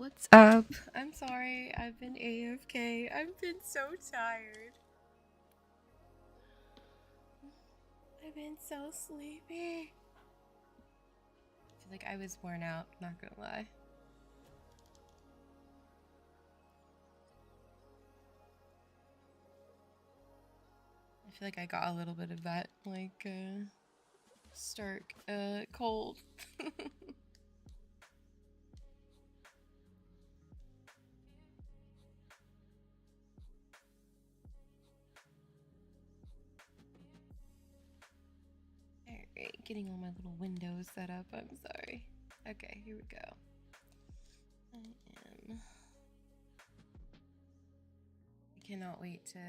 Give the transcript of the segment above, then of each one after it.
What's up? I'm sorry, I've been AFK. I've been so tired. I've been so sleepy. I feel like I was worn out, not gonna lie. I feel like I got a little bit of that, like, Stark, cold. Alright, getting all my little windows set up, I'm sorry. Okay, here we go. I cannot wait to...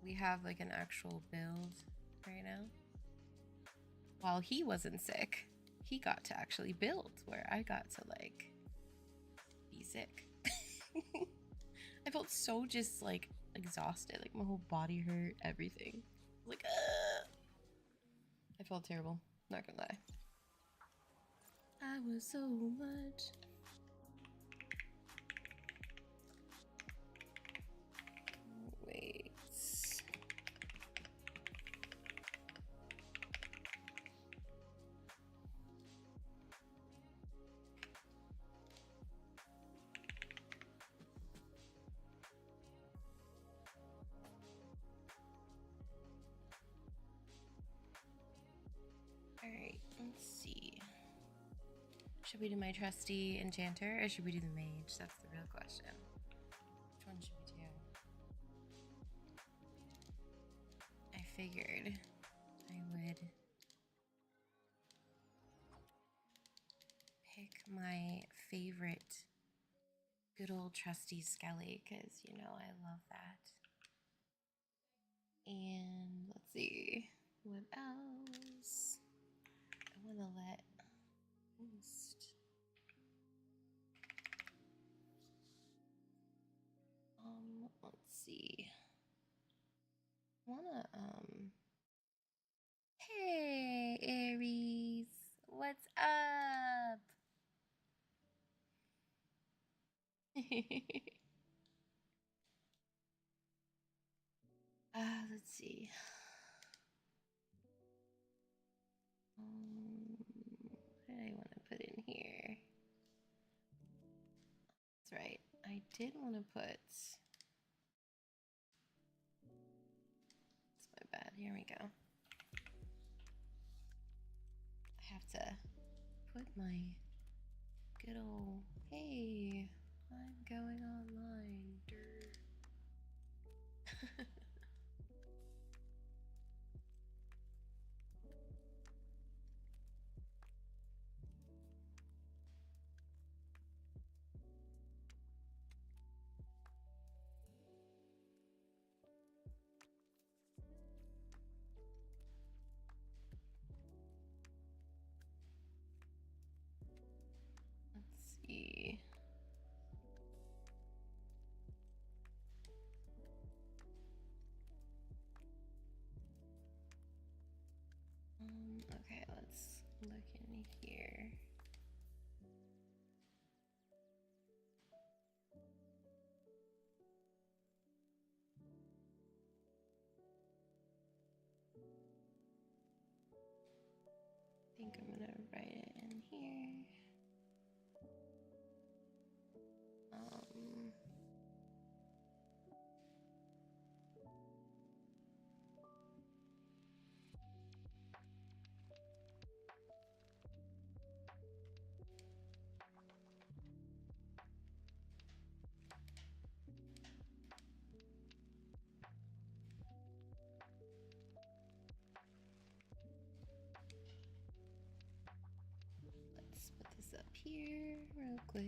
We have, like, an actual build right now. While he wasn't sick, he got to actually build, where I got to, like, be sick. I felt so just, like, exhausted. Like, my whole body hurt, everything. Like, I felt terrible, not gonna lie. I was so much. Wait. Alright, let's see. Should we do my trusty enchanter or should we do the mage? That's the real question. Which one should we do? I figured I would pick my favorite good old trusty Skelly because, you know, I love that. And let's see, what else? I want to let host. Let's see. I wanna Hey Aries, what's up? Let's see. What did I want to put in here? That's right. I did want to put. It's my bad. Here we go. I have to put my good old. Hey, I'm going online. Let's see. Okay, let's look in here. I think I'm gonna write it in here. Let's put this up here real quick.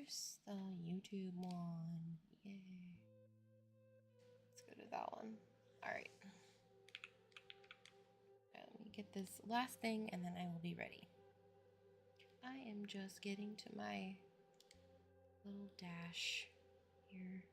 course, the YouTube one. Yay. Let's go to that one. All right. Let me get this last thing and then I will be ready. I am just getting to my little dash here.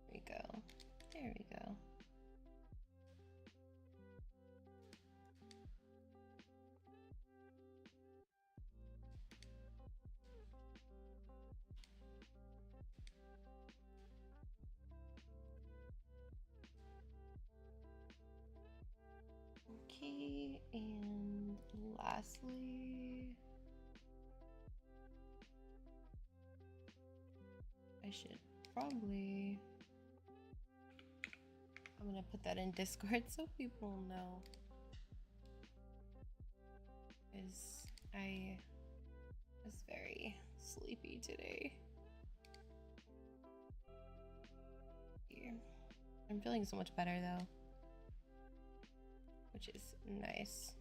There we go. There we go. Okay, and lastly, I should probably, I'm gonna put that in Discord so people know, because I was very sleepy today. Here. I'm feeling so much better though, which is nice.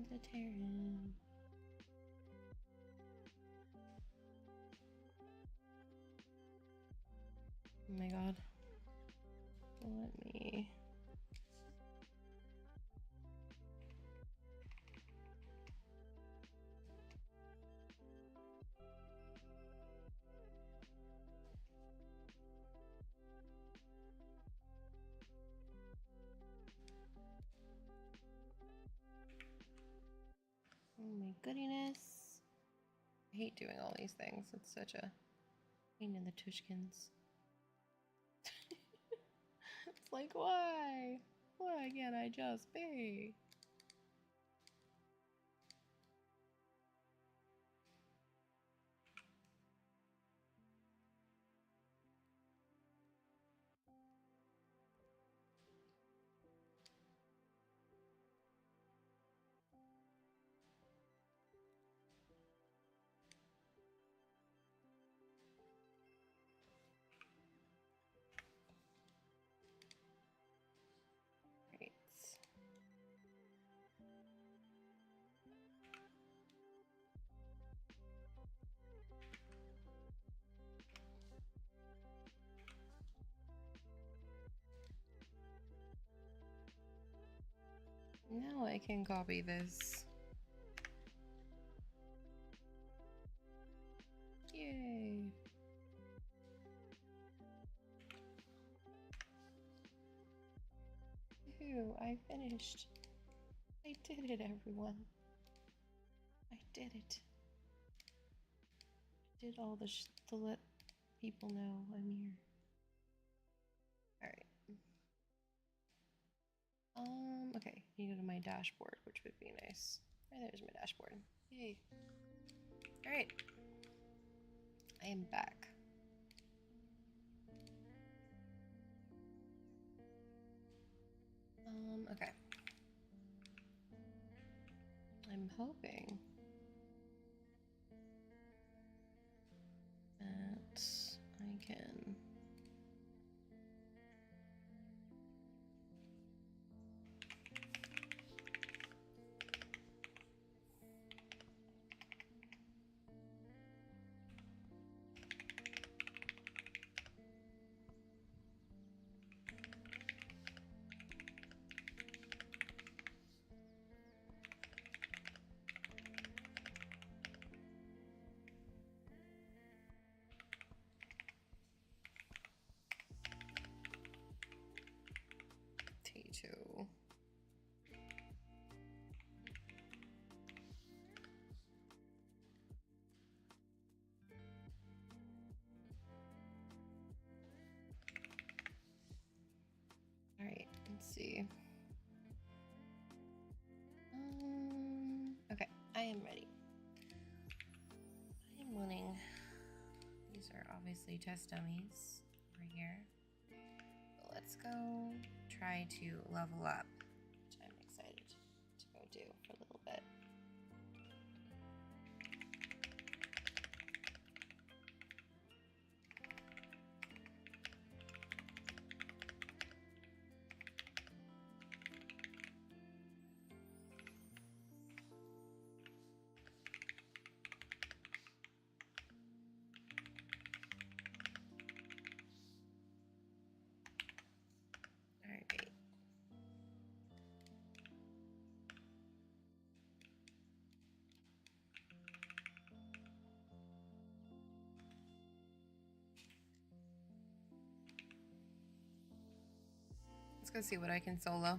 The Tearyn. Oh my god. Let me. Oh my goodness. I hate doing all these things. It's such a pain in the tushkins. It's like, why? Why can't I just be? Great. Now I can copy this. Yay. Woohoo, I finished. I did it, everyone. I did it. I did all the to let people know I'm here. Alright. Okay, you go to my dashboard, which would be nice. Oh, there's my dashboard. Yay. Alright. I am back. Okay. I'm hoping that I can T2. see. Okay, I am ready. I am willing. These are obviously test dummies over here. But let's go try to level up, which I'm excited to go do for a little bit. Let's go see what I can solo.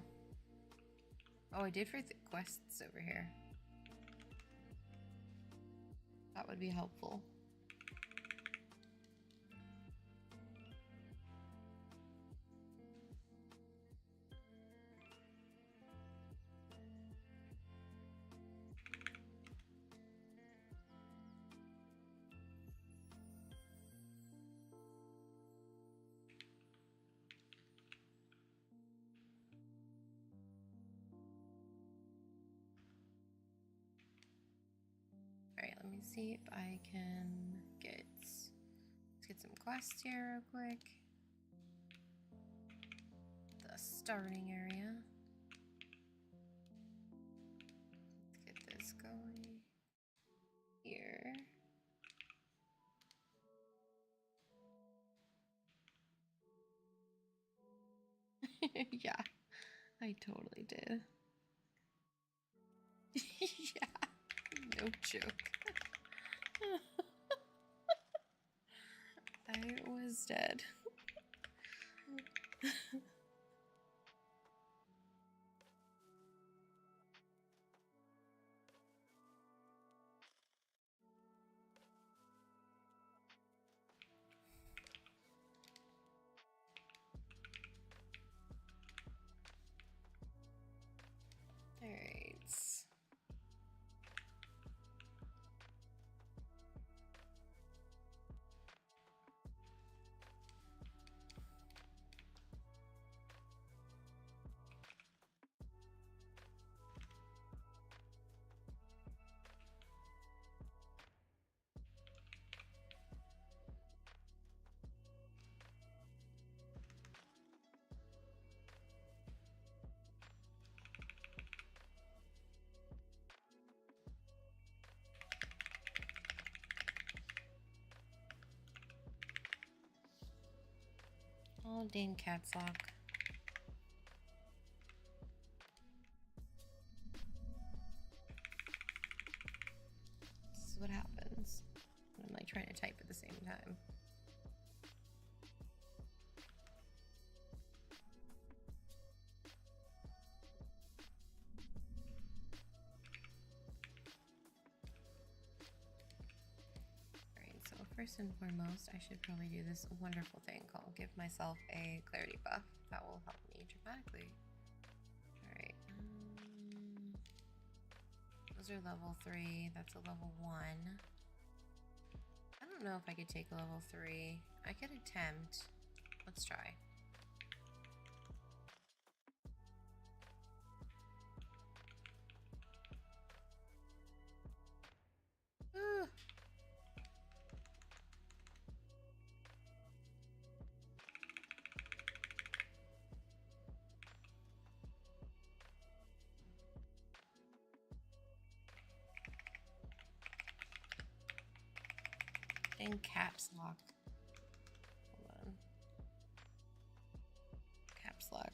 Oh, I did for the quests over here. That would be helpful. Alright, let me see if I can let's get some quests here real quick. The starting area. Let's get this going here. Yeah, I totally did. Yeah, no joke. I was dead. All right. Oh, dang cat's lock. This is what happens when I'm like trying to type at the same time. First and foremost, I should probably do this wonderful thing called give myself a clarity buff. That will help me dramatically. Alright. Those are level 3. That's a level 1. I don't know if I could take a level 3. I could attempt. Let's try. And caps lock. Hold on. Caps lock.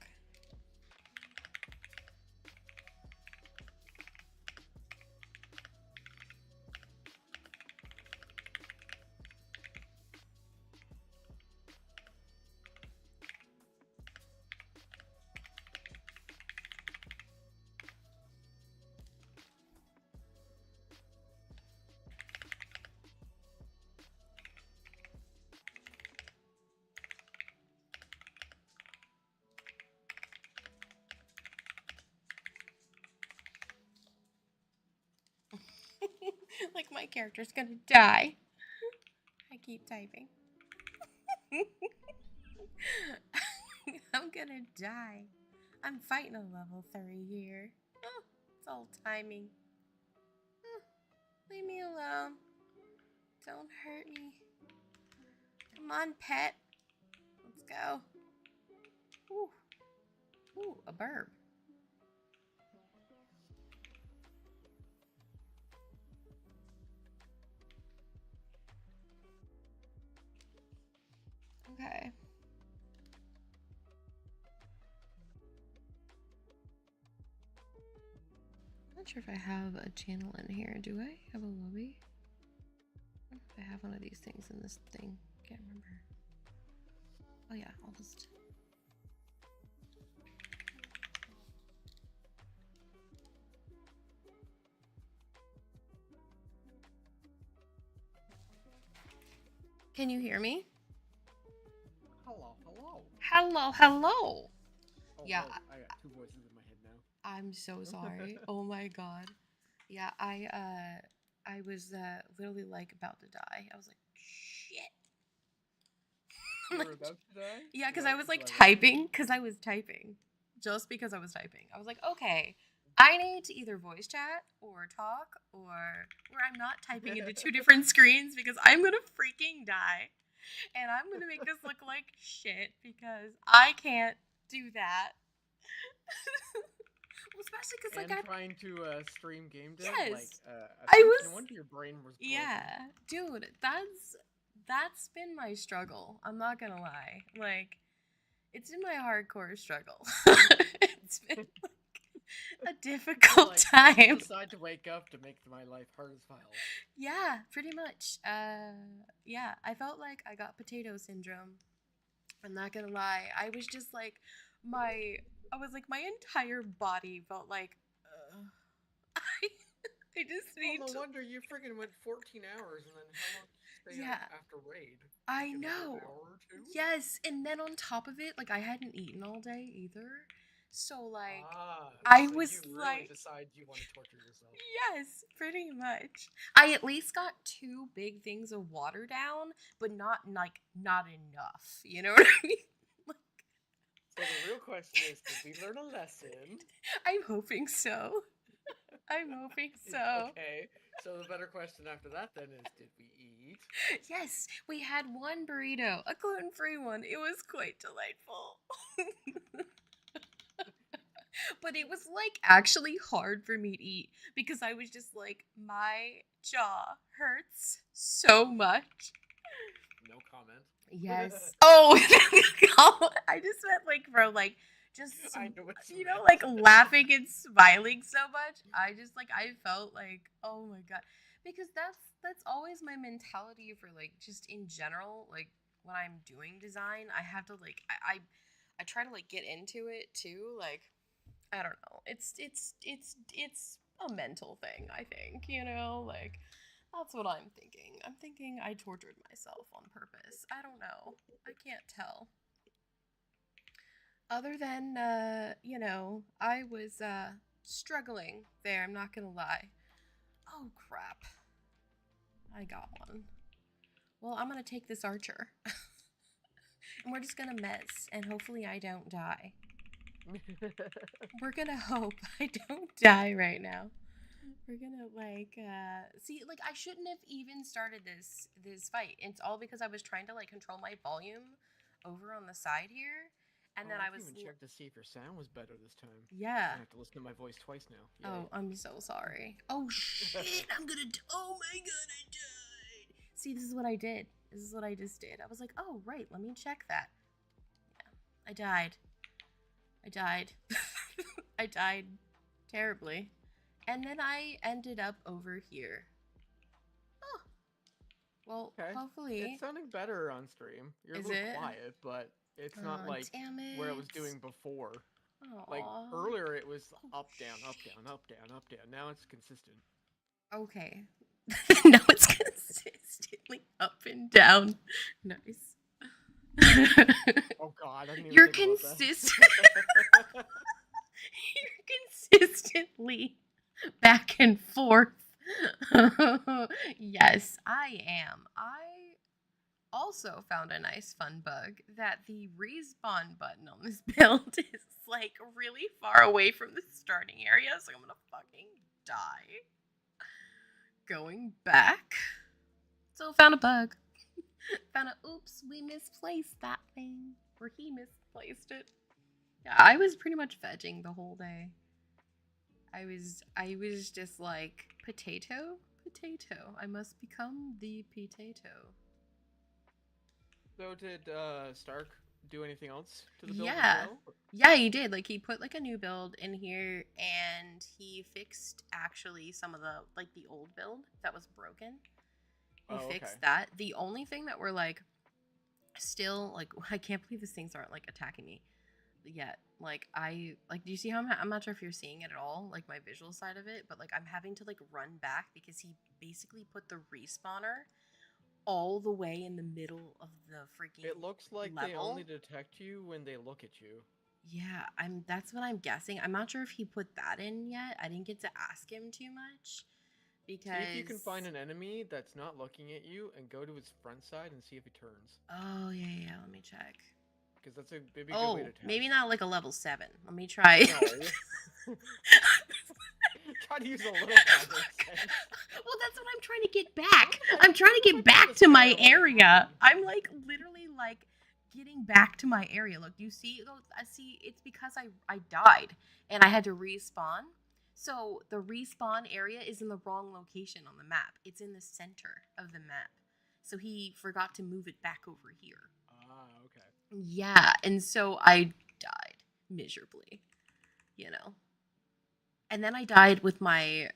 Like my character's gonna die. I keep typing. I'm gonna die. I'm fighting a level 3 here. Oh, it's all timing. Oh, leave me alone. Don't hurt me. Come on, pet. Let's go. Ooh. Ooh, a burb. Okay. I'm not sure if I have a channel in here. Do I have a lobby? I don't know if I have one of these things in this thing. Can't remember. Oh yeah, I'll just... Can you hear me? Hello, hello. Hello, hello. Oh, Yeah. whoa, I got two voices in my head now. I'm so sorry. Oh my god. Yeah, I was literally like about to die. I was like, shit. You were about to die? Yeah, because What? I was like What? typing. Because I was typing. Just because I was typing. I was like, okay, I need to either voice chat or talk or where I'm not typing into two different screens because I'm gonna freaking die. And I'm gonna make this look like shit because I can't do that. Well, especially because like I'm trying to stream game dev. Yes. Like, I no was wonder your brain was broken. Yeah, dude, that's been my struggle. I'm not gonna lie. Like, it's been my hardcore struggle. It's been like a difficult like, time. Decide to wake up to make my life hard as hell. Yeah, pretty much. Yeah, I felt like I got potato syndrome. I'm not gonna lie. I was just like my entire body felt like I just need no to... wonder you freaking went 14 hours and then how long did you stay up after raid? I Like know. An hour or two? Yes, and then on top of it, like I hadn't eaten all day either. So like I was you really like decide you want to torture yourself. Yes, pretty much. I at least got 2 big things of water down, but not enough. You know what I mean? So the real question is, did we learn a lesson? I'm hoping so. I'm hoping so. Okay, so the better question after that then is, did we eat? Yes, we had one burrito, a gluten-free one. It was quite delightful. But it was like actually hard for me to eat because I was just like, my jaw hurts so much. No comment. Yes. Oh, I just meant like, bro, like just I know what you know, like laughing and smiling so much. I felt like, oh my god, because that's always my mentality for like just in general. Like when I'm doing design, I have to like I try to like get into it too. Like I don't know. It's a mental thing, I think, you know? Like that's what I'm thinking. I'm thinking I tortured myself on purpose. I don't know. I can't tell. Other than you know, I was struggling there, I'm not going to lie. Oh crap. I got one. Well, I'm going to take this archer. And we're just going to mess and hopefully I don't die. We're gonna hope I don't die right now. We're gonna like see, like I shouldn't have even started this fight. It's all because I was trying to like control my volume over on the side here, and then I was even check to see if your sound was better this time. Yeah. I have to listen to my voice twice now. Yay. Oh, I'm so sorry. Oh shit! I'm gonna. Oh my god! I died. See, this is what I did. This is what I just did. I was like, oh right, let me check that. Yeah, I died. I died. I died terribly. And then I ended up over here. Oh. Well, okay. Hopefully. It's sounding better on stream. You're a little quiet, but it's not like where I was doing before. Aww. Like earlier it was up, down, up, down, up, down, up, down. Now it's consistent. Okay. Now it's consistently up and down. Nice. Oh god, I didn't even You're think about consistent. You're consistently back and forth. Yes, I am. I also found a nice fun bug that the respawn button on this build is like really far away from the starting area, so I'm gonna fucking die. Going back. So found a bug. Found a oops, we misplaced that thing. Or he misplaced it. Yeah, I was pretty much vegging the whole day. I was just like potato. I must become the potato. So did Stark do anything else to the build as Yeah. well? Yeah, he did. Like he put like a new build in here and he fixed actually some of the like the old build that was broken. He fixed that. The only thing that we're like still like I can't believe these things aren't like attacking me yet. Like do you see how I'm not sure if you're seeing it at all, like my visual side of it, but like I'm having to like run back because he basically put the respawner all the way in the middle of the freaking It looks like level. They only detect you when they look at you. Yeah, that's what I'm guessing. I'm not sure if he put that in yet. I didn't get to ask him too much because see if you can find an enemy that's not looking at you and go to his front side and see if he turns. Oh yeah, let me check. Because that's maybe a good way to test. Maybe not like a level 7. Let me try. No. Try to use a little common sense. Well, that's what I'm trying to get back. I'm trying to get back to my area. I'm like literally like getting back to my area. Look, you see? I see. It's because I died and I had to respawn. So the respawn area is in the wrong location on the map. It's in the center of the map. So he forgot to move it back over here. Ah, okay. Yeah, and so I died miserably, you know. And then I died with my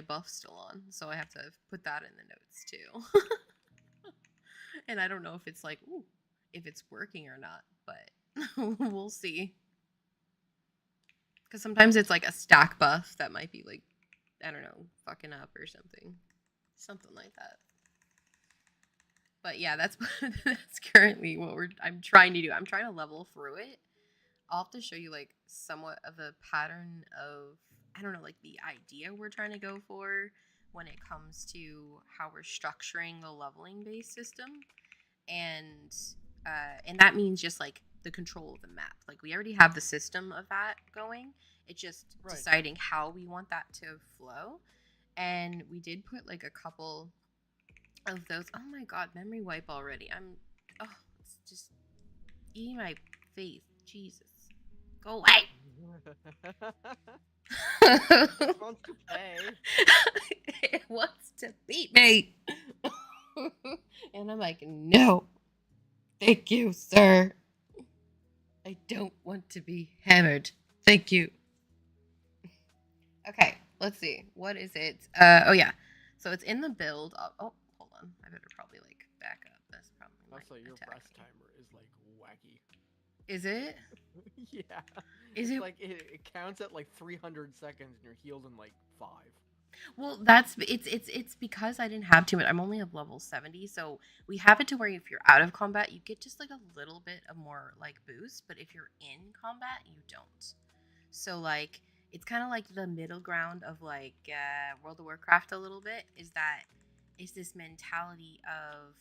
buff still on, so I have to put that in the notes too. And I don't know if it's like, if it's working or not, but we'll see. Because sometimes it's like a stack buff that might be like, I don't know, fucking up or something. Something like that. But yeah, that's currently what I'm trying to do. I'm trying to level through it. I'll have to show you like somewhat of a pattern of, I don't know, like the idea we're trying to go for when it comes to how we're structuring the leveling based system. And that means just like the control of the map. Like we already have the system of that going. It's just deciding how we want that to flow. And we did put like a couple of those. Oh my god, memory wipe already. It's just eating my face. Jesus. Go away. It wants to pay. It wants to beat me. And I'm like, no. Thank you, sir. I don't want to be hammered. Thank you. Okay, let's see. What is it? Oh yeah. So it's in the build. Oh, hold on. I better probably like back up. That's probably also your rest timer is like wacky. Is it? Yeah. Is it like it counts at like 300 seconds and you're healed in like 5. Well, it's because I didn't have too much. I'm only at level 70, so we have it to where if you're out of combat, you get just like a little bit of more like boost, but if you're in combat, you don't. So like it's kind of like the middle ground of like World of Warcraft a little bit is this mentality of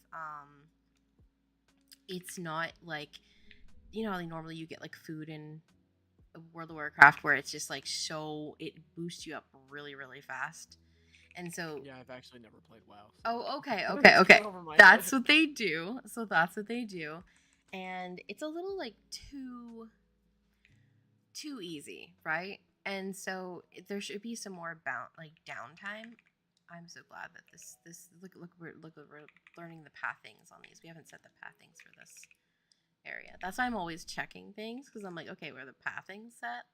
it's not like, you know, like normally you get like food in World of Warcraft where it's just like it boosts you up really, really fast. And so yeah, I've actually never played WoW. So. Oh, okay. That's what they do. So that's what they do. And it's a little like too easy, right? And so there should be some more downtime. I'm so glad that this look we're learning the pathings on these. We haven't set the pathings for this area. That's why I'm always checking things because I'm like, okay, where the pathing set?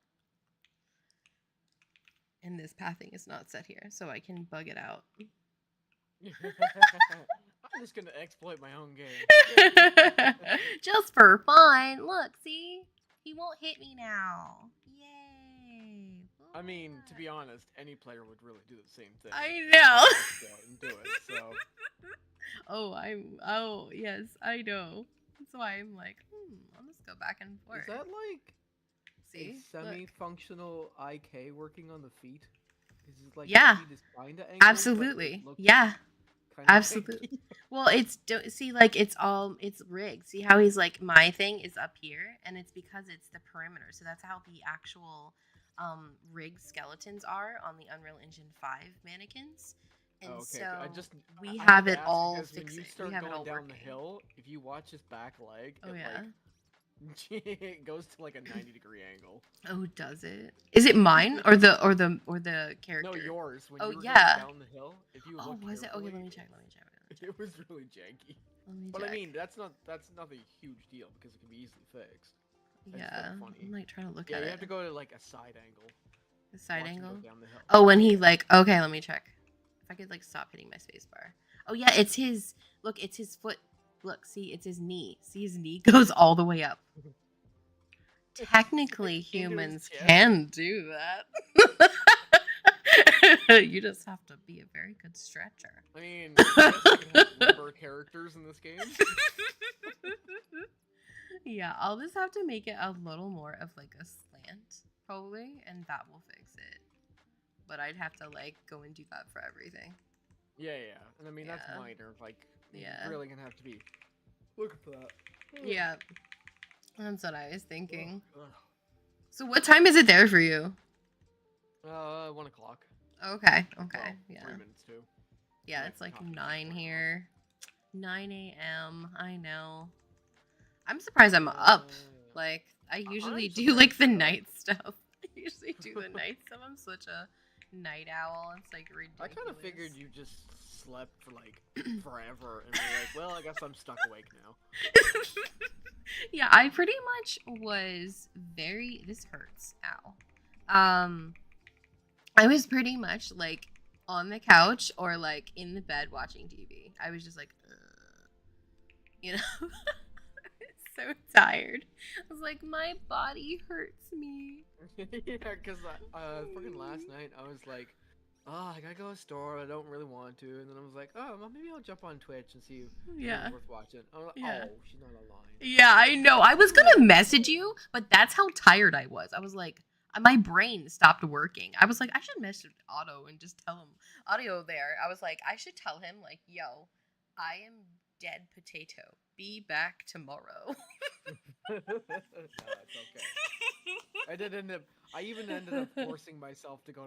And this pathing is not set here, so I can bug it out. I'm just gonna exploit my own game. Just for fun. Look, see? He won't hit me now. Yay. I mean, to be honest, any player would really do the same thing. I know. And do it, so. Oh, yes, I know. That's why I'm like, I'll just go back and forth. Is that like a semi-functional IK working on the feet? Because it's like Yeah. this kind of angle, Absolutely. Yeah. Absolutely. Janky. Well, see, like it's rigged. See how he's like, my thing is up here, and it's because it's the perimeter. So that's how the actual rigged skeletons are on the Unreal Engine 5 mannequins. And Okay, so we I have had it to ask all because when fixed. you We start have it going all down working. the hill, if you watch his back leg, Oh it yeah. like it goes to like a 90-degree angle. Oh, does it? Is it mine or the character? No, yours. When Oh you were yeah. going down the hill, if you look was it? Okay, carefully, let me check. it was really janky. Let me I check. mean, that's not a huge deal because it can be easily fixed. Yeah, I'm like trying to look at it. Yeah, you have to go to like a side angle. A side angle? Down the hill. Oh, when he like, okay, let me check. If I could like stop hitting my space bar. Oh yeah, it's his, look, it's his foot. Look, see, it's his knee. See, his knee goes all the way up. Technically, humans can do that. You just have to be a very good stretcher. I mean, I guess you can have rubber characters in this game. Yeah, I'll just have to make it a little more of like a slant, probably, and that will fix it. But I'd have to like go and do that for everything. Yeah, and I mean that's minor. Like, you're really gonna have to be looking for that. Yeah, that's what I was thinking. So what time is it there for you? 1 o'clock. Okay. Well, Yeah. 3 minutes too. Yeah, it's like 9 here. 9 a.m. I know. I'm surprised I'm up. Like, I usually do like the night stuff. I usually do the night stuff. I'm such a night owl. It's like ridiculous. I kind of figured you just slept for like forever and were like, well, I guess I'm stuck awake now. Yeah, I pretty much was very. This hurts. Ow. I was pretty much like on the couch or like in the bed watching TV. I was just like, you know. So tired. I was like, my body hurts me. Yeah, because fucking last night I was like, oh, I gotta go to the store. I don't really want to. And then I was like, oh, well, maybe I'll jump on Twitch and see if it's worth watching. I was like, oh, she's not online. Yeah, I know. I was gonna message you, but that's how tired I was. I was like, my brain stopped working. I was like, I should message Otto and just tell him, Audio there. I was like, I should tell him, like, yo, I am dead potato. Be back tomorrow. No, it's okay. I even ended up forcing myself to go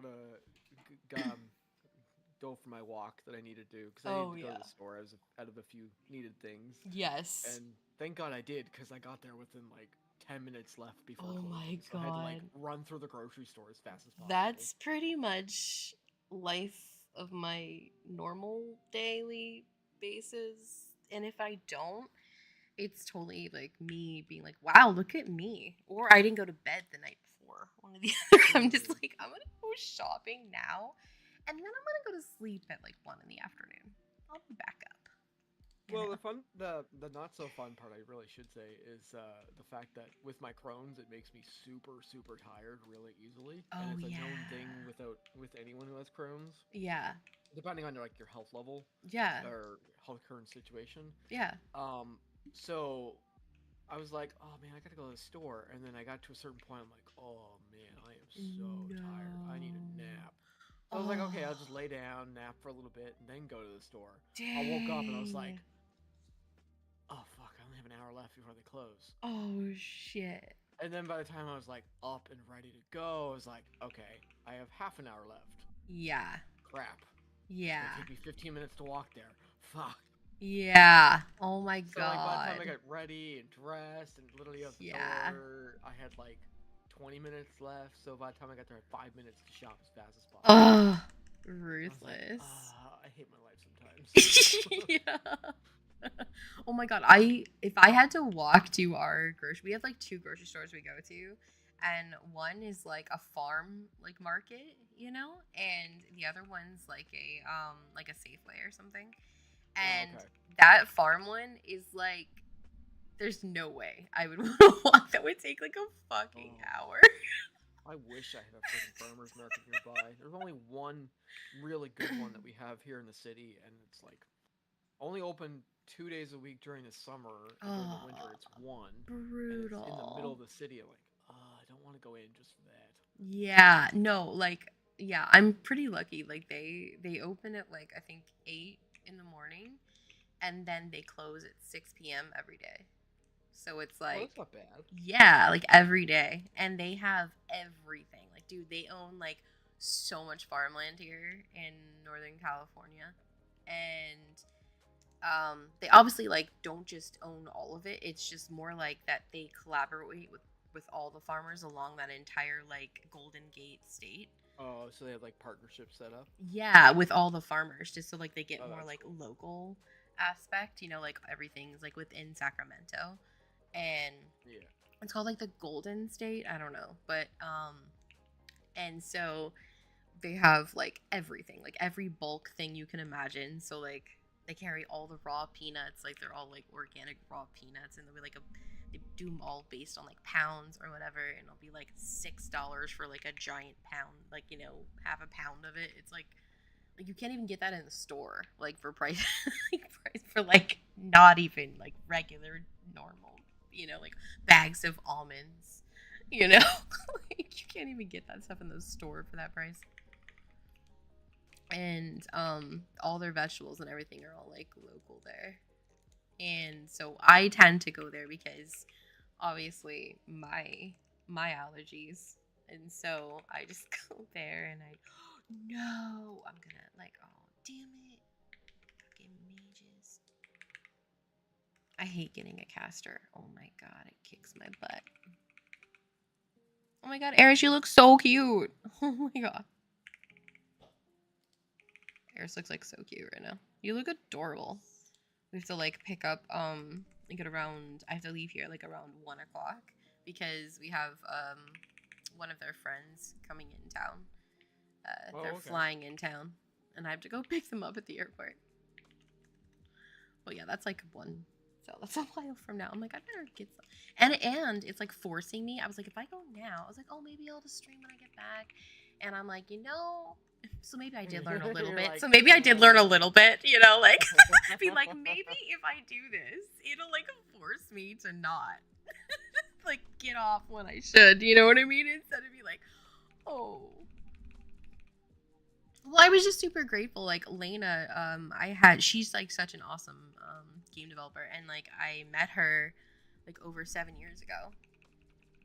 for my walk that I needed to do because I needed to go to the store out of a few needed things. Yes. And thank God I did because I got there within like 10 minutes left before closing. Oh my God. I had to like run through the grocery store as fast as possible. That's pretty much life of my normal daily basis. And if I don't, it's totally like me being like, wow, look at me. Or I didn't go to bed the night before. One or the other. I'm just like, I'm going to go shopping now. And then I'm going to go to sleep at like 1 in the afternoon. I'll be back up. Well, the not so fun part, I really should say, is the fact that with my Crohn's, it makes me super, super tired really easily. And it's a known thing with anyone who has Crohn's. Yeah. Depending on like your health level. Yeah. Or health current situation. Yeah. So I was like, oh man, I gotta go to the store. And then I got to a certain point, I'm like, oh man, I am so tired. I need a nap. So I was like, okay, I'll just lay down, nap for a little bit, and then go to the store. Dang. I woke up and I was like, oh fuck, I only have an hour left before they close. Oh shit. And then by the time I was like up and ready to go, I was like, okay, I have half an hour left. Yeah. Crap. Yeah. It's gonna take me 15 minutes to walk there. Fuck. Yeah. Oh my God. So like by the time I got ready and dressed and literally out the door, I had like 20 minutes left. So by the time I got there, I had 5 minutes to shop as fast as possible. Ugh. Ruthless. I hate my life sometimes. Yeah. Oh my God. If I had to walk to our we have like 2 grocery stores we go to, and one is like a farm like market, you know, and the other one's like a Safeway or something. And that farm one is like, there's no way I would want to walk. That would take like a fucking hour. I wish I had a freaking farmer's market nearby. There's only one really good one that we have here in the city, and it's like only open 2 days a week during the summer. And during the winter, it's one. Brutal. And it's in the middle of the city. I'm like, I don't want to go in just for that. Yeah, no, like Yeah, I'm pretty lucky. Like they open at like I think 8 in the morning, and then they close at 6 p.m. every day. So it's Oh, like, that's not bad. yeah, like every day, and they have everything. Like, dude, they own like so much farmland here in Northern California, and they obviously like don't just own all of it. It's just more like that they collaborate with all the farmers along that entire like Golden Gate state. Oh, so they have like partnerships set up. Yeah, with all the farmers, just so like they get Oh, more that's like cool. local aspect. Like everything's like within Sacramento, and Yeah. it's called like the Golden State. I don't know, but and so they have like everything, like every bulk thing you can imagine. So like they carry all the raw peanuts, like they're all like organic raw peanuts, and they'll be like they do them all based on like pounds or whatever, and it'll be like $6 for like a giant pound, like half a pound of it. It's like you can't even get that in the store, like for price, like price for like not even like regular normal, like bags of almonds, like you can't even get that stuff in the store for that price. And all their vegetables and everything are all like local there. And so I tend to go there because obviously my allergies. And so I just go there and no, I'm gonna like, oh damn it. Fucking mages. I hate getting a caster. Oh my god, it kicks my butt. Oh my god, Eris, you look so cute. Oh my god. Eris looks like so cute right now. You look adorable. We have to like pick up like at around, I have to leave here like around 1 o'clock because we have one of their friends coming in town. They're Okay. flying in town, and I have to go pick them up at the airport. Well, yeah, that's like one. So that's a while from now. I'm like, I better get some. And it's like forcing me. I was like, if I go now, I was like, oh, maybe I'll just stream when I get back. And I'm like, so maybe I did learn a little bit. Like, So maybe I did learn a little bit, like, be like, maybe if I do this, it'll like force me to not like get off when I should. You know what I mean? Instead of be like, oh. Well, I was just super grateful. Like Lena, she's like such an awesome game developer, and like I met her like over 7 years ago.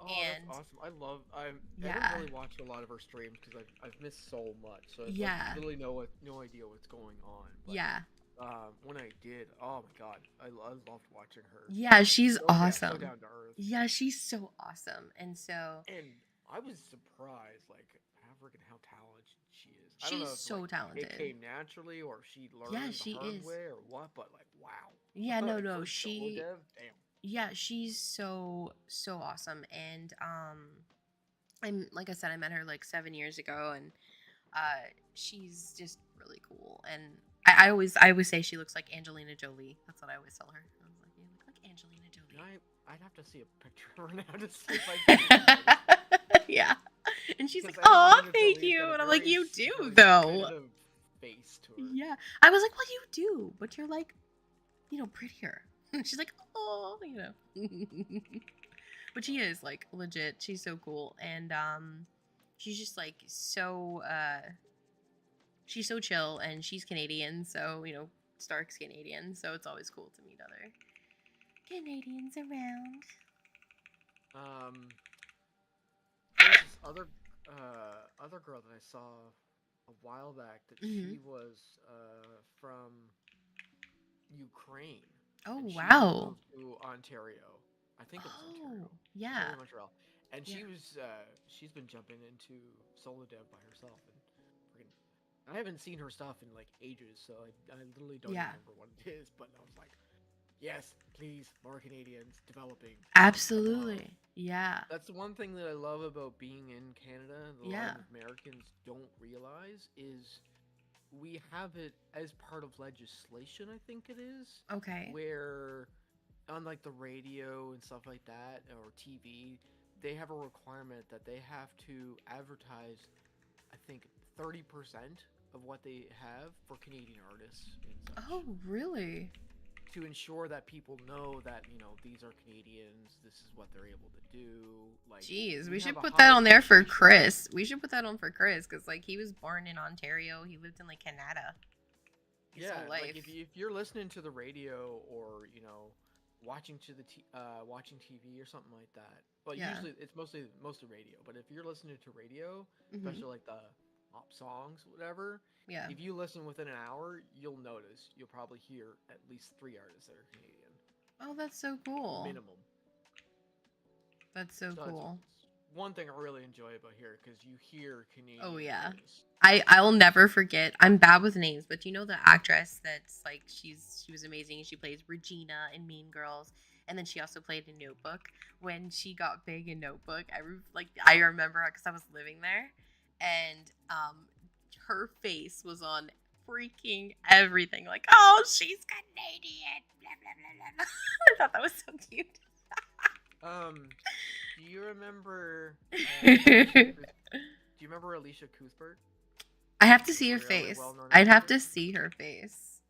Oh, And that's awesome! I yeah, haven't really watched a lot of her streams because I've missed so much, so I've yeah, like, really no idea what's going on. But yeah, when I did, oh my god, I loved watching her. yeah. She's So awesome. down to earth. Yeah, she's so awesome, and so And I was surprised, like, how talented she is. I don't she's know if so like talented. it came naturally or she learned Yeah, the she hard is. way or what, but like, wow. Yeah, no, Like, no, for solo dev, damn. yeah, she's so awesome, and I'm like I said, I met her like 7 years ago, and she's just really cool, and I always say she looks like Angelina Jolie. That's what I always tell her. I was like, you look like Angelina Jolie. I'd have to see a picture of her now to see if I can. Yeah, and she's like, Because "Oh, Angelina thank Jolie's you," got a and I'm like, very "You do very though." competitive face to her. Yeah, I was like, "Well, you do, but you're like, prettier." She's like, "Oh, but she is like legit. She's so cool, and she's just like so she's so chill, and she's Canadian, so Stark's Canadian, so it's always cool to meet other Canadians around. There's this other girl that I saw a while back that she was from Ukraine. Oh And she wow! moved to Ontario. I think it was Ontario. Yeah, Maybe Montreal. And yeah. she's been jumping into solo dev by herself, and freaking I haven't seen her stuff in like ages, so I literally don't Yeah. remember what it is, but I was like, yes, please, more Canadians developing. Absolutely. Yeah. That's the one thing that I love about being in Canada, and a lot of Americans don't realize, is we have it as part of legislation, I think it is. Okay. Where, on like the radio and stuff like that, or TV, they have a requirement that they have to advertise, I think, 30% of what they have for Canadian artists and such. Oh, really? to ensure that people know that, you know, these are Canadians, this is what they're able to do. Like, Jeez, we we have should a put high that on there for appreciation. Chris. We should put that on for Chris because, like, he was born in Ontario. He lived in, like, Canada his Yeah, whole like life. if you're listening to the radio or, you know, watching TV or something like that. But Yeah. usually it's mostly radio. But if you're listening to radio, Mm-hmm. especially like the pop songs, whatever, Yeah. if you listen within an hour, you'll notice you'll probably hear at least 3 artists that are Canadian, Oh, that's so cool. minimum. That's so So cool. it's one thing I really enjoy about here because you hear Canadian Oh, yeah. artists. I'll never forget. I'm bad with names, but you know the actress that's like she was amazing. She plays Regina in Mean Girls, and then she also played in Notebook. When she got big in Notebook, I remember her because I was living there, and her face was on freaking everything. Like, oh, she's Canadian. Blah blah blah blah. I thought that was so cute. Do you remember? Do you remember Alicia Cuthbert? I have to see her Really face. well-known I'd have actor? to see her face.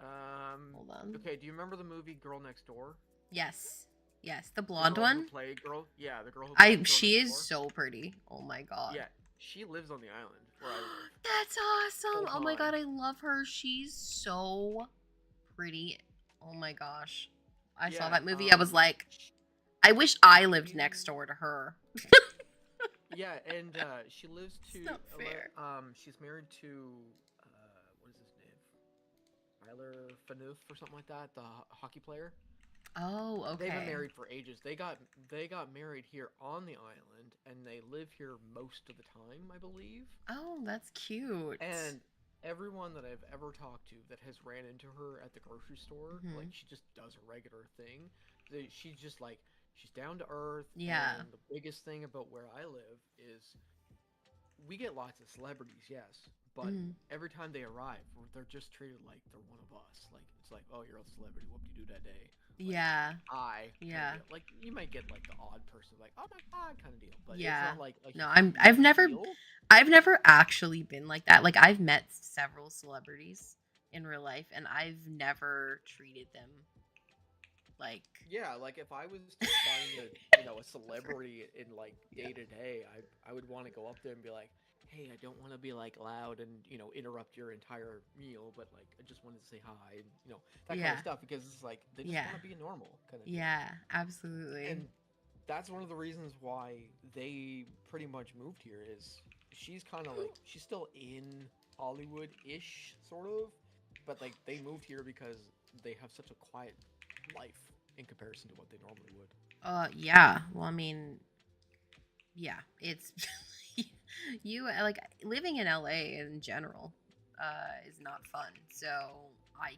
Hold on. Okay. Do you remember the movie Girl Next Door? Yes. Yes, the The blonde girl who one. played girl. Yeah, the girl who played Girl She Next is Door. so pretty. Oh my god. Yeah, she lives on the island where I live. That's awesome. Full Oh my god, time. I love her. She's so pretty. Oh my gosh. I saw Yeah, that movie. I was like, I wish I lived next door to her. Yeah, and she lives to. It's not fair. She's married to. What is his name? Tyler Fanuth or something like that. The hockey player. Oh, okay. They've been married for ages. They got married here on the island, and they live here most of the time, I believe. Oh, that's cute. And everyone that I've ever talked to that has ran into her at the grocery store, Mhm. like she just does a regular thing. She's just like she's down to earth. Yeah. And the biggest thing about where I live is we get lots of celebrities, yes, but every time they arrive, they're just treated like they're one of us. Like it's like, oh, you're a celebrity. What do you do that day? Like, Yeah. kinda deal. Like you might get like the odd person, like oh my god, kind of deal. But Yeah. it's not like a No, huge deal. I've never actually been like that. Like I've met several celebrities in real life and I've never treated them like Yeah, like if I was to find a celebrity in like day to day, I would want to go up there and be like, hey, I don't want to be like loud and interrupt your entire meal, but like I just wanted to say hi and that kind of stuff because it's like they just want to be normal kind of. Yeah, absolutely. And that's one of the reasons why they pretty much moved here is she's kind of like she's still in Hollywood-ish sort of, but like they moved here because they have such a quiet life in comparison to what they normally would. Yeah. Well, I mean, yeah, it's you like living in LA in general is not fun. So I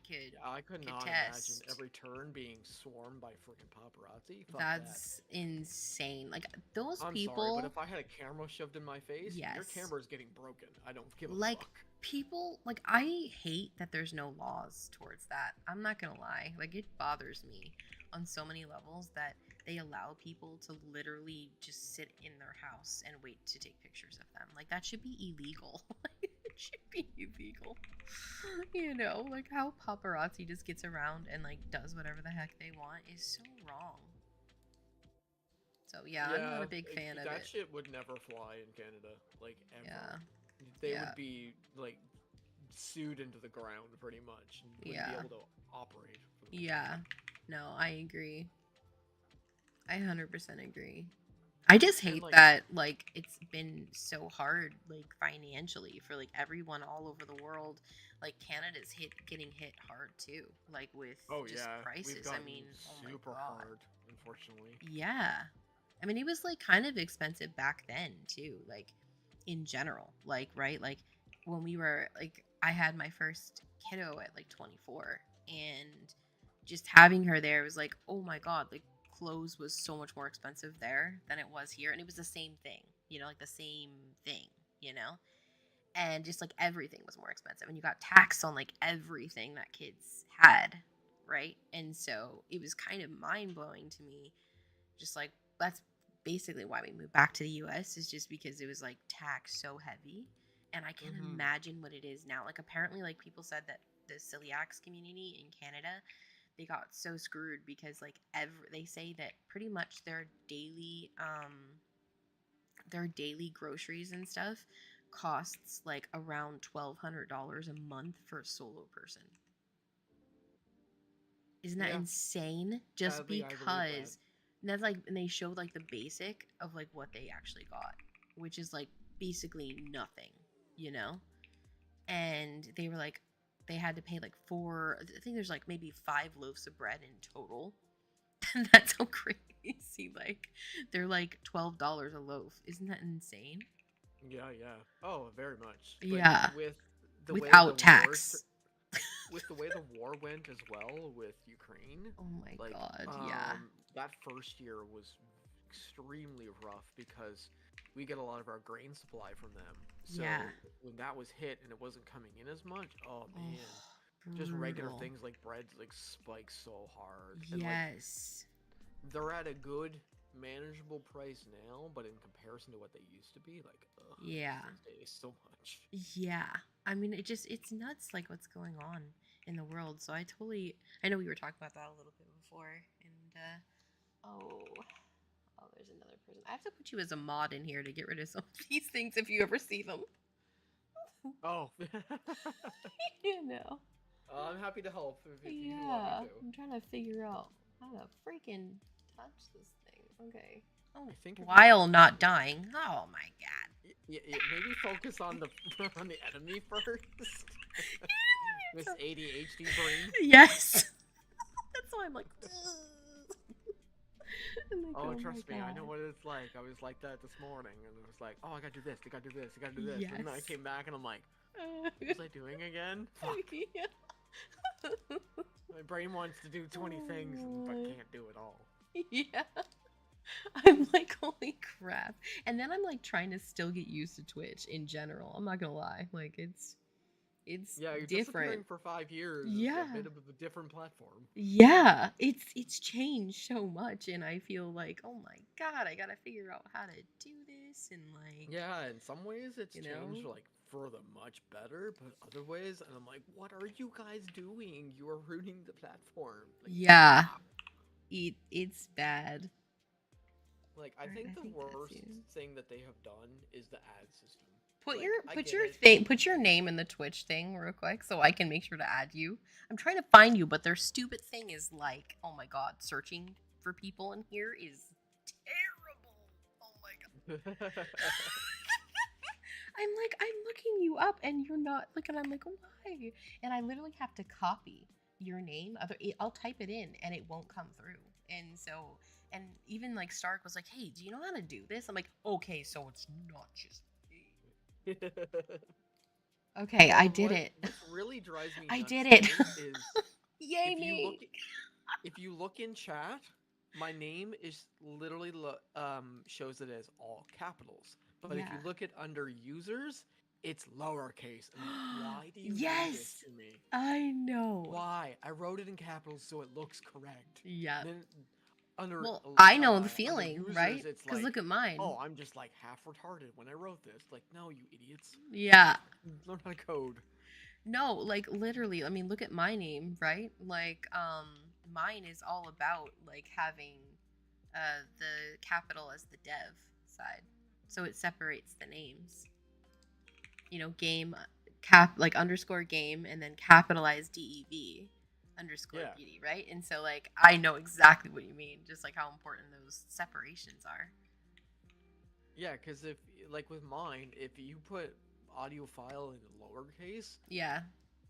could not attest. imagine every turn being swarmed by freaking paparazzi. Fuck That's insane. Like those I'm people. sorry, but if I had a camera shoved in my face, your camera is getting broken. I don't give a fuck. People, like I hate that there's no laws towards that. I'm not gonna lie. Like it bothers me on so many levels that they allow people to literally just sit in their house and wait to take pictures of them. Like that should be illegal. It should be illegal. Like how paparazzi just gets around and like does whatever the heck they want is so wrong. So yeah, I'm not a big fan of it. That shit would never fly in Canada, like ever. Yeah. They would be like sued into the ground pretty much and wouldn't be able to operate. Yeah. No, I agree. I 100% agree. I just hate that like it's been so hard like financially for like everyone all over the world. Like Canada's getting hit hard too, like with prices. I mean, super hard, unfortunately. Yeah. I mean, it was like kind of expensive back then too, like in general. Like, right? Like when we were like I had my first kiddo at like 24 and just having her there was like, oh my god, like clothes was so much more expensive there than it was here, and it was the same thing, like the same thing, and just like everything was more expensive, and you got taxed on like everything that kids had, right? And so it was kind of mind-blowing to me, just like that's basically why we moved back to the US, is just because it was like taxed so heavy, and I can't imagine what it is now. Like apparently like people said that the celiacs community in Canada, they got so screwed because like they say that pretty much their daily groceries and stuff costs like around $1,200 a month for a solo person. Isn't that insane? Just Sadly, I believe that. because and that's like, and they showed like the basic of like what they actually got, which is like basically nothing, you know? And they were like, they had to pay like I think there's like maybe 5 loaves of bread in total. And that's so crazy. Like, they're like $12 a loaf. Isn't that insane? Yeah. Oh, very much. But Yeah. with the Without way the tax. with the way the war went as well with Ukraine. Oh my Like, god, yeah. that first year was extremely rough because we get a lot of our grain supply from them. So Yeah. when that was hit and it wasn't coming in as much, oh man, Oh, just regular brutal. things like bread like spike so hard. Yes. And like they're at a good manageable price now, but in comparison to what they used to be, like yeah. so much. Yeah. I mean, it's nuts like what's going on in the world. So I know we were talking about that a little bit before, and oh, there's another person. I have to put you as a mod in here to get rid of some of these things if you ever see them. Oh. You know. I'm happy to help if you want me to. I'm trying to figure out how to freaking touch this thing. Okay. Oh, I think while not dying. Oh my god. Yeah, maybe focus on the on the enemy first. This ADHD brain. Yes. That's why I'm like. Oh, trust me, I know what it's like. I was like that this morning, and it was like, oh, I gotta do this, I gotta do this, I gotta do this, yes. and then I came back, and I'm like, what was I doing again? Fuck. Yeah. My brain wants to do 20 things, but can't do it all. Yeah. I'm like, holy crap. And then I'm like trying to still get used to Twitch in general. I'm not gonna lie. Like it's you're different. disappearing for 5 years. Yeah. It's a bit of a different platform. Yeah. It's changed so much, and I feel like, oh my god, I gotta figure out how to do this, and like, yeah, in some ways it's changed like for the much better, but other ways, and I'm like, what are you guys doing? You are ruining the platform. Like, yeah. It's bad. Like, I think the worst thing that they have done is the ad system. Put your name in the Twitch thing real quick so I can make sure to add you. I'm trying to find you, but their stupid thing is like, oh my god, searching for people in here is terrible. Oh my god. I'm looking you up and you're not looking. I'm like, why? And I literally have to copy your name. I'll type it in and it won't come through. And so, and even like Stark was like, hey, do you know how to do this? I'm like, okay, so it's not just me. Okay, I did it. What really drives me I nuts did it. Is yay me. If you look in chat, my name is literally shows it as all capitals. But if you look at under users, it's lowercase. And why do you do this to me? I know. Why? I wrote it in capitals so it looks correct. Yeah. Then I know the feeling, users, right? Because like, look at mine. Oh, I'm just like half retarded when I wrote this. Like, no, you idiots. Yeah. Learn how to code. No, like literally. I mean, look at my name, right? Like, mine is all about like having the capital as the dev side, so it separates the names. You know, game like underscore game and then capitalized DEV underscore beauty, right? And so like I know exactly what you mean, just like how important those separations are. Yeah, because if like with mine, if you put audio file in lowercase,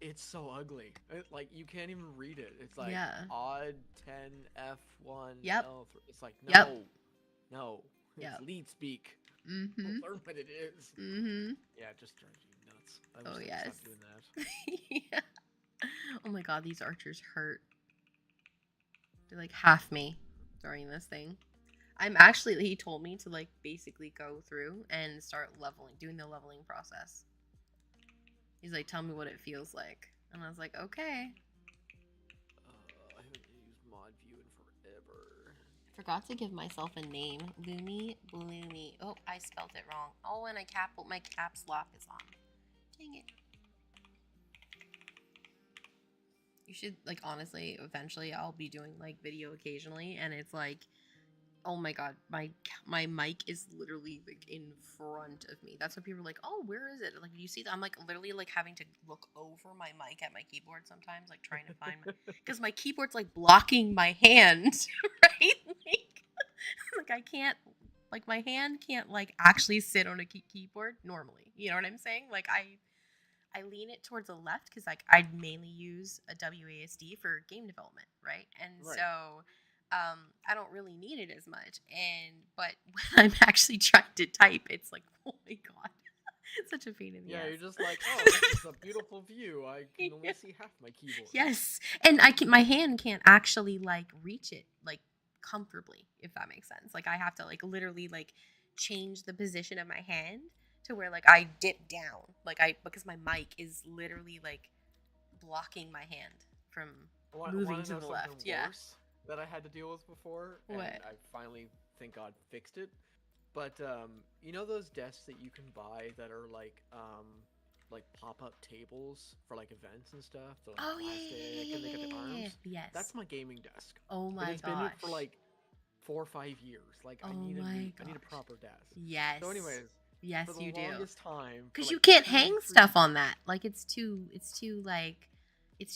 it's so ugly. Like you can't even read it. It's like odd 10F1 L3. It's like no, it's lead speak. Mm-hmm. Learn what it is. Mm-hmm. Yeah, it just drives you nuts. I wish stop doing that. Yeah. Oh my god, these archers hurt. They're like half me during this thing. He told me to like basically go through and start doing the leveling process. He's like, tell me what it feels like. And I was like, okay. I haven't used mod view in forever. I forgot to give myself a name. Loomy Bloomy. Oh, I spelled it wrong. Oh, and my caps lock is on. Dang it. You should, like, honestly, eventually I'll be doing like video occasionally, and it's like, oh my god, my mic is literally like in front of me. That's when people are like, oh, where is it? Like, do you see that? I'm like literally like having to look over my mic at my keyboard sometimes, like trying to find my, because my keyboard's like blocking my hand, right? Like I can't, like my hand can't like actually sit on a keyboard normally. You know what I'm saying? Like I lean it towards the left because like I mainly use a WASD for game development, right? And Right. so I don't really need it as much. But when I'm actually trying to type, it's like, oh my god, it's such a pain in the Yeah, ass. you're just like, oh, this is a beautiful view. I can only see half my keyboard. Yes, and my hand can't actually like reach it like comfortably, if that makes sense. Like I have to like literally like change the position of my hand to where like I dip down, like because my mic is literally like blocking my hand from moving Want to to know the something left. Yeah. worse that I had to deal with before, and What? I finally, thank God, fixed it. But you know those desks that you can buy that are like pop-up tables for like events and stuff. They're like Oh yeah, plastic, yeah, yeah, and they yeah, got the yeah, yeah, yeah. arms. Yes. That's my gaming desk, Oh but my it's been it for gosh. like 4 or 5 years. Like Oh I my need a gosh. proper desk. Yes. So, anyways, Yes, for the you do. longest time, for Because you like can't two, hang 3 stuff on that. Like it's too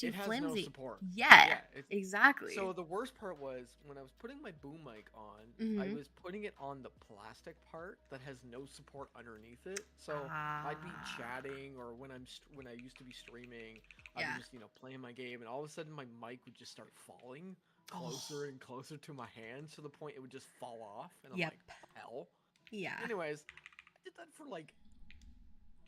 it has no flimsy. support. Yeah, Yeah, it's exactly. so the worst part was when I was putting my boom mic on, I Mm-hmm. was putting it on the plastic part that has no support underneath it. So I'd be Ah, chatting, or when I used to be streaming, I'd be yeah. just playing my game, and all of a sudden my mic would just start falling Oh, closer and closer to my hands to the point it would just fall off, and I'm yep. like, hell. Yeah. Anyways, I did that for like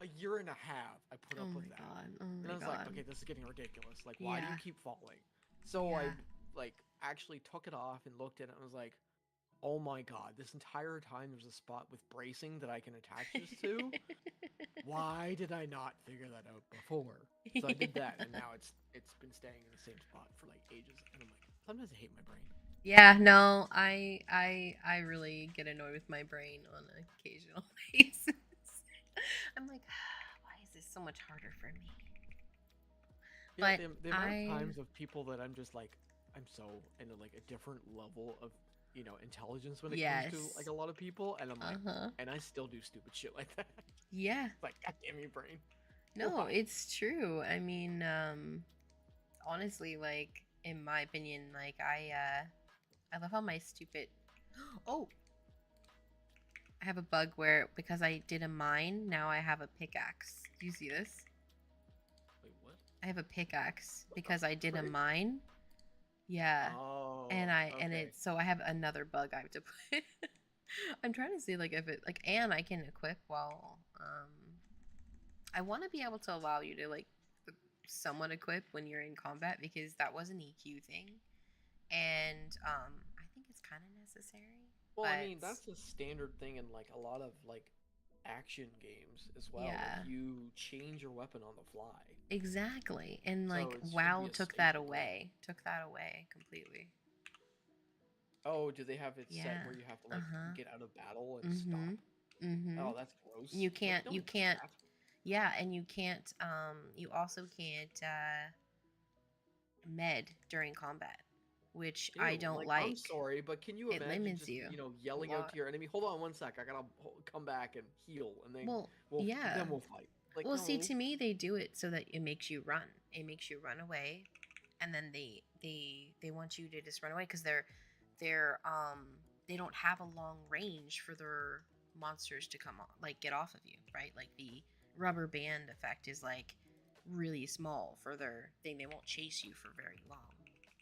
a year and a half. I put Oh up my with that. god. Oh And my I was like, god. okay, this is getting ridiculous. Like, why do you Yeah. keep falling? So I Yeah. like actually took it off and looked at it and was like, oh my god, this entire time there's a spot with bracing that I can attach this to. Why did I not figure that out before? So I did that, and now it's been staying in the same spot for like ages. And I'm like, sometimes I hate my brain. Yeah, no, I really get annoyed with my brain on an occasional basis. I'm like, why is this so much harder for me? Yeah, But the amount of I times of people that I'm just like, I'm so in like a different level of intelligence when it comes to like yes. a lot of people, and I'm like, Uh-huh. and I still do stupid shit like that. Yeah. Like, God damn you, brain. No, Why? it's true. I mean, honestly, like in my opinion, like I love how my stupid Oh, I have a bug where because I did a mine, now I have a pickaxe. Do you see this? Wait, what? I have a pickaxe What the because I did a frick? mine. Yeah. Oh, And okay. it's so I have another bug I have to put. I'm trying to see like if it like and I can equip while I want to be able to allow you to like somewhat equip when you're in combat because that was an EQ thing. And I think it's kind of necessary, Well, I but mean, that's a standard thing in like a lot of like action games as well. Like yeah. you change your weapon on the fly, Exactly. And so like it should be WoW a took that staple thing. away. Took that away completely. Oh, do they have it set Yeah. where you have to like Uh-huh. get out of battle and Mhm. stop? Mhm. Oh, that's gross. You Like, can't no you one does can't that. yeah, and you can't you also can't med during combat, which I Ew, don't like, I'm like. sorry, but can you It imagine limits just, you a yelling out lot. to your enemy, "Hold on one sec, I gotta come back and heal, and then Well, yeah. we'll fight." Like, Well, see, no. to me, they do it so that it makes you run. It makes you run away, and then they want you to just run away because they're they don't have a long range for their monsters to come on like get off of you, right? Like the rubber band effect is like really small for their thing. They won't chase you for very long,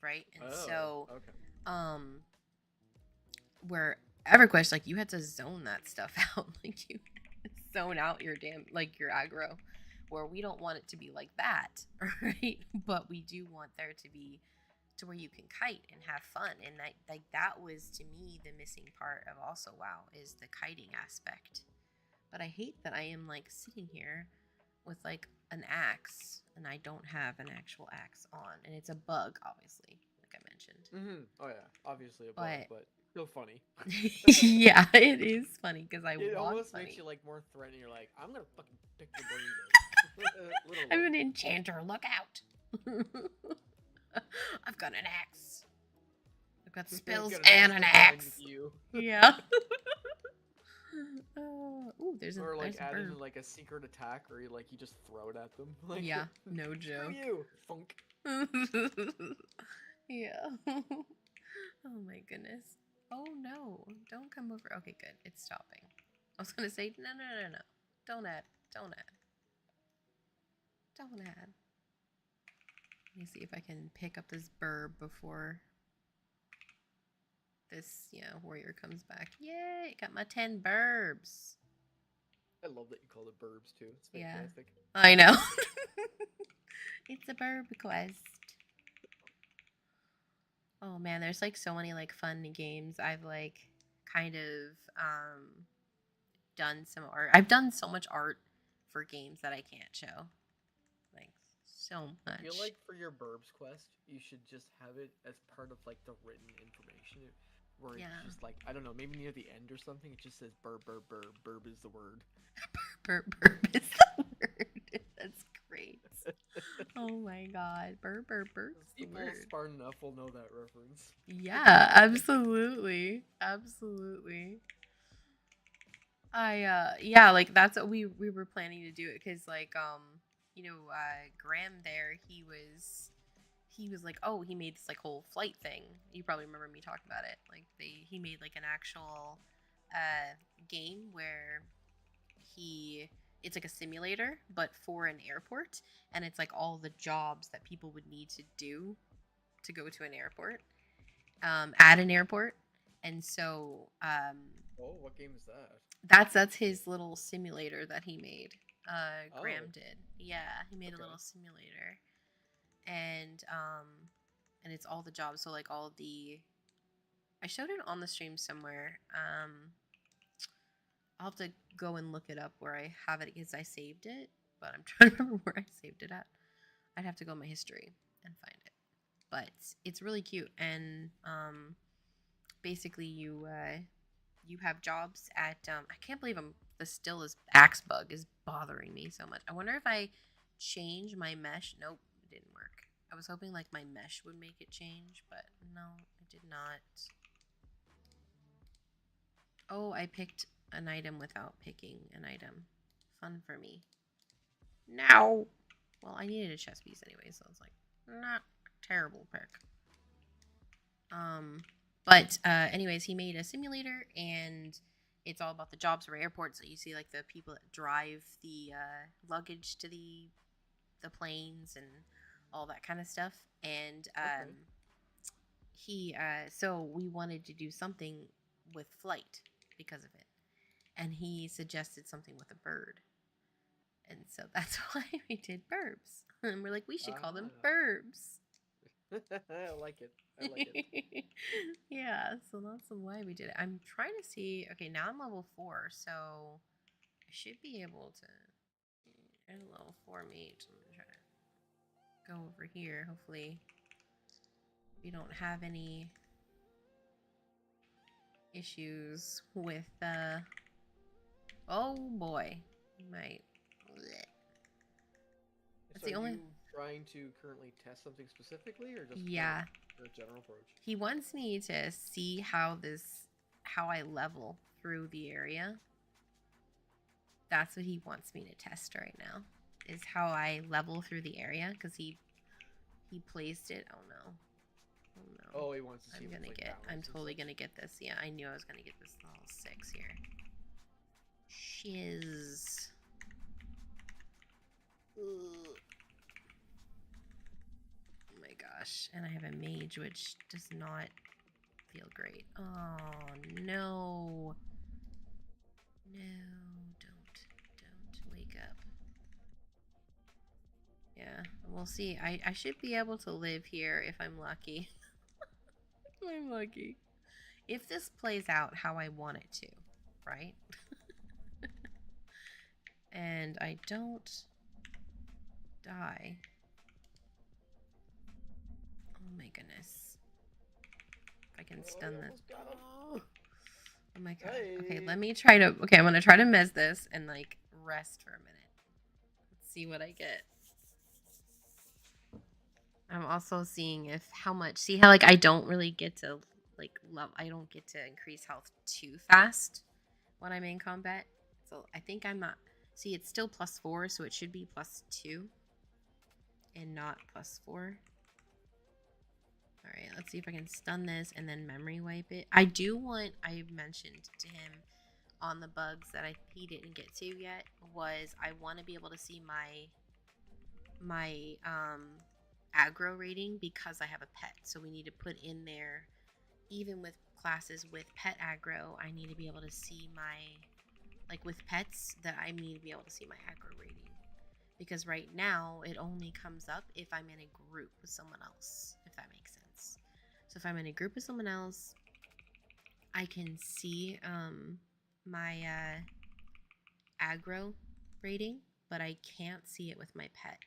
right? And Oh, so okay. um where EverQuest, like you had to zone that stuff out. Like you zone out your damn like your aggro. Where we don't want it to be like that, right? But we do want there to be to where you can kite and have fun. And that was to me the missing part of also WoW is the kiting aspect. But I hate that I am like sitting here with like an axe and I don't have an actual axe on. And it's a bug, obviously, like I mentioned. Oh yeah, obviously a bug, But but still funny. yeah, it is funny because I It want almost makes funny. you like more threatening. You're like, I'm gonna fucking pick your brains out. I'm Literally. an enchanter. Look out. I've got an axe. I've got I've spells got and an axe. you. Yeah. Ooh, there's Or like a add in bird. like a secret attack, or you just throw it at them. Like, Yeah, no screw joke. you, funk. Yeah. Oh my goodness. Oh no, don't come over. Okay, good. It's stopping. I was gonna say, no. Don't add. Don't add. Don't add. Let me see if I can pick up this burb before this, warrior comes back. Yay, got my 10 burbs. I love that you call it burbs too. It's fantastic. Yeah, I know. It's a burb quest. Oh man, there's like so many like fun games. I've like kind of done some art. I've done so much art for games that I can't show. Like so much. I feel like for your burbs quest, you should just have it as part of like the written information, where it's just like, I don't know, maybe near the end or something. It just says burb. Burb is the word. Burb is the word. That's great. Oh my god, burb is the word. People smart enough will know that reference. Yeah, absolutely. Like that's what we were planning to do it, because like Graham there, he was like, oh, he made this like whole flight thing. You probably remember me talking about it. Like he made like an actual game where it's like a simulator but for an airport, and it's like all the jobs that people would need to do to go to an airport, at an airport. And so oh, what game is that? That's his little simulator that he made. Graham did. Yeah, he made a little simulator. And it's all the jobs. So like all the, I showed it on the stream somewhere. I'll have to go and look it up where I have it, because I saved it, but I'm trying to remember where I saved it at. I'd have to go in my history and find it. But it's really cute, and basically you have jobs at I can't believe this axe bug is bothering me so much. I wonder if I change my mesh. Nope, it didn't work. I was hoping like my mesh would make it change, but no, it did not. Oh, I picked an item without picking an item. Fun for me. No. Well, I needed a chest piece anyway, so it's like not a terrible pick. But anyways, he made a simulator, and it's all about the jobs for airports. So you see like the people that drive the luggage to the planes and all that kind of stuff. And so we wanted to do something with flight because of it, and he suggested something with a bird, and so that's why we did burbs. And we're like, we should call them burbs. I like it. Yeah, so that's why we did it. I'm trying to see. Okay, now I'm level 4, so I should be able to. I'm level 4 meat. I'm gonna try to go over here. Hopefully, we don't have any issues with oh boy, might. That's the only. You trying to currently test something specifically, or just a general approach? He wants me to see how I level through the area. That's what he wants me to test right now, is how I level through the area, because he placed it. Oh no. Oh, he wants to see. I'm totally gonna get this. Yeah, I knew I was gonna get this level 6 here. Shiz. Ugh. Oh my gosh. And I have a mage, which does not feel great. Oh no. No, don't wake up. Yeah, we'll see. I should be able to live here if I'm lucky. I'm lucky. If this plays out how I want it to, right? And I don't die. Oh my goodness. If I can stun this. Oh my god. Okay, let me try to. Okay, I'm gonna try to mez this and like rest for a minute. Let's see what I get. I'm also seeing if how much. See how like I don't really get to like love. I don't get to increase health too fast when I'm in combat. So I think I'm not. See, it's still +4, so it should be +2 and not +4. All right, let's see if I can stun this and then memory wipe it. I mentioned to him on the bugs that he didn't get to yet was I want to be able to see my aggro rating because I have a pet. So we need to put in there, even with classes with pet aggro, I need to be able to see like with pets, that I need to be able to see my aggro rating. Because right now, it only comes up if I'm in a group with someone else, if that makes sense. So if I'm in a group with someone else, I can see my aggro rating, but I can't see it with my pet.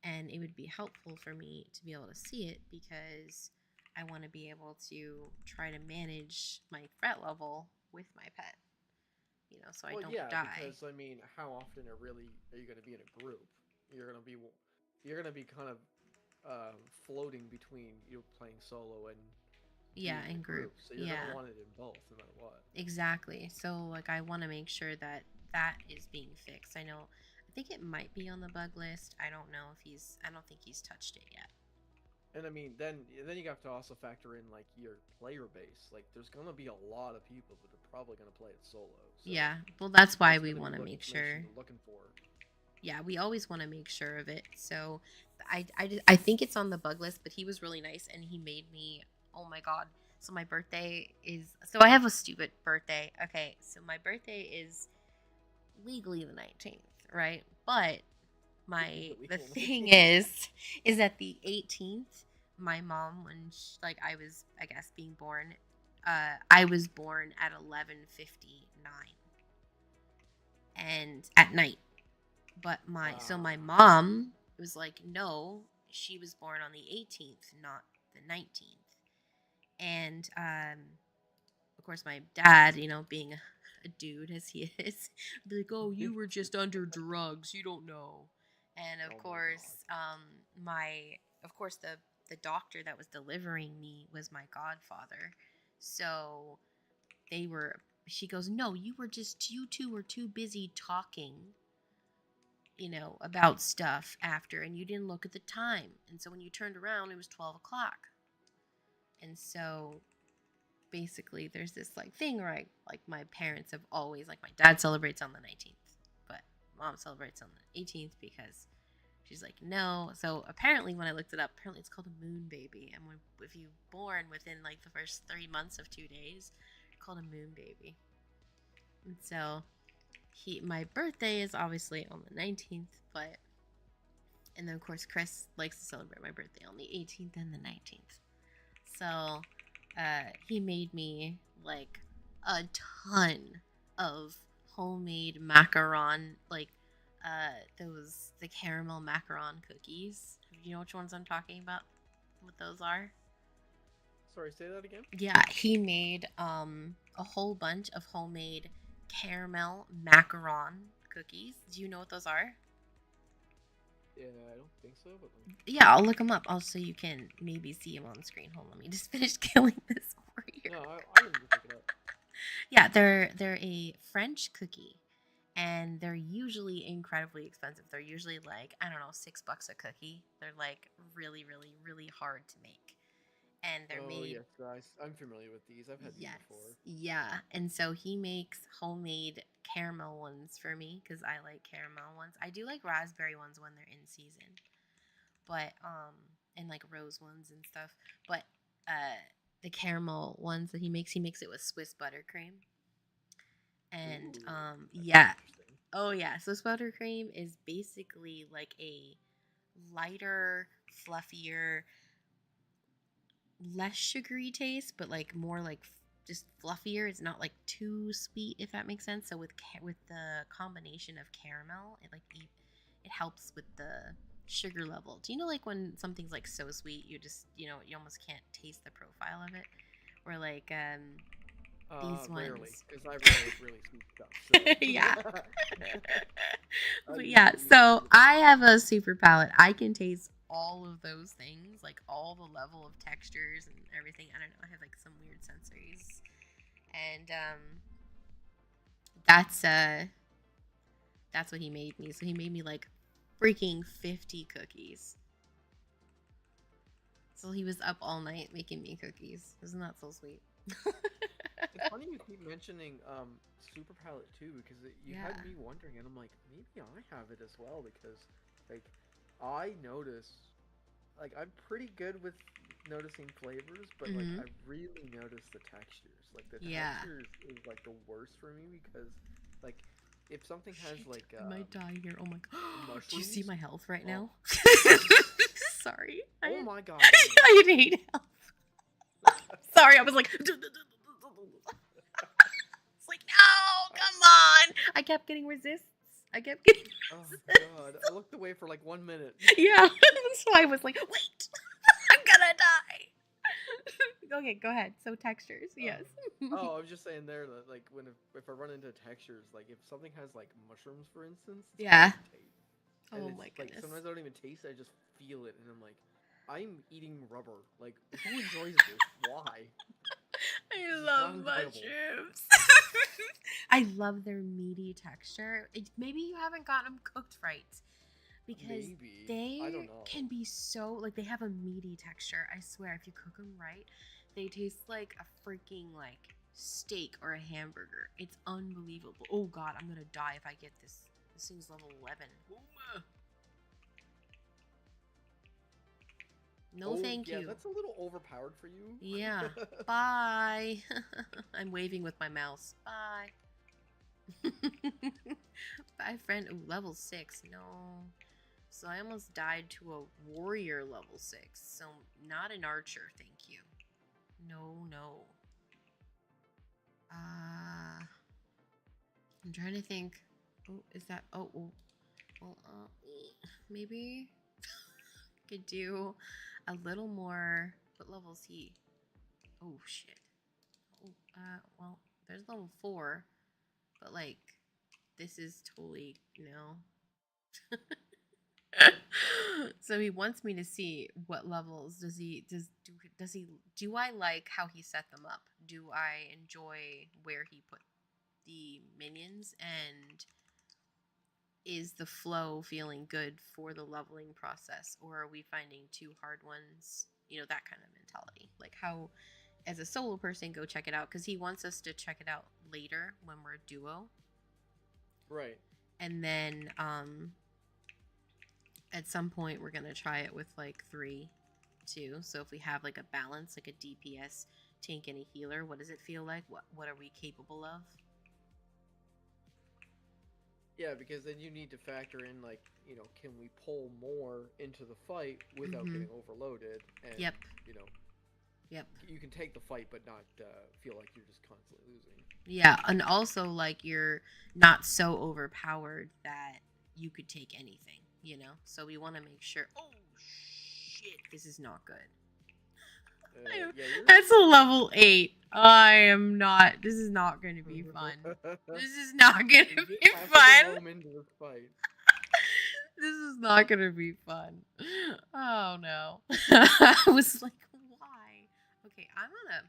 And it would be helpful for me to be able to see it because I want to be able to try to manage my threat level with my pet. So I don't die. Because I mean, how often are you going to be in a group? You're going to be kind of floating between playing solo and Yeah, being in in a group. group. So you're going to want it in both, no matter what. Exactly. So like I want to make sure that that is being fixed. I think it might be on the bug list. I don't know if I don't think he's touched it yet. And I mean, then you have to also factor in like your player base. Like, there's gonna be a lot of people that are probably gonna play it solo. So yeah, well, that's why we want to make sure. Looking for. Yeah, we always want to make sure of it. So I think it's on the bug list, but he was really nice and he made me. Oh my god! So my birthday is. So I have a stupid birthday. Okay, so my birthday is legally the 19th, right? But the thing is that the 18th, my mom, when I was, I guess, being born, I was born at 11:59 and at night. But my mom was like, no, she was born on the 18th, not the 19th. And of course, my dad, being a dude as he is, would be like, oh, you were just under drugs, you don't know. And of course, the doctor that was delivering me was my godfather. So she goes, no, you two were too busy talking, about stuff after, and you didn't look at the time. And so when you turned around, it was 12 o'clock. And so basically there's this thing where my parents have always, my dad celebrates on the 19th, but mom celebrates on the 18th because she's like, no. So apparently when I looked it up, apparently it's called a moon baby. And if you're born within the first 3 months of 2 days, you're called a moon baby. And so my birthday is obviously on the 19th, and then of course Chris likes to celebrate my birthday on the 18th and the 19th. So he made me a ton of homemade macaron, the caramel macaron cookies. You know which ones I'm talking about? What those are? Sorry, say that again? Yeah, he made a whole bunch of homemade caramel macaron cookies. Do you know what those are? Yeah, I don't think so. But yeah, I'll look them up. Also, you can maybe see them on the screen. Hold on, let me just finish killing this over here. No, I didn't look it up. Yeah, they're a French cookie, and they're usually incredibly expensive. They're usually I don't know, $6 a cookie. They're really, really, really hard to make. And they're made. Yes, guys, I'm familiar with these. I've had these before. Yeah, and so he makes homemade caramel ones for me because I like caramel ones. I do like raspberry ones when they're in season, but and rose ones and stuff. But the caramel ones that he makes it with Swiss buttercream. And yeah. Oh yeah, Swiss buttercream is basically a lighter, fluffier, less sugary taste, but more just fluffier. It's not too sweet, if that makes sense. So with the combination of caramel, it helps with the sugar level. Do you know when something's so sweet, you just you almost can't taste the profile of it? Or these ones. Rarely, because I rarely really sweet stuff. So. Yeah. But yeah, so I have a super palate. I can taste all of those things, like all the level of textures and everything. I don't know. I have like some weird sensories, and that's what he made me. So he made me like freaking 50 cookies. So he was up all night making me cookies. Isn't that so sweet? It's funny you keep mentioning Super Palette too, because you had me wondering, and I'm like, maybe I have it as well, because like I notice, like I'm pretty good with noticing flavors, but like I really notice the textures. Like the textures is like the worst for me, because like if something has like I might die here. Oh my god. Do you see my health right now? Sorry. Oh my god. I had 8 health. Sorry, I was like it's like, no, come on. I kept getting resists. Oh god. I looked away for like 1 minute. Yeah. So I was like, wait. I'm gonna die. Okay, go ahead. So textures, yes. I was just saying there that like if I run into textures, like if something has like mushrooms, for instance, it's hard to taste. Oh And my it's, goodness. Like sometimes I don't even taste it, I just feel it, and I'm like, I'm eating rubber. Like who enjoys this? Why? I love mushrooms. I love their meaty texture. Maybe you haven't gotten them cooked right. Because they can be so, like, they have a meaty texture. I swear, if you cook them right, they taste like a freaking, like, steak or a hamburger. It's unbelievable. Oh, God, I'm gonna die if I get this. This thing's level 11. No, thank you. That's a little overpowered for you. Yeah. Bye. I'm waving with my mouse. Bye. Bye, friend. Ooh, level 6. No. So I almost died to a warrior level 6. So not an archer, thank you. No. I'm trying to think. Oh, is that... Oh. Well, maybe could do a little more. What level is he? Oh, shit. Oh, well, there's level 4. But, like, this is totally, So he wants me to see what levels do I like how he set them up? Do I enjoy where he put the minions, and is the flow feeling good for the leveling process, or are we finding too hard ones? That kind of mentality. Like, how as a solo person go check it out, because he wants us to check it out later when we're duo. Right. And then at some point we're gonna try it with like 3 too. So if we have like a balance, like a DPS tank and a healer, what does it feel like? What are we capable of? Yeah, because then you need to factor in, like, can we pull more into the fight without getting overloaded? And, Yep. You can take the fight, but not feel like you're just constantly losing. Yeah, and also, like, you're not so overpowered that you could take anything, So we want to make sure... Oh, shit, this is not good. That's a level 8. I am not... This is not going to be fun. This is not going to be fun. This is not going to be fun. Oh, no. I was like, why? Okay, I'm gonna...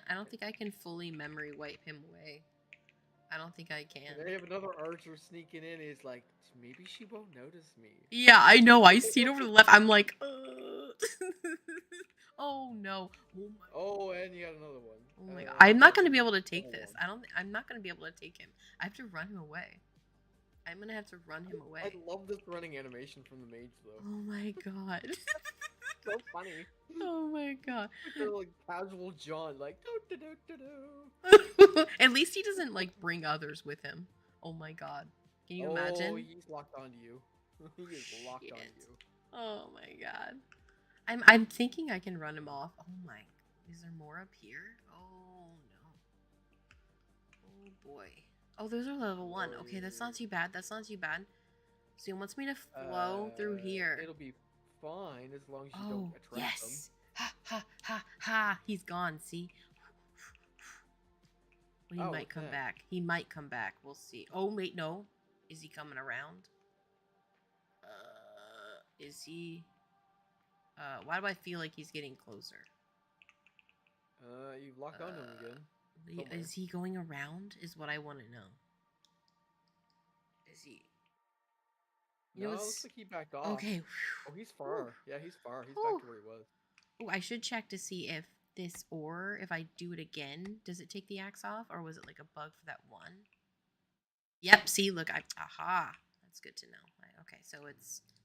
I don't think I can fully memory wipe him away. I don't think I can. They have another archer sneaking in. He's like, maybe she won't notice me. Yeah, I know. I see it over the left. I'm like, oh no. Oh, and you got another one. Oh my god. I'm not gonna be able to take this. I'm not gonna be able to take him. I have to run him away. I'm gonna have to run him away. I love this running animation from the mage, though. Oh my god. So funny. Oh my god. They're like casual John, like do. At least he doesn't like bring others with him. Oh my god. Can you imagine? Oh, he's locked onto you. He is locked onto you. Oh my god. I'm thinking I can run him off. Oh my. Is there more up here? Oh no. Oh boy. Oh, those are level 1. Okay, that's not too bad. So he wants me to flow through here. It'll be fine as long as you don't attract them. Ha. He's gone, see? Well, he might come back. We'll see. Oh, wait, no. Is he coming around? Is he? Why do I feel like he's getting closer? You've locked onto him again. Is he going around? Is what I want to know. Is he? No, it looks like he backed off. Okay. Oh, he's far. Ooh. Yeah, he's far. He's back to where he was. Oh, I should check to see if this ore, if I do it again, does it take the axe off, or was it like a bug for that one? Yep. See, look, aha. That's good to know. Okay, so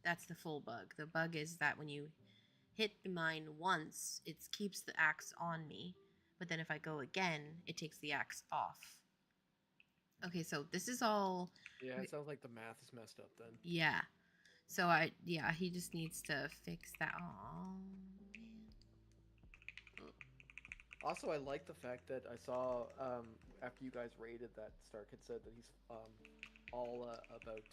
that's the full bug. The bug is that when you hit the mine once, it keeps the axe on me, but then if I go again, it takes the axe off. Okay, so this is all. Yeah, it sounds like the math is messed up then. Yeah. So he just needs to fix that. Oh man. Also, I like the fact that I saw after you guys raided that Stark had said that he's all about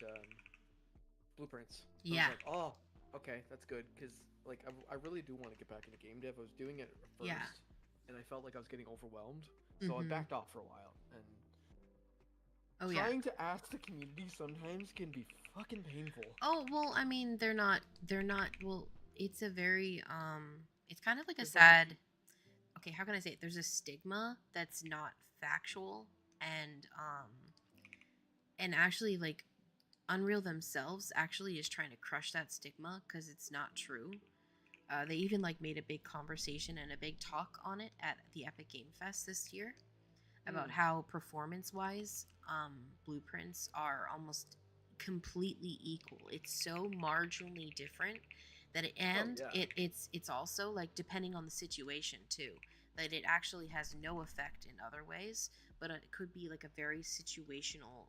blueprints. Yeah. I was like, oh, okay, that's good because like I really do want to get back into game dev. I was doing it first, and I felt like I was getting overwhelmed, so I backed off for a while. And trying to ask the community sometimes can be fucking painful. Oh well, I mean they're not. Well, it's a very it's kind of like a sad. Okay, how can I say it? There's a stigma that's not factual, and actually like Unreal themselves actually is trying to crush that stigma because it's not true. They even like made a big conversation and a big talk on it at the Epic Game Fest this year about how performance-wise, blueprints are almost completely equal. It's so marginally different that it's also like depending on the situation too. That it actually has no effect in other ways, but it could be like a very situational,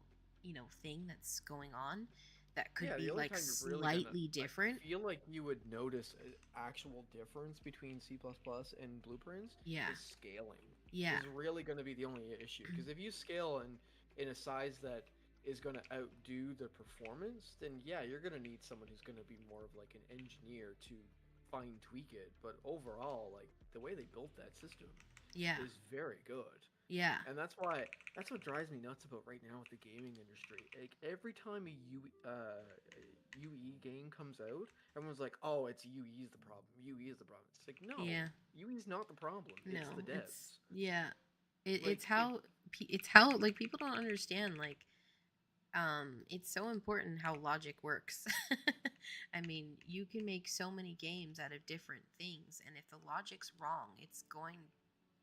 thing that's going on that could be like slightly different. I feel like you would notice an actual difference between C++ and blueprints. Yeah. Is scaling. Yeah. Is really going to be the only issue because if you scale in a size that is going to outdo the performance, then yeah, you're going to need someone who's going to be more of like an engineer to fine tweak it. But overall, like the way they built that system is very good. Yeah. And that's what drives me nuts about right now with the gaming industry. Like every time a UE game comes out, everyone's like, "Oh, it's UE is the problem. UE is the problem." It's like, no, UE is not the problem. No, it's the devs. It's how like people don't understand like it's so important how logic works. I mean, you can make so many games out of different things, and if the logic's wrong, it's going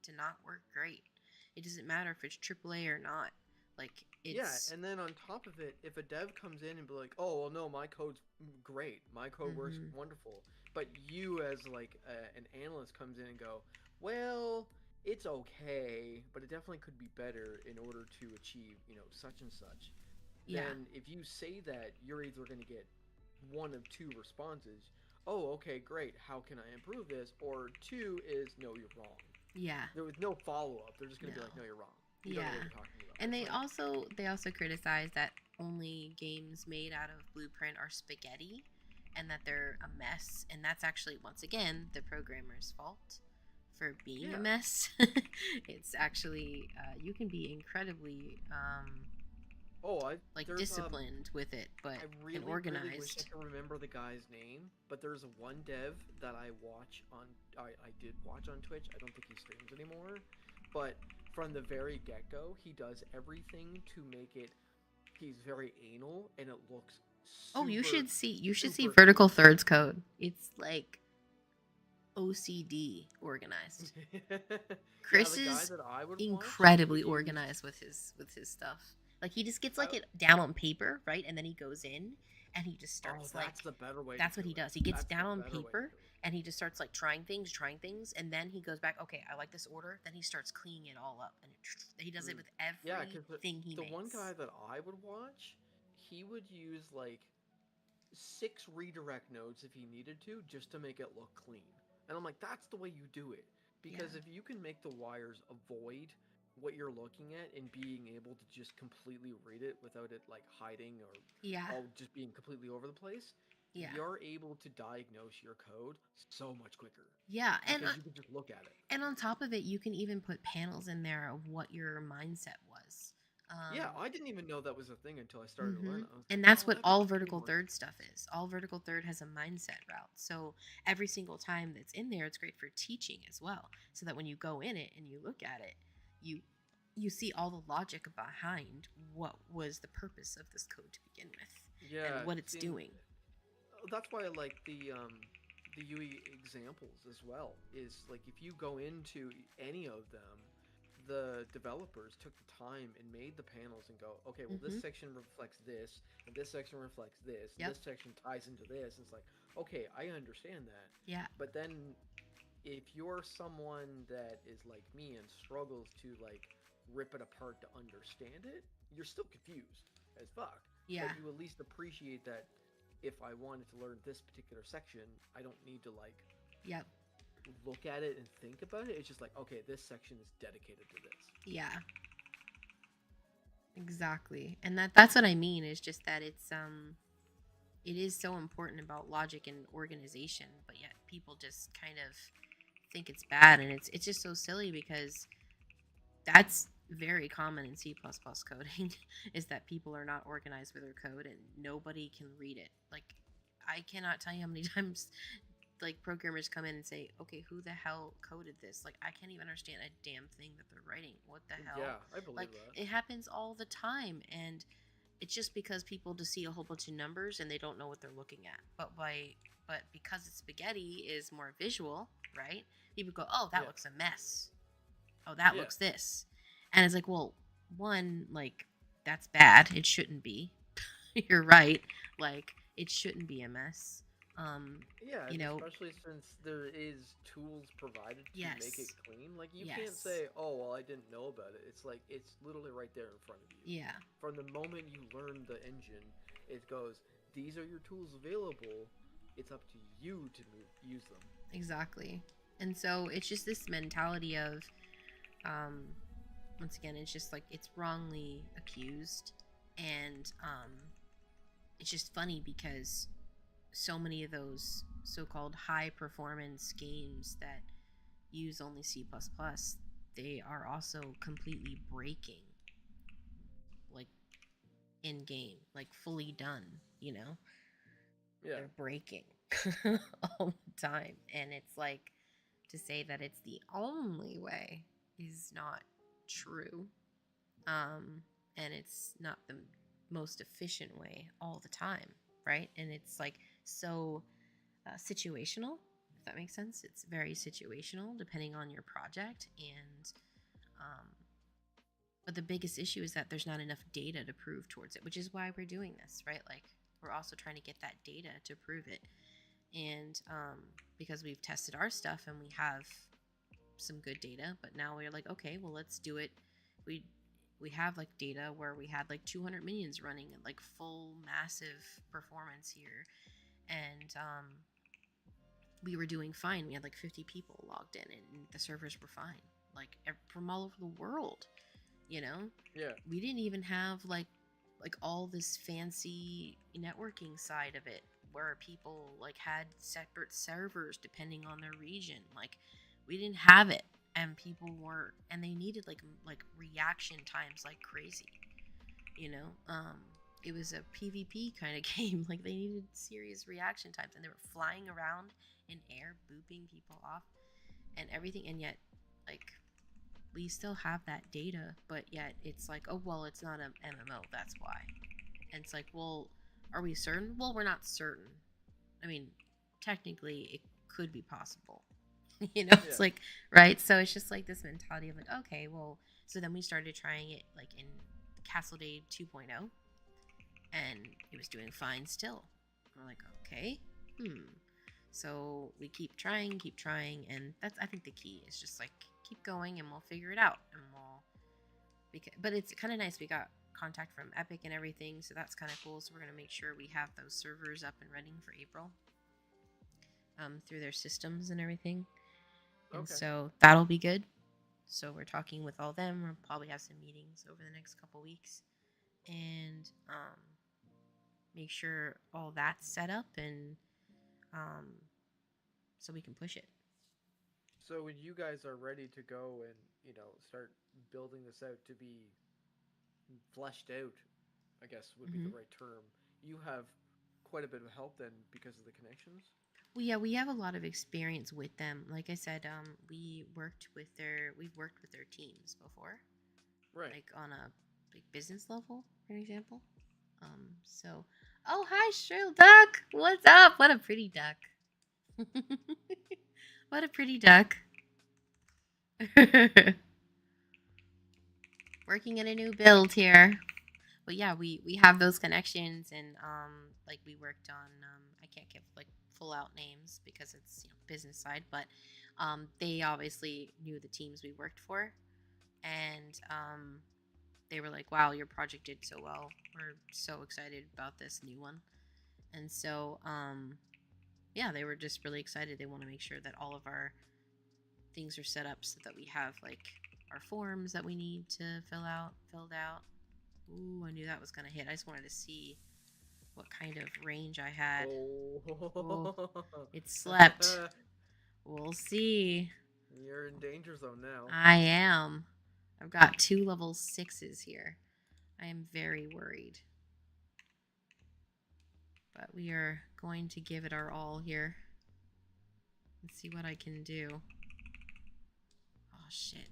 to not work great. It doesn't matter if it's AAA or not. Like it's and then on top of it, if a dev comes in and be like, "Oh, well, no, my code's great. My code works wonderful," but you as like an analyst comes in and go, "Well, it's okay, but it definitely could be better in order to achieve, such and such." Then if you say that, you're either going to get one of two responses. Oh, okay, great. How can I improve this? Or two is, no, you're wrong. Yeah. There was no follow-up. They're just going to be like, no, you're wrong. You don't know what you're talking about. And they also criticize that only games made out of Blueprint are spaghetti and that they're a mess. And that's actually, once again, the programmer's fault for being a mess. It's actually, you can be incredibly... disciplined with it, but and organized. I wish I could remember the guy's name, but there's one dev that I did watch on Twitch. I don't think he streams anymore, but from the very get-go, he does everything to make it. He's very anal, and it looks. You should see Vertical Thirds code. It's like OCD organized. Chris is incredibly organized with his stuff. Like he just gets like it down on paper, right? And then he goes in and he just starts that's the better way. That's what he does. He gets down on paper and he just starts like trying things, and then he goes back. Okay, I like this order. Then he starts cleaning it all up, and he does it with everything he makes. The one guy that I would watch, he would use like 6 redirect nodes if he needed to, just to make it look clean. And I'm like, that's the way you do it, because if you can make the wires avoid what you're looking at and being able to just completely read it without it like hiding or just being completely over the place, you're able to diagnose your code so much quicker. And you can just look at it. And on top of it, you can even put panels in there of what your mindset was. Yeah, I didn't even know that was a thing until I started to Hmm. learn it. I was like, And that's oh, what Epic all Game vertical works. third stuff is. All vertical third has a mindset route. So every single time that's in there, it's great for teaching as well. So that when you go in it and you look at it, you you see all the logic behind what was the purpose of this code to begin with and Yeah, what it's see, and doing. that's why I like the UE examples as well. Is like if you go into any of them, the developers took the time and made the panels and go, okay, well this Hmm. section reflects this, and this section reflects this, and Yep. this section ties into this. And it's like, okay, I understand that. Yeah. But then if you're someone that is like me and struggles to like rip it apart to understand it, you're still confused as fuck. Yeah. But you at least appreciate that if I wanted to learn this particular section, I don't need to like Yep. look at it and think about it. It's just like, okay, this section is dedicated to this. Yeah. Exactly. And that's what I mean is just that it is so important about logic and organization, but yet people just kind of think it's bad, and it's just so silly because that's very common in C++ coding is that people are not organized with their code and nobody can read it. Like I cannot tell you how many times like programmers come in and say, "Okay, who the hell coded this? Like I can't even understand a damn thing that they're writing. What the hell?" Yeah, I believe Like that. it happens all the time, and it's just because people just see a whole bunch of numbers and they don't know what they're looking at. But because it's spaghetti is more visual, right? People go, "Oh, that Yeah, looks a mess. Oh, that yeah, looks this." And it's like, "Well, one, like that's bad. It shouldn't be." You're right. Like it shouldn't be a mess. Um, yeah, you and know, especially since there is tools provided to make it yes. clean. Like you can't Yes. say, "Oh, well, I didn't know about it." It's like it's literally right there in front of you. Yeah. From the moment you learn the engine, it goes, "These are your tools available. It's up to you to use them." Exactly. And so it's just this mentality of um once again it's just like it's wrongly accused, and it's just funny because so many of those so-called high performance games that use only C++, they are also completely breaking like in game, like fully done, you know? Yeah, They're breaking all the time. And it's like to say that it's the only way is not true. Um, and it's not the most efficient way all the time, right? And it's like so situational, if that makes sense. It's very situational depending on your project. And, um, but the biggest issue is that there's not enough data to prove towards it, which is why we're doing this, right? Like, we're also trying to get that data to prove it. And because we've tested our stuff and we have some good data, but now we're like, okay, well, let's do it. We we have like data where we had like 200 minions running at like full massive performance here, and we were doing fine. We had like 50 people logged in, and the servers were fine, like from all over the world. You know, yeah, we didn't even have like all this fancy networking side of it where people like had separate servers depending on their region. Like we didn't have it, and people were, and they needed like reaction times like crazy, you know. It was a PvP kind of game. Like they needed serious reaction times, and they were flying around in air booping people off and everything. And yet like we still have that data, but yet it's like, oh well, it's not an MMO, that's why. And it's like, well, are we certain? Well, we're not certain. I mean, technically it could be possible. You know, yeah. it's like, right? So it's just like this mentality of like, okay, well, so then we started trying it like in Castle Day 2.0, and it was doing fine still. We're like, okay, hmm. So we keep trying, and that's I think the key is just like keep going, and we'll figure it out, and we'll. But it's kind of nice. We got contact from Epic and everything, so that's kind of cool. So we're gonna make sure we have those servers up and running for April, through their systems and everything, and Okay. so that'll be good. So we're talking with all them. We'll probably have some meetings over the next couple weeks, and make sure all that's set up, and um, so we can push it. So when you guys are ready to go and start building this out to be fleshed out, I guess would be the Hmm. right term. You have quite a bit of help then because of the connections. Well, yeah, we have a lot of experience with them. Like I said, we've worked with their teams before, Right. like on a like business level, for example. So, oh hi, Shrill Duck, what's up? What a pretty duck. What a pretty duck. Working in a new build here. But yeah, we have those connections, and like we worked on I can't give like full out names because it's business side, but they obviously knew the teams we worked for, and they were like, wow, your project did so well, we're so excited about this new one. And so yeah, they were just really excited. They want to make sure that all of our things are set up so that we have like our forms that we need to filled out. Ooh, I knew that was gonna hit. I just wanted to see what kind of range I had. Oh, Oh. it slept. We'll see. You're in danger zone now. I am. I've got 2 level 6s here. I am very worried. But we are going to give it our all here. Let's see what I can do. Oh, shit.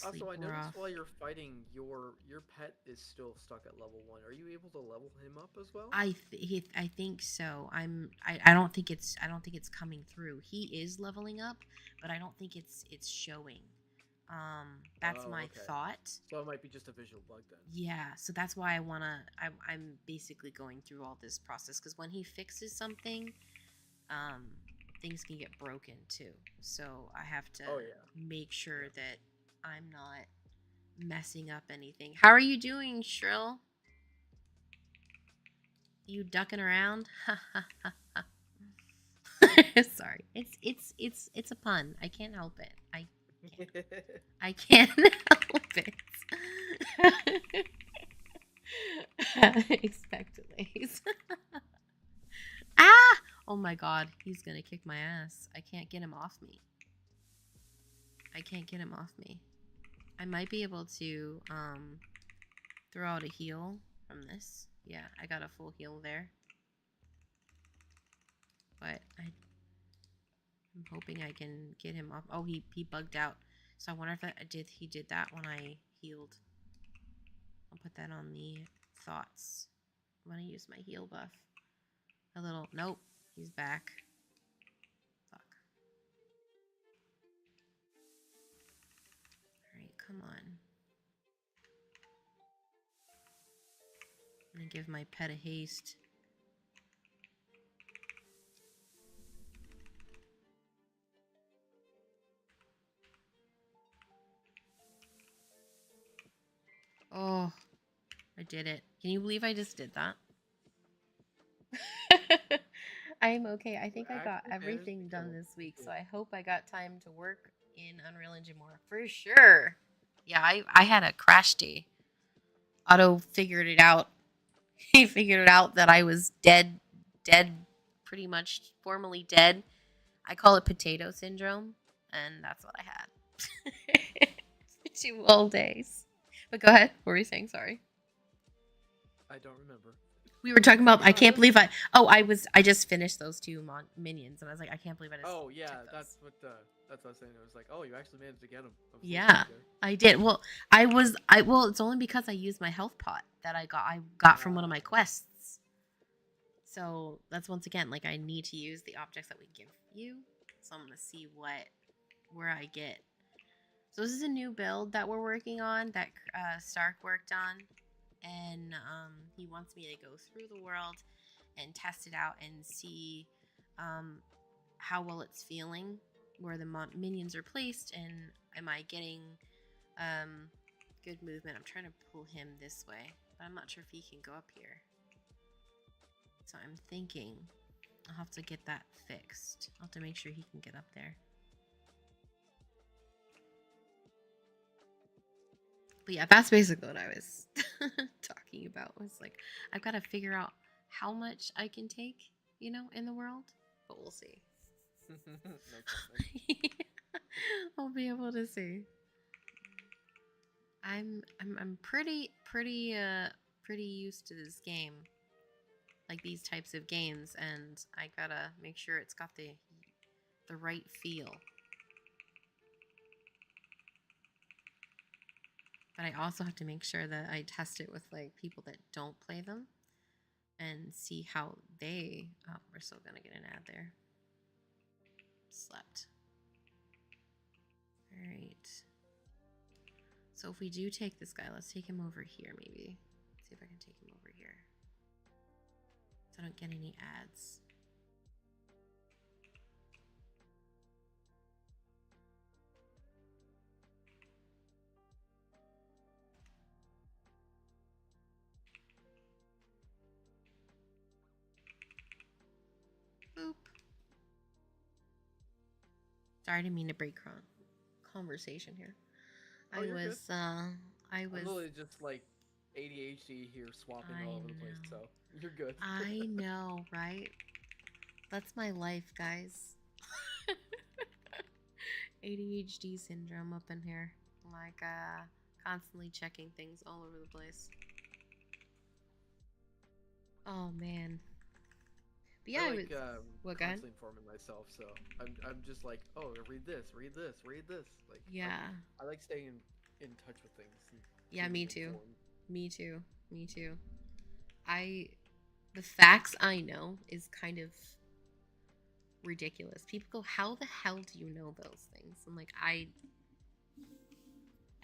Also, I noticed Rough. while you're fighting, your pet is still stuck at level 1. Are you able to level him up as well? I think so. I don't think it's coming through. He is leveling up, but I don't think it's showing. That's Oh, my okay. thought. So it might be just a visual bug then. Yeah, so that's why I'm basically going through all this process, because when he fixes something, um, things can get broken too. So I have to make sure that I'm not messing up anything. How are you doing, Shrill? You ducking around? Sorry. It's a pun. I can't help it. I can't help it. Expect delays. Ah! Oh my god, he's gonna kick my ass. I can't get him off me. I can't get him off me. I might be able to throw out a heal from this. Yeah, I got a full heal there. But I'm hoping I can get him off. Oh, he bugged out. So I wonder if he did that when I healed. I'll put that on the thoughts. I'm gonna use my heal buff. A little. Nope, he's back. Fuck. Alright, come on. I'm gonna give my pet a haste. Oh, I did it. Can you believe I just did that? I'm okay. I think I got everything done this week, so I hope I got time to work in Unreal Engine more. For sure. Yeah, I had a crash day. Otto figured it out. He figured it out that I was dead, pretty much formally dead. I call it potato syndrome, and that's what I had. 2 whole days. But go ahead. What were you saying? Sorry. I don't remember. We were talking about. I can't believe I. Oh, I just finished those 2 minions, and I was like, I can't believe I just. Oh yeah, took those. that's what I was saying. I was like, oh, you actually managed to get him. Yeah, I did. Well, well, it's only because I used my health pot that I got from one of my quests. So that's once again, like, I need to use the objects that we give you. So I'm gonna see where I get. So this is a new build that we're working on that Stark worked on, and he wants me to go through the world and test it out and see how well it's feeling, where the minions are placed, and am I getting good movement. I'm trying to pull him this way, but I'm not sure if he can go up here. So I'm thinking I'll have to get that fixed. I'll have to make sure he can get up there. But yeah, that's basically what I was talking about. Was like, I've got to figure out how much I can take, in the world. But we'll see. I'll be able to see. I'm pretty used to this game, like these types of games, and I gotta make sure it's got the right feel. But I also have to make sure that I test it with like people that don't play them and see how they. Oh, we're still gonna get an ad there. Slept. All right. So if we do take this guy, let's take him over here maybe. See if I can take him over here. So I don't get any ads. Boop. Sorry, I didn't mean to break conversation here. Oh, you're good. I was I'm literally just like ADHD here, swapping all over the place. So you're good. I know, right? That's my life, guys. ADHD syndrome up in here. Like, constantly checking things all over the place. Oh man. But yeah, I like what, constantly informing myself, so I'm just like, oh, read this, read this, read this. Like, yeah, I like staying in touch with things. Yeah, me too. Me too. Me too. The facts I know is kind of ridiculous. People go, how the hell do you know those things? I'm like, I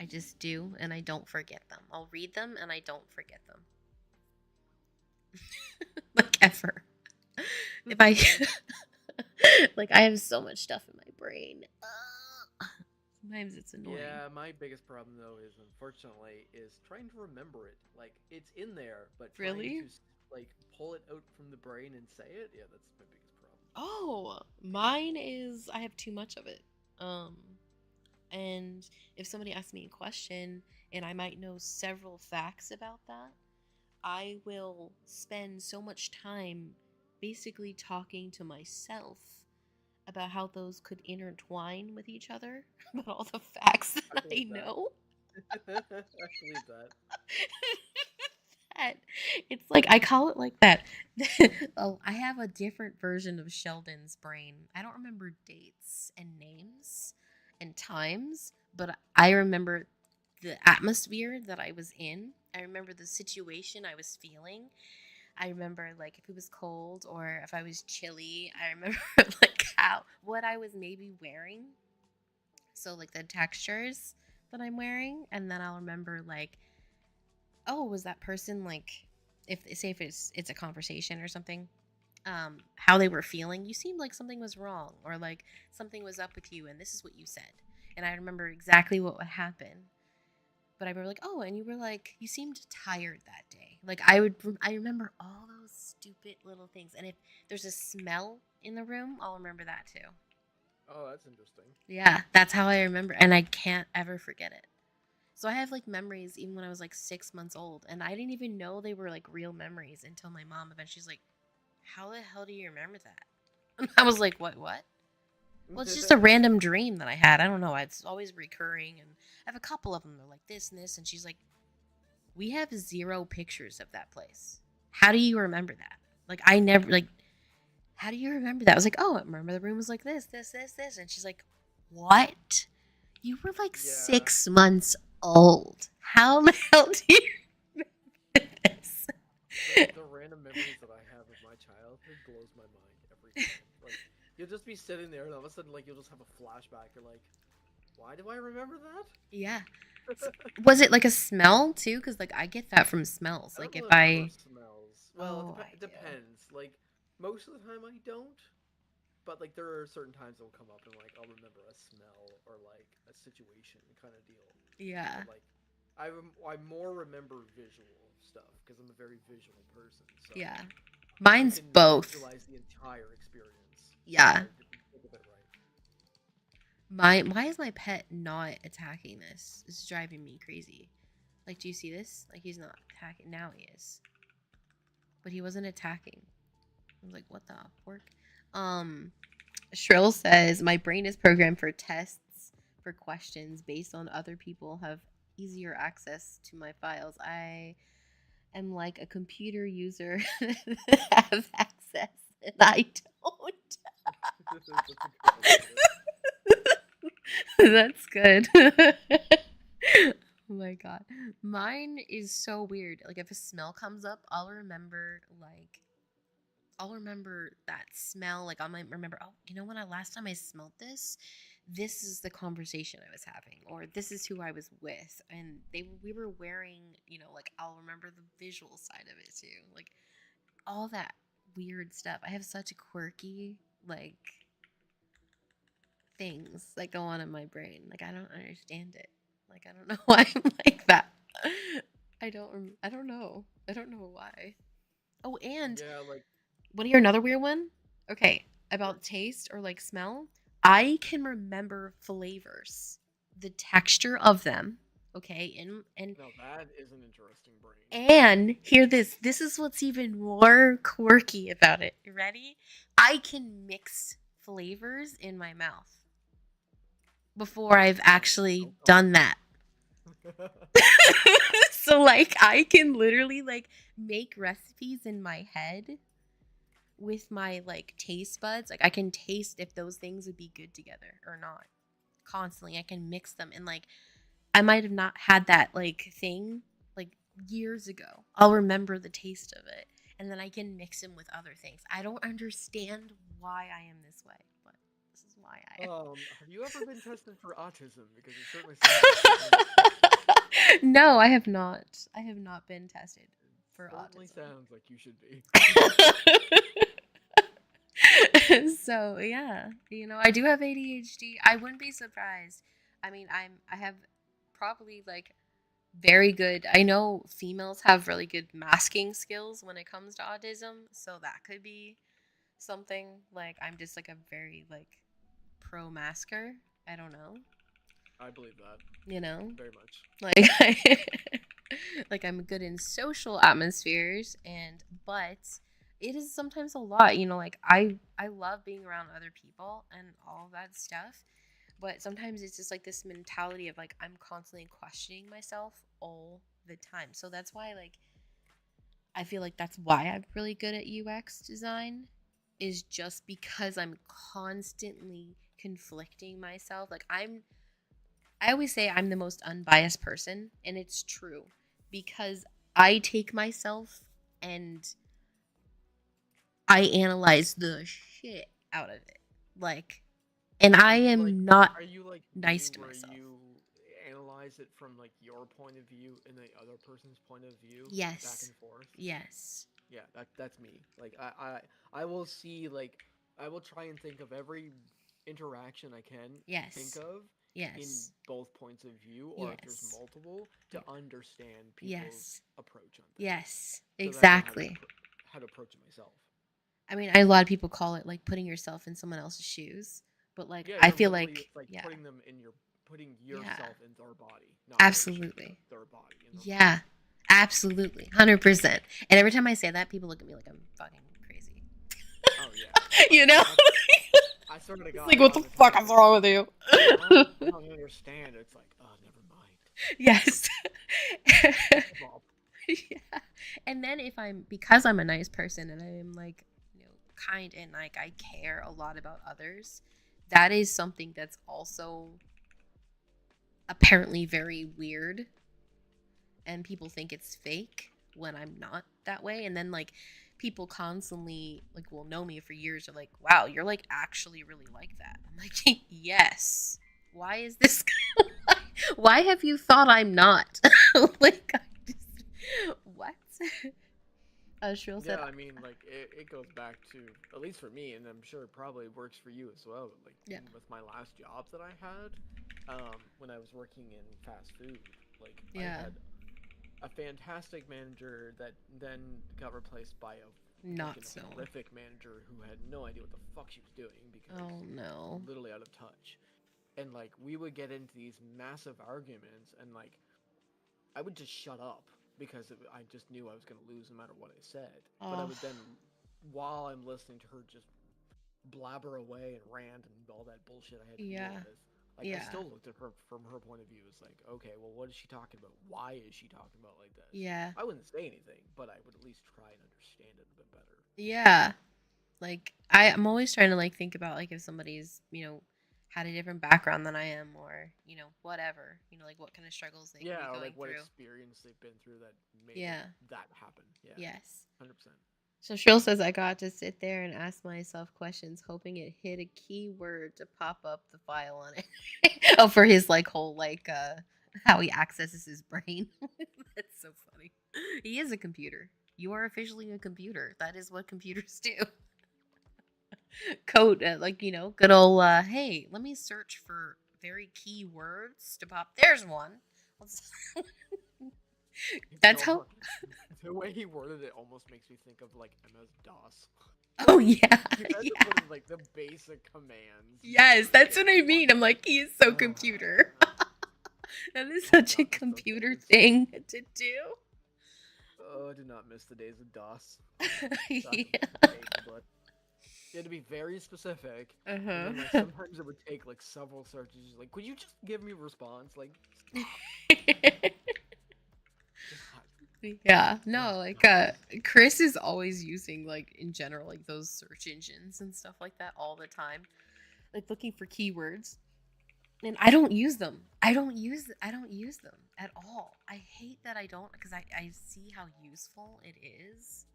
just do, and I don't forget them. I'll read them, and I don't forget them. Like, ever. If I like, I have so much stuff in my brain. Sometimes it's annoying. Yeah, my biggest problem though is, unfortunately, is trying to remember it. Like, it's in there, but Really? trying to like pull it out from the brain and say it. Yeah, that's my biggest problem. Oh, mine is I have too much of it. And if somebody asks me a question and I might know several facts about that, I will spend so much time basically talking to myself about how those could intertwine with each other, about all the facts that I know. I believe that. That it's like I call it like that. Oh, I have a different version of Sheldon's brain. I don't remember dates and names and times, but I remember the atmosphere that I was in. I remember the situation I was feeling. I remember like if it was cold or if I was chilly. I remember like what I was maybe wearing. So like the textures that I'm wearing, and then I'll remember like, oh, was that person like, if it's a conversation or something, how they were feeling. You seemed like something was wrong, or like something was up with you, and this is what you said. And I remember exactly what would happen. But I remember like, oh, and you were like, you seemed tired that day. Like I remember all those stupid little things. And if there's a smell in the room, I'll remember that too. Oh, that's interesting. Yeah, that's how I remember, and I can't ever forget it. So I have like memories even when I was like 6 months old, and I didn't even know they were like real memories until my mom eventually was like, "How the hell do you remember that?" And I was like, "What? What?" Well, it's just a random dream that I had. I don't know. It's always recurring, and I have a couple of them. They're like this and this, and she's like, "We have 0 pictures of that place. How do you remember that?" Like I never like. How do you remember that? I was like, "Oh, I remember the room was like this, this, this, this," and she's like, "What? You were like 6 months old. How the hell do you remember this?" The random memories that I have of my childhood blows my mind every time. Like, you'll just be sitting there, and all of a sudden, like, you'll just have a flashback. You're like, why do I remember that? Yeah. Was it like a smell too? Because like I get that from smells. Like if I smells. Well, it depends. Like most of the time, I don't. But like there are certain times that will come up and like I'll remember a smell or like a situation kind of deal. Yeah. But, like I more remember visual stuff because I'm a very visual person. So yeah. Mine's both. Visualize the entire experience. Yeah. Why is my pet not attacking this? This is driving me crazy. Like, do you see this? Like, he's not attacking. Now he is. But he wasn't attacking. I was like, what the pork? Shrill says, my brain is programmed for tests, for questions based on other people have easier access to my files. I am like a computer user that has access, and I don't. That's good. Oh my god. Mine is so weird. Like if a smell comes up, I'll remember that smell. Like I might remember, oh, you know when last time I smelled this? This is the conversation I was having, or this is who I was with. And we were wearing, like I'll remember the visual side of it too. Like all that weird stuff. I have such a quirky, like things that go on in my brain. Like I don't understand it. Like I don't know why I'm like that. I don't know. I don't know why. Oh, and Yeah, like want to hear another weird one? Okay, about taste or like smell. I can remember flavors, the texture of them. Okay, and no, that is an interesting brain. and hear this. This is what's even more quirky about it. You ready? I can mix flavors in my mouth before I've actually done that. So like I can literally like make recipes in my head with my like taste buds. Like I can taste if those things would be good together or not. Constantly I can mix them, and like I might have not had that like thing like years ago. I'll remember the taste of it, and then I can mix them with other things. I don't understand why I am this way, but this is why I am. Have you ever been tested for autism? Because it certainly sounds like No, I have not. I have not been tested for certainly autism. sounds like you should be. So yeah, I do have ADHD. I wouldn't be surprised. I mean, I have probably like very good. I know females have really good masking skills when it comes to autism, so that could be something. Like I'm just like a very like pro masker. I don't know. I believe that You know, very much. like like I'm good in social atmospheres, but it is sometimes a lot. Like I love being around other people and all that stuff, but sometimes it's just like this mentality of like I'm constantly questioning myself all the time. So that's why like I feel like that's why I'm really good at UX design, is just because I'm constantly conflicting myself. Like I always say I'm the most unbiased person, and it's true because I take myself and I analyze the shit out of it. Like, and I am not Are you like nice me, to where myself. you analyze it from like your point of view and the other person's point of view, back Yes. and forth? Yes. Yeah, that's me. Like I will see, like I will try and think of every interaction I can think Yes. of in Yes. both points of view, or if there's Yes. multiple, to Yeah. understand people's Yes. approach on things, Yes. so that I know Exactly. how to approach it myself. I mean, a lot of people call it like putting yourself in someone else's shoes, but like Yeah, I no, feel literally, like it's like yeah. putting Yeah. yourself in their body, not pushing Absolutely. their body in their mind. Yeah, absolutely, 100%. And every time I say that, people look at me like I'm fucking crazy. Oh yeah, You know, I swear to it's God, like a what lot the of the fuck times is it's like, wrong with you? I don't understand. It's like, oh, never mind. Yes. Give up. Yeah. And then because I'm a nice person and I'm like, kind and like I care a lot about others, that is something that's also apparently very weird, and people think it's fake when I'm not that way. And then like people constantly like will know me for years are like, wow, you're like actually really like that. I'm like, yes. Why is this why have you thought I'm not? Like I just what? Shrill said Yeah, I mean, like it goes back to, at least for me, and I'm sure it probably works for you as well. Like yeah. with my last jobs that I had, when I was working in fast food, like I Yeah. had a fantastic manager that then got replaced by a Not freaking so. horrific manager who had no idea what the fuck she was doing, because Oh no. literally out of touch. And like we would get into these massive arguments, and like I would just shut up because I just knew I was going to lose no matter what I said. But I Oh. would then, while I'm listening to her just blabber away and rant and all that bullshit I had to deal Yeah. with, Like, I Yeah. still looked at her from her point of view. It's like, okay, well, what is she talking about? Why is she talking about like this? Yeah. I wouldn't say anything, but I would at least try and understand it a bit better. Yeah. Like I'm always trying to like think about like if somebody's, had a different background than I am, or, whatever. Like what kind of struggles they could be Yeah, or like going what through. experience they've been through that made Yeah. that happen. Yeah, Yes. 100%. So Shrill says I got to sit there and ask myself questions, hoping it hit a keyword to pop up the file on it. Oh, for his like whole like how he accesses his brain. That's so funny. He is a computer. You are officially a computer. That is what computers do. Code, like good old. Hey, let me search for very key words to pop. There's one. That's how. The way he worded it almost makes me think of like MS DOS. Oh yeah, You had to yeah. put in like the basic commands. Yes, that's what I mean. I'm like, he is so computer. That is such a computer thing to do. Oh, I do not miss the days of DOS. Yeah. But you had to be very specific. And Uh-huh. then, like, sometimes it would take like several searches. Like, could you just give me a response? Like, stop. Yeah, no, like Chris is always using like in general like those search engines and stuff like that all the time, like looking for keywords, and I don't use them. I don't use them at all. I hate that I don't, because I see how useful it is,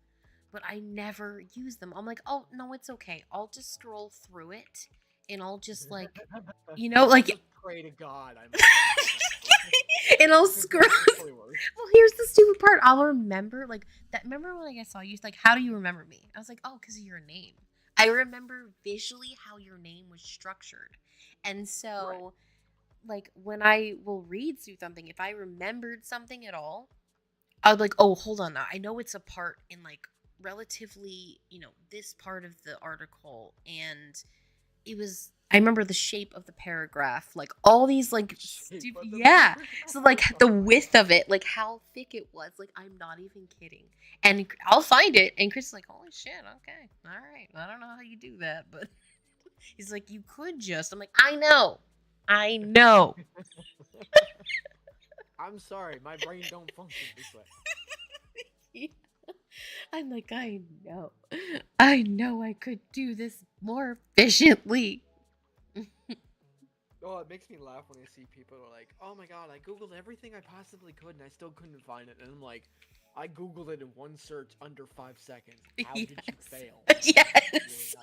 but I never use them. I'm like, oh no, it's okay. I'll just scroll through it, and I'll just like, like just pray to God. and I'll scroll. Well, here's the stupid part. I'll remember like that. Remember when I saw you like, how do you remember me? I was like, oh, because of your name. I remember visually how your name was structured, and so like when I will read through something, if I remembered something at all, I would like, oh, hold on now. I know it's a part in like relatively, this part of the article, and it was. I remember the shape of the paragraph, like all these like stupid, yeah. So like the width of it, like how thick it was, like I'm not even kidding. And I'll find it, and Chris is like, holy shit, okay, all right. I don't know how you do that, but he's like, you could just. I'm like, I know. I'm sorry, my brain don't function this way. Yeah. I'm like, I know I could do this more efficiently. Oh, it makes me laugh when I see people who are like, oh my god, I googled everything I possibly could and I still couldn't find it. And I'm like, I googled it in one search under 5 seconds. How did you fail? Yes.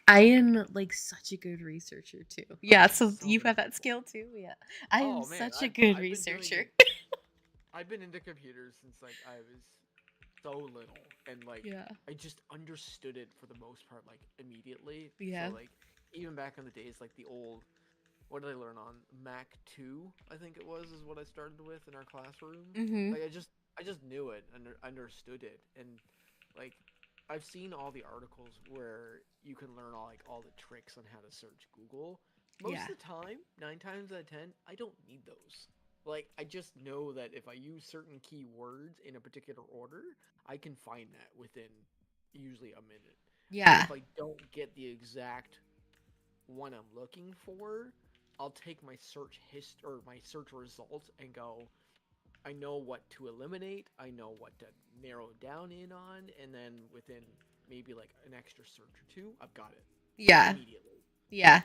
I am like such a good researcher too. Yeah, so you have that skill too. Yeah. I am such a good researcher. I've been into computers since like I was so little, and like I just understood it for the most part like immediately. Yeah. So like even back in the days, like the old, what did I learn on Mac 2? I think it was, is what I started with in our classroom. Mm-hmm. Like I just knew it and understood it, and like I've seen all the articles where you can learn all the tricks on how to search Google. Most of the time, 9 times out of 10, I don't need those. Like, I just know that if I use certain keywords in a particular order, I can find that within usually a minute. Yeah. But if I don't get the exact one I'm looking for, I'll take my search or my search results and go, I know what to eliminate, I know what to narrow down in on, and then within maybe like an extra search or two, I've got it. Yeah. Immediately. Yeah.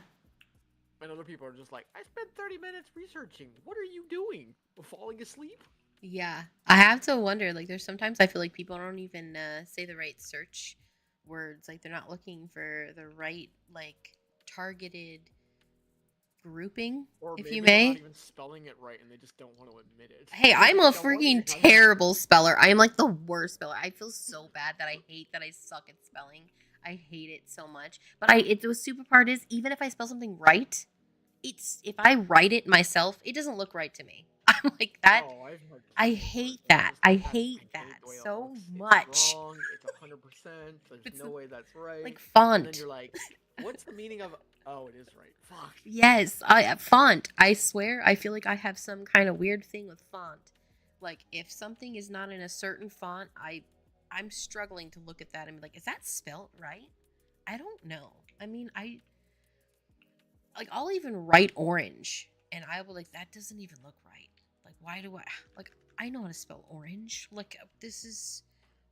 And other people are just like, I spent 30 minutes researching. What are you doing? Falling asleep? Yeah. I have to wonder, like, there's sometimes I feel like people don't even say the right search words. Like, they're not looking for the right, like, targeted grouping, or if maybe you they're may. not even spelling it right and they just don't want to admit it. Hey, I'm a freaking terrible speller. I am like the worst speller. I feel so bad that I hate that I suck at spelling. I hate it so much. But the super part is, even if I spell something right, if I write it myself, it doesn't look right to me. I'm like that. Oh, I hate that. I hate that so much. It's wrong. It's 100%. There's no way that's right. Like font. And then you're like, what's the meaning of? Oh, it is right. Fuck. Yes, font. I swear, I feel like I have some kind of weird thing with font. Like if something is not in a certain font, I'm struggling to look at that and be like, is that spelt right? I don't know. I mean, like I'll even write orange, and I will like that doesn't even look right. Like why do I like I know how to spell orange. Like this is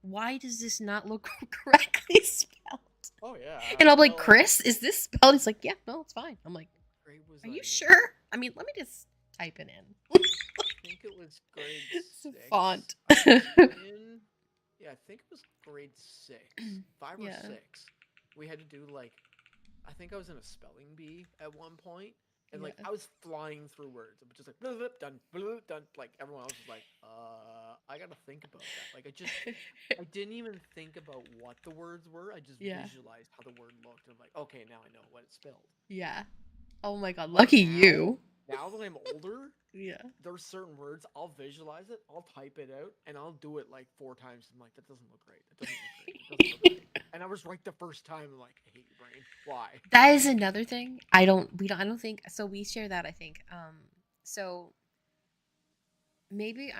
why does this not look correctly spelled? Oh yeah. And I'll be like, Well, Chris, is this spelled? He's like, yeah, no, it's fine. I'm like, grade was are you like sure? I mean, let me just type it in. I think it was grade It's a 6. font. I was in, yeah, I think it was grade 6, 5 or Yeah. 6. We had to do like, I think I was in a spelling bee at one point, and like Yeah. I was flying through words. It was just like blah, blah, done, blah, done. Like everyone else was like, I gotta think about that. Like I didn't even think about what the words were. I just Yeah. visualized how the word looked, and I'm like, okay, now I know what it's spelled. Yeah. Oh my god, But lucky now, you. now that I'm older, Yeah. there's certain words I'll visualize it, I'll type it out, and I'll do it like 4 times. I'm like, that doesn't look right. That doesn't look right. That doesn't look right. And I was right the first time. I'm like, I hate your brain. Why? That is another thing. I don't think so we share that, I think. So maybe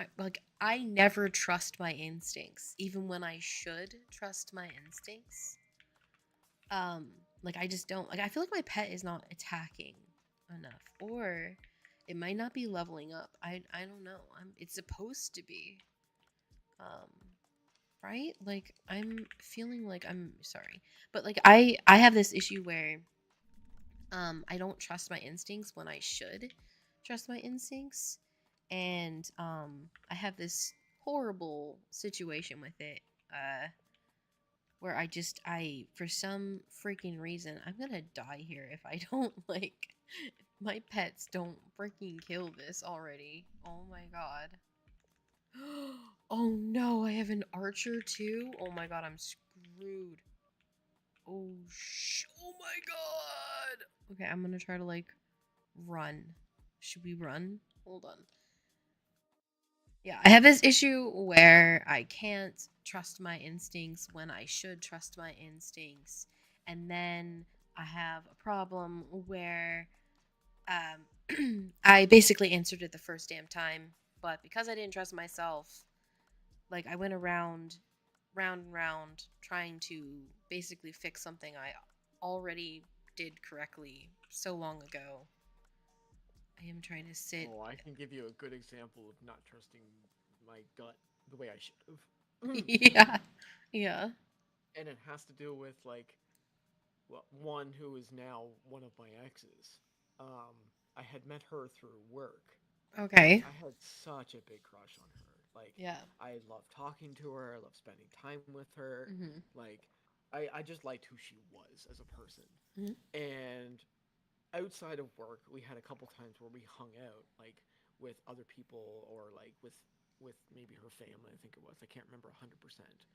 I never trust my instincts, even when I should trust my instincts. Like I just don't like I feel like my pet is not attacking enough, or it might not be leveling up. I don't know. It's supposed to be. Um right? Like I'm feeling like I'm sorry. But like I have this issue where I don't trust my instincts when I should trust my instincts. And I have this horrible situation with it. Where I for some freaking reason I'm gonna die here if I don't like if my pets don't freaking kill this already. Oh my god. Oh no, I have an archer too. Oh my god, I'm screwed. Oh my god. Okay, I'm gonna try to like run. Should we run? Hold on. Yeah, I have this issue where I can't trust my instincts when I should trust my instincts. And then I have a problem where I basically answered it the first damn time, but because I didn't trust myself, like I went round and round trying to basically fix something I already did correctly so long ago. I am trying to sit. Oh, I can give you a good example of not trusting my gut the way I should have. Yeah. Yeah. And it has to do with like, well, one who is now one of my exes. Um, I had met her through work, and Okay. I had such a big crush on her. Like, Yeah. I loved talking to her. I loved spending time with her. Mhm. Like, I just liked who she was as a person. Mhm. And outside of work, we had a couple times where we hung out, like with other people or like with maybe her family. I think it was. I can't remember 100%.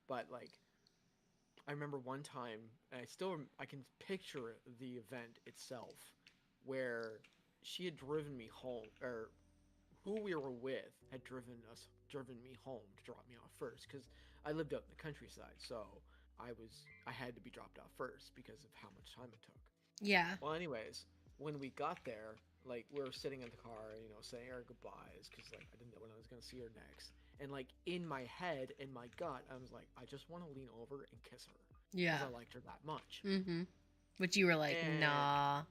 But like, I remember one time, and I can picture the event itself, where she had driven me home, or who we were with had driven me home to drop me off first, because I lived out in the countryside, so I had to be dropped off first because of how much time it took. Yeah. Well, anyways, when we got there, like we were sitting in the car, saying our goodbyes because like I didn't know when I was gonna see her next. And like in my head, in my gut, I was like, I just want to lean over and kiss her Yeah. because I liked her that much. Mhm. But you were like, And nah.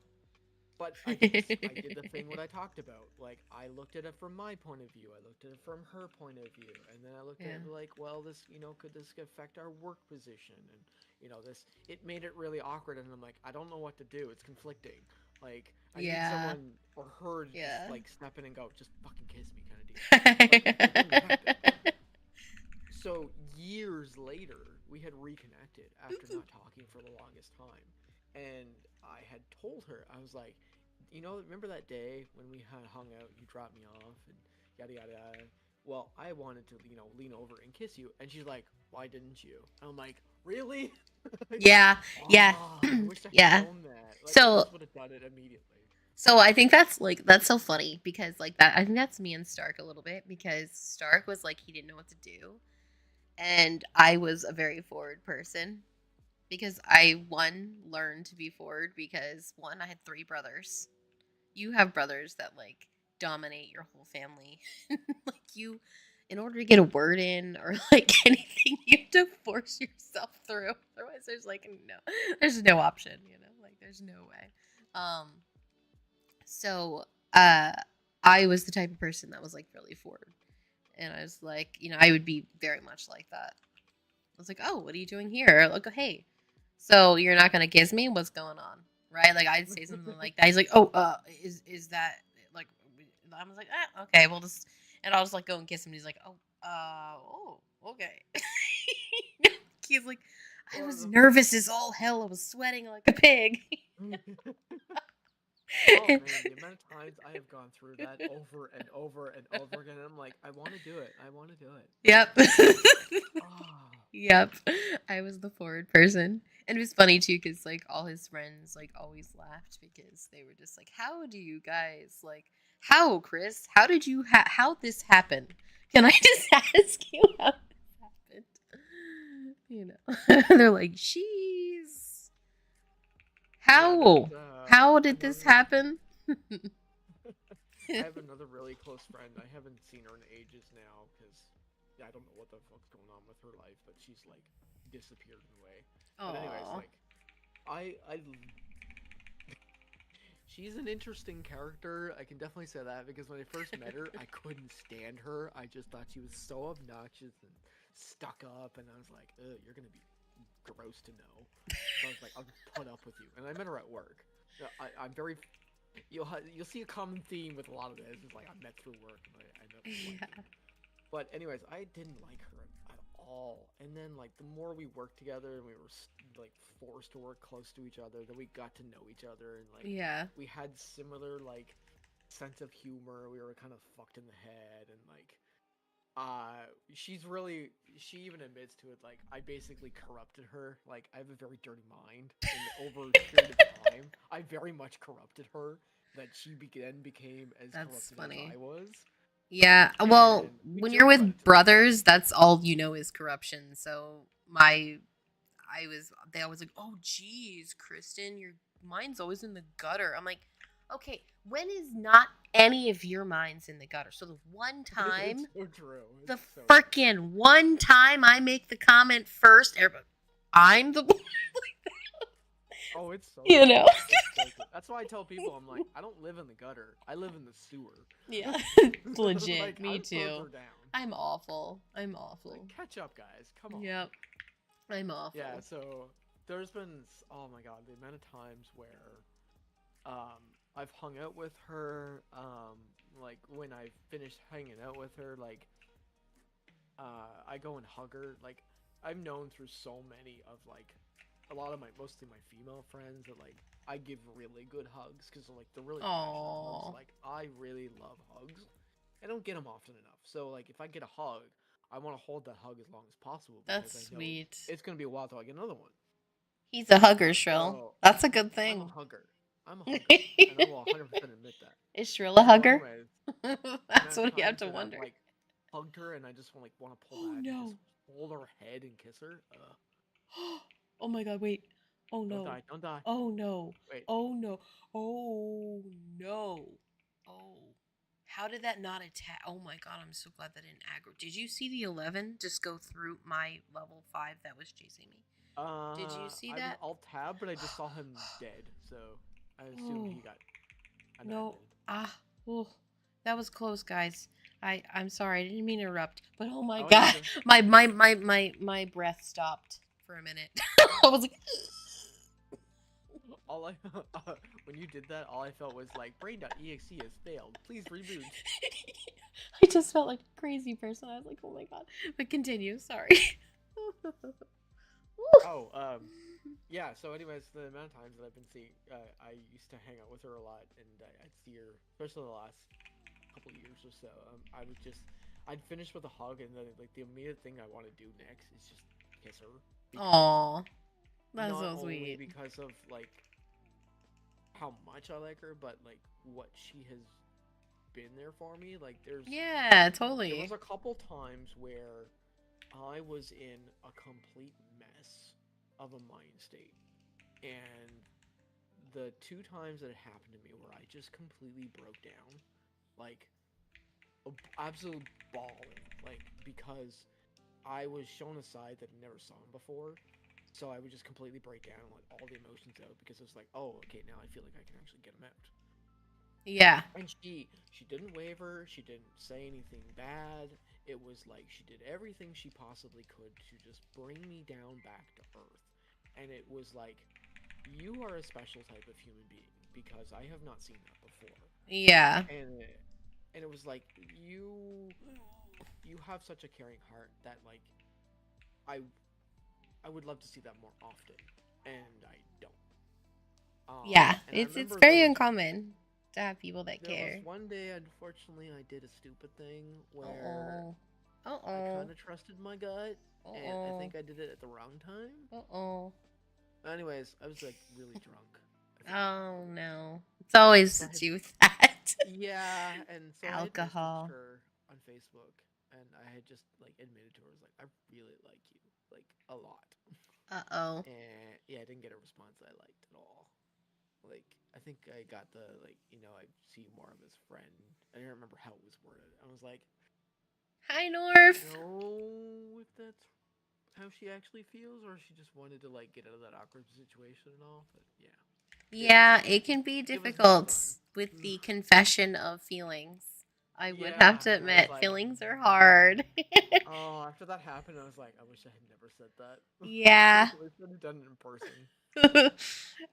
but I did the thing what I talked about. Like I looked at it from my point of view. I looked at it from her point of view, and then I looked at Yeah. it like, well, this could this affect our work position, and this it made it really awkward. And I'm like, I don't know what to do. It's conflicting. Like I need Yeah. someone or her to just Yeah. like step in and go, just fucking kiss me, kind of deal. But it didn't happen. So years later, we had reconnected after not talking for the longest time, and I had told her, I was like, remember that day when we had hung out, you dropped me off, and yada yada yada. Well, I wanted to, lean over and kiss you, and she's like, why didn't you? And I'm like, really? Like, Yeah. Yeah. oh, I wish I had Yeah. known that. Like, I So just would have done it immediately. so I think that's so funny because like that I think that's me and Stark a little bit because Stark was like he didn't know what to do and I was a very forward person because I one learned to be forward because one I had 3 brothers. You have brothers that like dominate your whole family. Like you in order to get a word in or like anything you have to force yourself through. Otherwise there's like no option, like there's no way. So, I was the type of person that was like really forward. And I was like, I would be very much like that. I was like, oh, what are you doing here? Like, oh, hey, so you're not gonna kiss me? What's going on? Right? Like, I'd say something like that. He's like, oh, is that like? I was like, okay, we'll just, and I'll just like go and kiss him. He's like, oh, okay. He's like, I was nervous as all hell. I was sweating like a pig. Oh man, the amount of times I have gone through that over and over and over again, and I'm like, I want to do it. I want to do it. Yep. Oh. Yep. I was the forward person. And it was funny too, because like all his friends like always laughed because they were just like, how do you guys like, how, Chris? How did you how this happened? Can I just ask you how this happened? You know. They're like, she's how? How did this happen? I have another really close friend. I haven't seen her in ages now because I don't know what the fuck's going on with her life, but she's like disappeared in a way. But anyways, like I she's an interesting character. I can definitely say that because when I first met her, I couldn't stand her. I just thought she was so obnoxious and stuck up, and I was like, you're gonna be gross to know. So I was like, I'll just put up with you. And I met her at work. I'm very. You'll see a common theme with a lot of this. It's like I met through work, and I met through work. But anyways, I didn't like her at all. And then like the more we worked together, and we were like forced to work close to each other, then we got to know each other, and like we had similar like sense of humor. We were kind of fucked in the head, and like she even admits to it, like I basically corrupted her. Like I have a very dirty mind, and over a period of time I very much corrupted her, that she then became as corrupted as I was. Yeah, well, when you're with brothers, that's all you know is corruption. So they always like, oh geez, Christen, your mind's always in the gutter. I'm like, okay, when is not any of your minds in the gutter? So the one time, it's so true. The freaking one time I make the comment first, everybody, I'm the one. Oh, it's so you know. So that's why I tell people, I'm like, I don't live in the gutter. I live in the sewer. Yeah, legit. Like, me too. I'm awful. Like, catch up, guys. Come on. Yep. I'm awful. Yeah. So there's been, oh my god, the amount of times where, I've hung out with her. Like when I finished hanging out with her, like, I go and hug her. Like, I've known through so many of like a lot of mostly my female friends that like I give really good hugs because like they're really passionate hugs. Like I really love hugs. I don't get them often enough. So like if I get a hug, I want to hold that hug as long as possible. That's sweet. It's gonna be a while till I get another one. He's a hugger, Shrill. So, that's a good thing. I'm a hugger. And I will 100% admit that. Is Shrill a hugger? Anyways, that's what you have to wonder. I've, like hugged her and I just want to pull back and just hold her head and kiss her. Oh my god, wait. Oh no. Don't die. Oh no. Wait. Oh no. Oh no. Oh. How did that not attack? Oh my god, I'm so glad that didn't aggro. Did you see the 11 just go through my level 5 that was chasing me? Did you see that? I'll tab, but I just saw him dead, so I assumed he got no. That was close, guys. I'm sorry, I didn't mean to interrupt, but oh my god, my breath stopped for a minute. I was like, when you did that, all I felt was like brain.exe has failed. Please reboot. I just felt like a crazy person. I was like, oh my god. But continue. Sorry. Yeah. So, anyways, the amount of times that I've been seeing, I used to hang out with her a lot, and I'd see her, especially the last couple years or so. I'd finish with a hug, and then like the immediate thing I want to do next is just kiss her. Aww, that's so sweet. Sweet. Because of like how much I like her, but like what she has been there for me. Like totally. There was a couple times where I was in a complete mess of a mind state, and the 2 times that it happened to me where I just completely broke down, like absolute bawling, like because I was shown a side that I never saw him before. So I would just completely break down and let all the emotions out because it's like, oh, okay, now I feel like I can actually get them out. Yeah. And she didn't waver, she didn't say anything bad. It was like she did everything she possibly could to just bring me down back to earth. And it was like, you are a special type of human being because I have not seen that before. Yeah. And it was like, you have such a caring heart that like I I would love to see that more often, and I don't. Yeah. And I It's remember very uncommon to have people that there was care. one day, unfortunately, I did a stupid thing where Uh-oh. I Uh-oh. kind of trusted my gut, and I Uh-oh. think I did it at the wrong time. Uh-oh. Anyways, I was like really drunk, I think. Oh no. It's always So to I had, do with that. yeah, and so I had messaged Alcohol. her on Facebook, and I had just like admitted to her, I was like, I really like you, like a lot. Uh-oh. And yeah, I didn't get a response I liked at all. Like, I think I got the like, I see you more of as friend. I didn't remember how it was worded. I was like, Hi, I don't North. know if that's how she actually feels, or she just wanted to like get out of that awkward situation and all. But yeah, it Yeah, it can be it was not difficult fun. with the confession of feelings. I would have Yeah, to and I was admit, like, feelings are hard. oh, after that happened, I was like, I wish I had never said that. Yeah. I wish I had done it in person.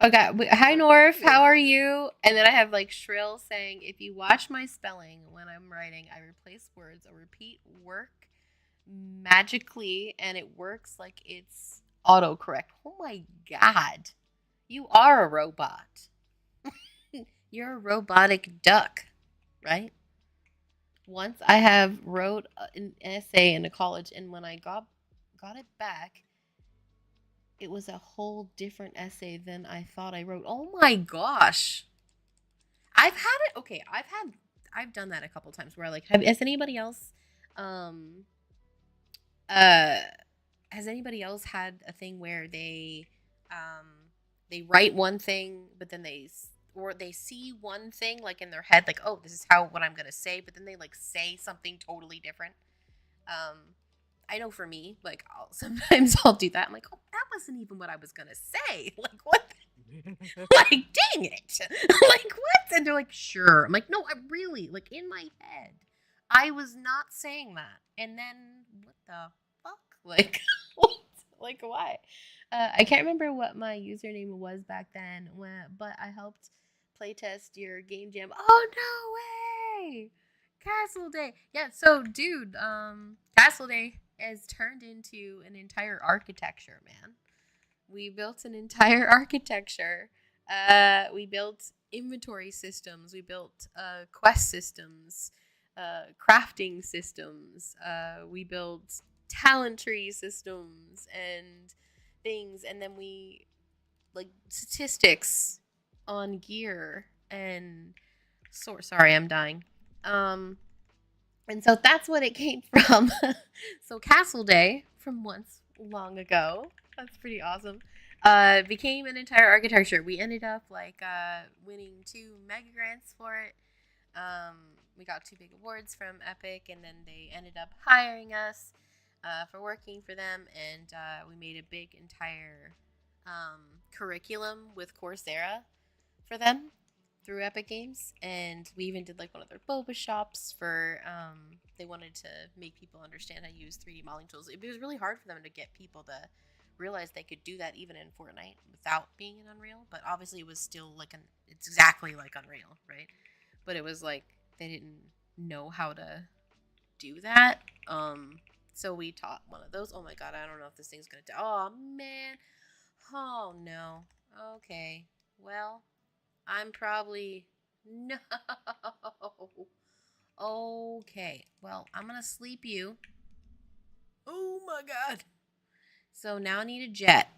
Okay. Hi, But North. it is How what are it is. you? And then I have like Shrill saying, if you watch my spelling when I'm writing, I replace words or repeat work magically and it works like it's autocorrect. Oh my God. You are a robot. You're a robotic duck, right? Once I have wrote an essay in a college, and when I got it back, it was a whole different essay than I thought I wrote. Oh my gosh. I've had it. Okay, I've done that a couple times where has anybody else um uh has anybody else had a thing where they write one thing but then or they see one thing like in their head like, oh, this is how what I'm going to say, but then they like say something totally different. um I know for me, like sometimes I'll do that. I'm like, oh, that wasn't even what I was going to say. Like, what? Like, dang it. Like, what? And they're like, sure. I'm like, no, I really, like, in my head, I was not saying that. And then, what the fuck? Like, what? Like, why? I can't remember what my username was back then, but I helped playtest your game jam. Oh, no way! Castle Day. Yeah, so, dude, Castle Day has turned into an entire architecture, man. We built an entire architecture. We built inventory systems. We built quest systems, crafting systems. We built talent tree systems and things. And then we, like, statistics on gear. And sorry, I'm dying. And so that's what it came from. So Castle Day from once long ago. That's pretty awesome. Became an entire architecture. We ended up like winning 2 MegaGrants for it. We got 2 big awards from Epic, and then they ended up hiring us for working for them, and we made a big entire curriculum with Coursera for them through Epic Games, and we even did like one of their Boba shops for they wanted to make people understand how to use 3D modeling tools. It was really hard for them to get people to realize they could do that even in Fortnite without being in Unreal, but obviously it was still like it's exactly like Unreal, right? But it was like they didn't know how to do that. So we taught one of those. Oh my god, I don't know if this thing's gonna die. Oh man. Oh no. Okay. Well, I'm probably no. Okay. Well, I'm gonna sleep you. Oh my god. So now I need a jet.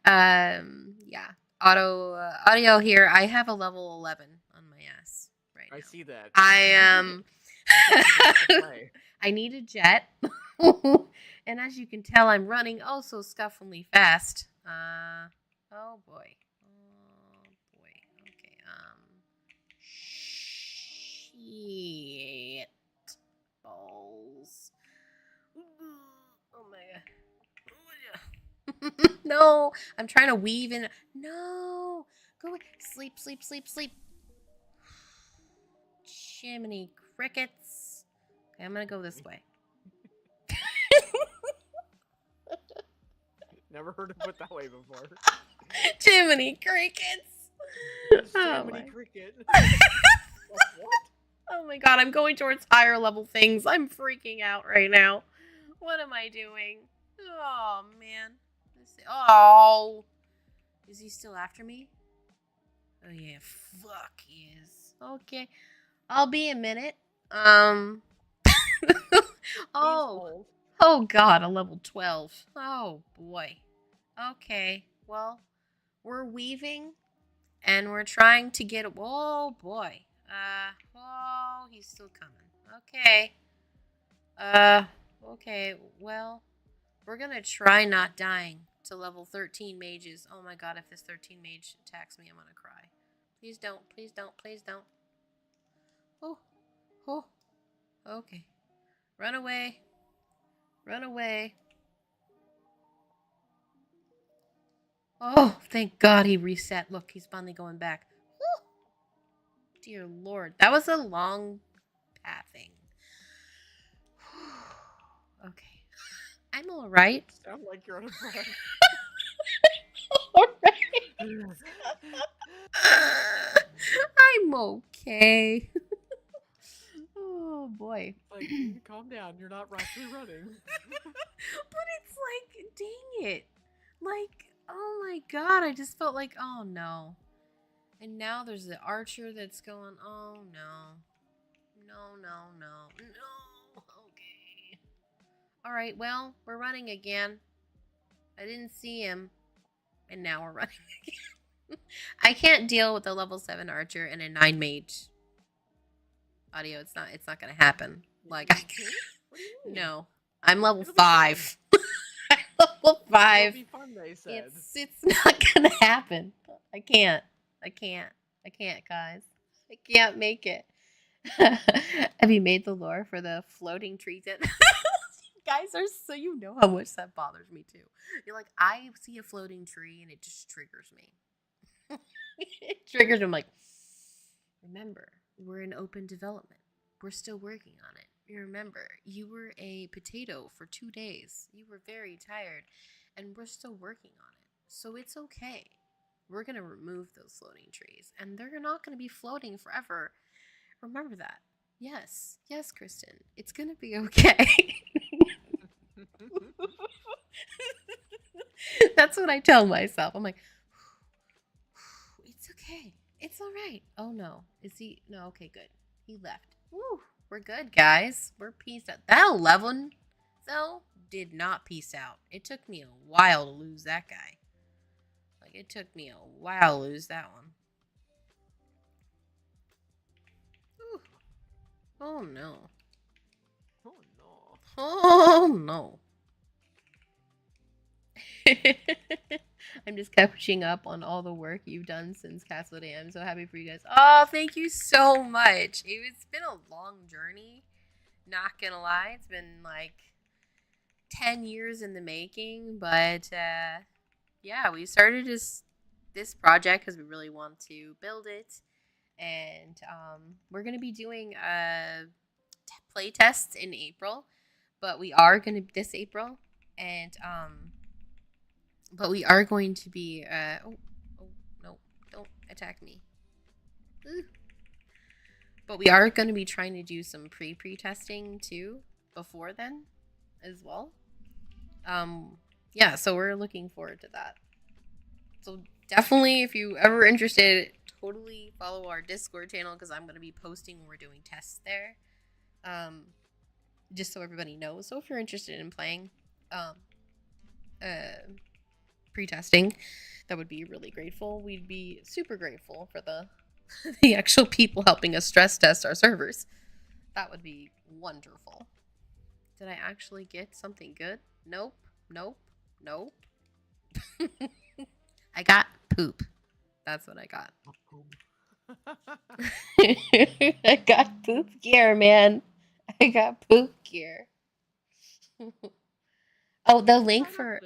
Yeah. Audio here. I have a level 11 on my ass right I now. see that. I am. I need a jet. And as you can tell, I'm running oh so scuffingly fast. Oh boy. Oh boy. Okay. Shit. Balls. Oh my god. No. I'm trying to weave in. No. Go away. Sleep, sleep, sleep, sleep. Jiminy crickets. Okay, I'm gonna go this way. Never heard it put that way before. Jiminy crickets. Jiminy cricket. What? Oh my god, I'm going towards higher level things. I'm freaking out right now. What am I doing? Oh man. Oh. Is he still after me? Oh yeah, fuck he is. Okay. I'll be a minute. Oh. Oh god, a level 12. Oh boy. Okay. Well, we're weaving and we're trying to get oh boy. Oh, he's still coming. Okay. Okay. Well, we're going to try not dying to level 13 mages. Oh my god, if this 13 mage attacks me, I'm going to cry. Please don't. Please don't. Please don't. Oh. Oh. Okay. Run away. Run away. Oh, thank God he reset. Look, he's finally going back. Woo! Dear Lord. That was a long pathing. Okay. I'm alright. Sound like you're out of breath. Alright. I'm okay. Oh boy. Like, calm down. You're not actually running. But it's like, dang it. Like, oh my god. I just felt like, oh no. And now there's the archer that's going, oh no. No, no, no. No. Okay. Alright, well, we're running again. I didn't see him. And now we're running again. I can't deal with a level 7 archer and a 9 mage. Audio, it's not gonna happen. Like I no. I'm level 5. I'm level 5. It'll be fun, they said. It's not gonna happen. I can't, guys. I can't make it. Have you made the lore for the floating trees? Guys are so, you know how much that bothers me too. You're like, I see a floating tree and it just triggers me. It triggers me. I'm like, remember, we're in open development. We're still working on it. You remember, you were a potato for 2 days. You were very tired, and we're still working on it. So it's okay. We're going to remove those floating trees, and they're not going to be floating forever. Remember that. Yes, Christen. It's going to be okay. That's what I tell myself. I'm like, it's okay. It's all right. Oh, no. Is he? No, okay, good. He left. Woo, we're good, guys. We're peaced out. That 11, though, did not peace out. It took me a while to lose that guy. Like, it took me a while to lose that one. Ooh. Oh, no. Oh, no. Oh, no. I'm just catching up on all the work you've done since Castle Day. I'm so happy for you guys. Oh, thank you so much. It's been a long journey. Not gonna lie. It's been like 10 years in the making. But yeah, we started this project because we really want to build it. And we're going to be doing play tests in April. But we are going to this April. And but we are going to be oh no, don't attack me. Ooh. But we are going to be trying to do some pre-testing too before then as well. Yeah, so we're looking forward to that. So definitely, if you ever interested, totally follow our Discord channel because I'm going to be posting when we're doing tests there. Just so everybody knows. So if you're interested in playing pre-testing, that would be really grateful. We'd be super grateful for the actual people helping us stress test our servers. That would be wonderful. Did I actually get something good? Nope. I got poop. That's what I got. I got poop gear, man. I got poop gear. Oh, the link for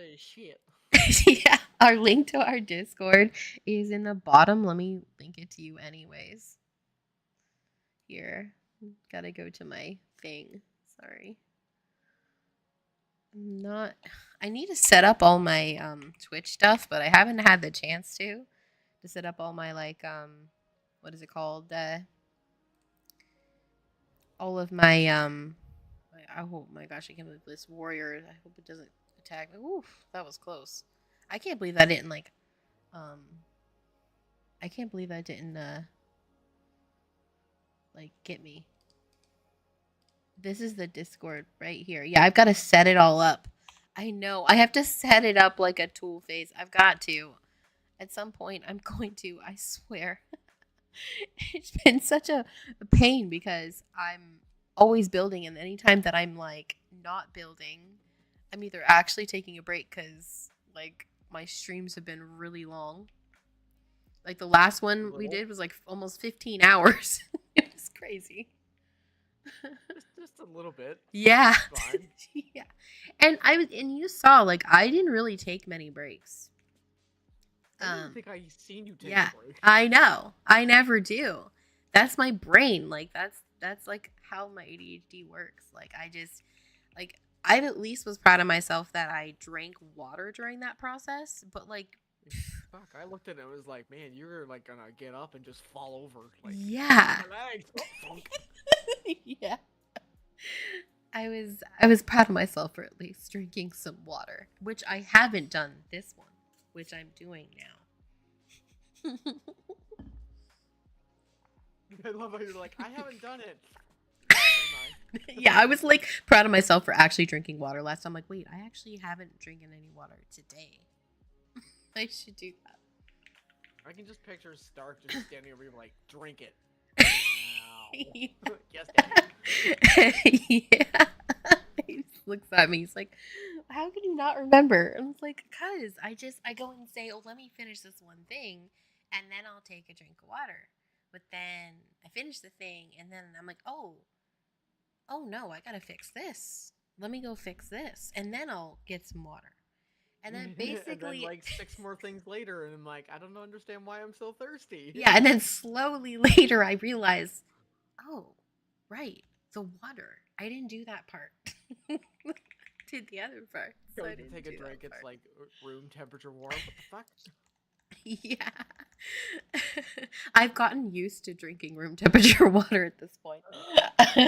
yeah, our link to our Discord is in the bottom. Let me link it to you anyways. Here. Gotta go to my thing. Sorry. I need to set up all my Twitch stuff, but I haven't had the chance to set up all my like what is it called? All of my oh my gosh, I can't believe this warrior. I hope it doesn't attack me. Oof, that was close. I can't believe that didn't like I can't believe that didn't like get me. This is the Discord right here. Yeah, I've got to set it all up. I know. I have to set it up like a tool phase. I've got to. At some point, I'm going to. I swear. It's been such a pain because I'm always building, and anytime that I'm like not building, I'm either actually taking a break because like my streams have been really long. Like the last one we did was like almost 15 hours. It was crazy. Just a little bit. Yeah. Yeah. And you saw like I didn't really take many breaks. I don't think I've seen you take a break. I know. I never do. That's my brain. Like that's like how my ADHD works. Like I at least was proud of myself that I drank water during that process, but like fuck, I looked at it and was like, man, you're like gonna get up and just fall over. Like, yeah. Yeah. I was proud of myself for at least drinking some water, which I haven't done this one, which I'm doing now. I love how you're like, I haven't done it. Yeah, I was like proud of myself for actually drinking water last time. I'm like, wait, I actually haven't drinking any water today. I should do that. I can just picture Stark just standing over here like, drink it. Yes, Daddy. Yeah. He looks at me. He's like, how can you not remember? And I was like, cause I go and say, oh, let me finish this one thing, and then I'll take a drink of water. But then I finish the thing, and then I'm like, oh no, I gotta fix this. Let me go fix this, and then I'll get some water. And then basically, and then, like 6 more things later, and I'm like, I don't understand why I'm so thirsty. Yeah, and then slowly later, I realized, oh, right, the water. I didn't do that part. Did the other part. So I didn't take a drink. It's like room temperature warm. What the fuck? Yeah. I've gotten used to drinking room temperature water at this point. So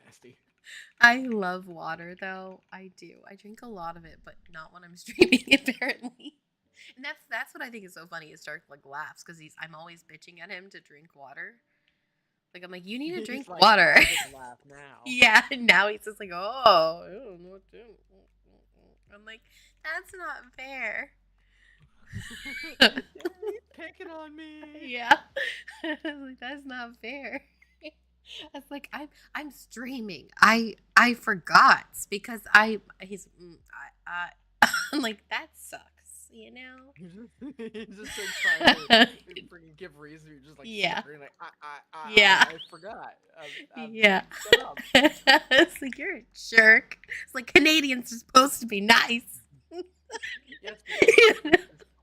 nasty. I love water, though. I do. I drink a lot of it, but not when I'm streaming, apparently. And that's what I think is so funny is Stark like laughs because I'm always bitching at him to drink water. Like I'm like, you need to drink water. I just laugh now. Yeah, now he's just like, oh, I don't know what to do. I'm like, that's not fair. He's picking on me. Yeah, like that's not fair. I was like, I'm streaming. I forgot because I'm like that sucks. You know, he's just like trying to freaking give reason. You're just like, yeah, like, yeah, I forgot. Yeah, it's like you're a jerk. It's like Canadians are supposed to be nice. Yes,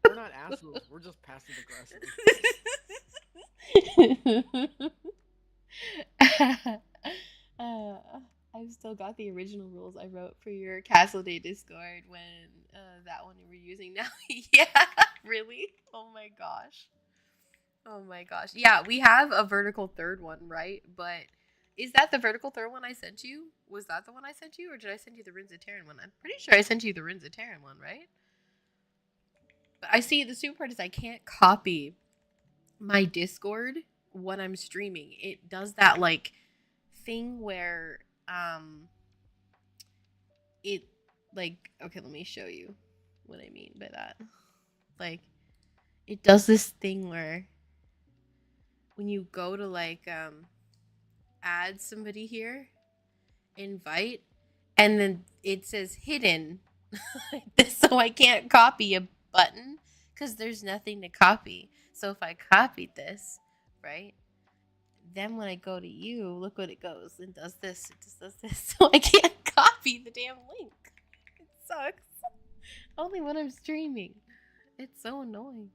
we're not assholes. We're just passive aggressive. I've still got the original rules I wrote for your Castle Day Discord when that one you were using now. Yeah, really? Oh my gosh. Oh my gosh. Yeah, we have a vertical third one, right? But is that the vertical third one I sent you? Was that the one I sent you? Or did I send you the Runes of Tearyn one? I'm pretty sure I sent you the Runes of Tearyn one, right? But I see the super part is I can't copy my Discord when I'm streaming. It does that like thing where it like, okay, let me show you what I mean by that. Like it does this thing where when you go to like add somebody here, invite, and then it says hidden. So I can't copy a button because there's nothing to copy. So if I copied this, right, then when I go to you, look what it goes. It does this. It just does this. So I can't copy the damn link. It sucks. Only when I'm streaming. It's so annoying.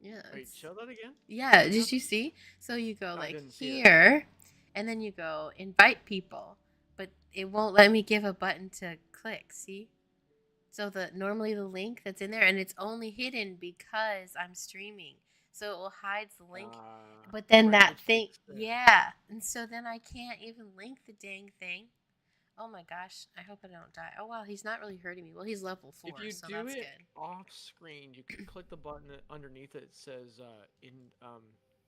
Yeah. Wait, show that again? Yeah, What did you happened? see? So you go I like didn't see that. here, and then you go invite people, but it won't let me give a button to click. See? So normally the link that's in there, and it's only hidden because I'm streaming. So it will hide the link, but then Right, that which thing, makes sense. yeah, and so then I can't even link the dang thing. Oh my gosh, I hope I don't die. Oh wow, he's not really hurting me. Well, he's level 4, If you so do that's it good. off screen, you can click the button underneath it. It says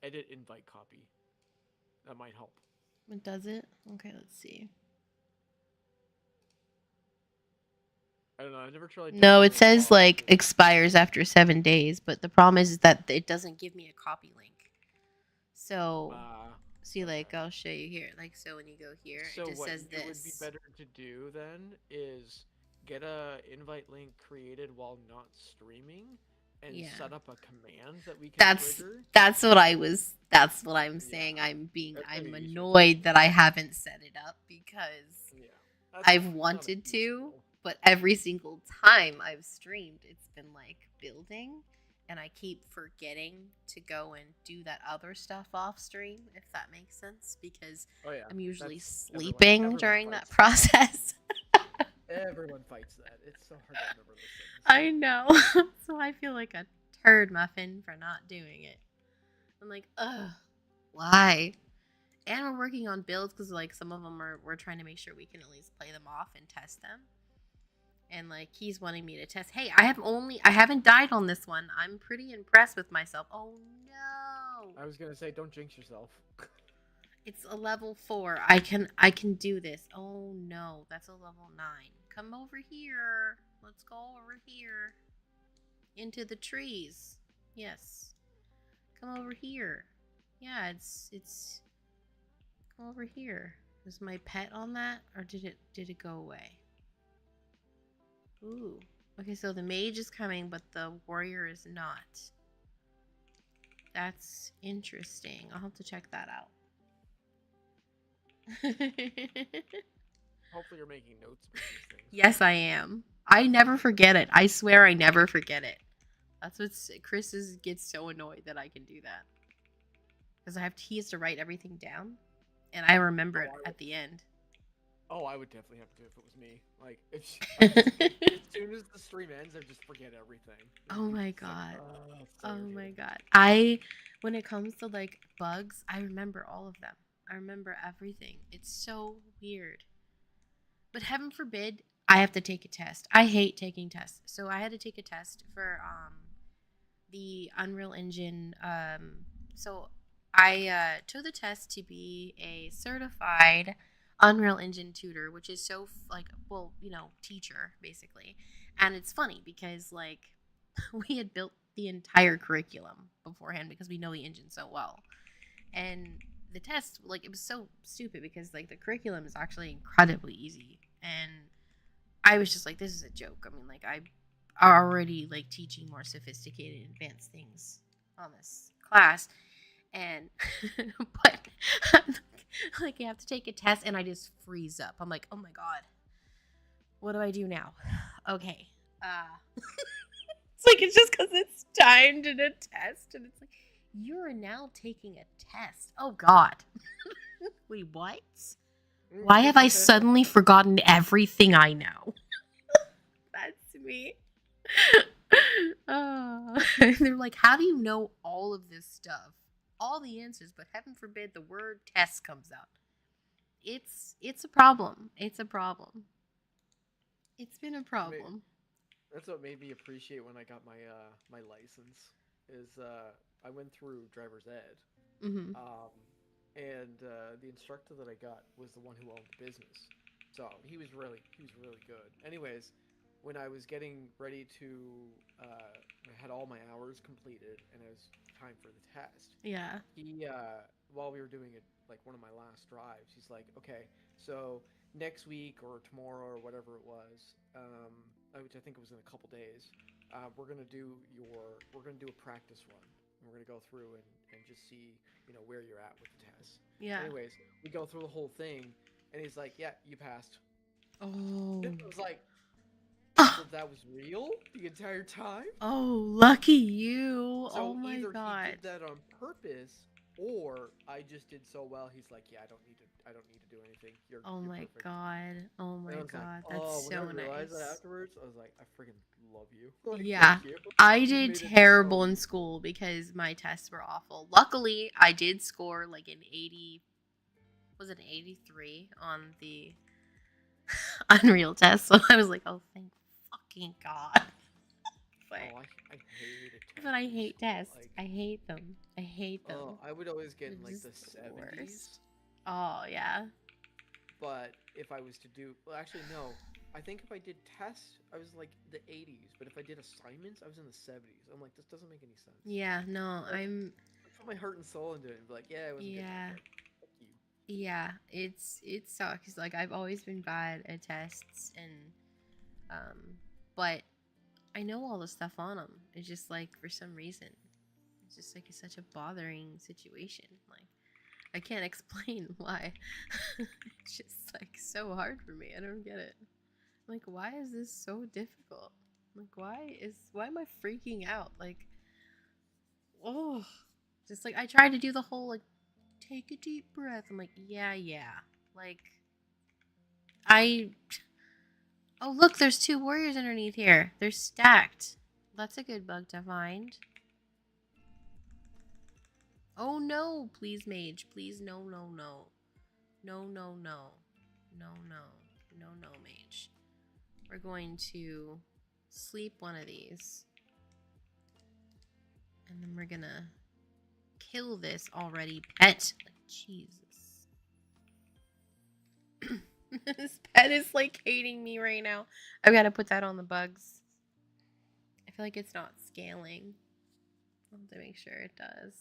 edit invite copy. That might help. What does it? Okay, let's see. I don't know. I've never tried doing No, it it in says VOD. like expires after 7 days, but the problem is that it doesn't give me a copy link. So, see, like Okay. I'll show you here. Like, so when you go here, it So just what says it would be this. better to do then is get a invite link created while not streaming and Yeah, set up a command that we can that's trigger. that's what I'm Yeah, saying. that's gonna I'm be easier to annoyed that I haven't set it up because Yeah, that's I've fine. It's not a wanted huge to, deal. but every single time I've streamed, it's been like building, and I keep forgetting to go and do that other stuff off stream, if that makes sense, because Oh yeah, I'm usually that's sleeping everyone during that fights process. everyone fights that. It's so hard to remember those things. I know. So I feel like a turd muffin for not doing it. I'm like, ugh, why? And we're working on builds because like some of them we're trying to make sure we can at least play them off and test them. And like he's wanting me to test. Hey, I haven't died on this one. I'm pretty impressed with myself. Oh no. I was gonna say, don't jinx yourself. It's a level 4. I can do this. Oh no, that's a level 9. Come over here. Let's go over here. Into the trees. Yes. Come over here. Yeah, it's come over here. Is my pet on that, or did it go away? Ooh. Okay, so the mage is coming, but the warrior is not. That's interesting. I'll have to check that out. Hopefully, you're making notes about these things. Yes, I am. I never forget it. I swear I never forget it. That's what gets so annoyed that I can do that. Because he has to write everything down, and I remember it at the end. Oh, I would definitely have to if it was me. Like, as soon as the stream ends, I just forget everything. Oh my god. Like, Oh so my irritating. god. When it comes to like bugs, I remember all of them. I remember everything. It's so weird. But heaven forbid I have to take a test. I hate taking tests. So I had to take a test for the Unreal Engine. So I took the test to be a certified Unreal Engine tutor, which is so teacher basically. And it's funny because like we had built the entire curriculum beforehand because we know the engine so well. And the test, like, it was so stupid because like the curriculum is actually incredibly easy. And I was just like, this is a joke. I mean, like, I already like teaching more sophisticated, advanced things on this class, and but like you have to take a test, and I just freeze up. I'm like, oh my god, what do I do now? Okay, it's like it's just because it's timed in a test, and it's like you're now taking a test. Oh god, wait, what? Why have I suddenly forgotten everything I know? That's me. They're like, how do you know all of this stuff? All the answers, but heaven forbid the word test comes out. It's a problem. It's a problem. It's been a problem. That's what made me appreciate when I got my license. Is I went through driver's ed, Mm-hmm. and the instructor that I got was the one who owned the business, so he was really good. Anyways, when I was getting ready to, I had all my hours completed and it was time for the test. Yeah. He while we were doing it, like one of my last drives, he's like, okay, so next week or tomorrow or whatever it was, which I think it was in a couple days, we're gonna do a practice run. And we're gonna go through and just see where you're at with the test. Yeah. Anyways, we go through the whole thing, and he's like, "Yeah, you passed." Oh. It was like, that that was real the entire time. Oh, lucky you. Oh So my either he god. did that on purpose, or I just did so well. He's like, yeah, I don't need to do anything. Oh You're my perfect. god. Oh And my I was like, god. That's oh, when I so realized that nice. afterwards, I was like, I freaking love you. Like, Yeah. thank you. I You did made it so terrible in easy. school because my tests were awful. Luckily, I did score like an 80, was it an 83 on the Unreal test. So I was like, oh, thank fucking God. But, Oh, I hated tests but I in hate school. tests. Like, I hate them. I hate them. oh, I would always get They're in like just the the 70s. worst. Oh, yeah. But if I was to do, well, actually, no. I think if I did tests, I was like the 80s. But if I did assignments, I was in the 70s. I'm like, this doesn't make any sense. Yeah, no, Like, I put my heart and soul into it and be like, yeah, it wasn't good yeah. enough. But fuck you. Yeah, it sucks. Like I've always been bad at tests and um but I know all the stuff on them. It's just like for some reason it's just like it's such a bothering situation. Like I can't explain why. It's just like so hard for me. I don't get it. Like why is this so difficult? Like why am I freaking out? Like oh, just like I tried to do the whole like take a deep breath. I'm like, yeah. Like, I. Oh, look, there's 2 warriors underneath here. They're stacked. That's a good bug to find. Oh, no. Please, mage. Please, no. No, mage. We're going to sleep one of these. And then we're gonna kill this already pet. Like, Jesus. This pet is like hating me right now. I've got to put that on the bugs. I feel like it's not scaling. I'll have to make sure it does.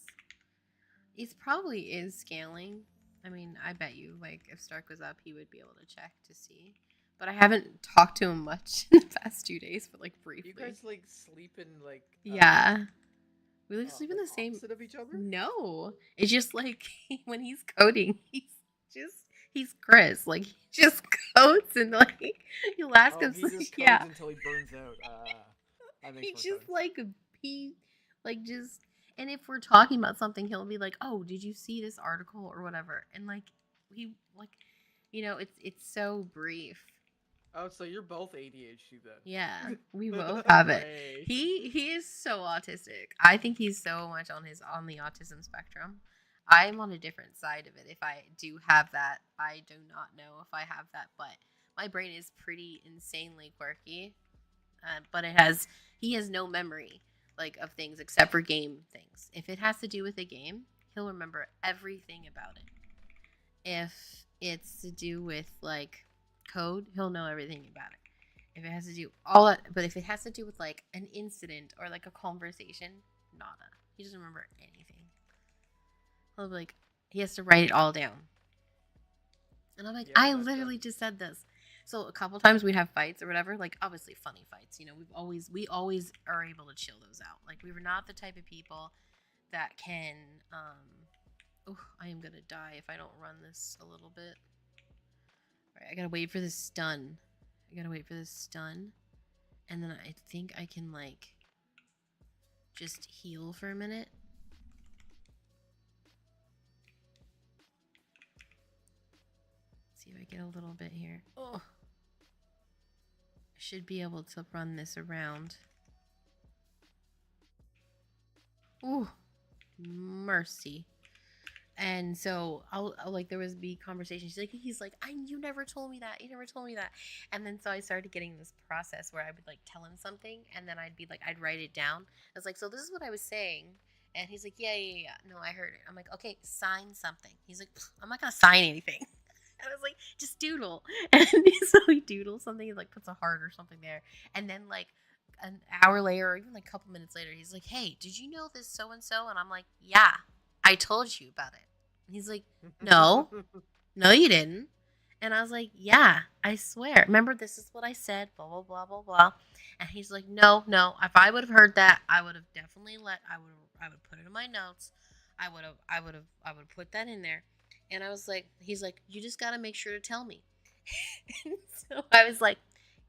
It probably is scaling. I mean, I bet you, like, if Stark was up, he would be able to check to see. But I haven't talked to him much in the past 2 days, but like briefly. You guys like sleep in like yeah. We like sleep in the same. Opposite of each other? No, it's just like when he's coding, he's Chris. Like he just codes and like you'll ask him. He just codes yeah, until he burns out. That makes he more just sense. like just. And if we're talking about something, he'll be like, "Oh, did you see this article or whatever?" And like he like, it's so brief. Oh, so you're both ADHD then? Yeah, we both have it. Great. He is so autistic. I think he's so much on the autism spectrum. I'm on a different side of it. If I do have that, I do not know if I have that, but my brain is pretty insanely quirky. But he has no memory like of things except for game things. If it has to do with a game, he'll remember everything about it. If it's to do with like code, he'll know everything about it. If it has to do all that, but if it has to do with like an incident or like a conversation, nada. He doesn't remember anything. He'll be like, he has to write it all down. And I'm like, Yeah, I literally just said this. So a couple times we'd have fights or whatever, like obviously funny fights. We always are able to chill those out. Like we were not the type of people that can. I am gonna die if I don't run this a little bit. All right, I gotta wait for this stun. And then I think I can like just heal for a minute. See if I get a little bit here. Oh, I should be able to run this around. Ooh, mercy. And so I'll like there was be conversation. He's like, you never told me that. And then so I started getting this process where I would like tell him something, and then I'd write it down. I was like, so this is what I was saying. And he's like, yeah. No, I heard it. I'm like, okay, sign something. He's like, I'm not gonna sign anything. And I was like, just doodle. And so he doodles something. He like puts a heart or something there. And then like an hour later, or even like a couple minutes later, he's like, hey, did you know this so and so? And I'm like, yeah, I told you about it. And he's like, no, you didn't. And I was like, yeah, I swear. Remember, this is what I said, blah, blah, blah, blah, blah. And he's like, no. If I would have heard that, I would have definitely I would put it in my notes. I would put that in there. And I was like, he's like, you just got to make sure to tell me. And so I was like,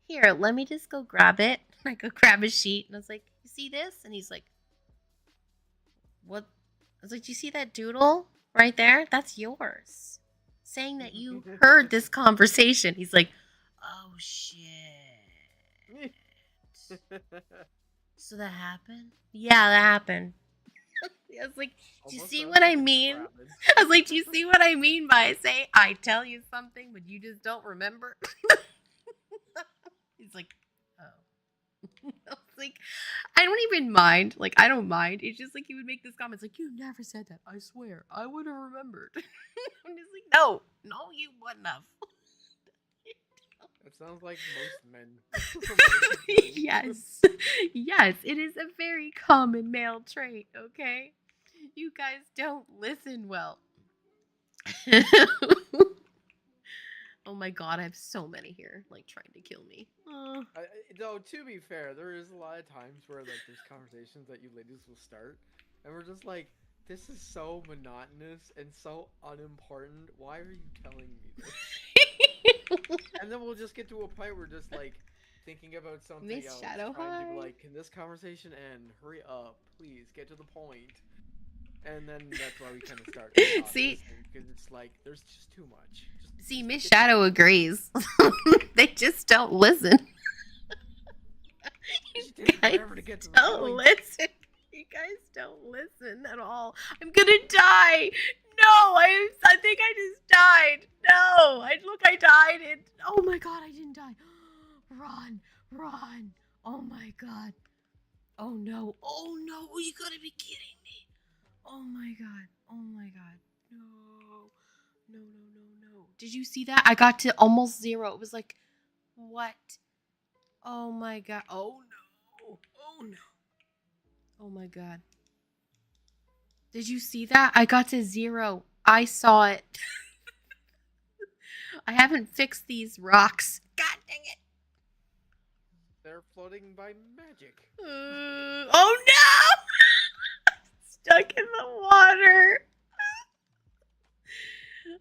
here, let me just go grab it. I go grab a sheet, and I was like, you see this? And he's like, what? I was like, do you see that doodle right there? That's yours. Saying that you heard this conversation. He's like, oh, shit. So that happened? Yeah, that happened. I was like, do you see what I mean? I was like, do you see what I mean by say I tell you something, but you just don't remember? He's like, oh. I was like, I don't even mind. Like, I don't mind. It's just like he would make this comment. It's like, you never said that. I swear. I would have remembered. I'm just like, no, you wouldn't have. It sounds like most men. Yes. Yes, it is a very common male trait, okay? You guys don't listen well. Oh my god, I have so many here, like, trying to kill me. Though, to be fair, there is a lot of times where, like, there's conversations that you ladies will start, and we're just like, this is so monotonous and so unimportant. Why are you telling me this? And then we'll just get to a point where just, like, thinking about something Miss else, Shadow trying to be High. like, can this conversation end? Hurry up, please, get to the point. And then that's why we kind of start not See, because it's like there's just too much. see, Miss Shadow agrees. They just don't listen. You guys don't listen. You guys don't listen at all. I'm gonna die. No, I think I just died. No, I died. And oh my god, I didn't die. Run. Oh my god. Oh no. You gotta be kidding me. Oh my god. No. Did you see that? I got to almost 0. It was like, what? Oh my god. Oh no. Oh my god. Did you see that? I got to 0. I saw it. I haven't fixed these rocks. God dang it. They're floating by magic. Oh no! Stuck in the water.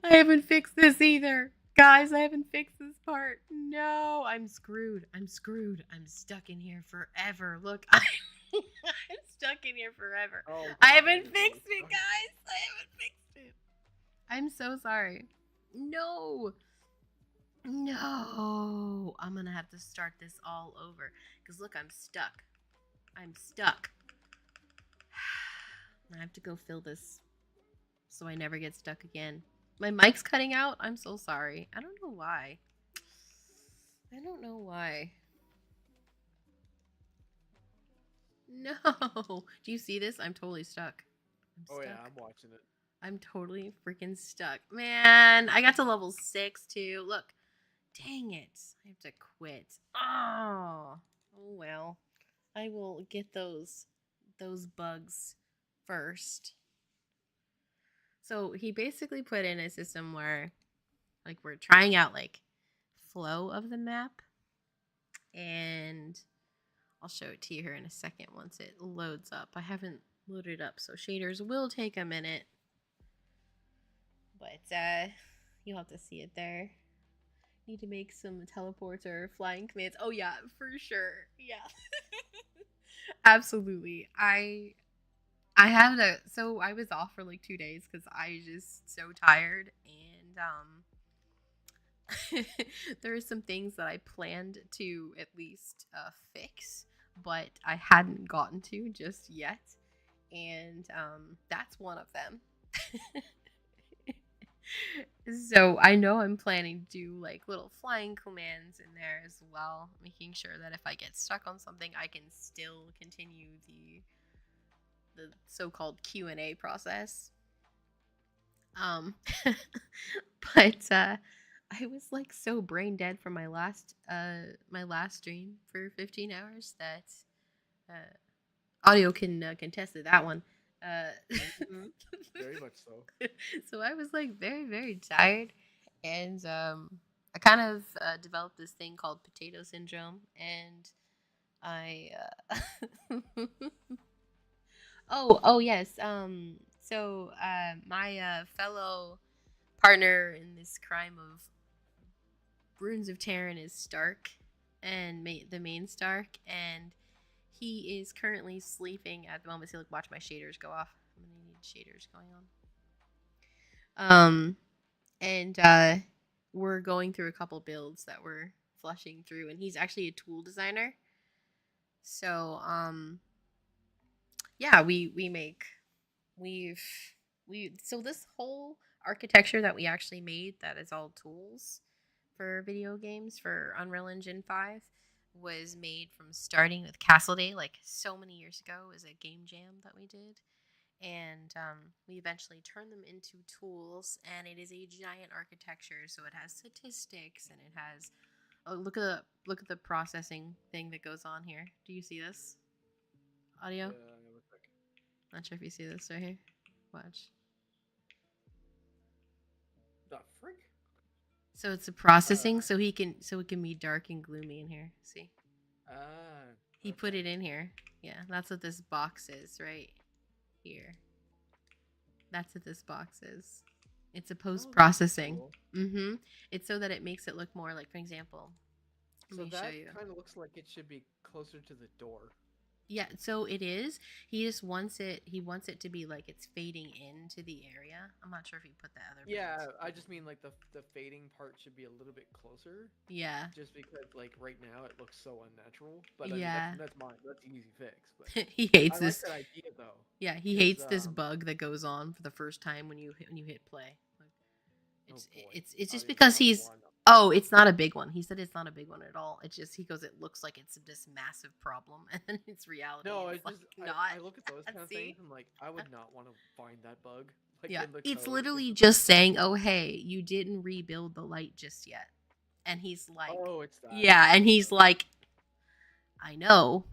I haven't fixed this either. Guys, I haven't fixed this part. No, I'm screwed. I'm stuck in here forever. Look, I'm stuck in here forever. Oh, I haven't fixed it, guys. I haven't fixed it. I'm so sorry. No. I'm going to have to start this all over. Because look, I'm stuck. I have to go fill this so I never get stuck again. My mic's cutting out. I'm so sorry. I don't know why. No. Do you see this? I'm totally stuck. Yeah, I'm watching it. I'm totally freaking stuck. Man, I got to level 6 too. Look. Dang it. I have to quit. Oh well. I will get those bugs first. So he basically put in a system where, like, we're trying out, like, flow of the map. And I'll show it to you here in a second once it loads up. I haven't loaded up, so shaders will take a minute. But you'll have to see it there. Need to make some teleports or flying commands. Oh yeah, for sure. Yeah. Absolutely. I had so I was off for like 2 days because I was just so tired, and there are some things that I planned to at least fix, but I hadn't gotten to just yet, and that's one of them. So I know I'm planning to do like little flying commands in there as well, making sure that if I get stuck on something, I can still continue the so-called Q&A process. But I was like so brain dead from my last stream for 15 hours that audio can contest that one. Very much so. So I was like very, very tired, and I kind of developed this thing called potato syndrome, and I oh yes, so my fellow partner in this crime of Runes of Tearyn is Stark, and TheMainStark, and he is currently sleeping at the moment. See, look, watch my shaders go off. I'm gonna need shaders going on. And we're going through a couple builds that we're flushing through, and he's actually a tool designer. So yeah, we've so this whole architecture that we actually made, that is all tools for video games for Unreal Engine 5, was made from starting with Castle Day, like so many years ago. It was a game jam that we did, and we eventually turned them into tools, and it is a giant architecture. So it has statistics, and it has look at the processing thing that goes on here. Do you see this audio? Not sure if you see this right here. Watch. The frick? So it's a processing, so it can be dark and gloomy in here. See? He put it in here. Yeah, that's what this box is right here. That's what this box is. It's a post processing. Cool. Mm-hmm. It's so that it makes it look more like, for example. So that kind of looks like it should be closer to the door. Yeah, so it is. He just wants it. He wants it to be like it's fading into the area. I'm not sure if he put that other. Yeah, I just mean like the fading part should be a little bit closer. Yeah. Just because like right now it looks so unnatural. But yeah, I mean, that's mine. That's an easy fix. But he hates I this. like that idea though. Yeah, he hates this bug that goes on for the first time when you hit play. It's just because he's. Oh, it's not a big one. He said it's not a big one at all. It's just, he goes, it looks like it's this massive problem, and then it's reality. No, it's like just not. I look at those kind of things and like, I would not want to find that bug. Like, yeah, in the it's code. literally just saying, "Oh, hey, you didn't rebuild the light just yet," and he's like, "Oh, it's that." Yeah, and he's like, "I know."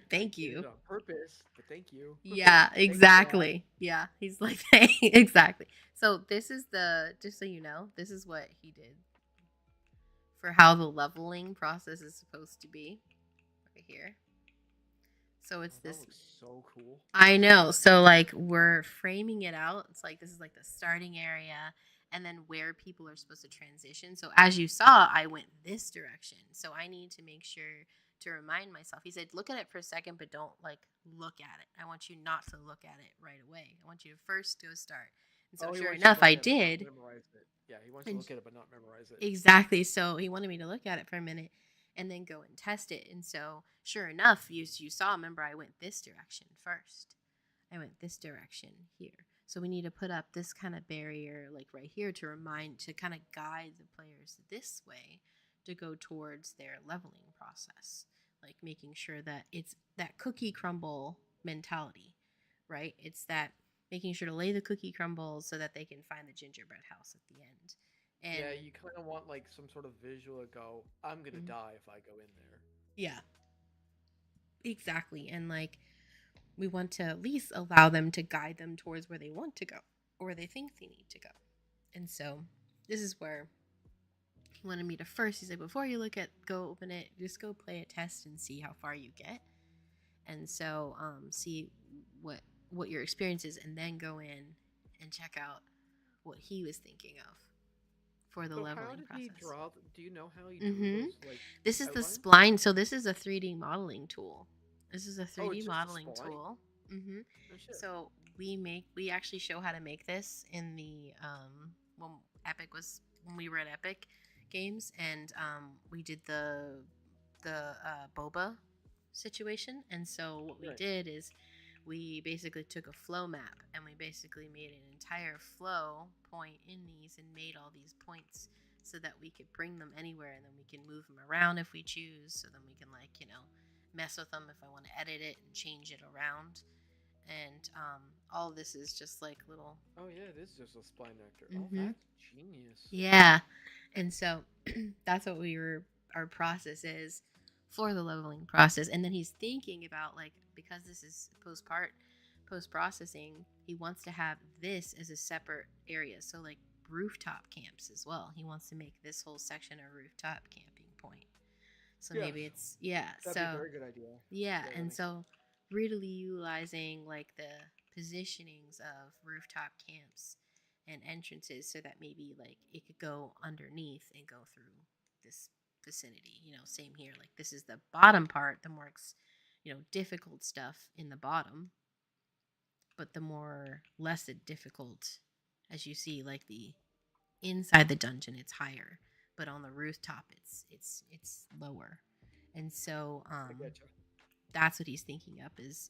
Thank you. On purpose, but thank you. Yeah, exactly. Yeah, he's like, exactly. So this is just so you know, this is what he did for how the leveling process is supposed to be right here. So it's this. That looks so cool. I know. So like we're framing it out. It's like this is like the starting area, and then where people are supposed to transition. So as you saw, I went this direction. So I need to make sure to remind myself. He said, look at it for a second, but don't like look at it. I want you not to look at it right away. I want you to first go start. And so sure enough, I did. Yeah, he wants to look at it, but not memorize it. Exactly. So he wanted me to look at it for a minute and then go and test it. And so sure enough, you saw, remember, I went this direction first. I went this direction here. So we need to put up this kind of barrier like right here to kind of guide the players this way to go towards their leveling process, like making sure that it's that cookie crumble mentality, right? It's that making sure to lay the cookie crumbles so that they can find the gingerbread house at the end. And yeah, you kind of want like some sort of visual to go, I'm going to die if I go in there. Yeah, exactly. And like we want to at least allow them to guide them towards where they want to go or where they think they need to go. And so this is where he wanted me to first, he's like, before you go open it, just go play a test and see how far you get. And so see what your experience is, and then go in and check out what he was thinking of for the leveling process. Do you know how he drew those, like, this is outlines? The spline. So this is a 3D modeling tool. This is a 3D modeling tool. Mm-hmm. Oh, so we actually show how to make this in the when we were at Epic Games, and we did the Boba situation. And so what we did is we basically took a flow map and we basically made an entire flow point in these and made all these points so that we could bring them anywhere, and then we can move them around if we choose. So then we can mess with them if I want to edit it and change it around. And all this is just like little. Oh yeah, it is just a spline actor. Mm-hmm. Oh, that's genius. Yeah, and so that's what our process is for the leveling process. And then he's thinking about, like, because this is post processing, he wants to have this as a separate area. So like rooftop camps as well. He wants to make this whole section a rooftop camping point. So maybe it's that'd be a very good idea. Yeah, and so really utilizing like the positionings of rooftop camps and entrances so that maybe like it could go underneath and go through this vicinity. Same here. Like this is the bottom part, the more difficult stuff in the bottom, but the more less difficult, as you see, like the inside the dungeon, it's higher, but on the rooftop, it's lower, and so I getcha. that's what he's thinking up is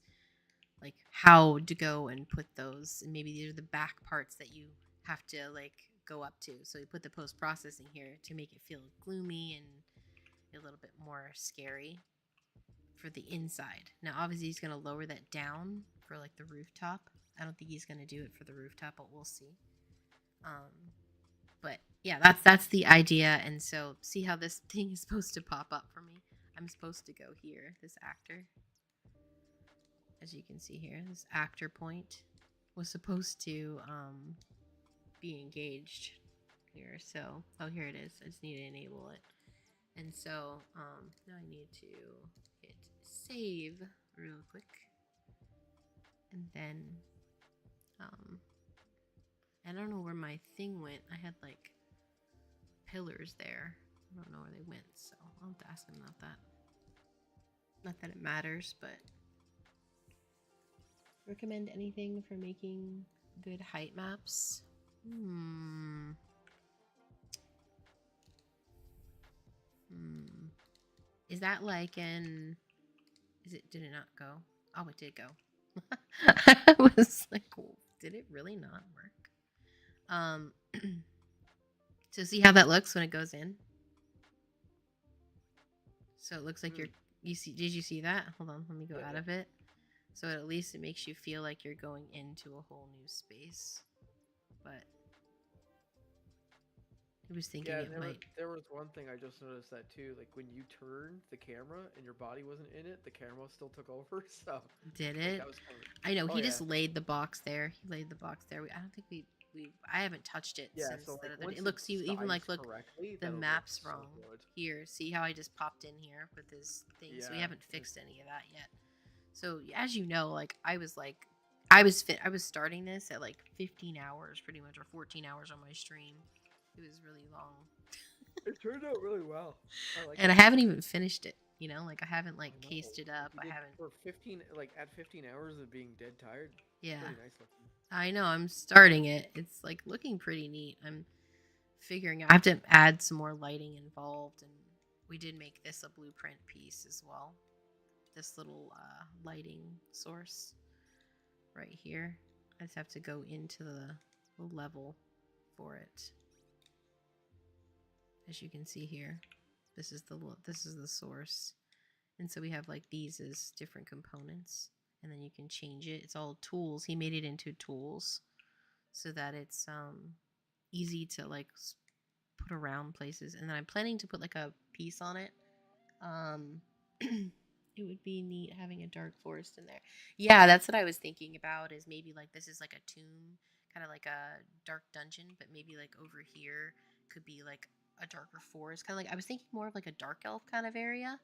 like how to go and put those, and maybe these are the back parts that you have to like go up to. So you put the post processing here to make it feel gloomy and a little bit more scary for the inside. Now obviously he's going to lower that down for like the rooftop. I don't think he's going to do it for the rooftop, but we'll see. But yeah, that's the idea. And so see how this thing is supposed to pop up for me. I'm supposed to go here, this actor. As you can see here, this actor point was supposed to be engaged here. So, oh, here it is. I just need to enable it. And so now I need to hit save real quick. And then I don't know where my thing went. I had like pillars there. I don't know where they went, so I'll have to ask him about that. Not that it matters, but recommend anything for making good height maps? Is that like an... Did it not go? Oh, it did go. I was like, did it really not work? So see how that looks when it goes in? So it looks like did you see that? Hold on, let me go out of it. So at least it makes you feel like you're going into a whole new space. But I was thinking there was one thing I just noticed that too. Like when you turned the camera and your body wasn't in it, the camera still took over. So did it? I know he just laid the box there. He laid the box there. I don't think we I haven't touched it since so the other day. It looks even like look the map's wrong here. See how I just popped in here with this thing? Yeah, so we haven't fixed any of that yet. So as you know, like I was starting this at like 15 hours pretty much, or 14 hours on my stream. It was really long. It turned out really well. I haven't even finished it. Like I haven't like cased it up. I haven't for 15 at 15 hours of being dead tired. Yeah. Pretty nice looking. I know, I'm starting it. It's like looking pretty neat. I'm figuring out I have to add some more lighting involved, and we did make this a blueprint piece as well. This little lighting source right here. I just have to go into the level for it. As you can see here, this is the source, and so we have like these as different components, and then you can change it. It's all tools. He made it into tools so that it's easy to like put around places. And then I'm planning to put like a piece on it. It would be neat having a dark forest in there. Yeah, that's what I was thinking about, is maybe like this is like a tomb, kind of like a dark dungeon, but maybe like over here could be like a darker forest, kind of like I was thinking more of like a dark elf kind of area,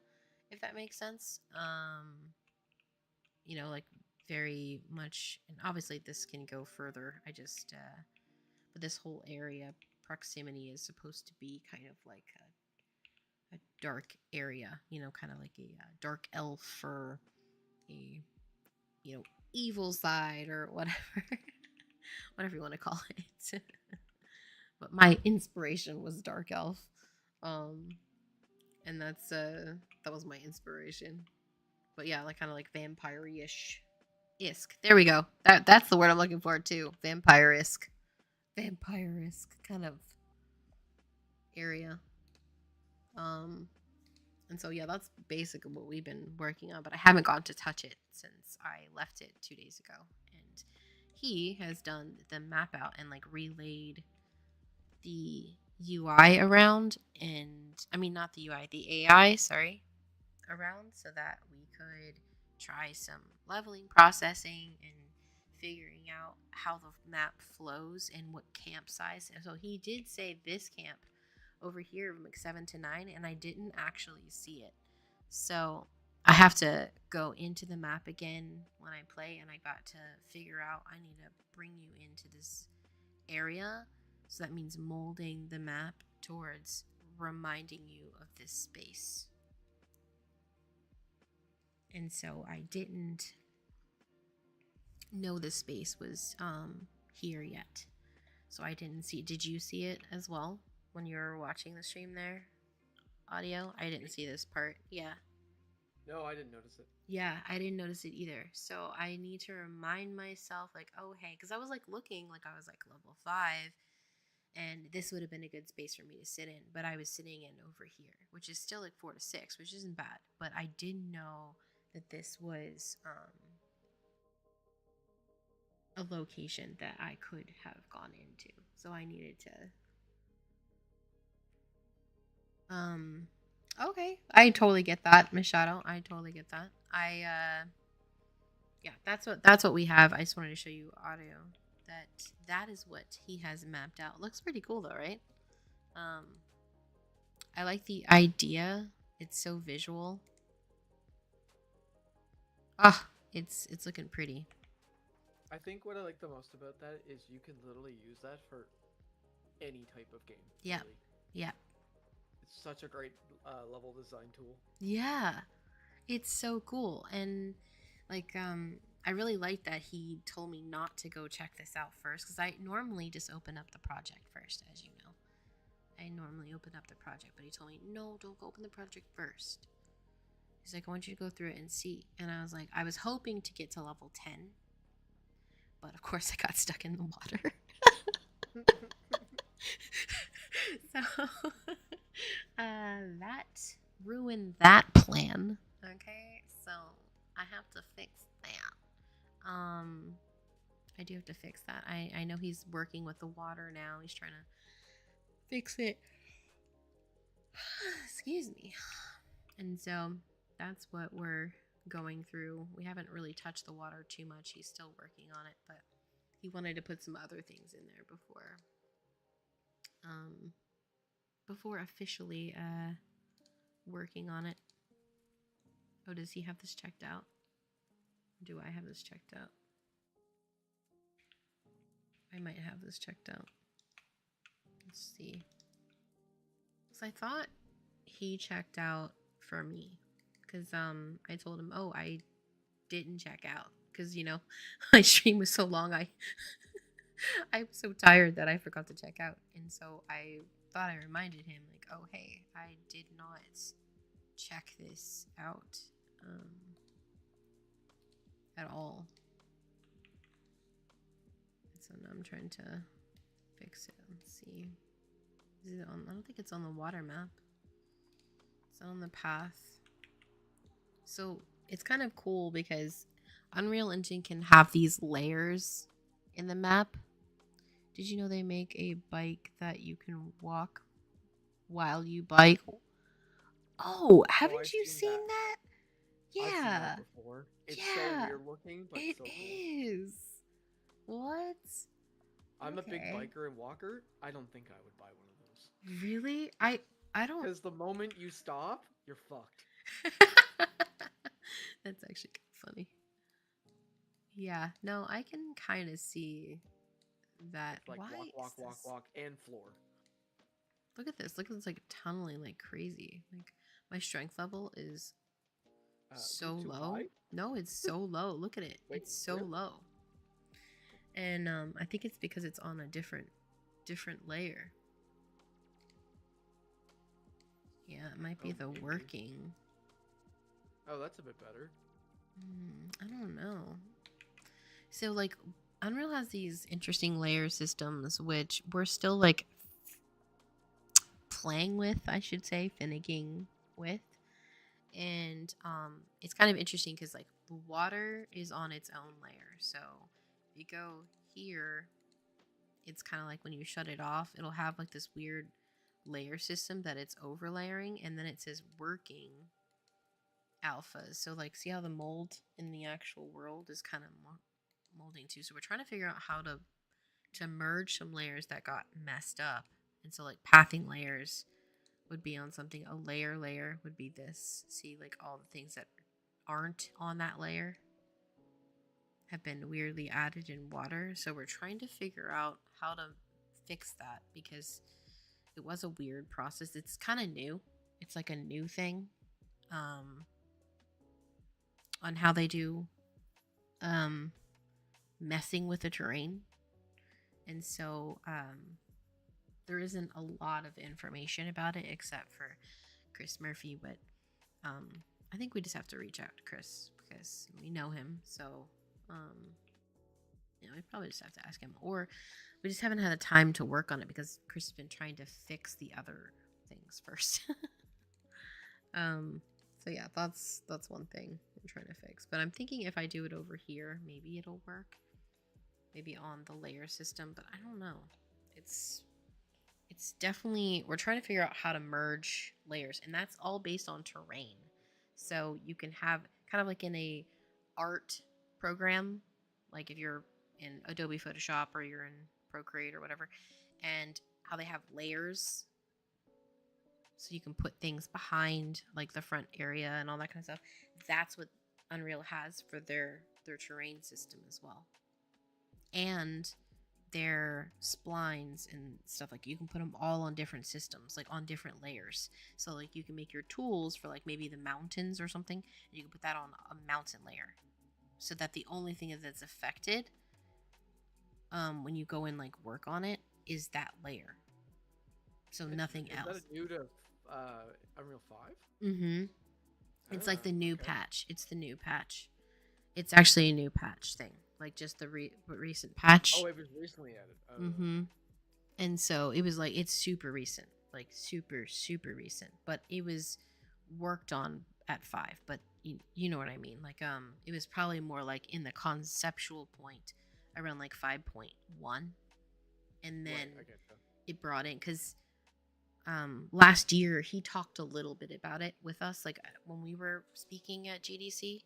if that makes sense. Like very much, and obviously this can go further. I just but this whole area proximity is supposed to be kind of like a dark area, kind of like a dark elf, or a evil side, or whatever whatever you want to call it. But my inspiration was dark elf, and that was my inspiration. But yeah, like kind of like vampire-ish. There we go. That's the word I'm looking for too. Vampire-esque kind of area. And so yeah, that's basically what we've been working on, but I haven't gotten to touch it since I left it 2 days ago. And he has done the map out and like relayed the UI around, and I mean not the UI, the AI, sorry, around, so that we could try some leveling, processing, and figuring out how the map flows and what camp size. And so he did say this camp over here from like 7 to 9, and I didn't actually see it. So I have to go into the map again when I play, and I got to figure out I need to bring you into this area. So that means molding the map towards reminding you of this space. And so I didn't know this space was here yet. So I didn't see. Did you see it as well when you were watching the stream there? Audio? I didn't see this part. Yeah. No, I didn't notice it. Yeah, I didn't notice it either. So I need to remind myself, like, oh, hey, because I was like looking, like I was like level 5, and this would have been a good space for me to sit in. But I was sitting in over here, which is still like 4 to 6, which isn't bad. But I didn't know that this was a location that I could have gone into. So I needed to okay. I totally get that, Miss Shadow. I totally get that. Yeah, that's what we have. I just wanted to show you audio. That is what he has mapped out. Looks pretty cool though, right? I like the idea. It's so visual. Ah, it's looking pretty. I think what I like the most about that is you can literally use that for any type of game. Yeah. Really. Yeah. It's such a great level design tool. Yeah. It's so cool. And like I really like that he told me not to go check this out first, because I normally just open up the project first, as you know. I normally open up the project, but he told me, no, don't go open the project first. He's like, I want you to go through it and see. And I was like, I was hoping to get to level 10, but of course I got stuck in the water. So that ruined that plan. Okay, so I have to fix that. I do have to fix that. I know he's working with the water now. He's trying to fix it. Excuse me. And so that's what we're going through. We haven't really touched the water too much. He's still working on it, but he wanted to put some other things in there before officially working on it. Oh, does he have this checked out? Do I have this checked out? I might have this checked out. Let's see. So I thought he checked out for me, because I told him, oh, I didn't check out, because, you know, my stream was so long. I'm so tired that I forgot to check out. And so I thought I reminded him, like, oh, hey, I did not check this out at all. So now I'm trying to fix it. Let's see. Is it on? I don't think it's on the water map. It's on the path. So it's kind of cool because Unreal Engine can have these layers in the map. Did you know they make a bike that you can walk while you bike? Oh, haven't you seen that? Yeah. I've seen that before. It's so weird looking, but it so cool. is. What? I'm a big biker and walker. I don't think I would buy one of those. Really? I don't. Because the moment you stop, you're fucked. That's actually kind of funny. Yeah. No, I can kind of see that. Like Why walk, and floor. Look at this. Look at this, like tunneling like crazy. Like my strength level is so low. High? No, it's so low. Look at it. Wait, it's so low. And I think it's because it's on a different layer. Yeah, it might be the maybe. working. Oh, that's a bit better. I don't know. So like Unreal has these interesting layer systems which we're still like playing with, I should say, finicking with. And it's kind of interesting because like the water is on its own layer. So if you go here, it's kind of like when you shut it off, it'll have like this weird layer system that it's overlayering, and then it says working alphas. So like, see how the mold in the actual world is kind of molding too. So we're trying to figure out how to merge some layers that got messed up. And so like pathing layers would be on something. A layer would be this. See, like all the things that aren't on that layer have been weirdly added in water. So we're trying to figure out how to fix that, because a weird process. It's kind of new. It's like a new thing on how they do messing with the terrain. And so there isn't a lot of information about it except for Chris Murphy, but I think we just have to reach out to Chris because we know him. So we probably just have to ask him, or we just haven't had the time to work on it because Chris has been trying to fix the other things first. So yeah, that's one thing I'm trying to fix. But I'm thinking if I do it over here, maybe it'll work. Maybe on the layer system, but I don't know. It's definitely, we're trying to figure out how to merge layers, and that's all based on terrain. So you can have kind of like in a art program, like if you're in Adobe Photoshop or you're in Procreate or whatever, and how they have layers, so you can put things behind like the front area and all that kind of stuff. That's what Unreal has for their terrain system as well. And their splines and stuff, like you can put them all on different systems, like on different layers. So like you can make your tools for like maybe the mountains or something, and you can put that on a mountain layer, so that the only thing that's affected when you go and like work on it is that layer. So nothing else. Is that new to Unreal 5? Mm-hmm. It's like the new patch. It's the new patch. It's actually a new patch thing. Like just the recent patch. Oh, it was recently added. Oh. Mm-hmm. And so it was like, it's super recent. Like super, super recent. But it was worked on at 5. But you know what I mean? Like it was probably more like in the conceptual point around like 5.1. And then it brought in, because last year he talked a little bit about it with us, like when we were speaking at GDC,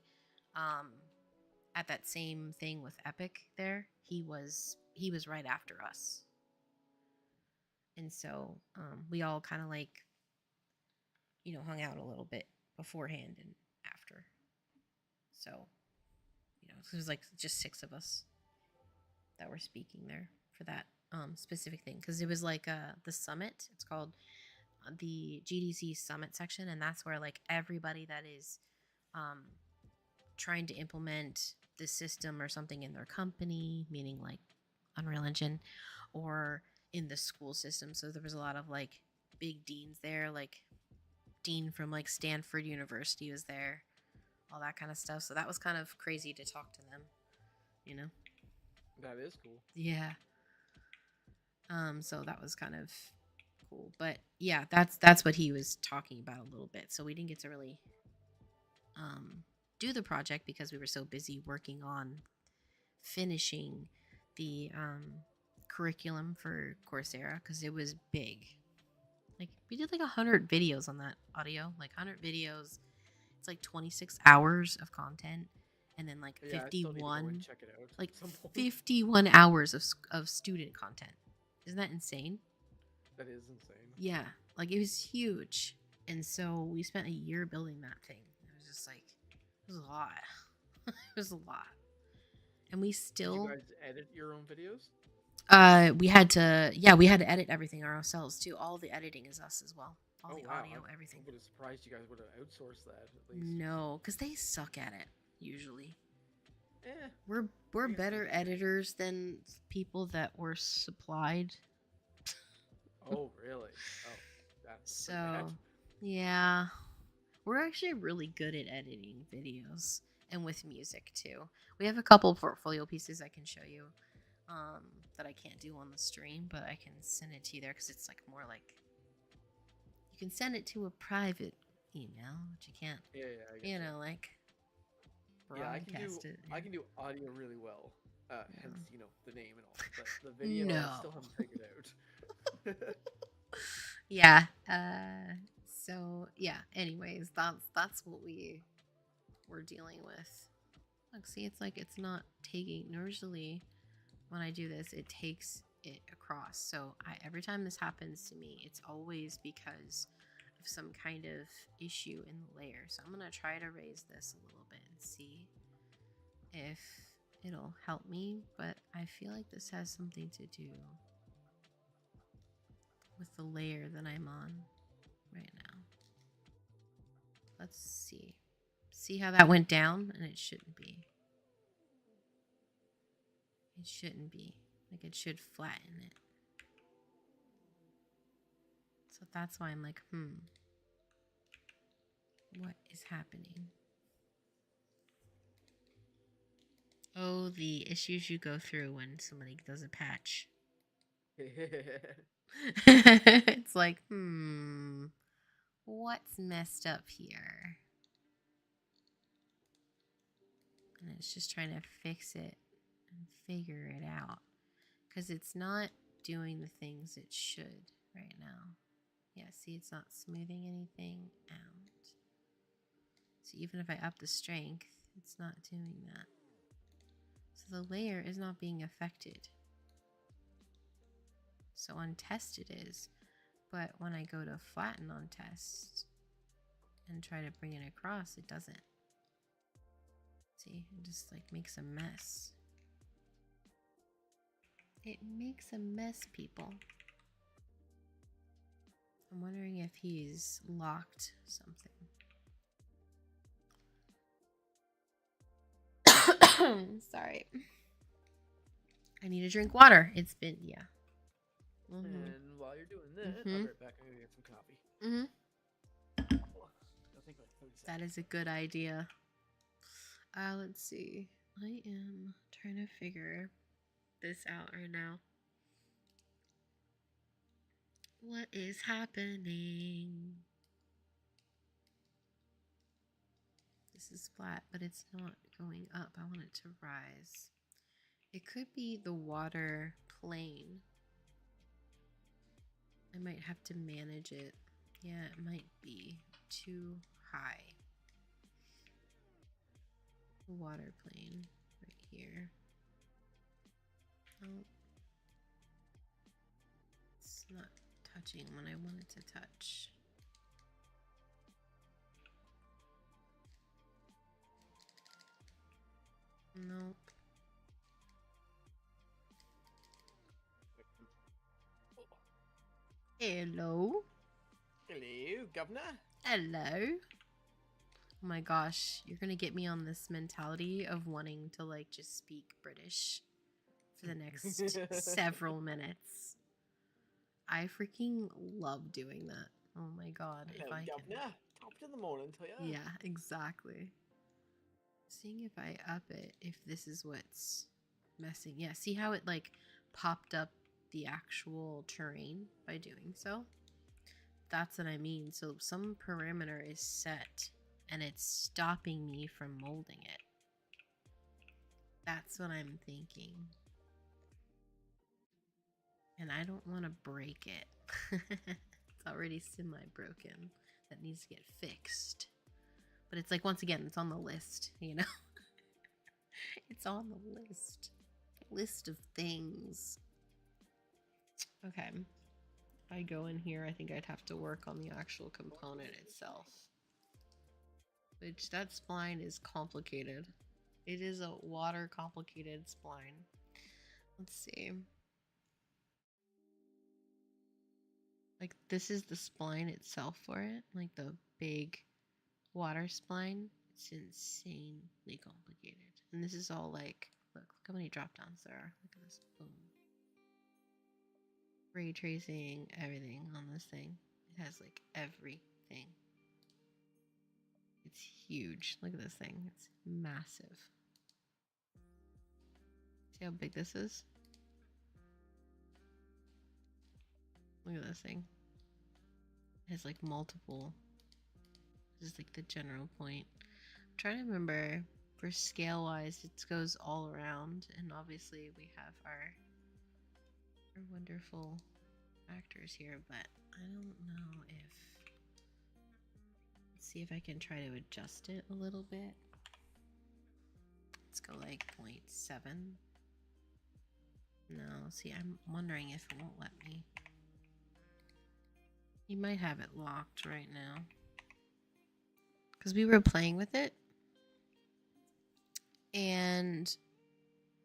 at that same thing with Epic there, he was right after us. And so we all kind of like, hung out a little bit beforehand and after. So, it was like just 6 of us that were speaking there for that specific thing. Because it was like the summit. It's called the GDC summit section. And that's where like everybody that is trying to implement the system or something in their company, meaning like Unreal Engine, or in the school system. So there was a lot of like big deans there, like Dean from like Stanford University was there, all that kind of stuff. So that was kind of crazy to talk to them, That is cool. Yeah. So that was kind of cool. But yeah, that's what he was talking about a little bit. So we didn't get to really do the project because we were so busy working on finishing the curriculum for Coursera, because it was big. Like we did like 100 videos on that audio, like 100 videos. It's like 26 hours of content, and then like 51, check it out like 51 hours of student content. Isn't that insane? That is insane. Yeah, like it was huge, and so we spent a year building that thing. It was just like, it was a lot. It was a lot, and we still. Did you guys edit your own videos? We had to edit everything ourselves too. All the editing is us as well. All the audio, everything. I would have surprised you guys would have outsourced that at least. No, because they suck at it usually. Eh. We're better editors than people that were supplied. Oh really? Oh, that's so. Yeah, we're actually really good at editing videos and with music too. We have a couple portfolio pieces I can show you. That I can't do on the stream, but I can send it to you there because it's like more like you can send it to a private email, but you can't. Yeah. Like broadcast it. Yeah. I can do audio really well. Hence, the name and all. But the video, I still haven't figured out. Yeah. So yeah. Anyways, that's what we're dealing with. Look, see, it's like it's not taking. Usually, when I do this, it takes it across. So every time this happens to me, it's always because of some kind of issue in the layer. So I'm going to try to raise this a little bit and see if it'll help me. But I feel like this has something to do with the layer that I'm on right now. Let's see. See how that went down? And it shouldn't be. It shouldn't be. Like, it should flatten it. So that's why I'm like, what is happening? Oh, the issues you go through when somebody does a patch. It's like, what's messed up here? And it's just trying to fix it and figure it out. Because it's not doing the things it should right now. Yeah, see, it's not smoothing anything out. So even if I up the strength, it's not doing that. So the layer is not being affected. So on test it is. But when I go to flatten on test and try to bring it across, it doesn't. See, it just like makes a mess. It makes a mess, people. I'm wondering if he's locked something. Sorry. I need to drink water. It's been, yeah. And while you're doing that, I'll be right back. I'm going to get some coffee. That is a good idea. Let's see. I am trying to figure this out right now. What is happening? This is flat, but it's not going up. I want it to rise. It could be the water plane. I might have to manage it. Yeah, it might be too high. The water plane right here. Oh, it's not touching when I want it to touch. Nope. Hello. Hello, Governor. Hello. Oh my gosh, you're gonna get me on this mentality of wanting to like just speak British for the next several minutes. I freaking love doing that. Oh my god. Hello, if I Governor. can. Top in the morning to you. Yeah, exactly. Seeing if I up it, if this is what's messing. Yeah, see how it like popped up the actual terrain by doing so? That's what I mean. So some parameter is set and it's stopping me from molding it. That's what I'm thinking. And I don't want to break it. It's already semi-broken. That needs to get fixed. But it's like, once again, it's on the list, you know? It's on the list. List of things. Okay. If I go in here, I think I'd have to work on the actual component itself. Which, that spline is complicated. It is a water complicated spline. Let's see. Like, this is the spline itself for it. Like, the big water spline. It's insanely complicated. And this is all like, look how many drop downs there are. Look at this. Boom. Ray tracing, everything on this thing. It has like everything. It's huge. Look at this thing. It's massive. See how big this is? Look at this thing. It has like multiple. This is like the general point. I'm trying to remember, for scale wise, it goes all around, and obviously we have our wonderful actors here, but I don't know if. Let's see if I can try to adjust it a little bit. Let's go like 0.7. No, see, I'm wondering if it won't let me. You might have it locked right now. Because we were playing with it. And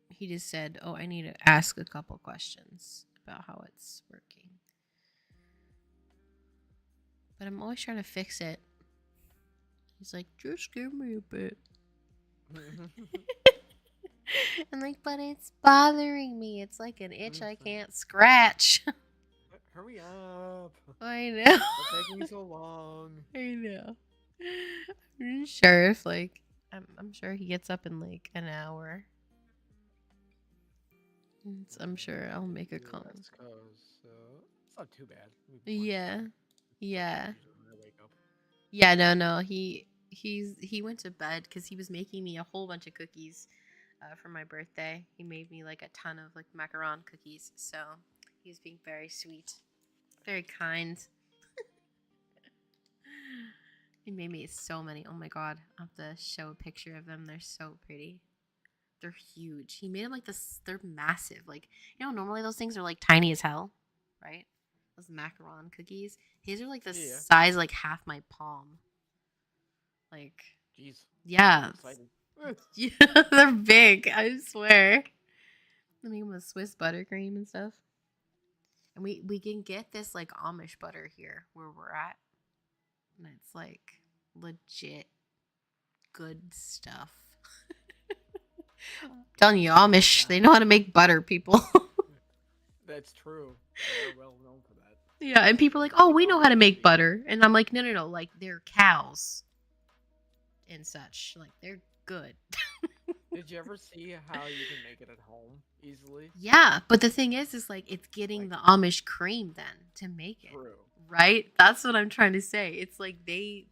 he just said, oh, I need to ask a couple questions about how it's working. But I'm always trying to fix it. He's like, just give me a bit. I'm like, but it's bothering me. It's like an itch I can't scratch. Hurry up. I know. What's taking so long? I know. I'm sure if like I'm sure he gets up in like an hour. I'm sure I'll make a call. West Coast, so it's not too bad. Yeah. Yeah. When I wake up. Yeah, no. He went to bed because he was making me a whole bunch of cookies for my birthday. He made me like a ton of like macaron cookies. So he was being very sweet, very kind. He made me so many. Oh my god, I'll have to show a picture of them. They're so pretty. They're huge. He made them like this. They're massive. Like, you know, normally those things are like tiny as hell, right? Those macaron cookies. His are like the size like half my palm. Like, jeez. yeah. Yeah, they're big. I swear. I make them with Swiss buttercream and stuff. And we can get this like Amish butter here where we're at. And it's like legit good stuff. I'm telling you, Amish, they know how to make butter, people. That's true. They're well known for that. Yeah, and people are like, oh, we know how to make butter. And I'm like, no. Like, they're cows and such. Like, they're good. Did you ever see how you can make it at home easily? Yeah, but the thing is like, it's getting the Amish cream then to make it. True. Right? That's what I'm trying to say. It's like they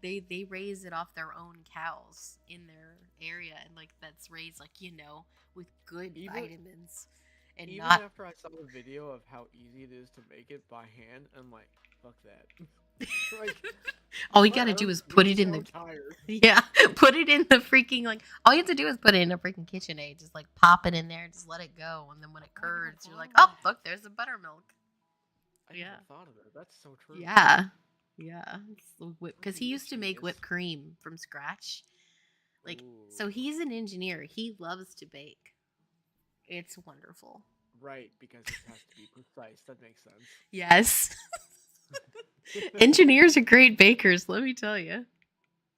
raise it off their own cows in their area, and like that's raised like, you know, with good vitamins. And even not after I saw the video of how easy it is to make it by hand, I'm like, fuck that. Like, all you gotta do is put it in the yeah, put it in the freaking like. All you have to do is put it in a freaking KitchenAid. Just like pop it in there, just let it go, and then when it curds, you're like, oh, look, there's the buttermilk. I never thought of it. That's so true. Yeah. Because he used to make whipped cream from scratch. Like, so he's an engineer. He loves to bake. It's wonderful. Right, because it has to be precise. That makes sense. Yes. Engineers are great bakers, let me tell you.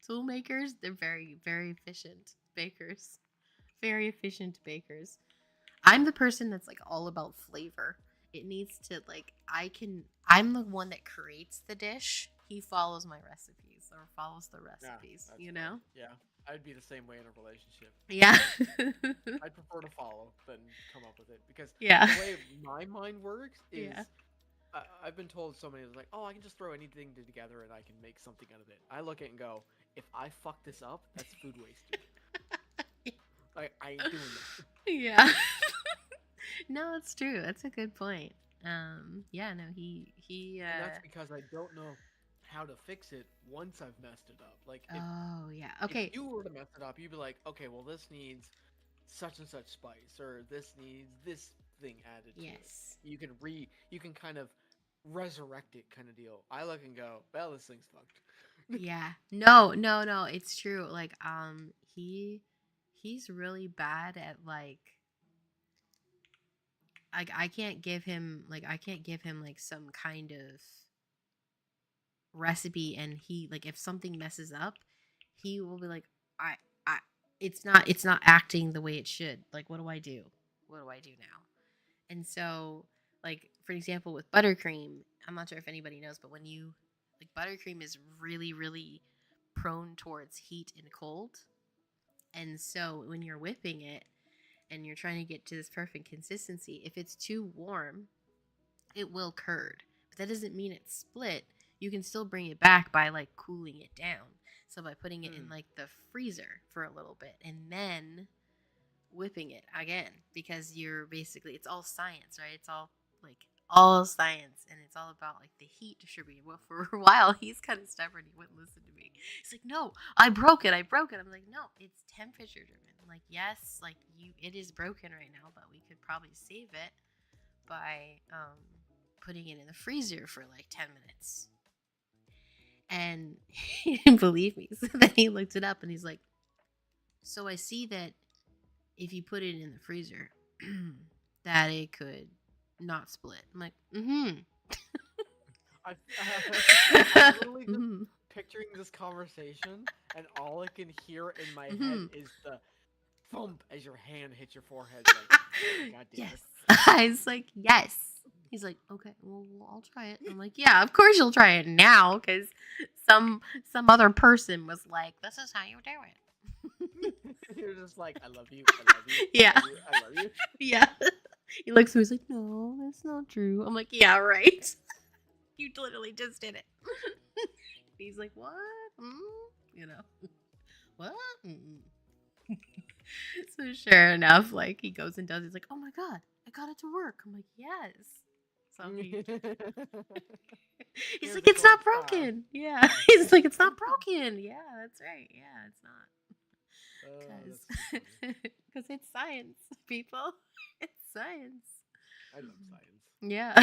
Tool makers, they're very, very efficient bakers. Very efficient bakers. I'm the person that's like all about flavor. It needs to like, I'm the one that creates the dish. He follows my recipes or follows the recipes, you know? Yeah, I'd be the same way in a relationship. Yeah. I'd prefer to follow than come up with it because the way my mind works is I've been told so many times like, oh, I can just throw anything together and I can make something out of it. I look at it and go, if I fuck this up, that's food wasted. Like, I ain't doing that. Yeah. No, it's true. That's a good point. Yeah, no, he and that's because I don't know how to fix it once I've messed it up. Like, okay. If you were to mess it up, you'd be like, okay, well, this needs such and such spice, or this needs this thing added to it. You can kind of resurrect it, kind of deal. I look and go, well, this thing's fucked. Yeah. No, it's true. Like, he's really bad at like I can't give him like some kind of recipe, and he like if something messes up, he will be like, I it's not acting the way it should. Like, what do I do? What do I do now? And so, like, for example, with buttercream, I'm not sure if anybody knows, but when you like buttercream is really, really prone towards heat and cold. And so when you're whipping it and you're trying to get to this perfect consistency, if it's too warm, it will curd. But that doesn't mean it's split. You can still bring it back by like cooling it down. So by putting it in like the freezer for a little bit and then whipping it again, because you're basically, it's all science, right? It's all like all science, and it's all about like the heat distribution. Well, for a while he's kind of stubborn. He wouldn't listen to me. He's like, no, I broke it. I'm like, no, it's temperature driven. I'm like, yes, like it is broken right now, but we could probably save it by putting it in the freezer for like 10 minutes. And he didn't believe me. So then he looked it up and he's like, so I see that if you put it in the freezer, that it could not split. I'm like, I I'm literally just Mhm. picturing this conversation, and all I can hear in my head Mhm. is the thump as your hand hits your forehead. Like, God damn Yes. it. I was like, yes. He's like, okay, well, I'll try it. I'm like, yeah, of course you'll try it now, because some other person was like, this is how you do it. You're just like, I love you, I love you, I Yeah. love you, I love you. Yeah. He looks at me, he's like, no, that's not true. I'm like, yeah, right. You literally just did it. He's like, what? You know, what? So sure enough, like he goes and does. He's like, "Oh my god, I got it to work." I'm like, "Yes." So he's Here's like, a "It's gold not star. broken." Yeah, he's like, "It's not broken." Yeah, that's right. Yeah, it's not Oh, because that's too funny. because it's science, people. It's science. I love science. Yeah,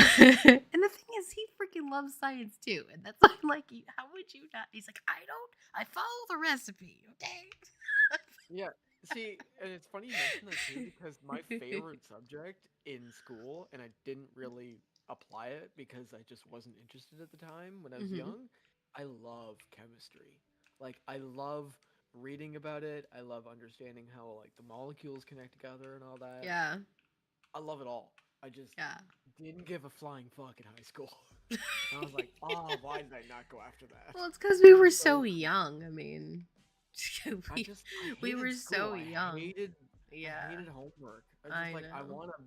and the thing is, he freaking loves science too, and that's why I'm like, how would you not? He's like, I don't. I follow the recipe. Okay. Yeah. See, and it's funny you mention that too because my favorite subject in school, and I didn't really apply it because I just wasn't interested at the time when I was Hmm. young. I love chemistry. Like I love reading about it. I love understanding how like the molecules connect together and all that. Yeah. I love it all. I just Yeah. didn't give a flying fuck in high school. And I was like, oh, why did I not go after that? Well, it's because we were So so young. I mean, we I we hated were school. so young. I Yeah, hated homework. I was just I like I know. want to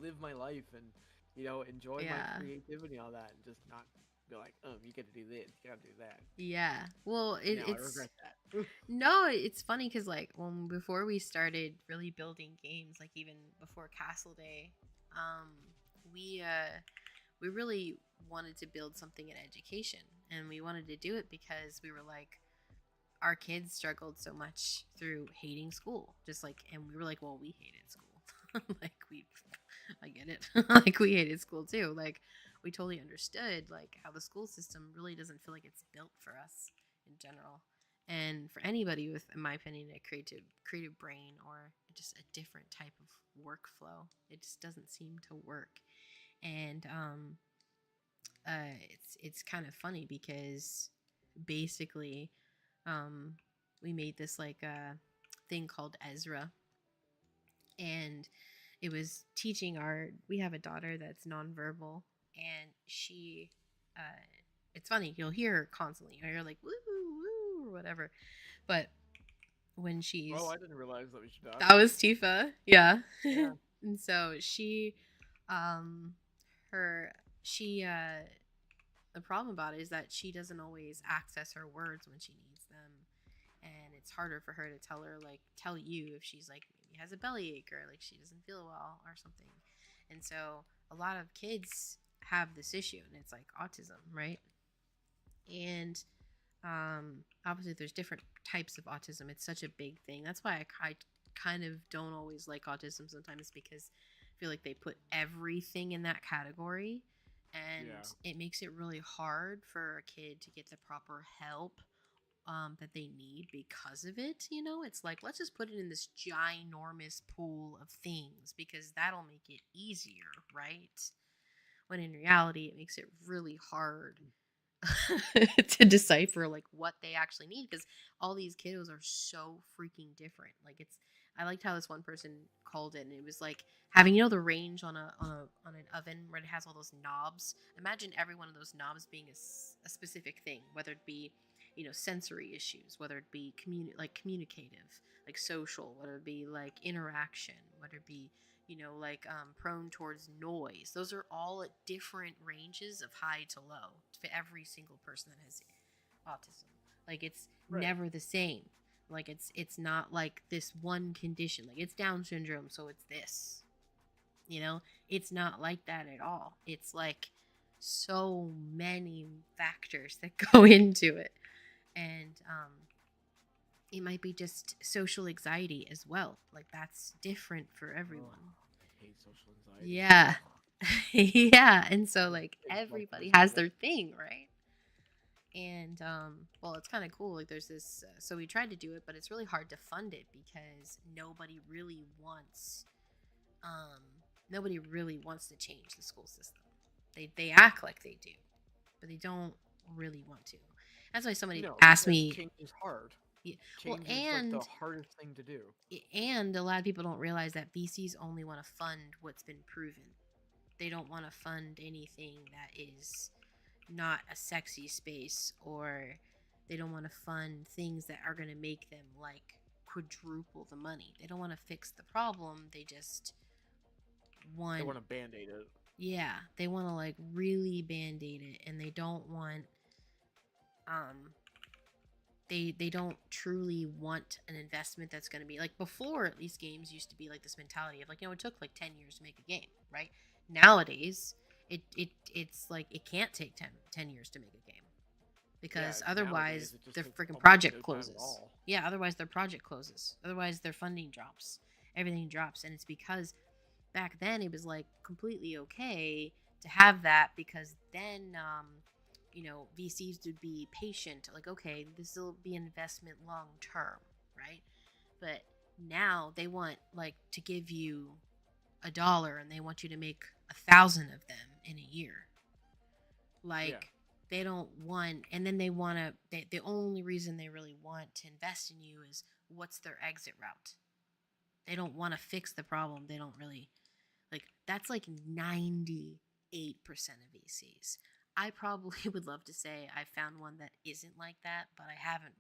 live my life and enjoy my Yeah, creativity and all that, and just not be like, you get to do this, you gotta do that. yeah. Well, Now I it's regret that. no, it's funny because like when before we started really building games, like even before Castle Day, um, we really wanted to build something in education, and we wanted to do it because we were like our kids struggled so much through hating school, just like, and we were like, well, we hated school. Like I get it. Like we hated school too. Like we totally understood like how the school system really doesn't feel like it's built for us in general. And for anybody with, in my opinion, a creative brain or just a different type of workflow, it just doesn't seem to work. And it's kind of funny because basically um, we made this like thing called Ezra, and it was teaching our. We have a daughter that's nonverbal, and she. Uh, it's funny. You'll hear her constantly. You hear like woo woo or whatever, but when Oh, she's I didn't realize that was your that daughter. was Tifa, yeah, Yeah. and so she, um, her she the problem about it is that she doesn't always access her words when she needs them, and it's harder for her to tell you if she's like maybe has a bellyache or like she doesn't feel well or something. And so a lot of kids have this issue, and it's like autism, right? And obviously there's different types of autism. It's such a big thing. That's why I kind of don't always like autism sometimes, because I feel like they put everything in that category, and Yeah. it makes it really hard for a kid to get the proper help that they need because of it. You know, it's like, let's just put it in this ginormous pool of things because that'll make it easier, right? When in reality, it makes it really hard to decipher like what they actually need, because all these kiddos are so freaking different. Like it's, I liked how this one person called it, and it was like having, you know, the range on on an oven where it has all those knobs. Imagine every one of those knobs being a specific thing, whether it be, you know, sensory issues, whether it be communicative, like social, whether it be like interaction, whether it be, you know, like prone towards noise. Those are all at different ranges of high to low for every single person that has autism. Like it's Right. never the same. Like it's not like this one condition. Like it's Down syndrome, so it's this. You know, it's not like that at all. It's like so many factors that go into it, and it might be just social anxiety as well. Like that's different for Oh, everyone. I hate social anxiety. Yeah. Yeah. And so It's like it's like everybody has miserable. their thing, right? And well, it's kind of cool. Like there's this so we tried to do it, but it's really hard to fund it because um nobody really wants to change the school system. They act like they do. but they don't really want to. That's why somebody No, asked because me. change is hard. Yeah, well, Change is like the hardest thing to do. and a lot of people don't realize that VCs only want to fund what's been proven. They don't want to fund anything that is not a sexy space, or they don't want to fund things that are going to make them like quadruple the money. They don't want to fix the problem. They just They want, want to band-aid it. yeah, they want to like really band-aid it, and they don't want um they don't truly want an investment that's going to be like, before, at least games used to be like this mentality of like, it took like 10 years to make a game, right? Nowadays it's like it can't take 10 years to make a game, Yeah, because nowadays otherwise it just their takes freaking almost project no time at closes. all. Yeah, otherwise their project closes. Otherwise their funding drops. Everything drops, and it's because back then it was like completely okay to have that, because then VCs would be patient, like, okay, this will be an investment long term, right? But now they want like to give you $1 and they want you to make 1,000 of them in a year. Yeah. Like, they don't want, and then they want to, the only reason they really want to invest in you is what's their exit route. They don't want to fix the problem. They don't really, like, that's like 98% of VCs. I probably would love to say I found one that isn't like that, but I haven't.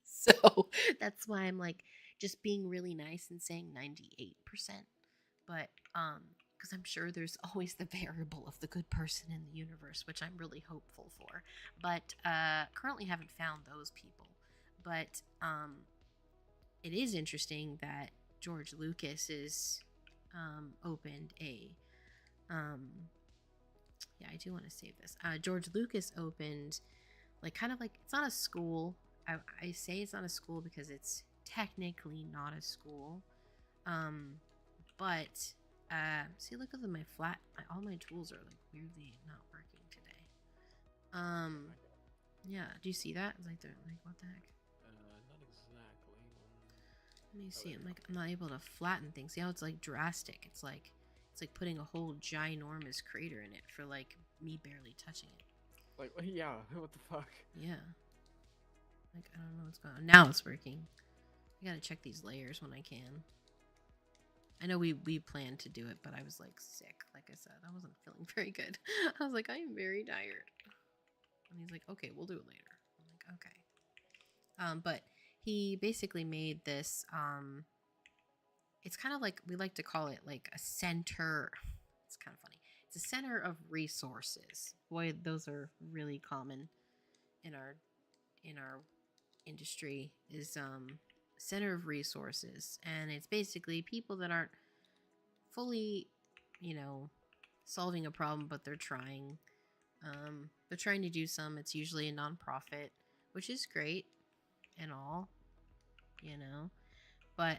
So that's why I'm like just being really nice and saying 98%. But because I'm sure there's always the variable of the good person in the universe, which I'm really hopeful for. But currently haven't found those people. But it is interesting that George Lucas is opened a yeah, I do want to save this. George Lucas opened like kind of like, it's not a school. I say it's not a school because it's technically not a school. Um, but see, look at my flat. All my tools are like weirdly not working today. Yeah. Do you see that? It's like they're like, what the heck? Not exactly. Let me see. I'm not able to flatten things. See how it's like drastic? It's like putting a whole ginormous crater in it for like me barely touching it. Like, yeah, what the fuck? Yeah. Like, I don't know what's going on. Now it's working. I gotta check these layers when I can. I know we planned to do it, but I was like sick. Like I said, I wasn't feeling very good. I was like, I am very tired. And he's like, okay, we'll do it later. I'm like, okay. But he basically made this. It's kind of like, we like to call it like a center. It's kind of funny. It's a center of resources. Boy, those are really common in our industry. Is center of resources, and it's basically people that aren't fully, you know, solving a problem, but they're trying. They're trying to do some. It's usually a nonprofit, which is great and all, you know, but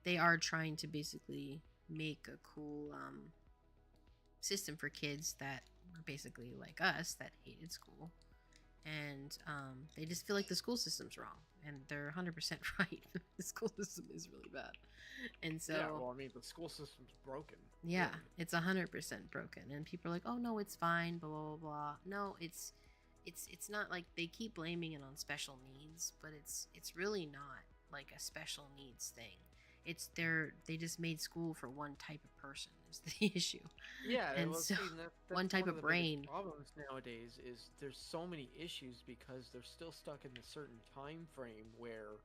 they are trying to basically make a cool system for kids that were basically like us, that hated school, and they just feel like the school system's wrong, and they're 100% right. The school system is really bad, and so Yeah, well, I mean, the school system's broken. yeah, Really. it's 100% broken, and people are like, "Oh no, it's fine." Blah blah blah. No, it's not. Like, they keep blaming it on special needs, but it's really not like a special needs thing. It's they just made school for one type of person is the issue, Yeah, and well, so see, one that's type one of of the biggest brain. problems nowadays is there's so many issues because they're still stuck in a certain time frame where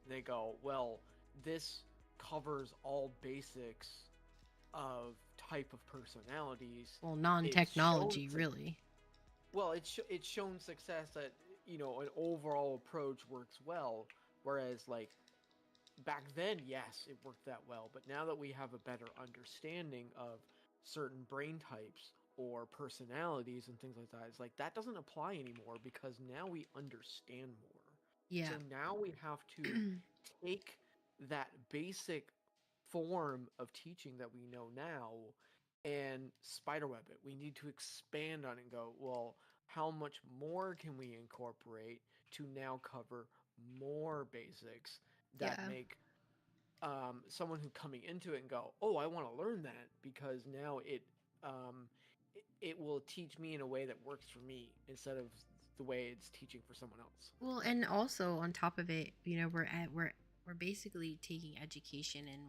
they go, well, this covers all basics of type of personalities. Well, It's shown, non-technology, really. well, it's shown success that an overall approach works well, whereas like back then, yes, it worked that well, but now that we have a better understanding of certain brain types or personalities and things like that, it's like that doesn't apply anymore because now we understand more. Yeah. So now we have to take that basic form of teaching that we know now and spiderweb it. We need to expand on it and go, well, how much more can we incorporate to now cover more basics that Yeah. make someone who coming into it and go, oh, I want to learn that because now it um, it will teach me in a way that works for me instead of the way it's teaching for someone else. Well, and also on top of it, we're basically taking education and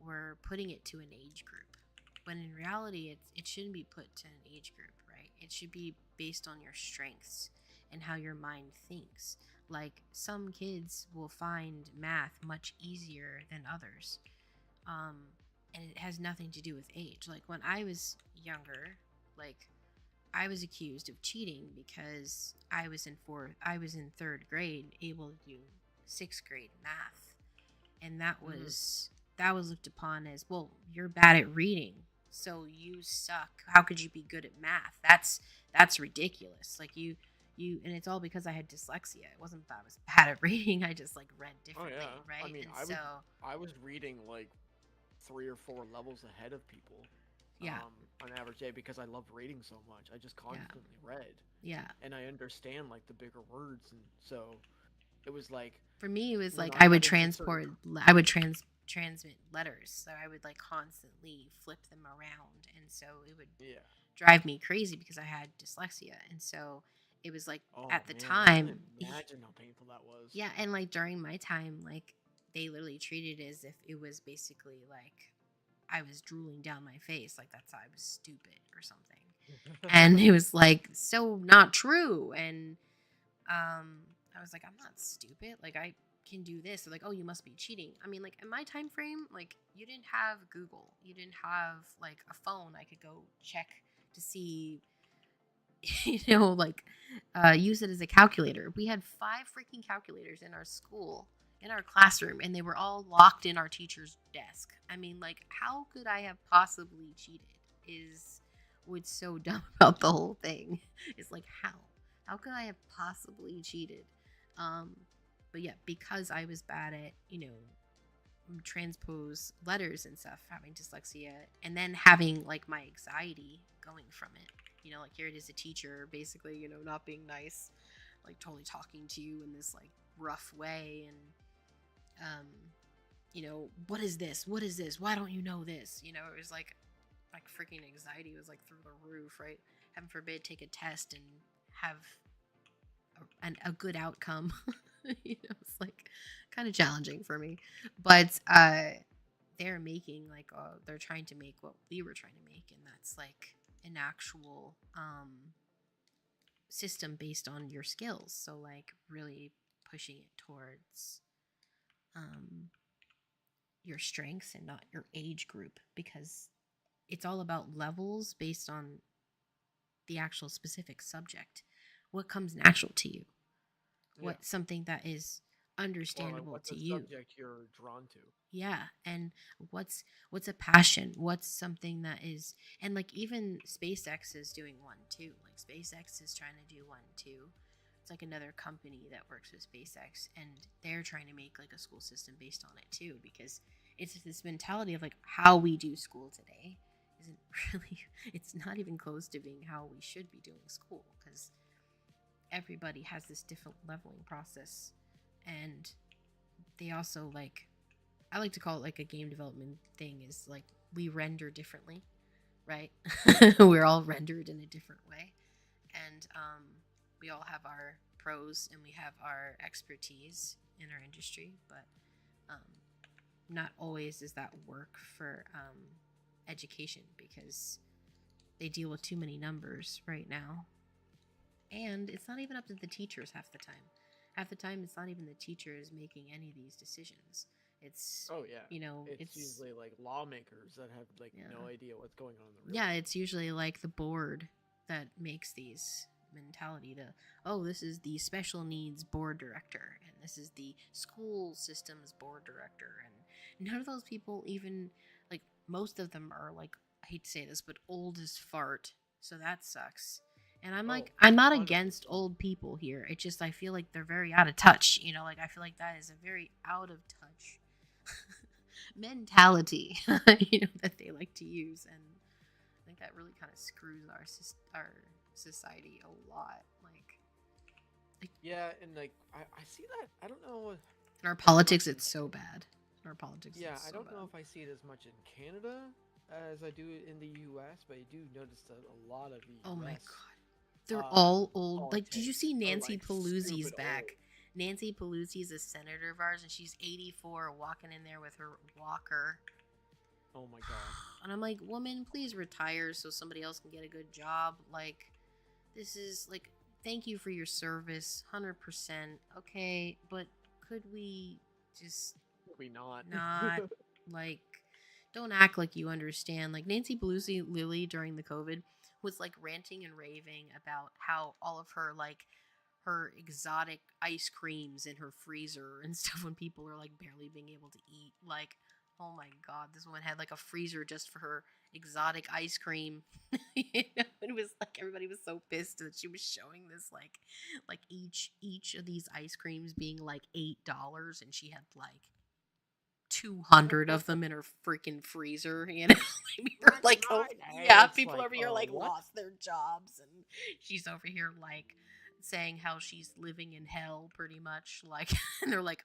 we're putting it to an age group. When in reality, it shouldn't be put to an age group, right? It should be based on your strengths and how your mind thinks. Like some kids will find math much easier than others, um, and it has nothing to do with age. Like when I was younger, like I was accused of cheating because I was in third grade, able to do sixth grade math, and Mm-hmm. that was looked upon as, well, you're bad at reading, so you suck. How could you be good at math? That's ridiculous. Like and it's all because I had dyslexia. It wasn't that I was bad at reading. I just like read Oh differently, yeah. I right? mean, And so I was reading like 3 or 4 levels ahead of people yeah, on average day because I love reading so much. I just yeah, constantly read, yeah. and I understand like the bigger words, and so it was like For me, it was when like I got into certain. I would transmit letters, so I would like constantly flip them around, and so it would Yeah. drive me crazy because I had dyslexia, and so it was like Oh at the man, I can time, imagine how painful that was. yeah, and like during my time, like they literally treated it as if it was basically like I was drooling down my face, like that's how I was stupid or something, and it was like so not true, and I was like, I'm not stupid. Like I can do this. They're like, oh, you must be cheating. I mean, like in my time frame, like you didn't have Google, you didn't have like a phone. I could go check to see, like use it as a calculator. We had 5 freaking calculators in our school, in our classroom, and they were all locked in our teacher's desk. I mean, like, how could I have possibly cheated? Is what's so dumb about the whole thing. It's like how could I have possibly cheated? Um, but yeah, because I was bad at transpose letters and stuff, having dyslexia, and then having like my anxiety going from it. Like here it is, a teacher basically, not being nice, like totally talking to you in this like rough way, and what is this? What is this? Why don't you know this? It was like freaking anxiety was like through the roof, right? Heaven forbid, take a test and have a good outcome. It's like kind of challenging for me, but they're trying to make what we were trying to make, and that's like an actual system based on your skills. So like really pushing it towards um, your strengths and not your age group, because it's all about levels based on the actual specific subject. What comes natural to you? Yeah. What something that is Or like understandable what's to a you? subject you're drawn to? Yeah, and what's a passion? What's something that is, and like even SpaceX is doing one too. Like SpaceX is trying to do one too. It's like another company that works with SpaceX, and they're trying to make like a school system based on it too, because it's this mentality of like how we do school today isn't really, it's not even close to being how we should be doing school, because everybody has this different leveling process, and they also like, I like to call it like a game development thing, is like we render differently, right? We're all rendered in a different way, and we all have our pros and we have our expertise in our industry, but um, not always does that work for education, because they deal with too many numbers right now, and it's not even up to the teachers half the time. Half the time, it's not even the teachers making any of these decisions. It's Oh yeah. It's it's usually like lawmakers that have like yeah, no idea what's going on in the real yeah. world. It's usually like the board that makes these mentality to, oh, this is the special needs board director, and this is the school systems board director, and none of those people even, like, most of them are like, I hate to say this, but old as fart, so that sucks. And I'm Oh, like, I'm not against 100%. old people here. It's just I feel like they're very out of touch. Like I feel like that is a very out of touch mentality, that they like to use, and I think that really kind of screws our society a lot. Like Yeah, and like I see that. I don't know in our as much politics, in it's so bad. In our politics, yeah, it's I so don't know bad. if I see it as much in Canada, as I do in the U.S., but I do notice that a lot of the Oh my U.S. god. They're all old. Like, did you politics see are Nancy like Pelosi's stupid old. back? Nancy Pelosi is a senator of ours, and she's 84, walking in there with her walker. Oh my god. And I'm like, woman, please retire so somebody else can get a good job. Like, this is like, thank you for your service, 100%. Okay, but could we just Maybe not. not like, don't act like you understand. Like Nancy Pelosi, Lily during the COVID was like ranting and raving about how all of her like her exotic ice creams in her freezer and stuff when people are like barely being able to eat. Like, oh my god, this woman had like a freezer just for her exotic ice cream. It was like everybody was so pissed that she was showing this like each of these ice creams being like $8, and she had like 200 of them in her freaking freezer, you know. We're like, oh, yeah, It's people like, over here like what? lost their jobs, and she's over here like saying how she's living in hell pretty much, like. And they're like,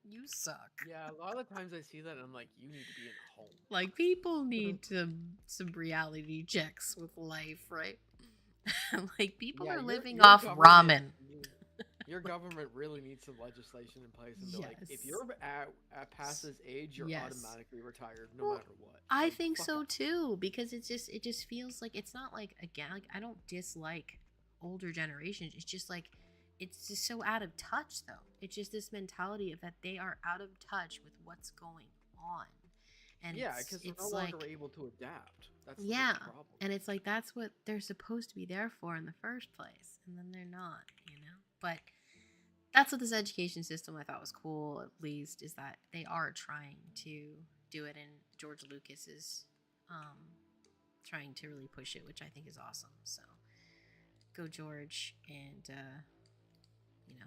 you suck. Yeah, a lot of the times I see that and I'm like, you need to be in a home. Like, people need some reality checks with life, right? Like, people Yeah, are living your off ramen. Your government really needs some legislation in place and be like, if you're at past this age, you're Yes. automatically retired no Well, matter what. I Like, think fuck so off. too, because it just feels like it's not like, again, like I don't dislike older generations. It's just like it's just so out of touch though. It's just this mentality of that they are out of touch with what's going on. And Yeah, because they're no it's longer like, able to adapt. That's the yeah. big problem. And it's like that's what they're supposed to be there for in the first place. And then they're not, you know? But that's what this education system I thought was cool, at least, is that they are trying to do it, and George Lucas is trying to really push it, which I think is awesome. So go George, and you know,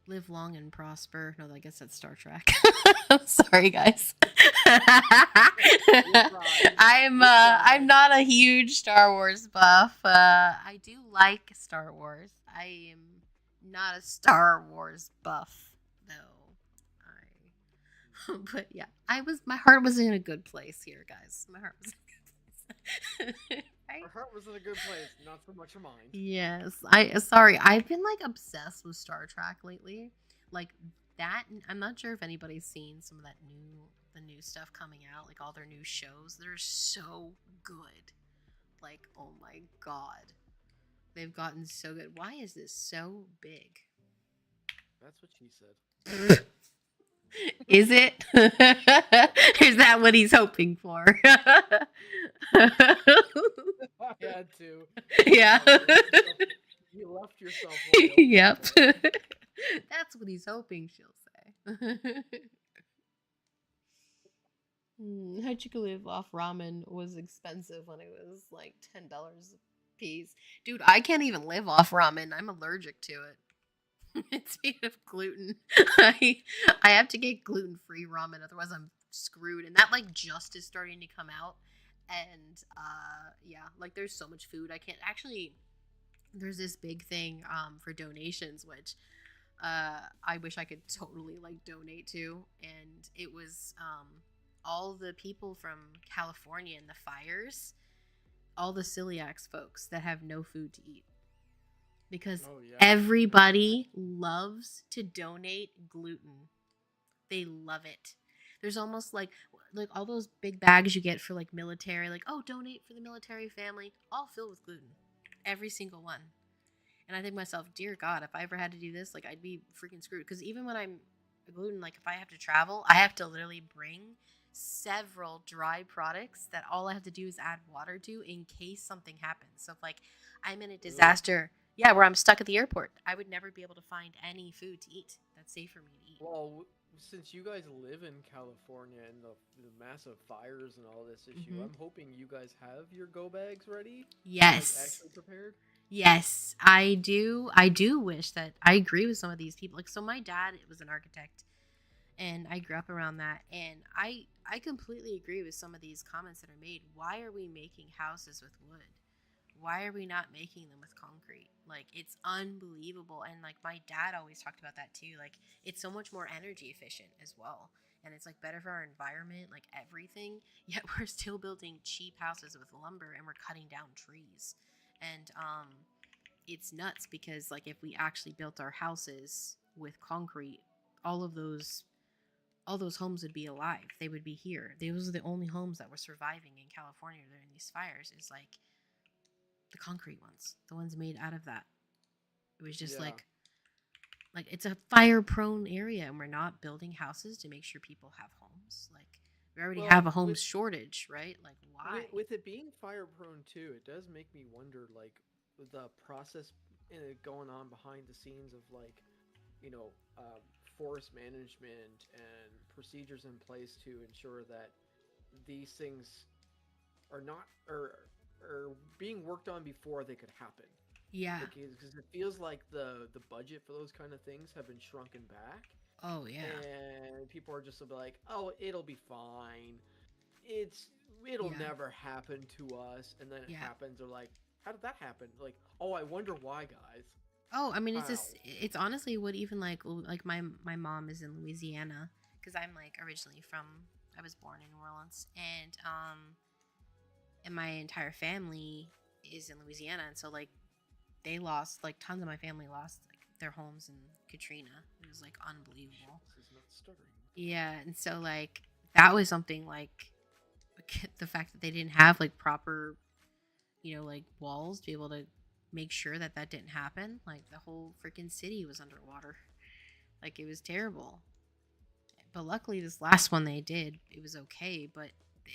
live long and prosper. No, I guess that's Star Trek. Sorry, guys. I'm not a huge Star Wars buff. I do like Star Wars. I am not a Star Wars buff though. But yeah, my heart was in a good place here, guys. My heart was in a good place. Right? Our heart was in a good place, not so much of mine. Yes. I've been like obsessed with Star Trek lately. Like that, I'm not sure if anybody's seen some of the new stuff coming out, like all their new shows. They're so good. Like, oh my god. They've gotten so good. Why is this so big? That's what she said. Is it? Is that what he's hoping for? I had to. Yeah. You left yourself. Yep. That's what he's hoping she'll say. How'd you live off ramen was expensive when it was like $10 a piece. Dude, I can't even live off ramen. I'm allergic to it. It's made of gluten. I have to get gluten-free ramen, otherwise I'm screwed. And that like just is starting to come out. And yeah, like there's so much food I can't actually. There's this big thing for donations, which I wish I could totally like donate to, and it was all the people from California and the fires, all the celiacs folks that have no food to eat. Because everybody loves to donate gluten. They love it. There's almost like all those big bags you get for like military, like, oh, donate for the military family, all filled with gluten. Every single one. And I think to myself, dear God, if I ever had to do this, like I'd be freaking screwed. Because even when I'm gluten, like if I have to travel, I have to literally bring several dry products that all I have to do is add water to in case something happens. So if like I'm in a disaster, yeah, where I'm stuck at the airport, I would never be able to find any food to eat that's safe for me to eat. Well, since you guys live in California and the massive fires and all this issue, I'm hoping you guys have your go bags ready. Yes. Like actually prepared. Yes, I do. I do wish that I agree with some of these people. Like, so my dad was an architect, and I grew up around that, and I completely agree with some of these comments that are made. Why are we making houses with wood? Why are we not making them with concrete? Like, it's unbelievable. And like my dad always talked about that too. Like, it's so much more energy efficient as well. and it's like better for our environment, like everything. Yet we're still building cheap houses with lumber, and we're cutting down trees. And it's nuts because like if we actually built our houses with concrete, all of those all those homes would be alive. They would be here. Those are the only homes that were surviving in California during these fires. Is like the concrete ones, the ones made out of that. It was just Yeah. like it's a fire prone area, and we're not building houses to make sure people have homes. Like we already Well, have a home with shortage, right? Like why? with it being fire prone too, it does make me wonder like the process going on behind the scenes of like you know forest management and procedures in place to ensure that these things are not or being worked on before they could happen. Yeah. Because it feels like the budget for those kind of things have been shrunken back, Oh yeah. and people are just like, oh, it'll be fine. It'll Yeah. never happen to us, and then it Yeah. happens. They're like, how did that happen? Like, oh, I wonder why, guys. Oh, I mean, it's How? just it's honestly what even like my mom is in Louisiana because I'm like originally from I was born in New Orleans and my entire family is in Louisiana, and so like they lost like tons of my family lost like their homes in Katrina. It was like unbelievable. This is not stuttering. Yeah, and so like that was something like the fact that they didn't have like proper, like walls to be able to make sure that that didn't happen. Like the whole freaking city was underwater. Like it was terrible. But luckily, this last one they did, it was okay, but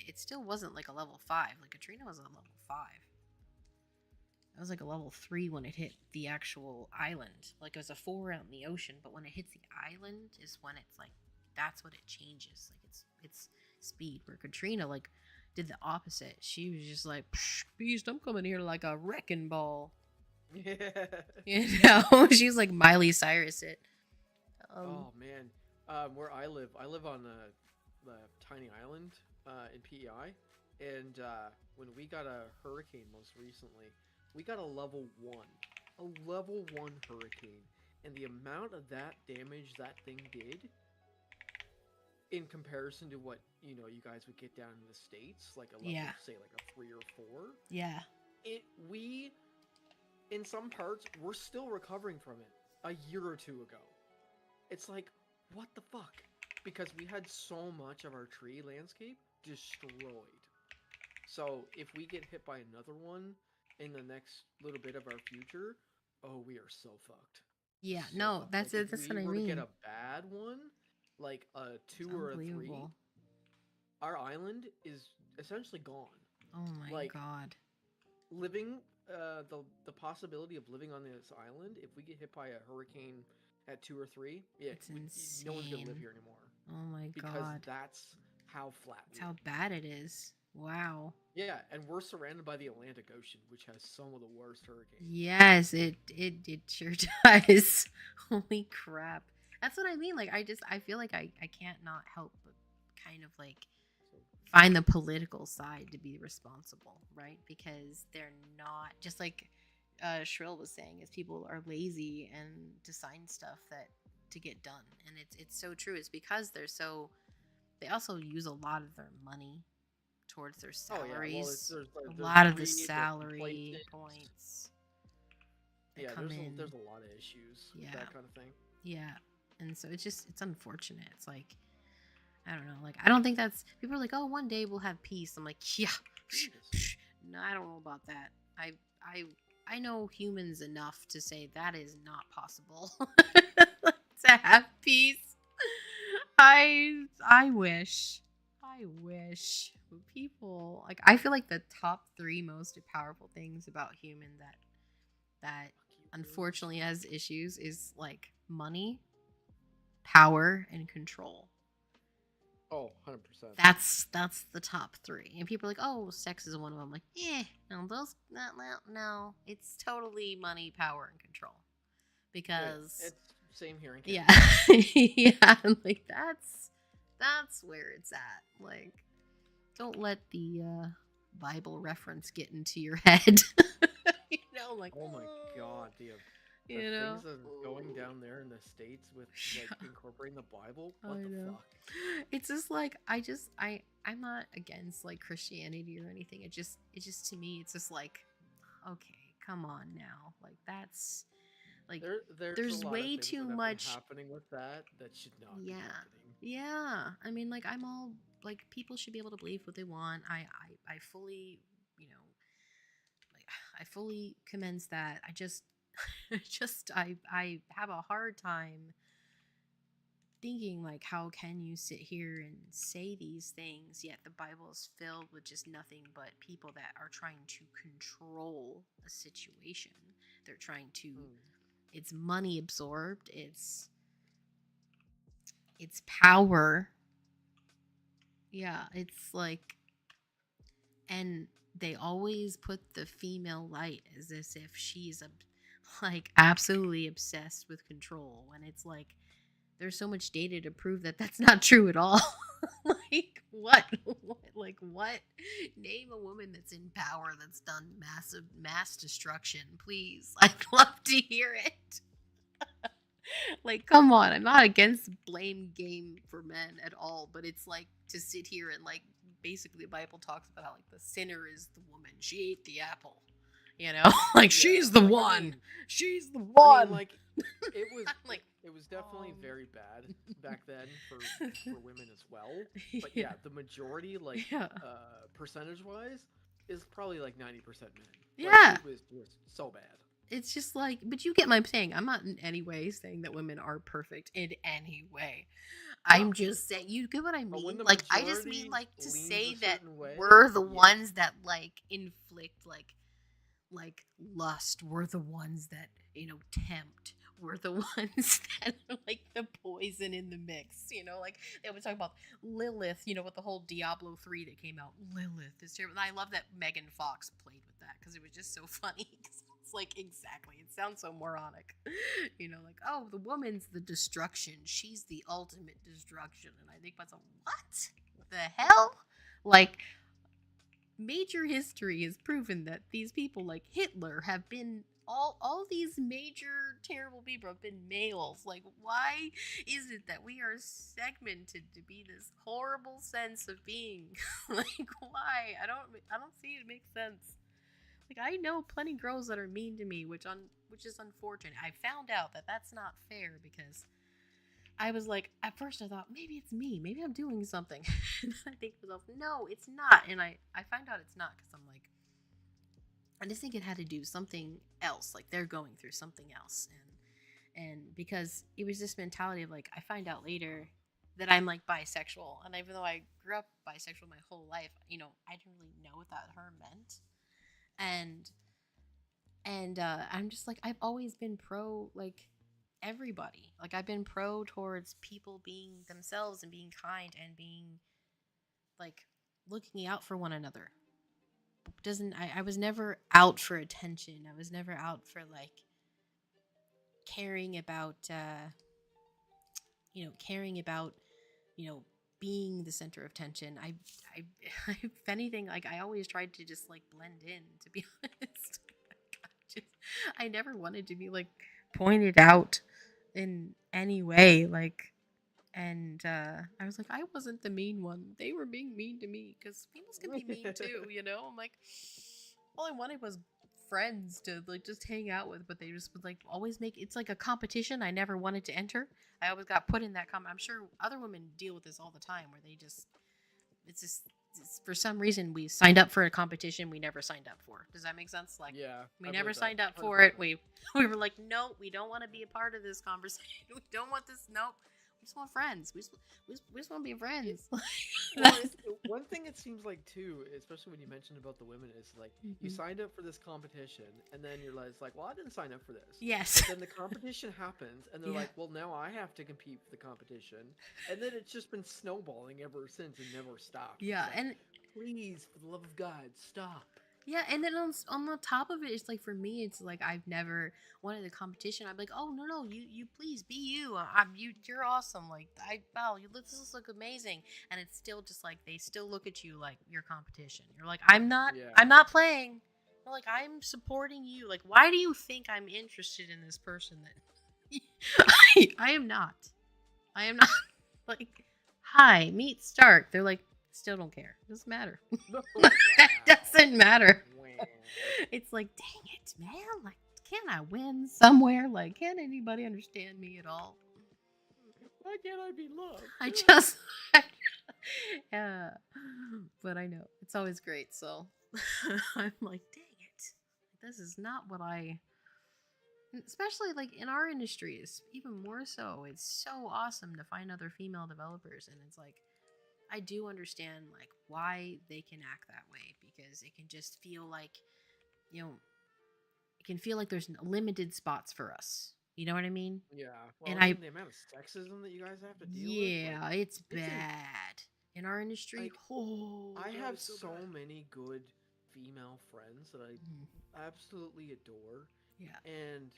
it still wasn't like a level 5. Like Katrina was a level 5. It was like a level 3 when it hit the actual island. Like it was a 4 out in the ocean, but when it hits the island is when it's like that's what it changes. Like it's speed. Where Katrina like did the opposite. She was just like, beast, I'm coming here like a wrecking ball. Yeah. She's like Miley Cyrus it. Oh man, where I live on a tiny island in PEI, and when we got a hurricane most recently, we got a level 1 hurricane, and the amount of that damage that thing did, in comparison to what you guys would get down in the States, like a level, Yeah. say like a 3 or 4, Yeah. we in some parts we're still recovering from it a year or two ago. It's like, what the fuck? Because we had so much of our tree landscape destroyed. So if we get hit by another one in the next little bit of our future, oh, we are so fucked. Yeah. So No, fucked. that's Like it. if That's we what I were to get mean. a bad one, like a It's 2 or a 3, unbelievable. our island is essentially gone. Oh my Like god. living, the possibility of living on this island, if we get hit by a hurricane at 2 or 3, yeah, It's no one's gonna live insane. here anymore Oh my because god. that's how flat That's we how are. bad it is. Wow. Yeah, and we're surrounded by the Atlantic Ocean, which has some of the worst hurricanes. Yes, it sure does. Holy crap. That's what I mean. Like I feel like I can't not help but kind of like So, find the political side to be responsible, right? Because they're not just like Shrill was saying, is people are lazy and design stuff that to get done, and it's so true. It's because they also use a lot of their money towards their oh yeah, well, salaries. A there's lot of the greed, there's salary complacence. points that Yeah, come in. there's a lot of issues with Yeah. that kind of thing. Yeah, and so it's unfortunate. It's like I don't know. Like I don't think that's people are like, oh, one day we'll have peace. I'm like, yeah, no, I don't know about that. I know humans enough to say that is not possible to have peace. I wish. I wish people like I feel like the top 3 most powerful things about human that unfortunately has issues is like money, power, and control. Oh, 100%. That's the top 3. And people are like, oh, sex is one of them. Like, no, no. It's totally money, power, and control. Because it's same here in yeah, Canada. yeah, like that's where it's at. Like, don't let the Bible reference get into your head. Like Oh my god, The You know? things that are going down there in the States with like incorporating the Bible. I What the know. fuck? It's just like I'm not against like Christianity or anything. It just to me it's just like, okay, come on now. Like that's like There's a there's lot of way things too that have been much. happening with that should not be Yeah. happening. Yeah. I mean, like I'm all like people should be able to believe what they want. I fully, you know, like I fully commends that. I just I have a hard time thinking like how can you sit here and say these things yet the Bible is filled with just nothing but people that are trying to control a situation. They're trying to, Hmm. it's money absorbed, it's power. Yeah, it's like, and they always put the female light as if she's like absolutely obsessed with control when it's like there's so much data to prove that that's not true at all. Like what like what, name a woman that's in power that's done massive mass destruction, please. I'd love to hear it. Like come on, I'm not against blame game for men at all, but it's like to sit here and like basically the Bible talks about how like the sinner is the woman, she ate the apple, you know. Like Yeah, she's the like one, she's the I mean, one. like it was I'm like, it was definitely very bad back then for women as well. But yeah, yeah, the majority, like yeah, percentage wise, is probably like 90% men. Like yeah. it was so bad. It's just like, but you get my saying. I'm not in any way saying that women are perfect in any way. No, I'm just saying, you get what I but when mean? the Like, I just mean, majority like, to leans a say that certain way, we're the yeah, ones that, like, inflict, like lust. We're the ones that, tempt. We're the ones that are like the poison in the mix. Like they always talk about Lilith, with the whole Diablo 3 that came out. Lilith is terrible. I love that Megan Fox played with that because it was just so funny. It's like exactly. It sounds so moronic. Like, oh, the woman's the destruction. She's the ultimate destruction. And I think myself, what the hell? Like, major history has proven that these people like Hitler have been all these major terrible people have been males. Like, why is it that we are segmented to be this horrible sense of being? Like, why? I don't see it makes sense. Like, I know plenty of girls that are mean to me, which is unfortunate. I found out that that's not fair because I was like, at first I thought, maybe it's me. Maybe I'm doing something. And then I think to myself, no, it's not. And I find out it's not because I'm like, I just think it had to do something else. Like they're going through something else. And because it was this mentality of like, I find out later that I'm like bisexual. And even though I grew up bisexual my whole life, I didn't really know what that term meant. And I'm just like, I've always been pro like everybody. Like I've been pro towards people being themselves and being kind and being like looking out for one another. Doesn't I was never out for attention. I was never out for like caring about caring about, you know, being the center of attention. I if anything, like I always tried to just like blend in, to be honest. just, I never wanted to be like pointed out in any way, like. And I was like, I wasn't the mean one. They were being mean to me because females can be mean too, I'm like, all I wanted was friends to like just hang out with, but they just would like always make it's like a competition I never wanted to enter. I always got put in that I'm sure other women deal with this all the time where they just it's for some reason we signed up for a competition we never signed up for. Does that make sense? Like yeah, we I never believe that. signed up for 100%. it. We were like, no, we don't want to be a part of this conversation. We don't want this. Nope. We just want friends. We just want to be friends. Well, one thing it seems like too, especially when you mentioned about the women, is like you signed up for this competition, and then you're like, well, I didn't sign up for this. Yes. But then the competition happens, and they're Yeah. like, well, now I have to compete for the competition, and then it's just been snowballing ever since and never stopped. Yeah, Like, and please, for the love of God, stop. yeah, and then on the top of it, it's like for me, it's like I've never wanted a competition. I'm like, oh no, you please be you. You're awesome. Like wow, this look amazing. And it's still just like they still look at you like your competition. You're like, I'm Yeah. not playing. Like, I'm supporting you. Like, why do you think I'm interested in this person that I am not. I am not. Like, hi, meet Stark. They're like, still don't care. Doesn't matter. Wow. It doesn't matter. Wow. It's like, dang it, man. Like, can I win somewhere? Like, can anybody understand me at all? Why can't I be loved? I just, yeah. But I know it's always great. So I'm like, dang it, this is not what I. Especially like in our industries, even more so. It's so awesome to find other female developers, and it's like, I do understand like why they can act that way, because it can just feel like, you know, it can feel like there's limited spots for us. You know what I mean? Yeah. Well, And the amount of sexism that you guys have to deal with. yeah, Like, it's bad in our industry. Like, Oh, I God, have it's so bad. many good female friends that I absolutely adore. Yeah. And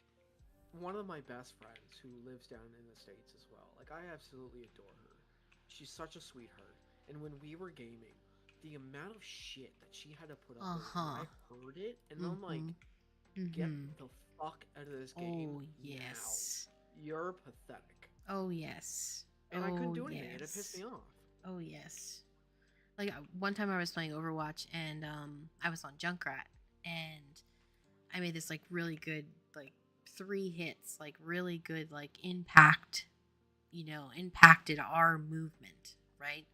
one of my best friends who lives down in the States as well. Like, I absolutely adore her. She's such a sweetheart. And when we were gaming, the amount of shit that she had to put up with, I heard it, and I'm like, get the fuck out of this game. Oh, yes. Now. You're pathetic. Oh, yes. And I couldn't do anything, and it pissed me off. Oh, yes. Like, one time I was playing Overwatch, and I was on Junkrat, and I made this, like, really good, like, 3 hits, like, really good, like, impact, you know, impacted our movement, right?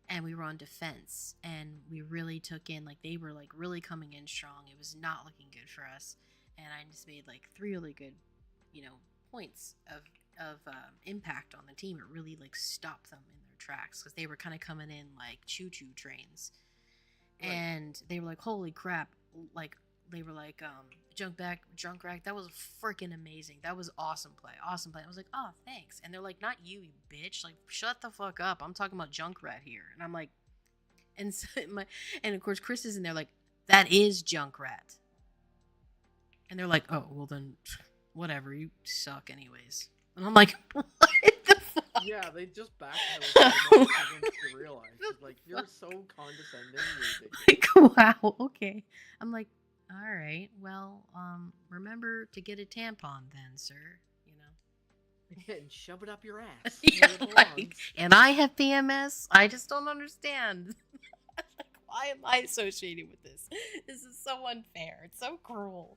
And we were on defense, and we really took in, like, they were, like, really coming in strong. It was not looking good for us, and I just made, like, 3 really good, you know, points of impact on the team. It really, like, stopped them in their tracks, because they were kind of coming in like choo-choo trains. Right. And they were like, holy crap, like, they were like, Junkrat, that was freaking amazing. That was awesome play. I was like, oh, thanks. And they're like, not you, you bitch. Like, shut the fuck up. I'm talking about Junkrat here. And I'm like, and so and of course Chris is in there like, that is Junkrat. And they're like, oh, well then, whatever. You suck anyways. And I'm like, what the fuck? Yeah, they just backpedaled against the real life. Like, you're so condescending. Like, wow, okay. I'm like, all right, well, remember to get a tampon then, sir. You know. Yeah, and shove it up your ass. Yeah, like, and I have PMS. I just don't understand. Like, why am I associated with this? This is so unfair. It's so cruel.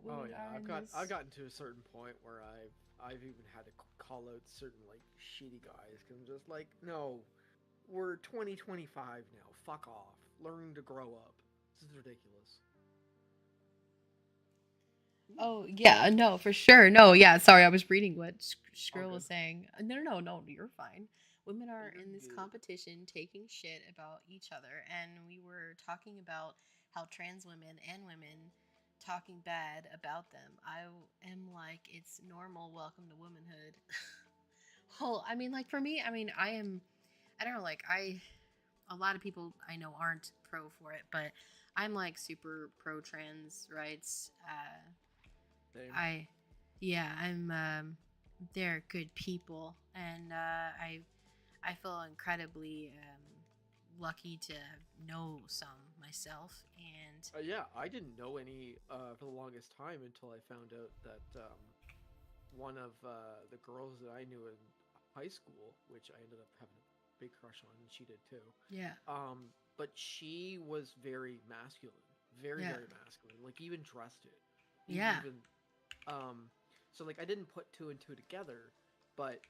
Oh yeah, I've gotten to a certain point where I've even had to call out certain like shitty guys, because I'm just like, no, we're 2025 now. Fuck off. Learn to grow up. This is ridiculous. Oh yeah, no, for sure. No, yeah. Sorry, I was reading what Skrill was saying. No, you're fine. Women are in this competition taking shit about each other, and we were talking about how trans women and women talking bad about them. I am like, it's normal. Welcome to womanhood. Well, I mean, like, for me, I mean, I don't know, like, a lot of people I know aren't pro for it, but I'm like super pro trans rights. I'm they're good people, and I feel incredibly lucky to know some myself. And yeah, I didn't know any for the longest time until I found out that one of the girls that I knew in high school, which I ended up having a big crush on, and she did too. Yeah. But she was very masculine, very masculine. Like, even dressed it. Yeah. Even, so like I didn't put 2 and 2 together, but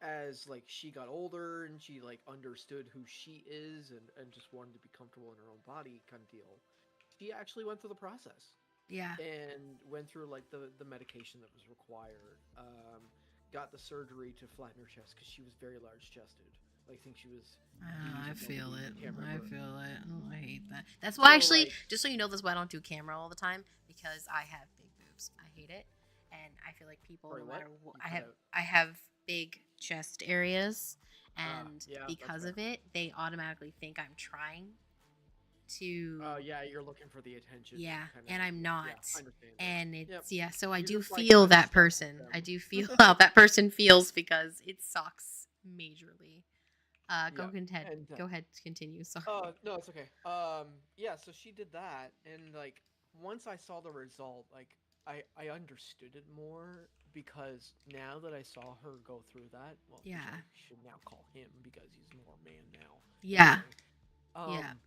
as like she got older and she like understood who she is and just wanted to be comfortable in her own body, kind of deal, she actually went through the process. Yeah. And went through like the medication that was required. Got the surgery to flatten her chest because she was very large chested. I think she was. I feel it. Oh, I hate that. That's why, actually, like, just so you know, that's why I don't do camera all the time, because I have big boobs. I hate it, and I feel like people, no matter what, I have big chest areas, and because of it, they automatically think I'm trying to. Oh yeah, you're looking for the attention. Yeah, and I'm not. Yeah, and it's so I do like feel that person. I do feel how that person feels, because it sucks majorly. Go Yeah, ahead. and Go ahead. Continue. Sorry. no, it's okay. Yeah, so she did that, and like once I saw the result, like I understood it more because now that I saw her go through that, well, which Yeah. I should now call him because he's more man now. Yeah. Anyway, Yeah. um,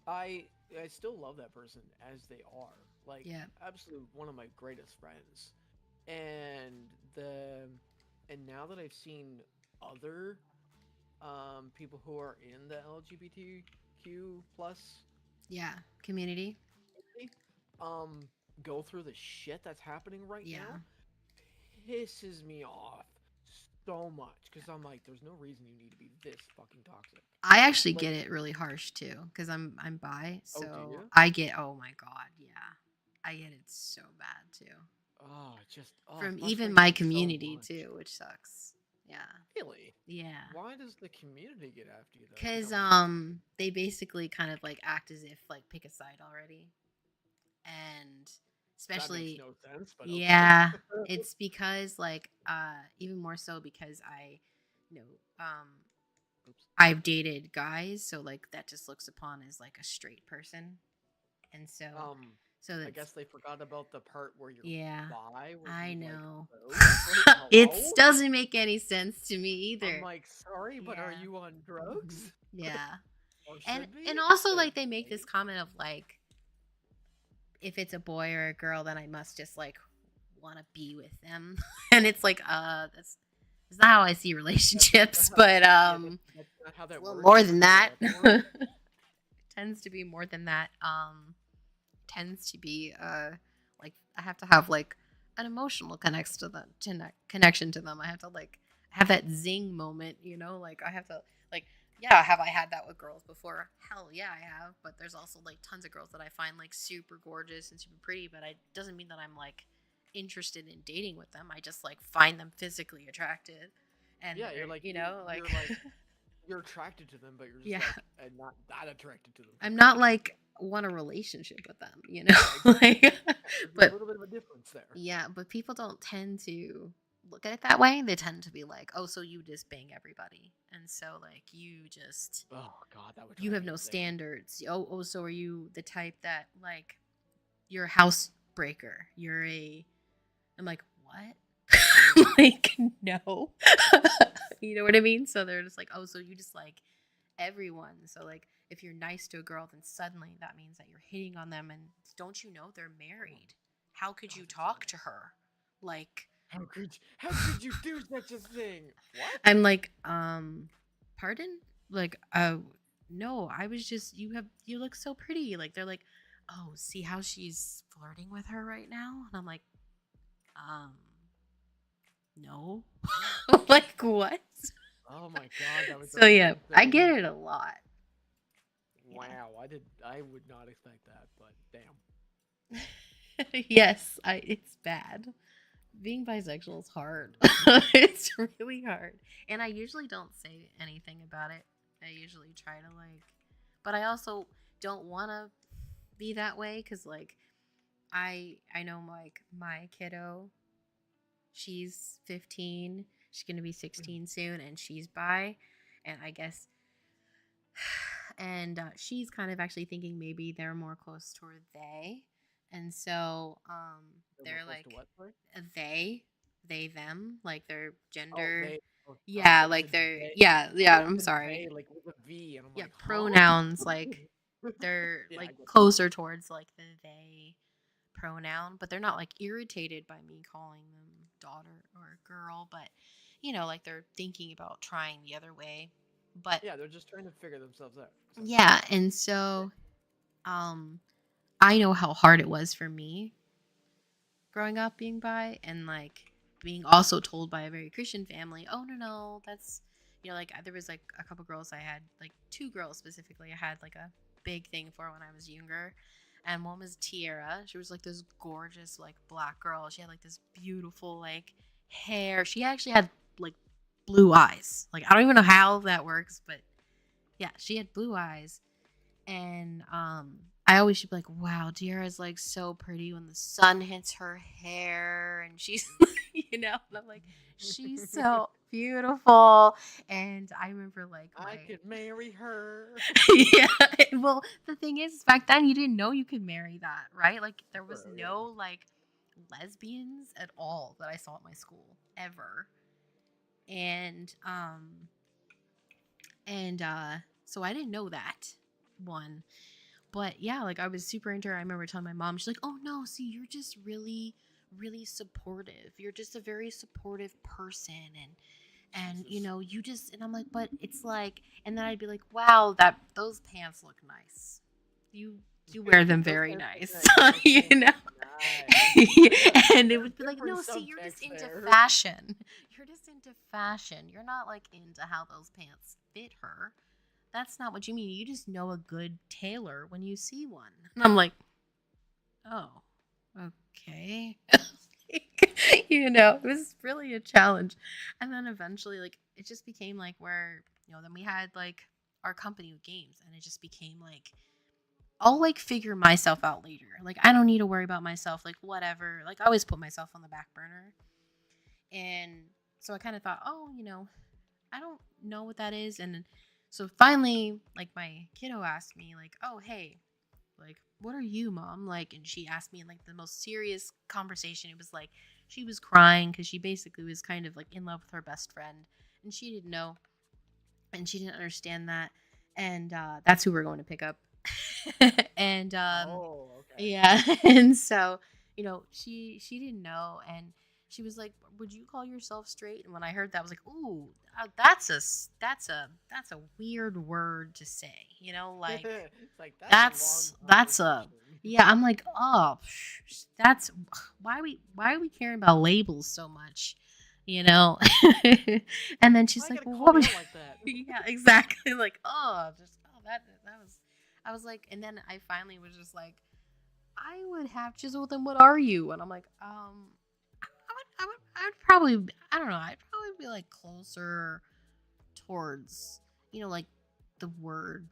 I I still love that person as they are, like Yeah. absolute one of my greatest friends, and the and now that I've seen other people who are in the LGBTQ plus Yeah. Community. community, um go through the shit that's happening right Yeah. now pisses me off so much because I'm like, there's no reason you need to be this fucking toxic. I actually Like, get it really harsh too because I'm bi, oh, do so you? I get. Oh my god, yeah, I get it so bad too Oh, just from even frustrates my me so community much. too, which sucks. Yeah, Really? yeah, Why does the community get after you though? If you because don't mind me asking. they basically kind of like act as if like pick a side already, and That makes especially no sense, but okay. yeah, it's because like even more so because I you know um Oops. I've dated guys, so like that just looks upon as like a straight person, and Um, so I that's guess they forgot about the part where you're yeah, bi, where I you like know. drugs. Like, It hello? doesn't make any sense to me I'm either. like, sorry, but are Yeah, you on hmm drugs? yeah, Or and should be? and also like they make Okay. this comment of like if it's a boy or a girl, then I must just like want to be with them, and it's like that's not how I see That's relationships, not how, but yeah, that's not how it's a that little works more in the than real that. life. Or Tends to be more than that. Tends to be like I have to have like an emotional connects to them connection to them. I have to like have that zing moment, like I have to like yeah, have I had that with girls before? Hell yeah, I have. But there's also like tons of girls that I find like super gorgeous and super pretty, but it doesn't mean that I'm like interested in dating with them. I just like find them physically attractive and yeah, they're, you're like like you're attracted to them, but you're just yeah. like not that attracted to them I'm not physically. like want a relationship with them, Yeah, exactly. like, Yeah, there's a but little bit of a difference there. yeah, but people don't tend to look at it that way. They tend to be like, oh, so you just bang everybody. And so, like, Oh God, that would you drive have me no insane. standards. Oh, so are you the type that, like, you're a housebreaker? I'm like, what? Like, no. You know what I mean? So they're just like, oh, so you just like everyone. So like if you're nice to a girl, then suddenly that means that you're hitting on them, and don't you know they're Oh married? How could God, you that's talk to awful. her? Like How could you do such a thing? What? I'm like, pardon? Like, no, I was just you look so pretty. Like they're like, oh, see how she's flirting with her right now? And I'm like, um, no. Like what? Oh my God, that would So drive me yeah, I get insane. it a lot. Yeah. Wow, I would not expect that, but damn. Yes, it's bad. Being bisexual is hard. It's really hard. And I usually don't say anything about it. I usually try to like but I also don't want to be that way cuz like I know like my kiddo, she's 15, she's going to be 16 soon and she's bi, and I guess and she's kind of actually thinking maybe they're more close toward they, and so They're more they're close to like what? Sorry. they them like their Oh, gender, they. Oh, I yeah, thought you like said they're they. I yeah, thought you I'm said sorry, they like with a V, and I'm yeah, like, huh? pronouns like they're Yeah, I like get it. closer towards like the they pronoun, but they're not like irritated by me calling them daughter or girl, but like they're thinking about trying the other way, but Yeah, they're just trying to figure themselves out. So, yeah, and so um I know how hard it was for me growing up being bi, and like being also told by a very Christian family, oh no, that's like there was like a couple girls I had, like two girls specifically I had like a big thing for when I was younger. And one was Tiara. She was like this gorgeous like black girl. She had like this beautiful like hair. She actually had like blue eyes. Like I don't even know how that works, but yeah, she had blue eyes. And I always should be like, wow, Tiara's like so pretty when the sun hits her hair, and she's and I'm like, she's so beautiful. And I remember like I could marry her. yeah. Well, the thing is, back then you didn't know you could marry that, right? Like there was no like lesbians at all that I saw at my school ever. And so I didn't know that one. But yeah, like I was super into her. I remember telling my mom, she's like, "Oh no, see, you're just really, really supportive. You're just a very supportive person, and you know, you just." And I'm like, "But it's like," and then I'd be like, "Wow, those pants look nice. You wear them very nice, you know." And it would be like, "No, see, you're just into fashion. You're just into fashion. You're not like into how those pants fit her. That's not what you mean. You just know a good tailor when you see one." And I'm like, "Oh, okay." You know, it was really a challenge. And then eventually, like, it just became like where, you know, then we had like our company with games, and it just became like, I'll like figure myself out later. Like, I don't need to worry about myself. Like, whatever. Like, I always put myself on the back burner. And so I kind of thought, oh, you know, I don't know what that is. And so finally, like, my kiddo asked me, like, "Oh, hey, like, what are you, mom?" Like, and she asked me in like the most serious conversation. It was like she was crying because she basically was kind of like in love with her best friend, and she didn't know, and she didn't understand that. And that's who we're going to pick up. And Okay. yeah. And so, you know, she didn't know, and she was like, "Would you call yourself straight?" And when I heard that, I was like, "Ooh, that's a weird word to say." You know, like It's like that's a yeah. I'm like, "Oh, that's why are we caring about labels so much?" You know. And then she's why like, gotta "Well, call what me would?" out like that? Yeah, exactly. Like, that was. I was like, and then I finally was just like, "I would have chisel. Then what are you?" And I'm like, I'd probably, I don't know, I'd probably be like closer towards, you know, like the word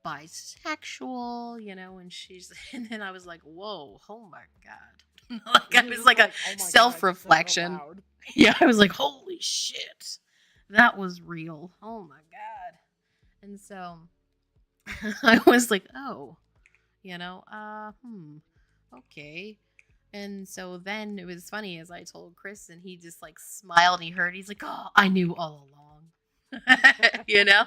bisexual, you know. And she's, and then I was like, "Whoa, oh my god!" Like I was like a oh my God, self I just said it out reflection. loud. Yeah, I was like, "Holy shit, that was real. Oh my god." And so I was like, "Oh, you know, okay." And so then it was funny as I told Chris, and he just like smiled. And he heard. He's like, "Oh, I knew all along," you know.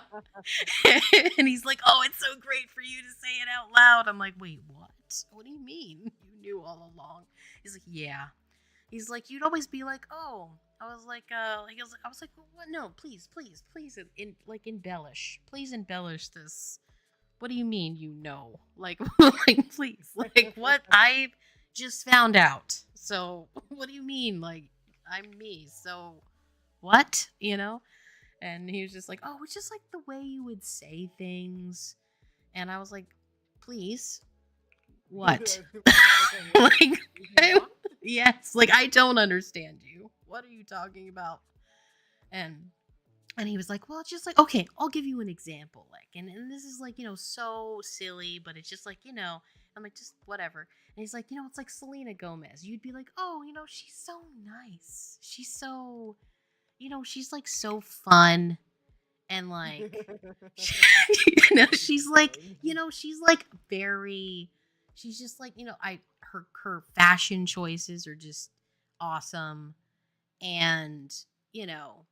And he's like, "Oh, it's so great for you to say it out loud." I'm like, "Wait, what? What do you mean you knew all along?" He's like, "Yeah." He's like, "You'd always be like, oh." I was like, I was like, "What? No, please, please, please, like embellish. Please embellish this. What do you mean you know? Like, like, please, like, what? I just found out. So, what do you mean? Like, I'm me. So, what? You know?" And he was just like, "Oh, it's just like the way you would say things." And I was like, "Please, what?" Like, yes, like, I don't understand you. What are you talking about? And he was like, "Well, it's just like, okay, I'll give you an example. Like, and this is like, you know, so silly, but it's just like, you know." I'm like, "Just whatever." And he's like, "You know, it's like Selena Gomez. You'd be like, oh, you know, she's so nice. She's so, you know, she's like so fun. And like, you know, she's like, you know, she's like very, she's just like, you know, her fashion choices are just awesome. And, you know,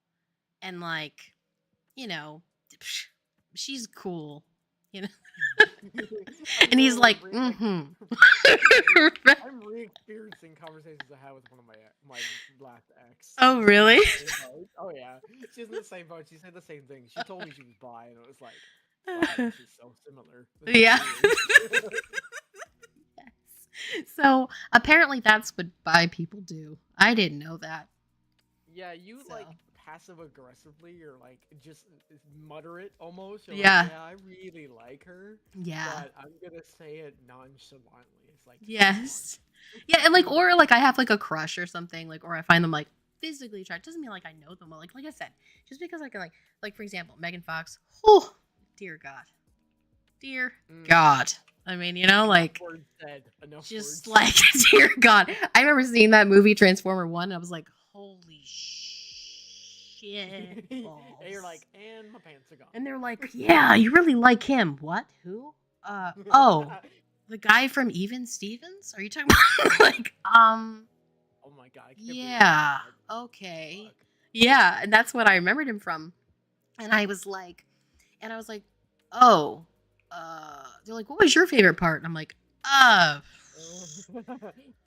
and like, you know, she's cool, you know." And he's like, "Mm-hmm." I'm re-experiencing conversations I had with one of my last ex. Oh, really? Oh yeah, she's in the same boat. She said the same thing. She told me she was bi, and it was like, wow, this is so similar. This is Yeah. weird. Yes. So apparently that's what bi people do. I didn't know that. Yeah, you So. like passive aggressively, or like just mutter it almost. You're Yeah. like, yeah, I really like her. Yeah. But I'm gonna say it nonchalantly. It's like, Yes. Yeah, and like, or like I have like a crush or something, like, or I find them like physically attractive. Doesn't mean like I know them well. Like I said, just because I can like for example, Megan Fox. Oh, dear God, dear God. I mean, you know, like words said, enough just words. like dear God. I remember seeing that movie Transformer 1, and I was like, holy shit balls. And you're like, and my pants are gone. And they're like, yeah, you really like him. What? Who? Oh, the guy from Even Stevens? Are you talking about like, Oh my god, I can't yeah, believe okay. Fuck. Yeah, and that's what I remembered him from. And I was like, oh, they're like, what was your favorite part? And I'm like,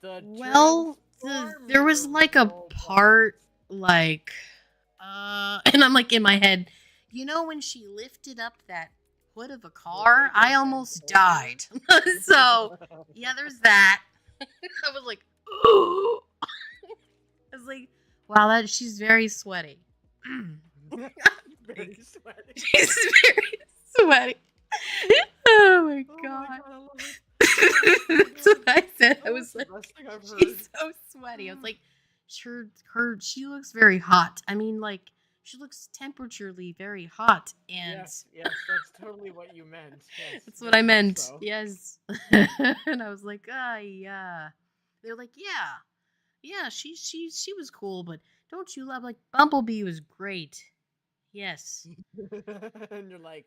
well, there was like a part like, and I'm like in my head, you know, when she lifted up that hood of a car, I almost died. So yeah, there's that. I was like, ooh. I was like, wow, she's very sweaty. Very sweaty. She's very sweaty. Oh my god. I love it. That's what I said. I was That's like, the best thing I've heard. she's so sweaty. I was like, she looks very hot. I mean, like, she looks temperaturely very hot. And yes, that's totally what you meant. Yes, that's what I meant. So. Yes. And I was like, yeah. They're like, yeah, she was cool, but don't you love, like, Bumblebee was great. Yes. And you're like,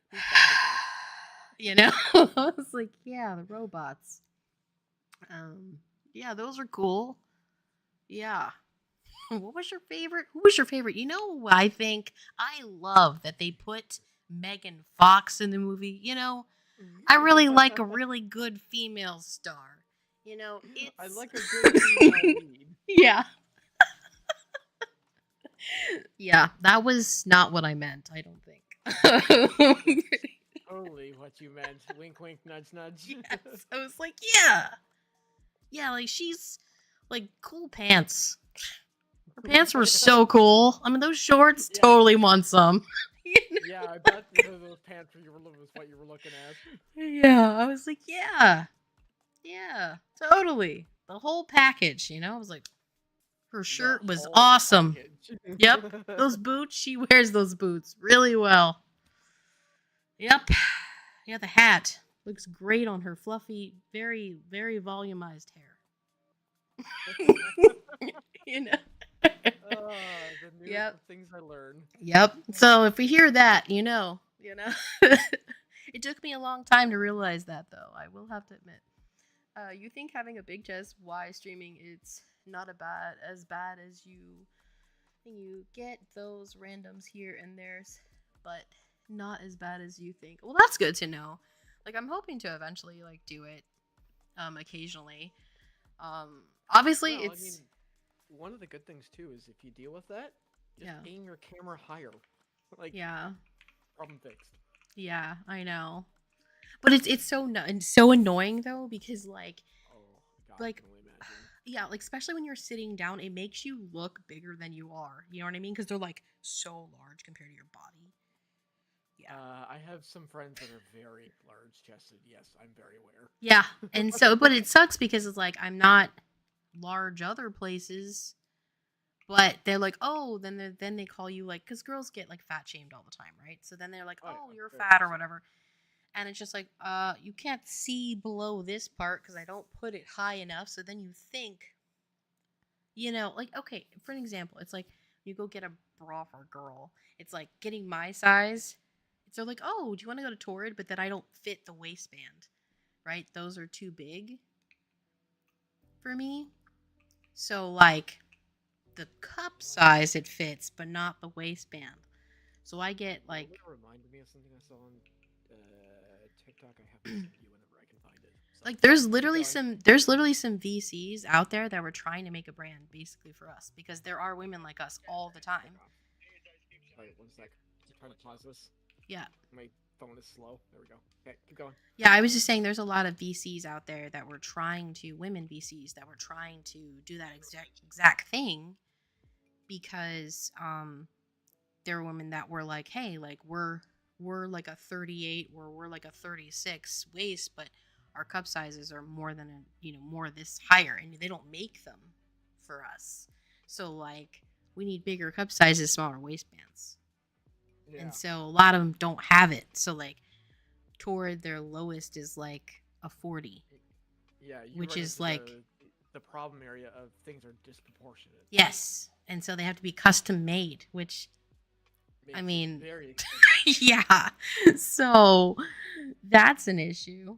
you know, I was like, yeah, the robots. Yeah, those are cool. Yeah. What was your favorite? Who was your favorite? You know, I think I love that they put Megan Fox in the movie. You know, I really like a really good female star. You know, I like a good female lead. Yeah. Yeah, that was not what I meant, I don't think. Totally what you meant. Wink, wink, nudge, nudge. Yes, I was like, yeah. Yeah, like, she's, like, cool pants. Her pants were so cool. I mean, those shorts totally want some. You know? Yeah, I bet those pants was what you were looking at. Yeah, I was like, yeah. Yeah, totally. The whole package, you know? I was like, her shirt was awesome. Yep, those boots, she wears those boots really well. Yep. Yeah, the hat looks great on her fluffy, very, very volumized hair. You know? The new things I learned. Yep. So if we hear that, you know. It took me a long time to realize that, though. I will have to admit. You think having a big chest while streaming, it's not as bad as you get those randoms here and there's, but not as bad as you think. Well, that's good to know. Like, I'm hoping to eventually, like, do it occasionally. Obviously, well, it's... I mean, one of the good things, too, is if you deal with that, just aim your camera higher. Like, problem fixed. Yeah, I know. But it's so annoying, though, because, like... Oh, God, like, I can only imagine. Yeah, like, especially when you're sitting down, it makes you look bigger than you are. You know what I mean? Because they're, like, so large compared to your body. Yeah. I have some friends that are very large-chested. Yes, I'm very aware. Yeah, and so, but it sucks because it's like, I'm not large other places, but they're like, oh, then they call you, like, because girls get, like, fat shamed all the time, right? So then they're like, oh, you're fat or whatever. And it's just like, you can't see below this part because I don't put it high enough. So then you think, you know, like, okay, for an example, it's like you go get a bra for a girl. It's like getting my size. So like, oh, do you want to go to Torrid? But then I don't fit the waistband, right? Those are too big for me. So like the cup size it fits, but not the waistband. So I get like. It reminded me of something I saw on TikTok. I have to send you whenever I can find it. So, like there's literally some VCs out there that were trying to make a brand basically for us because there are women like us all the time. Wait, 1 sec. I'm trying to pause this. Yeah. My phone is slow. There we go. Okay, keep going. Yeah, I was just saying there's a lot of VCs out there that were trying to, women VCs that were trying to do that exact thing because there were women that were like, hey, like we're like a 38 or we're like a 36 waist, but our cup sizes are more than more this higher and they don't make them for us. So like we need bigger cup sizes, smaller waistbands. Yeah. And so a lot of them don't have it. So like toward their lowest is like a 40. Yeah, which is like the problem area of things are disproportionate. Yes. And so they have to be custom made, which I makes it mean, very expensive. yeah. So that's an issue.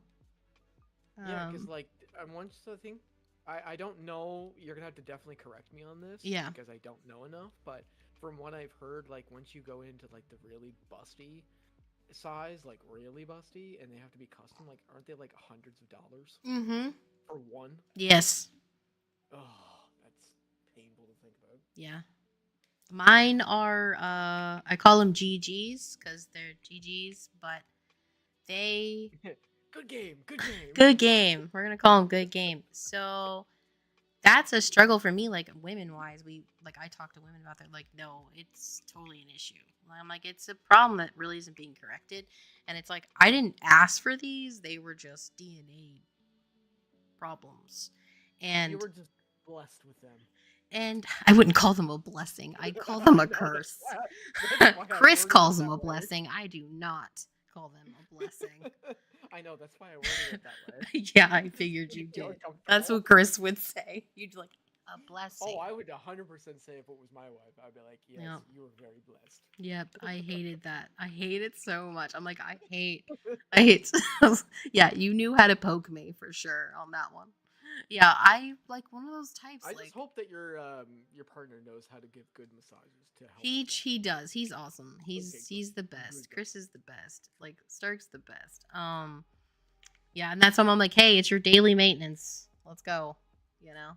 Yeah, because like once the thing, I don't know. You're gonna have to definitely correct me on this Yeah. because I don't know enough. But from what I've heard, like once you go into like the really busty size, like really busty, and they have to be custom, like aren't they like hundreds of dollars Mm-hmm. for one? Yes. Oh, that's painful to think about. Yeah. Mine are I call them GGs because they're GGs, but they Good game, good game. good game. We're gonna call them good game. So that's a struggle for me, like women wise. We like I talk to women about that, like, no, it's totally an issue. I'm like, it's a problem that really isn't being corrected. And it's like I didn't ask for these, they were just DNA problems. You And were just blessed with them. and I wouldn't call them a blessing. I'd call them I a know curse. that's why I Chris worded it calls them that a way. blessing. I do not call them a blessing. I know that's why I worded it that way. Yeah, I figured you You feel did. That's uncomfortable? what Chris would say. You'd like a blessing. Oh, I would 100% say if it was my wife, I'd be like, yes, Yep. you were very blessed. Yep. I hated that. I hate it so much. I'm like, I hate. Yeah, you knew how to poke me for sure on that one. Yeah, I like one of those types. I Like just hope that your partner knows how to give good massages to help. with that. he does. He's awesome. He's Okay, he's the good. best. Good. Chris is the best. Like Stark's the best. Yeah, and that's why I'm like, hey, it's your daily maintenance. Let's go. You know,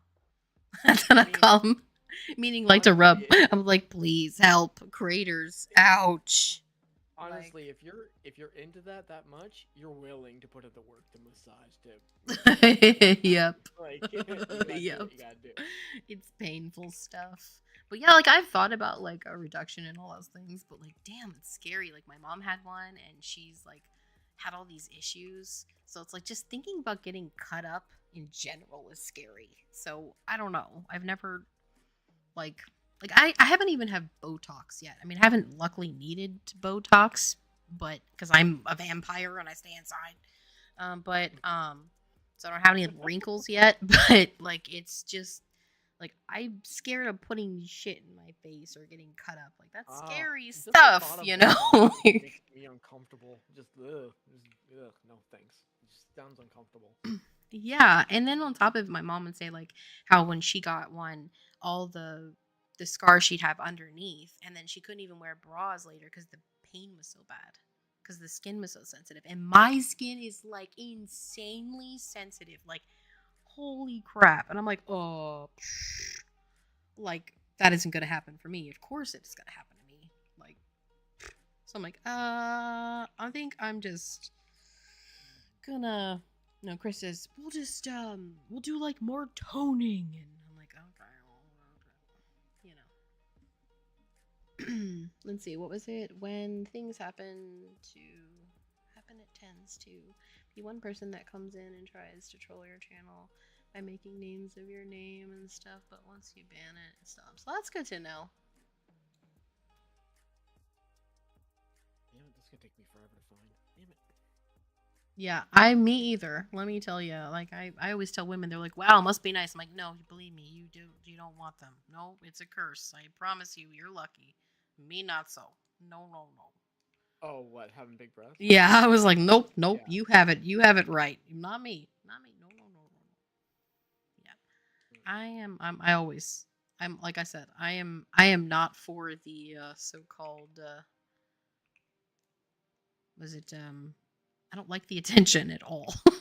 that's what I call him. Meaning like to rub. Honestly, I'm like, please help, creators. Ouch. Honestly, if you're into that much, you're willing to put in the work to massage to. Yep. Like you gotta do what you gotta do. It's painful stuff. But yeah, like I've thought about like a reduction and all those things, but like damn, it's scary. Like my mom had one and she's like had all these issues. So it's like just thinking about getting cut up in general is scary. So I don't know. I've never like I haven't even had Botox yet. I mean, I haven't luckily needed Botox, but because I'm a vampire and I stay inside. So I don't have any wrinkles yet. But like, it's just like I'm scared of putting shit in my face or getting cut up. Like that's scary Just the stuff, thought of you that know. makes me uncomfortable. Just ugh, no thanks. It just sounds uncomfortable. Yeah, and then on top of it, my mom would say like how when she got one, all the scars she'd have underneath, and then she couldn't even wear bras later because the pain was so bad, because the skin was so sensitive, and my skin is like insanely sensitive, like holy crap, and I'm like, oh, like that isn't gonna happen for me. Of course, it's gonna happen to me. Like, so I'm like, I think I'm just gonna. No, Chris says, we'll do like more toning. And I'm like, okay. You know. Let's see, what was it? When things happen, it tends to be one person that comes in and tries to troll your channel by making names of your name and stuff, but once you ban it, it stops. So that's good to know. Damn it, this is gonna take me forever to find. Damn it. Yeah, me either. Let me tell you. Like I always tell women, they're like, "Wow, it must be nice." I'm like, "No, believe me, you don't want them. No, it's a curse. I promise you, you're lucky. Me not so. No, no, no." Oh, what? Having big breasts? Yeah, I was like, "Nope, nope. Yeah. You have it right. Not me. Not me. No, no, no, no, no." Yeah, I'm like I said, I am not for the so-called was it I don't like the attention at all. I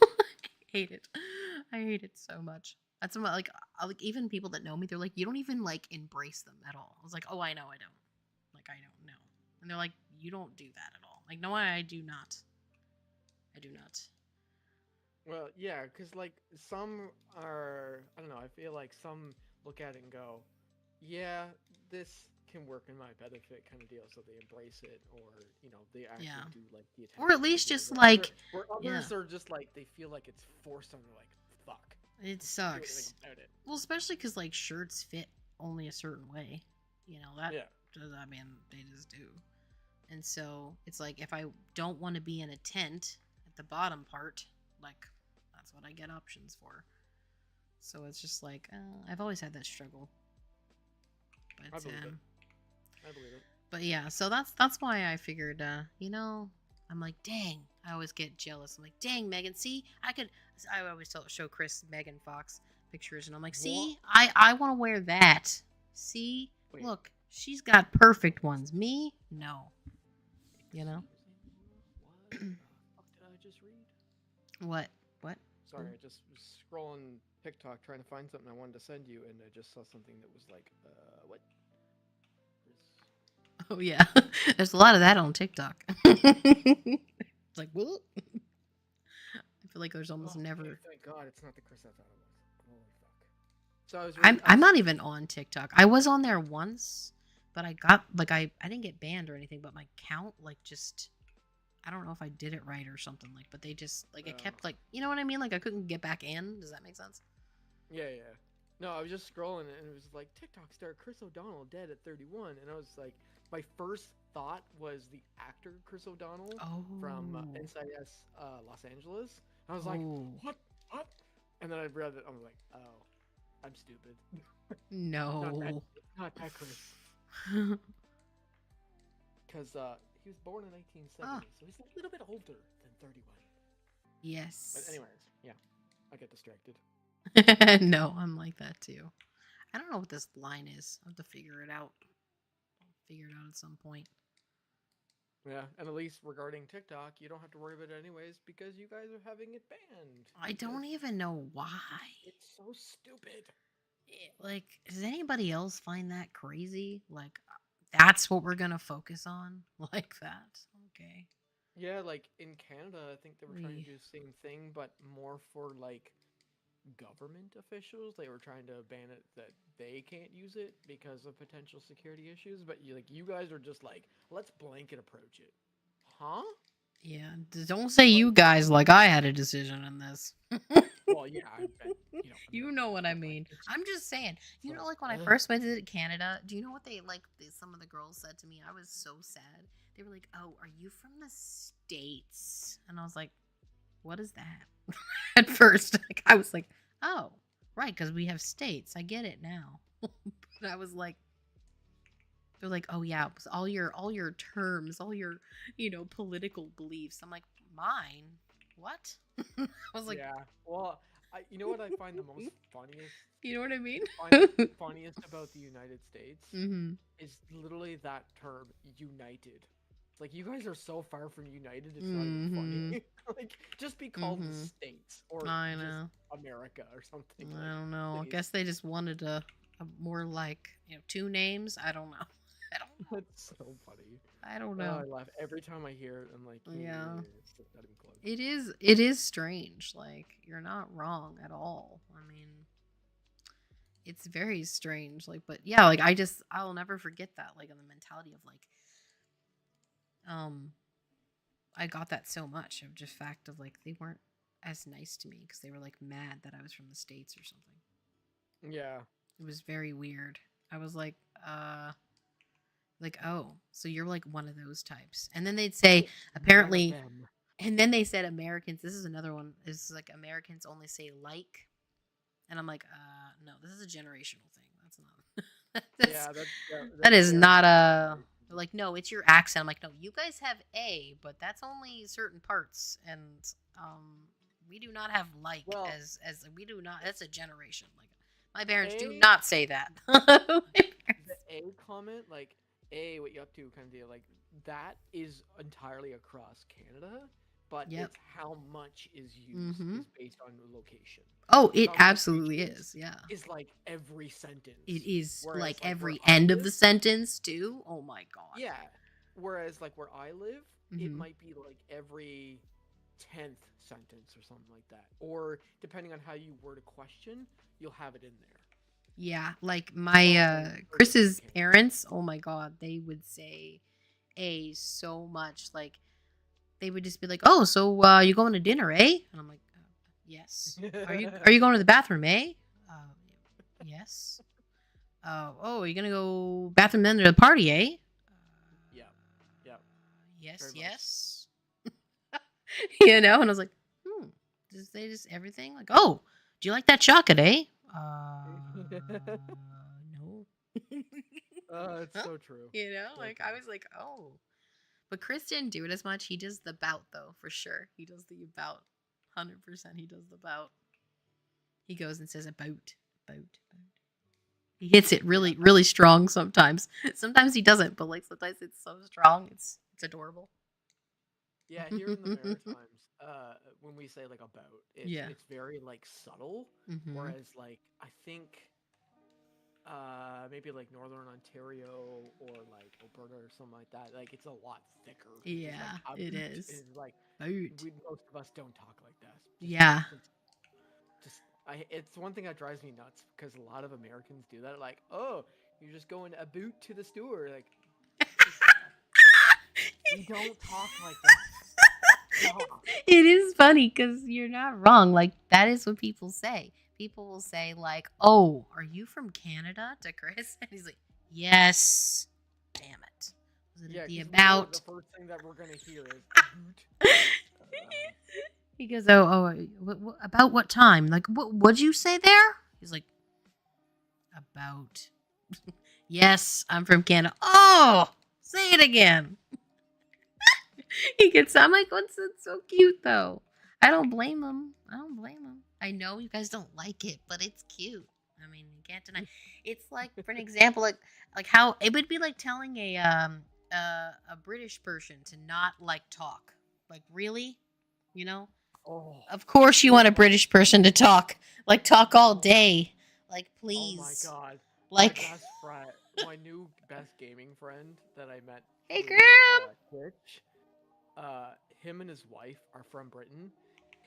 hate it. I hate it so much. That's what, like even people that know me, they're like, you don't even like embrace them at all. I was like, oh, I know, I don't. Like, I don't know. And they're like, you don't do that at all. Like, no, I do not. I do not. Well, yeah, because like some are, I don't know. I feel like some look at it and go, yeah, this can work in my benefit, kind of deal. So they embrace it, or they actually do like the attention. Or at least just like, where others are just like they feel like it's forced on them. Like, fuck. It sucks. Well, especially because like shirts fit only a certain way. That. Yeah. I mean, they just do. And so it's like if I don't want to be in a tent at the bottom part, like that's what I get options for. So it's just like I've always had that struggle. But I believe it. But yeah, so that's why I figured, I'm like, dang, I always get jealous. I'm like, dang, Megan, see, I always show Chris Megan Fox pictures, and I'm like, see, I want to wear that. See, Wait. look, she's got perfect ones. Me, no. You know? What the fuck did I just read? What? What? Sorry, I just was scrolling TikTok trying to find something I wanted to send you, and I just saw something that was like, what? Oh yeah, there's a lot of that on TikTok. It's like, what? I feel like there's almost never. Okay, thank God it's not the Chris I thought it was. Holy fuck. So I was. I'm not even on TikTok. I was on there once, but I got like I didn't get banned or anything, but my count like just I don't know if I did it right or something like, but they just like it kept like you know what I mean? Like I couldn't get back in. Does that make sense? Yeah. No, I was just scrolling and it was like TikTok star Chris O'Donnell dead at 31, and I was like, my first thought was the actor Chris O'Donnell from NCIS Los Angeles. I was like, what? And then I read it. I'm like, oh, I'm stupid. No. Not that Chris. Because he was born in 1970, so he's a little bit older than 31. Yes. But anyways, yeah, I get distracted. No, I'm like that too. I don't know what this line is. I have to figure it out. I'll figure it out at some point. Yeah, and at least regarding TikTok, you don't have to worry about it anyways because you guys are having it banned. I don't even know why. It's so stupid. Like, does anybody else find that crazy? Like, that's what we're gonna focus on? Like that? Okay. Yeah, like in Canada, I think they were trying to do the same thing, but more for like government officials. They were trying to ban it that they can't use it because of potential security issues. But you guys are just like, let's blanket approach it, huh? Yeah, don't say you guys like I had a decision in this. Well, yeah, I bet, you know what I mean. I'm just saying. You know, like when I first went to Canada, do you know what some of the girls said to me? I was so sad. They were like, "Oh, are you from the States?" And I was like, "What is that?" At first, like, I was like, "Oh, right, because we have states. I get it now." But I was like, they're like, "Oh yeah, all your terms, all your political beliefs." I'm like, "Mine? What?" I was like, yeah. Well, you know what I find the most funniest? You know what I mean? Funniest about the United States is literally that term, united. It's like you guys are so far from united. It's not even funny. Like just be called the States or just America or something. I don't know. I guess they just wanted a more like two names. I don't know. That's so funny. I don't know. I laugh every time I hear it. I'm like, yeah. It's not even close. It is strange. Like you're not wrong at all. I mean, it's very strange. Like, but yeah, like I'll never forget that. Like in the mentality of like, I got that so much of just fact of like they weren't as nice to me because they were like mad that I was from the States or something. Yeah. It was very weird. I was like, oh, so you're like one of those types. And then they'd say, apparently, and then they said Americans, this is another one, is like Americans only say like. And I'm like, no, this is a generational thing. That's not, that is not a, they're like, no, it's your accent. I'm like, no, you guys have a, but that's only certain parts. And we do not have like as we do not, that's a generation. Like my parents do not say that. The A comment, like, A, what you up to kind of deal, like, that is entirely across Canada, but it's how much is used is based on location. Oh, it absolutely is, yeah. Is like every sentence. It is like every end of the sentence, too. Oh my god. Yeah. Whereas, like, where I live, it might be like every 10th sentence or something like that. Or, depending on how you word a question, you'll have it in there. Yeah, like my Chris's parents, oh my god, they would say A so much. Like they would just be like, "Oh, so you going to dinner, eh?" And I'm like, "Yes." Are you going to the bathroom, eh? Yes. Oh, are you gonna go bathroom then to the party, eh? Yeah. Yes. And I was like, they just everything like, "Oh, do you like that chocolate, eh?" No. It's Huh? so true. You know, So like true. I was like, oh. But Chris didn't do it as much. He does the bout though, for sure. He does the bout. 100% he does the bout. He goes and says about. He hits it really, really strong sometimes. Sometimes he doesn't, but like sometimes it's so strong, it's adorable. Yeah, here in the Maritimes, when we say like about, Yeah. it's very like subtle. Mm-hmm. Whereas like I think maybe like Northern Ontario or like Alberta or something like that, like it's a lot thicker. Just like Yeah, a it boot is. is like Boot. most of us don't talk like that. Yeah. It's one thing that drives me nuts because a lot of Americans do that. Like, oh, you're just going a boot to the store. Like, we don't talk like that. Stop. It is funny because you're not wrong. Like, that is what people say. People will say, like, oh, are you from Canada to Chris? And he's like, yes. Damn it. Was it Yeah, the because we know about? the first thing that we're gonna hear is a boot. He goes, about what time? Like, what'd you say there? He's like, about. Yes, I'm from Canada. Oh, say it again. He gets, I'm like, what's it so cute though? I don't blame him. I know you guys don't like it, but it's cute. I mean, you can't deny. It's like, for an example, like how it would be like telling a British person to not like talk. Like, really? You know? Oh, Of course you want a British person to talk. Like, talk all day. Like, oh my please. god. Like, My best friend, my new best gaming friend that I met hey, through girl. Twitch, him and his wife are from Britain.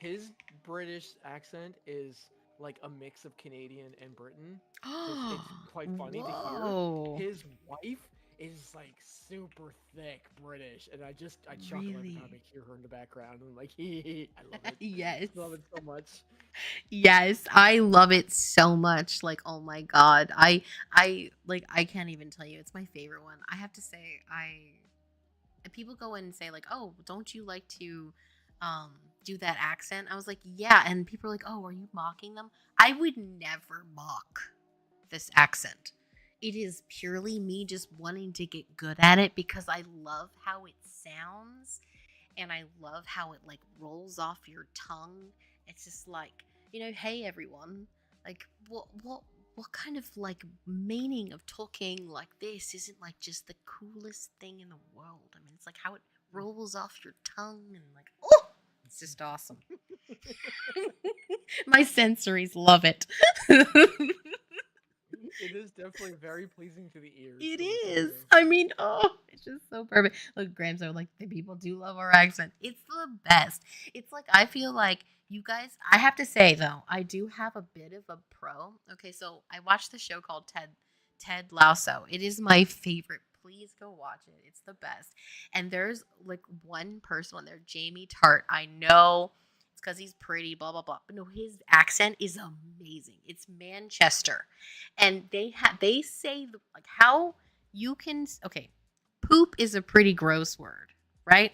His British accent is like a mix of Canadian and Britain. So it's quite funny to hear. Whoa. His wife is like super thick British, and I chuckle every time Really? I hear her in the background. I'm like, hee. I love it. Yes. I love it so much. Yes, I love it so much. Like, oh my god. I like I can't even tell you. It's my favorite one. I have to say people go in and say like, "Oh, don't you like to do that accent?" I was like, "Yeah." And people are like, "Oh, are you mocking them?" I would never mock this accent. It is purely me just wanting to get good at it because I love how it sounds and I love how it like rolls off your tongue. It's just like, hey everyone, like what kind of like meaning of talking like this isn't like just the coolest thing in the world. I mean, it's like how it rolls off your tongue and like, oh, it's just awesome. My sensories love it. It is definitely very pleasing to the ears. It Let me tell is. you. I mean, oh, it's just so perfect. Look, Grams are like, the people do love our accent. It's the best. It's like, I feel like you guys, I have to say though, I do have a bit of a pro. Okay, so I watched the show called Ted Lasso. It is my favorite. Please go watch it. It's the best. And there's like one person on there, Jamie Tart. I know it's because he's pretty, blah, blah, blah. But no, his accent is amazing. It's Manchester and they say like how you can okay, poop is a pretty gross word, right?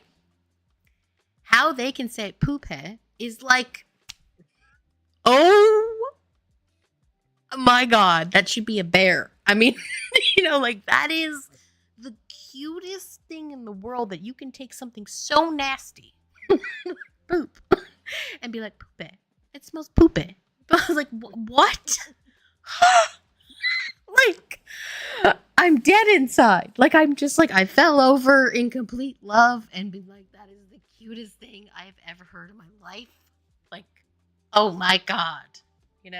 How they can say poop is like, oh my god, that should be a bear. I mean, like that is the cutest thing in the world that you can take something so nasty, poop, and be like poop. It smells poopy. But I was like, what? Like, I'm dead inside. Like, I'm just like, I fell over in complete love and be like, that is the cutest thing I've ever heard in my life. Like, oh my God. And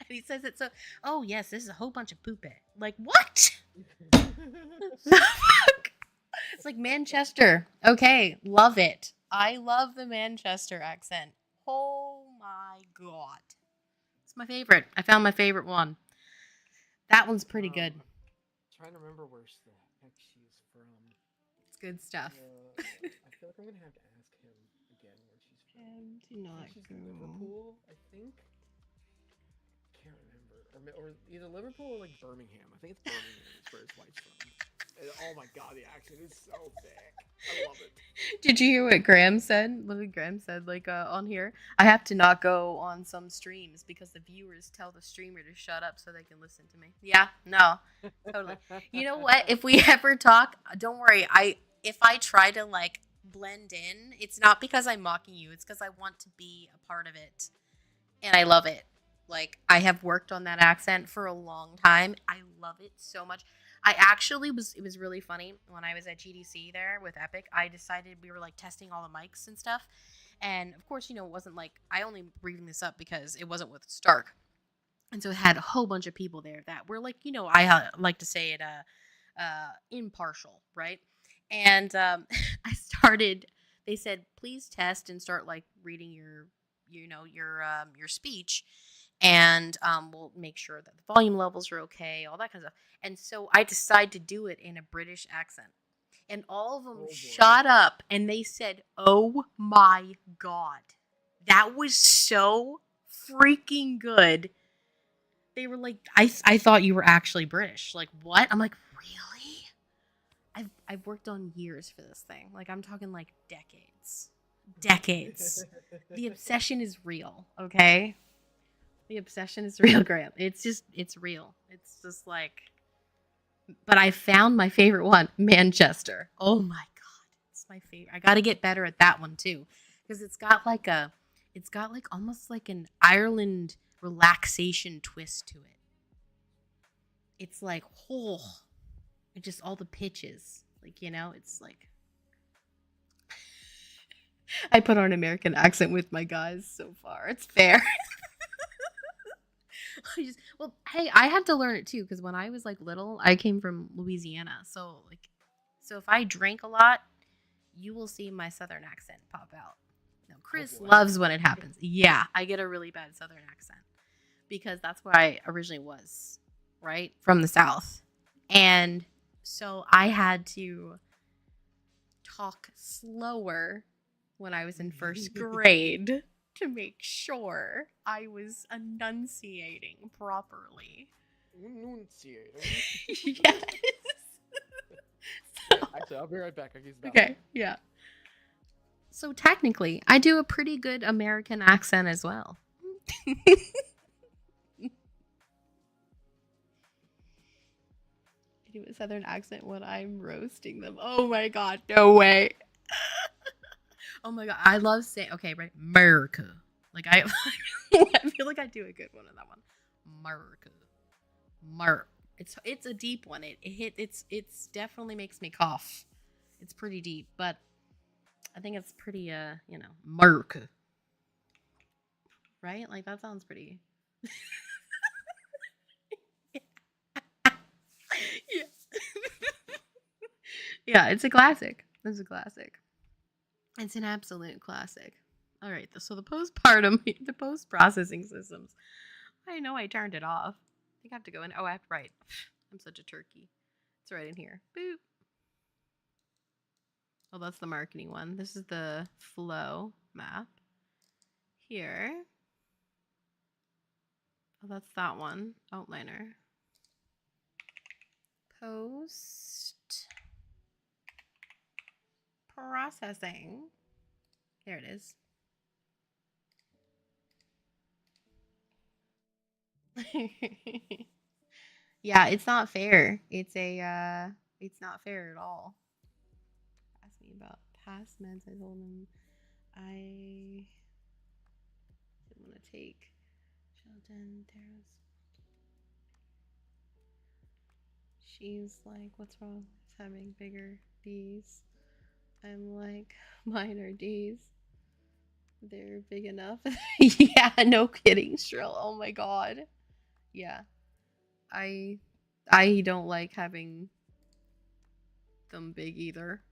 he says it so, oh yes, this is a whole bunch of poop. Like, what? The fuck? It's like Manchester. Okay, love it. I love the Manchester accent. Oh my God. It's my favorite. I found my favorite one. That one's pretty good. Trying to remember where the heck she's from. It's good stuff. I feel like I'm gonna have to ask him again where she's from. Do not She's go. Liverpool, I think. Can't remember, or either Liverpool or like Birmingham. I think it's Birmingham is where his wife's from. And, oh my god, the accent is so thick. I love it. Did you hear what Graham said? What Graham said, like on here? I have to not go on some streams because the viewers tell the streamer to shut up so they can listen to me. Yeah, no, totally. You know what? If we ever talk, don't worry. If I try to like blend in, it's not because I'm mocking you. It's because I want to be a part of it, and I love it. Like I have worked on that accent for a long time. I love it so much. I actually it was really funny when I was at GDC there with Epic. I decided we were like testing all the mics and stuff. And of course, it wasn't like I only bringing this up because it wasn't with Stark. And so it had a whole bunch of people there that were like, I like to say it impartial, right? And they said, please test and start like reading your speech, and we'll make sure that the volume levels are okay, all that kind of stuff. And so I decided to do it in a British accent. And all of them shot up and they said, oh my God, that was so freaking good. They were like, I thought you were actually British. Like, what? I'm like, really? I've worked on years for this thing. Like, I'm talking like decades. Decades. The obsession is real, okay? The obsession is real, Graham. It's real. It's just like, but I found my favorite one, Manchester. Oh my God. It's my favorite. I got to get better at that one too. Because it's got like almost like an Ireland relaxation twist to it. It's like, it's just all the pitches. Like, it's like, I put on an American accent with my guys so far. It's fair. Hey, I had to learn it too because when I was like little, I came from Louisiana. So if I drink a lot, you will see my Southern accent pop out. No, Chris loves when it happens. Yeah, I get a really bad Southern accent because that's where I originally was, right? From the South. And so I had to talk slower when I was in first grade to make sure I was enunciating properly. Yes. Actually, I'll be right back. Okay, yeah. So technically, I do a pretty good American accent as well. I do a Southern accent when I'm roasting them. Oh my God, no way. Oh my God, I love saying, okay, right, America. Like I feel like I do a good one on that one. America. It's a deep one. It's definitely makes me cough. It's pretty deep, but I think it's pretty America. Right? Like that sounds pretty. Yeah. Yeah, it's a classic. It's a classic. It's an absolute classic. All right, so the post-processing systems. I know I turned it off. I think I have to go in. Oh, I have to write. I'm such a turkey. It's right in here. Boop. Oh, that's the marketing one. This is the flow map. Here. Oh, that's that one. Outliner. Post processing. There it is. Yeah, it's not fair. It's not fair at all. Ask me about past meds. I told him I didn't want to take Sheldon Terrace. She's like, what's wrong with having bigger D's? I'm like, mine are D's. They're big enough. Yeah, no kidding, Shrill. Oh my God. Yeah. I don't like having them big either.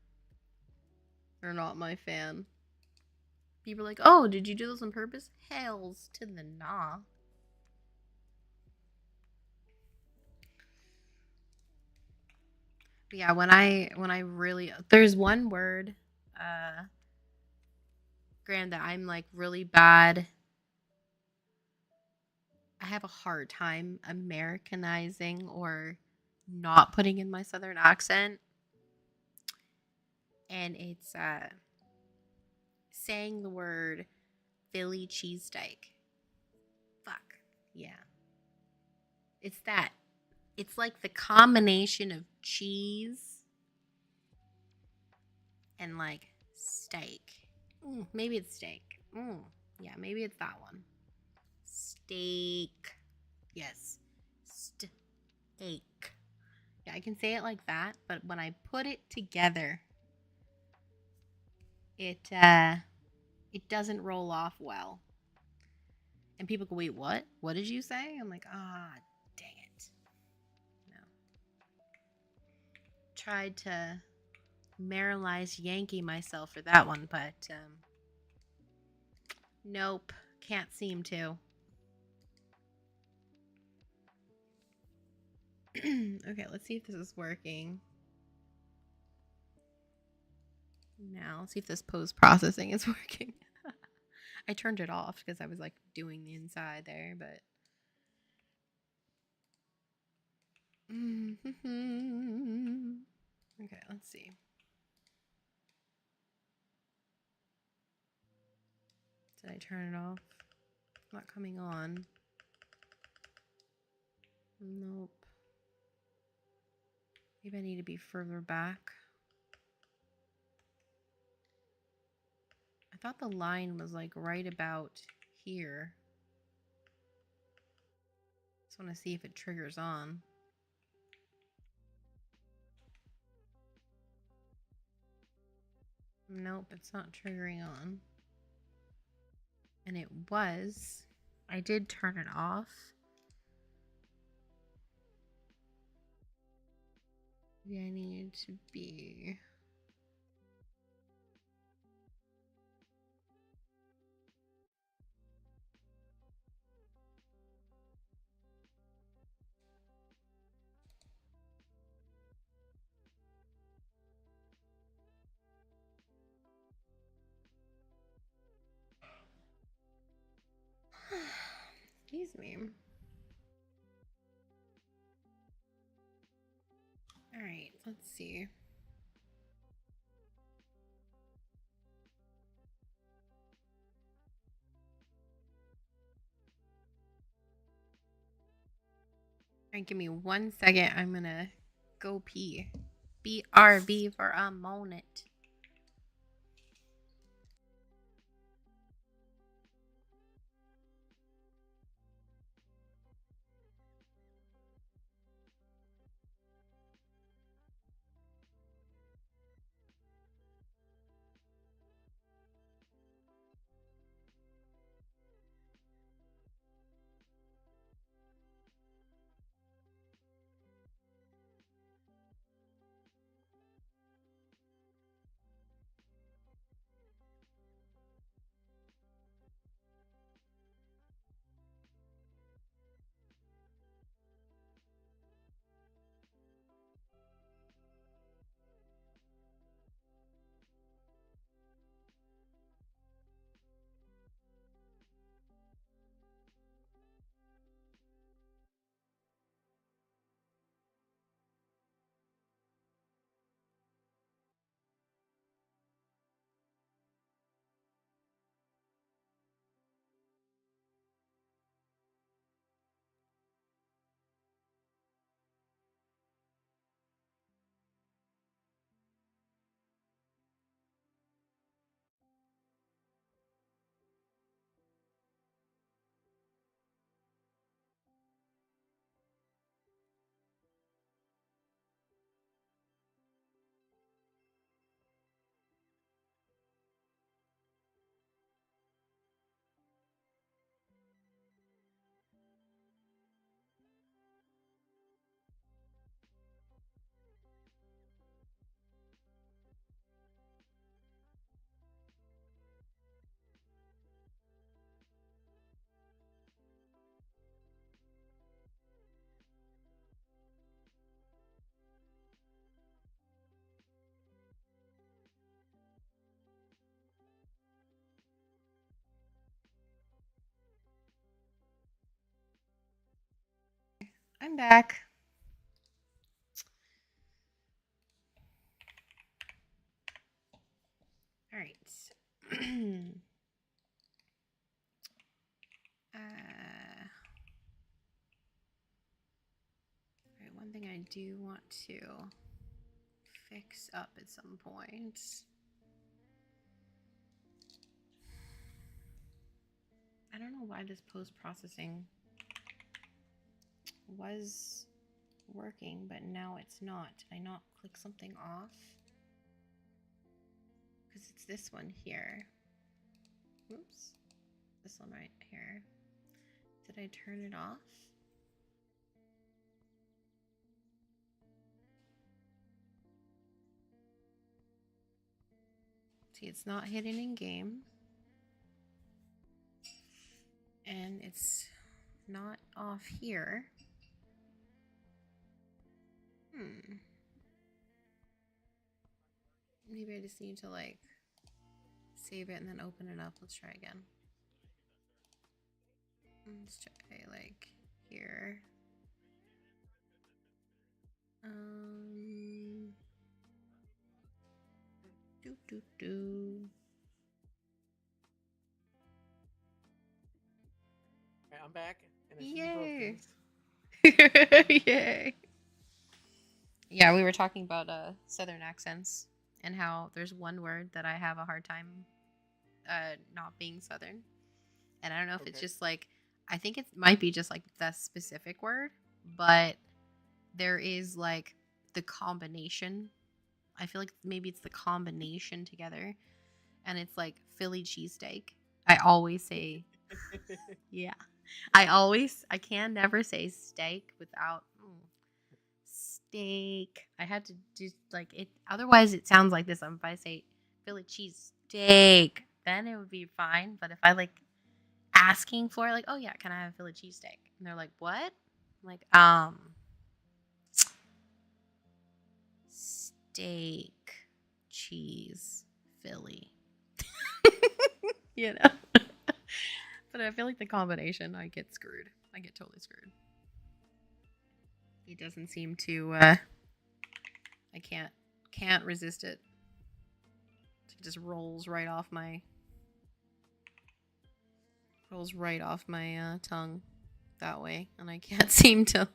They're not my fan. People are like, oh, did you do this on purpose? Hells to the nah. But yeah, when I really there's one word, Graham, that I'm like really bad. I have a hard time Americanizing or not putting in my southern accent. And it's saying the word Philly cheesesteak. Fuck. Yeah. It's that. It's like the combination of cheese and like steak. Maybe it's steak. Yeah, maybe it's that one. Steak. Yes. Steak. Yeah, I can say it like that, but when I put it together, it doesn't roll off well. And people go, wait, what? What did you say? I'm like, dang it. No. Tried to Marylize Yankee myself for that one, but nope, can't seem to. Okay, let's see if this is working. Now, let's see if this post processing is working. I turned it off because I was like doing the inside there, but. Okay, let's see. Did I turn it off? It's not coming on. Nope. Maybe I need to be further back. I thought the line was like right about here. Just want to see if it triggers on. Nope, it's not triggering on. And it was. I did turn it off. Maybe I need to be. Excuse me. All right, let's see. All right, give me 1 second. I'm gonna go pee. BRB for a moment. I'm back. All right. All right. One thing I do want to fix up at some point. I don't know why this post-processing was working, but now it's not. Did I not click something off? Because it's this one here. Oops. This one right here. Did I turn it off? See, it's not hidden in game. And it's not off here. Maybe I just need to like save it and then open it up. Let's try again. Let's try like here. Okay, I'm back. And I see Yay! both things. Yay! Yeah, we were talking about Southern accents and how there's one word that I have a hard time not being Southern. And I don't know if it's just like, I think it might be just like the specific word, but there is like the combination. I feel like maybe it's the combination together. And it's like Philly cheesesteak. I always say, yeah. I can never say steak without steak. I had to do like it. Otherwise, it sounds like this. If I say Philly cheesesteak, then it would be fine. But if I like asking for it, like, oh yeah, can I have Philly cheesesteak? And they're like, what? I'm like, steak, cheese, Philly. You know? But I feel like the combination, I get screwed. I get totally screwed. He doesn't seem to, I can't resist it. It just rolls right off my tongue that way. And I can't seem to,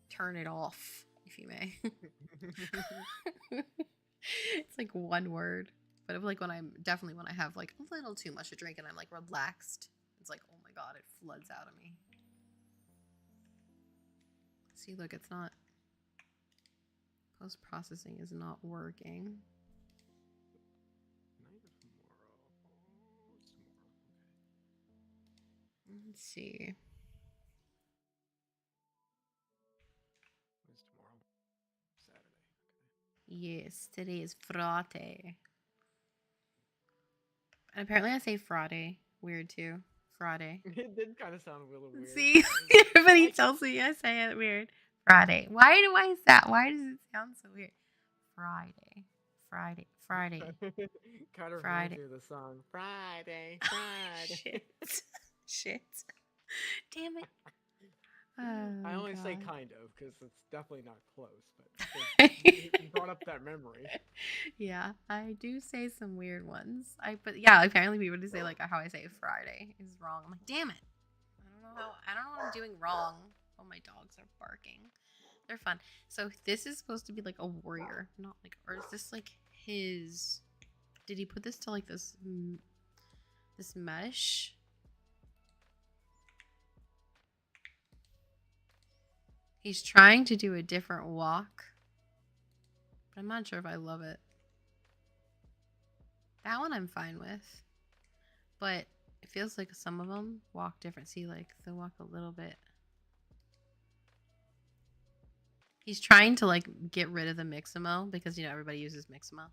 turn it off, if you may. It's like one word. But if like when I have like a little too much to drink and I'm like relaxed, it's like, oh my god, it floods out of me. See, look, it's not, post-processing is not working. Let's see. When's tomorrow? Saturday. Okay. Yes, today is Friday. And apparently I say Friday. Weird too. Friday. It did kind of sound a little weird. See, everybody tells me I say it weird. Friday. Why do I say? Why does it sound so weird? Friday. Friday. Friday. Kind of Friday. reminds me of the song Friday. Friday. Shit. Damn it. I only say God. kind of because it's definitely not close, but you brought up that memory. Yeah, I do say some weird ones. But yeah, apparently people just say like how I say Friday is wrong. I'm like, damn it. I don't know what I'm doing wrong. Oh, my dogs are barking. They're fun. So this is supposed to be like a warrior, not like, or is this like his? Did he put this to like this mesh? He's trying to do a different walk, but I'm not sure if I love it. That one I'm fine with, but it feels like some of them walk different. See, like they walk a little bit. He's trying to like get rid of the Mixamo because everybody uses Mixamo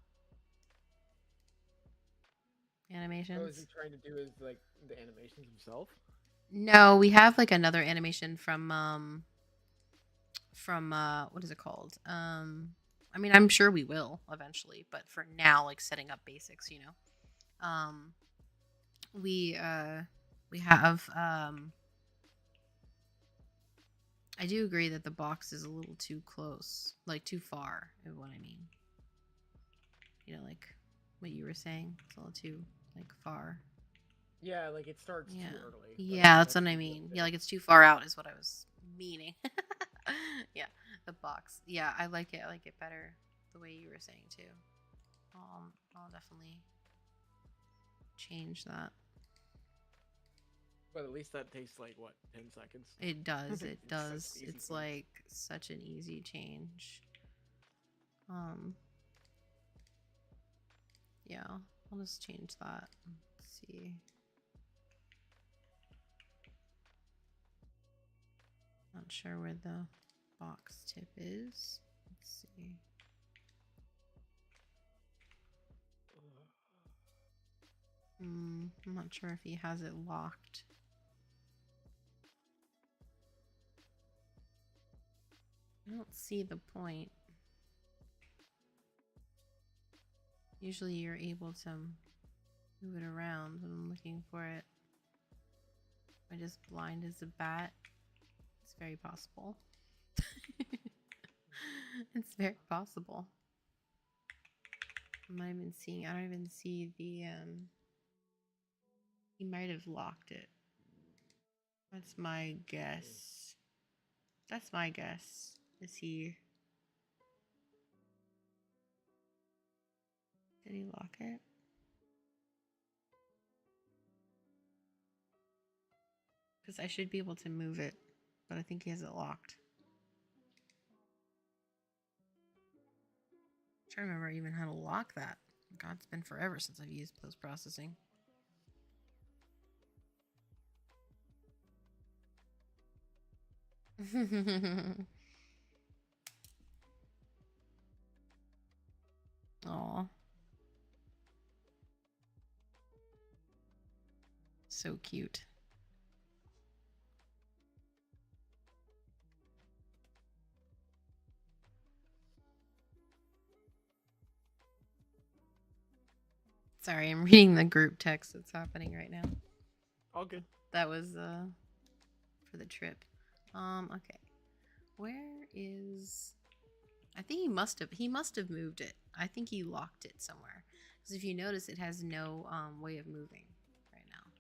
animations. Oh, is he trying to do his like the animations himself? No, we have like another animation from what is it called? I mean, I'm sure we will eventually, but for now, like setting up basics, we have I do agree that the box is a little too close, like too far, is what I mean. You know, like what you were saying, it's a little too like far. Yeah, like it starts Yeah, too early. Like yeah, that's that's what I the real mean. thing. Yeah, like it's too far out, is what I was meaning. Yeah, the box. Yeah, I like it. I like it better the way you were saying too. I'll definitely change that. But at least that takes like what, 10 seconds. It does. It It's such does. an easy It's fix. like such an easy change. Um, yeah, I'll just change that. Let's see. Not sure where the box tip is. Let's see. I'm not sure if he has it locked. I don't see the point. Usually you're able to move it around when I'm looking for it. Am I just blind as a bat? It's very possible. It's very possible. I'm not even seeing, I don't even see the, he might have locked it. That's my guess. That's my guess. Is he, did he lock it? Because I should be able to move it, but I think he has it locked. I'm trying to remember even how to lock that. God, it's been forever since I've used post-processing. Aw. So cute. Sorry, I'm reading the group text that's happening right now. All good. That was for the trip. Okay. Where is, I think he must have moved it. I think he locked it somewhere. Because if you notice, it has no way of moving right now.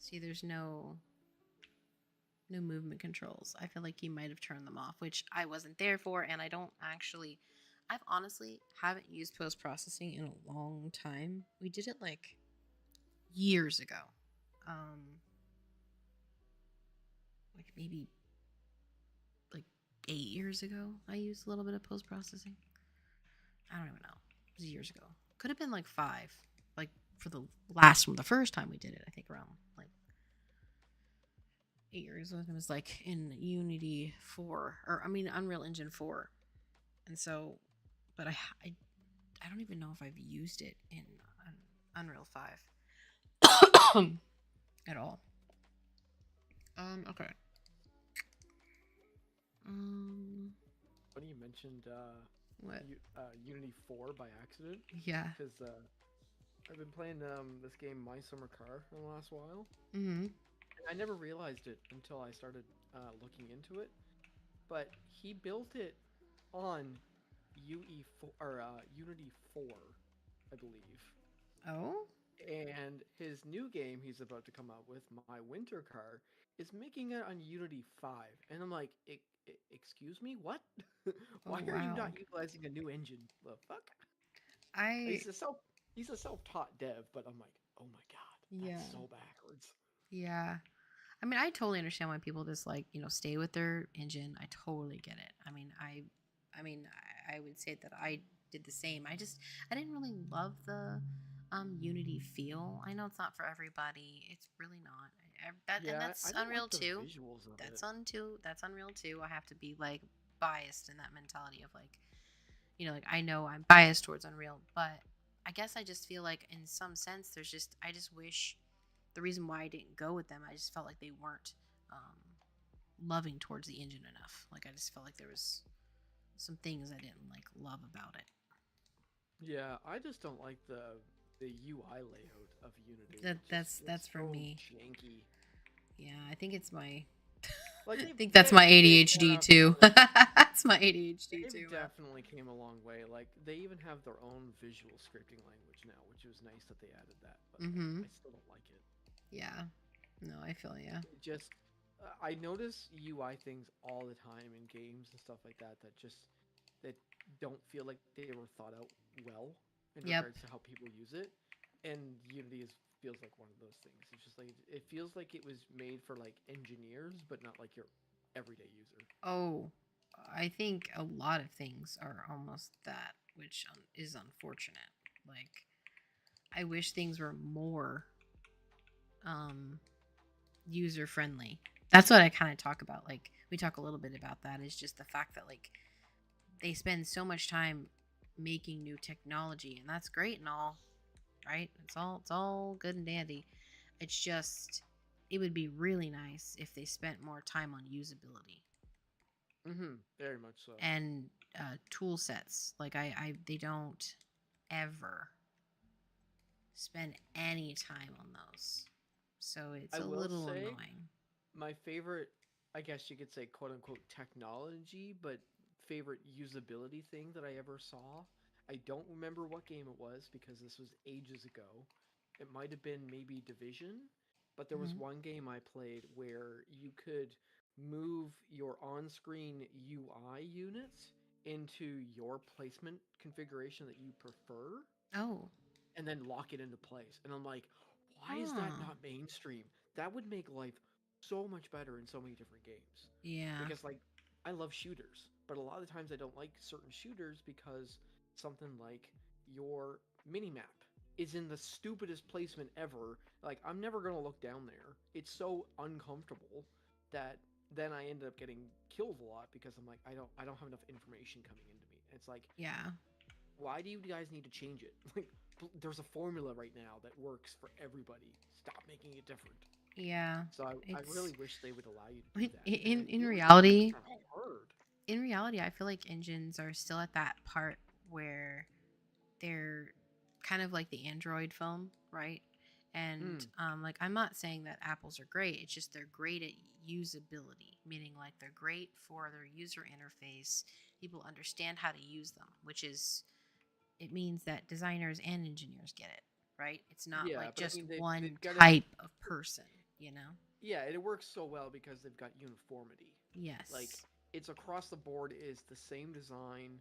See, there's no movement controls. I feel like he might have turned them off, which I wasn't there for, and I don't actually, I've honestly haven't used post-processing in a long time. We did it like years ago. Like maybe like 8 years ago, I used a little bit of post-processing. I don't even know. It was years ago. Could have been like 5. Like for the last one, the first time we did it, I think around like 8 years ago. It was like in Unity 4, or I mean Unreal Engine 4. And so, but I don't even know if I've used it in Unreal 5 at all. Okay. Funny you mentioned What? Unity 4 by accident. Yeah. Because I've been playing this game My Summer Car for the last while. Mm-hmm. And I never realized it until I started looking into it. But he built it on UE4 or Unity 4, I believe. Oh. And his new game he's about to come out with, My Winter Car, is making it on Unity 5. And I'm like, excuse me, what? Why Oh are you wow. not utilizing a new engine? The fuck? I He's a self-taught dev, but I'm like, oh my god, yeah. that's so backwards. Yeah. I mean, I totally understand why people just like, stay with their engine. I totally get it. I mean, I would say that I did the same. I didn't really love the Unity feel. I know it's not for everybody. It's really not. And Yeah, that's I don't Unreal like the too. visuals of That's it. That's Unreal too. I have to be like biased in that mentality of like, like I know I'm biased towards Unreal, but I guess I just feel like in some sense I just wish the reason why I didn't go with them, I just felt like they weren't loving towards the engine enough. Like I just felt like there was some things I didn't like love about it. Yeah, I just don't like the UI layout of Unity. That's It's for so me. janky. Yeah, I think it's my Like I think that's my they've gone ADHD up too. to, That's my ADHD they've too. definitely came a long way. Like they even have their own visual scripting language now, which was nice that they added that. But Mm-hmm. I still don't like it. Yeah. No, I feel ya. It just I notice UI things all the time in games and stuff like that that don't feel like they were thought out well in Yep. regards to how people use it. And Unity feels like one of those things. It's just like it feels like it was made for like engineers, but not like your everyday user. Oh, I think a lot of things are almost that, which is unfortunate. Like, I wish things were more um, user friendly. That's what I kind of talk about. Like, we talk a little bit about that. Is just the fact that like they spend so much time making new technology, and that's great and all, right? It's all good and dandy. It's just it would be really nice if they spent more time on usability Very much so. and tool sets. Like they don't ever spend any time on those, so it's I a will little say annoying. my favorite, I guess you could say, quote unquote, technology, but favorite usability thing that I ever saw. I don't remember what game it was because this was ages ago. It might have been maybe Division, but there was Hmm. one game I played where you could move your on screen UI units into your placement configuration that you prefer Oh, and then lock it into place. And I'm like, why is that huh. not mainstream? That would make life so much better in so many different games. Yeah. Because like I love shooters, but a lot of times I don't like certain shooters because something like your mini map is in the stupidest placement ever. Like I'm never going to look down there. It's so uncomfortable that then I ended up getting killed a lot because I'm like I don't have enough information coming into me. And it's like Yeah. why do you guys need to change it? Like, there's a formula right now that works for everybody. Stop making it different. Yeah. So I It's really wish they would allow you to do that. And I in feel like reality, it's hard. I feel like engines are still at that part where they're kind of like the Android phone, right? And Mm, like I'm not saying that Apples are great. It's just they're great at usability, meaning like they're great for their user interface. People understand how to use them, which is it means that designers and engineers get it, right? It's not yeah, like but I just mean one they've got it. type of person, you know? Yeah, it works so well because they've got uniformity. Like Yes. it's across the board is the same design.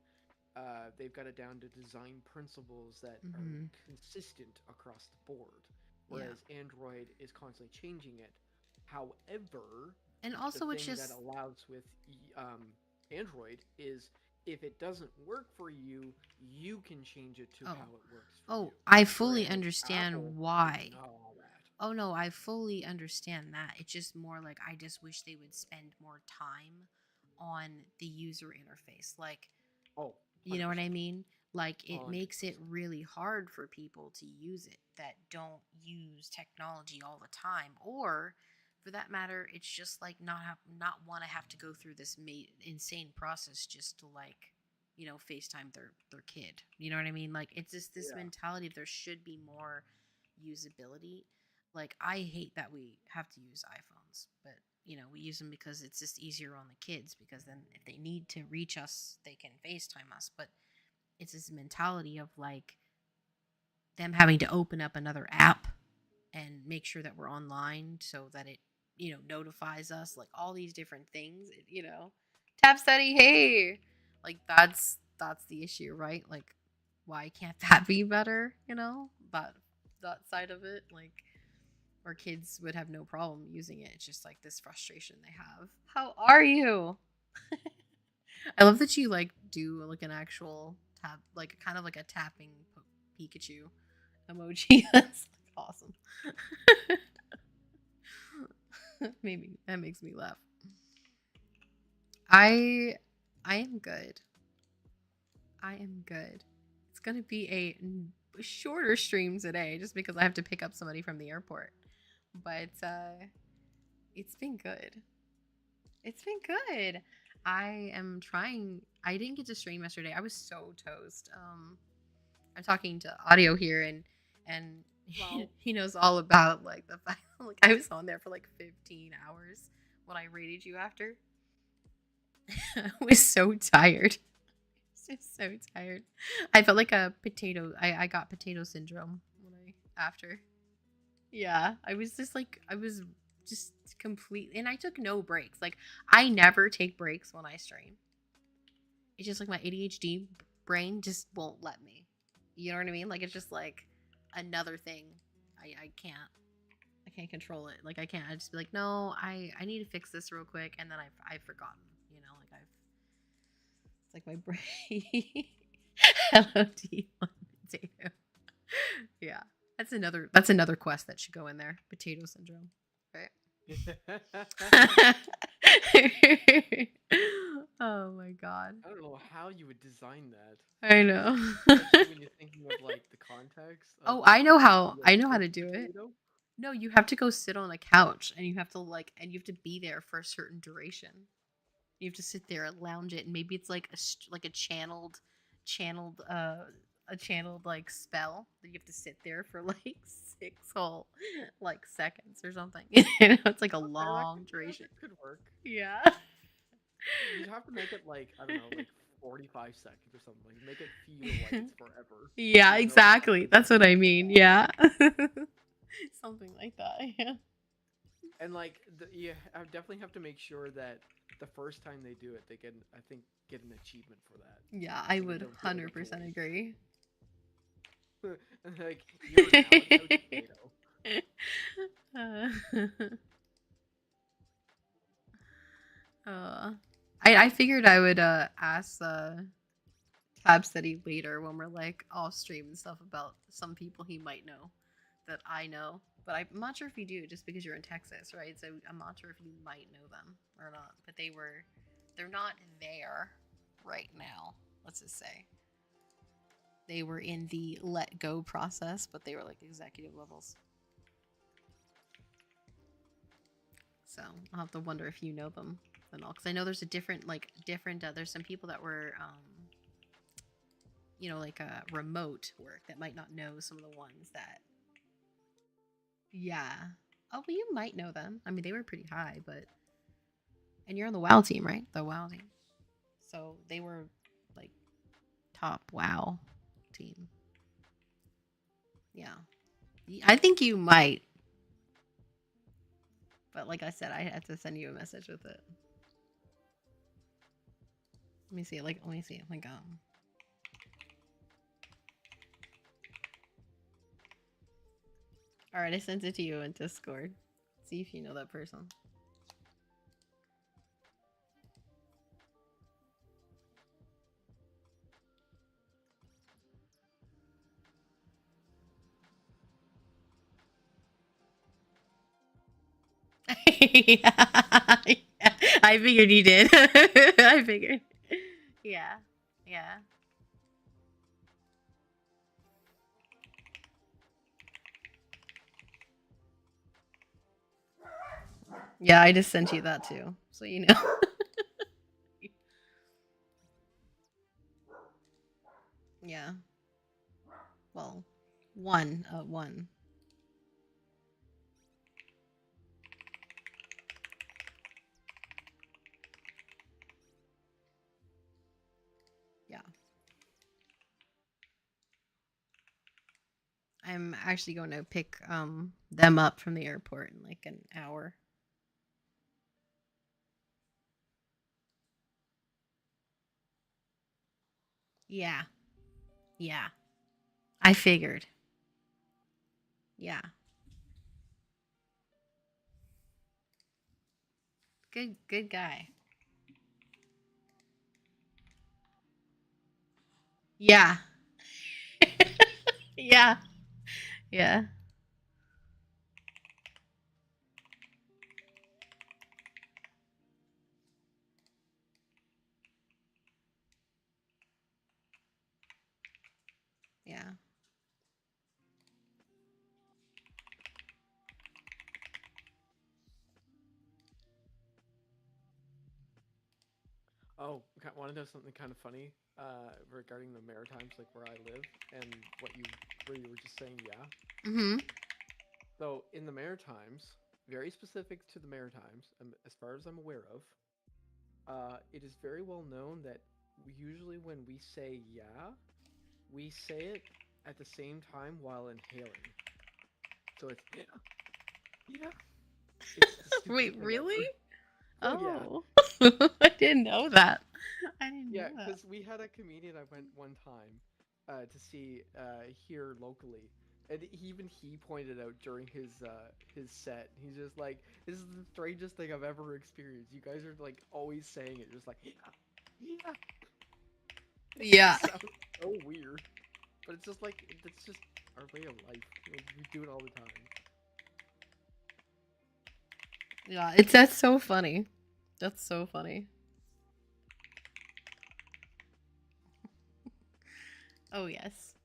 They've got it down to design principles that are Mm-hmm. consistent across the board, Yeah. whereas Android is constantly changing it. However, And the also, it's thing that just allows with Android is if it doesn't work for you, you can change it to oh, how it works for you. oh, I fully Whereas understand Apple is why. not all that. Oh no, I fully understand that. It's just more like I just wish they would spend more time on the user interface. Like, Oh, you know what I 100%. mean? Like it makes it 100%. really hard for people to use it that don't use technology all the time, or for that matter, it's just like not want to have to go through this insane process just to like FaceTime their kid. You know what I mean? Like it's just this Yeah. mentality of there should be more usability. Like I hate that we have to use iPhones, but we use them because it's just easier on the kids because then if they need to reach us, they can FaceTime us. But it's this mentality of like them having to open up another app and make sure that we're online so that it, notifies us, like all these different things, Tap study, hey. Like that's the issue, right? Like why can't that be better, that side of it? Like our kids would have no problem using it. It's just like this frustration they have. How are you? I love that you like do like an actual tap, like kind of like a tapping Pikachu emoji. That's like, awesome. Maybe that makes me laugh. I I am good. I am good. It's gonna be a shorter stream today, just because I have to pick up somebody from the airport. But it's been good. It's been good. I am trying. I didn't get to stream yesterday. I was so toast. I'm talking to Audio here, and Wow. he knows all about like the fact like I was on there for like 15 hours when I raided you after. I was so tired. Just so tired. I felt like a potato. I got potato syndrome when after. Yeah, I was just like I was just completely, and I took no breaks. Like I never take breaks when I stream. It's just like my ADHD brain just won't let me. You know what I mean? Like it's just like another thing. I can't control it. Like I can't. I just be like, no, I need to fix this real quick, and then I've forgotten. You know, like I've it's like my brain. Hello, D1 potato. Yeah, that's another quest that should go in there. Potato syndrome, right? Oh my god. I don't know how you would design that. I know. Especially when you're thinking of like the context of Oh, I know how the I know how actual to do it. potato. No, you have to go sit on a couch and you have to and you have to be there for a certain duration. You have to sit there and lounge it, and maybe it's like like a channeled a channeled like spell that you have to sit there for like 6 whole like seconds or something. You know, it's like a Okay, long duration. that could work. Yeah. You'd have to make it like, I don't know, like 45 seconds or something. Like make it feel like it's forever. Yeah, Even though exactly. That's what I mean. Yeah. Something like that. Yeah. And like you definitely have to make sure that the first time they do it, they get I think get an achievement for that. Yeah, I So they would don't feel like it's a 100% waste. agree. Like you're now a couch potato. Uh, I figured I would ask Tab Steady later when we're like off stream and stuff about some people he might know that I know, but I'm not sure if you do just because you're in Texas, right? So I'm not sure if you might know them or not. But they're not there right now. Let's just say they were in the let go process, but they were like executive levels. So I'll have to wonder if you know them and all, because I know there's a different there's some people that were you know, like remote work that might not know some of the ones that. Yeah. Oh, well, you might know them. I mean, they were pretty high, but and you're on the WoW team, right? The WoW team. So they were like top WoW team. Yeah. I think you might. But like I said, I had to send you a message with it. Let me see. Let me see. Like all right, I sent it to you in Discord. See if you know that person. Yeah. I figured you did. I figured. Yeah. Yeah. Yeah, I just sent you that too, so you know. Yeah. Well, one. Yeah. I'm actually going to pick them up from the airport in like an hour. Yeah. Yeah. I figured. Yeah. Good guy. Yeah. Yeah. Yeah. Yeah. Oh, want to know something kind of funny regarding the Maritimes, like where I live, and where you were just saying, yeah. Mhm. So in the Maritimes, very specific to the Maritimes, as far as I'm aware of. It is very well known that usually when we say yeah, we say it at the same time while inhaling. So it's yeah, yeah. It's the Wait, stupidest thing really? ever. Oh yeah, Oh, I didn't know that. I didn't yeah. know that. Because we had a comedian I went one time to see here locally, and even he pointed out during his set. He's just like, "This is the strangest thing I've ever experienced. You guys are like always saying it, just like yeah, yeah." Yeah. It sounds so weird, but it's just like it's just our way of life. We do it all the time. Yeah, that's so funny. That's so funny. Oh yes.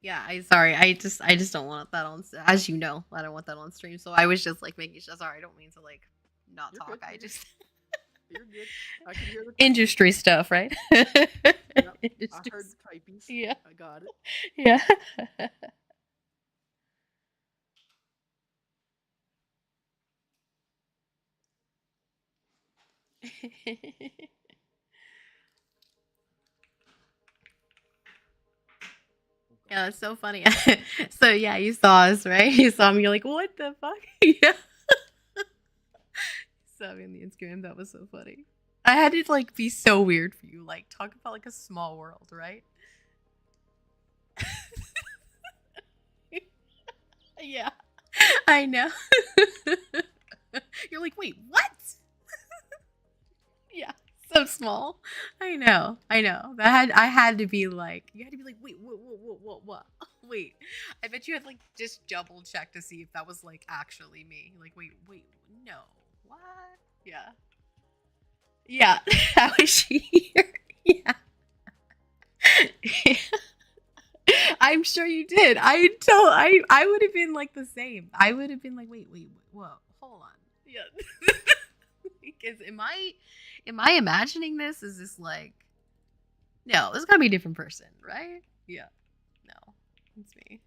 Yeah, I just don't want that on, as you know, I don't want that on stream. So I was just like making sure. Sorry, I don't mean to like not You're talk. good. I just You're good. I can hear the typing. industry stuff, right? Yep. I Industry heard the typings. Yeah. I got it. Yeah. Yeah, it's so funny. So yeah, you saw us, right? You saw me. You're like, what the fuck? Yeah. Saw me on the Instagram. That was so funny. I had to like be so weird for you. Like talk about like a small world, right? Yeah, I know. You're like, wait, what? Yeah, so small. I know. I had to be like, you had to be like, wait, what? Wait, I bet you had like just double check to see if that was like actually me. Like, wait, no, what? Yeah, yeah. How is she here? Yeah. I'm sure you did. I would have been like the same. I would have been like, wait, whoa, hold on. Yeah. Because am I imagining this? Is this like no, this gotta be a different person, right? Yeah. No. It's me.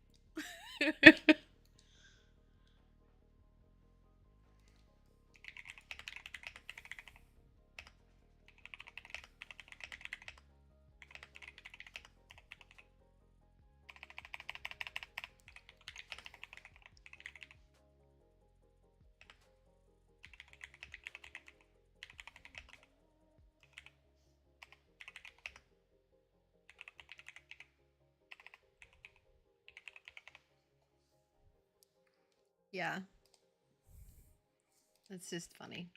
Yeah. It's just funny.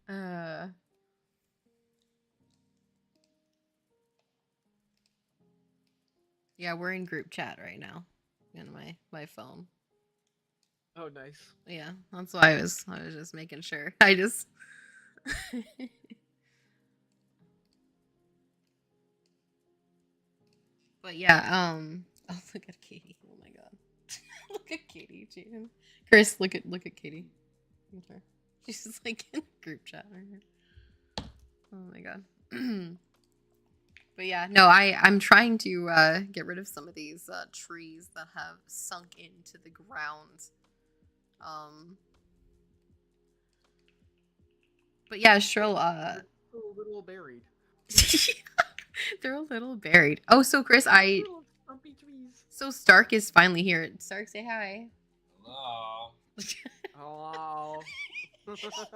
uh yeah, we're in group chat right now. In my phone. Oh, nice. Yeah, that's why I was just making sure. I just But yeah, oh look at Katie. Oh my god. Look at Katie, Jaden. Chris, look at Katie. Look at her. She's just like in group chat right here. Oh my god. But yeah, no, I'm trying to get rid of some of these trees that have sunk into the ground. Um but yeah, Shrill They're a little buried. they're a little buried. Oh, so Chris, Little stumpy trees. so Stark is finally here. Stark, say hi. Hello. Hello.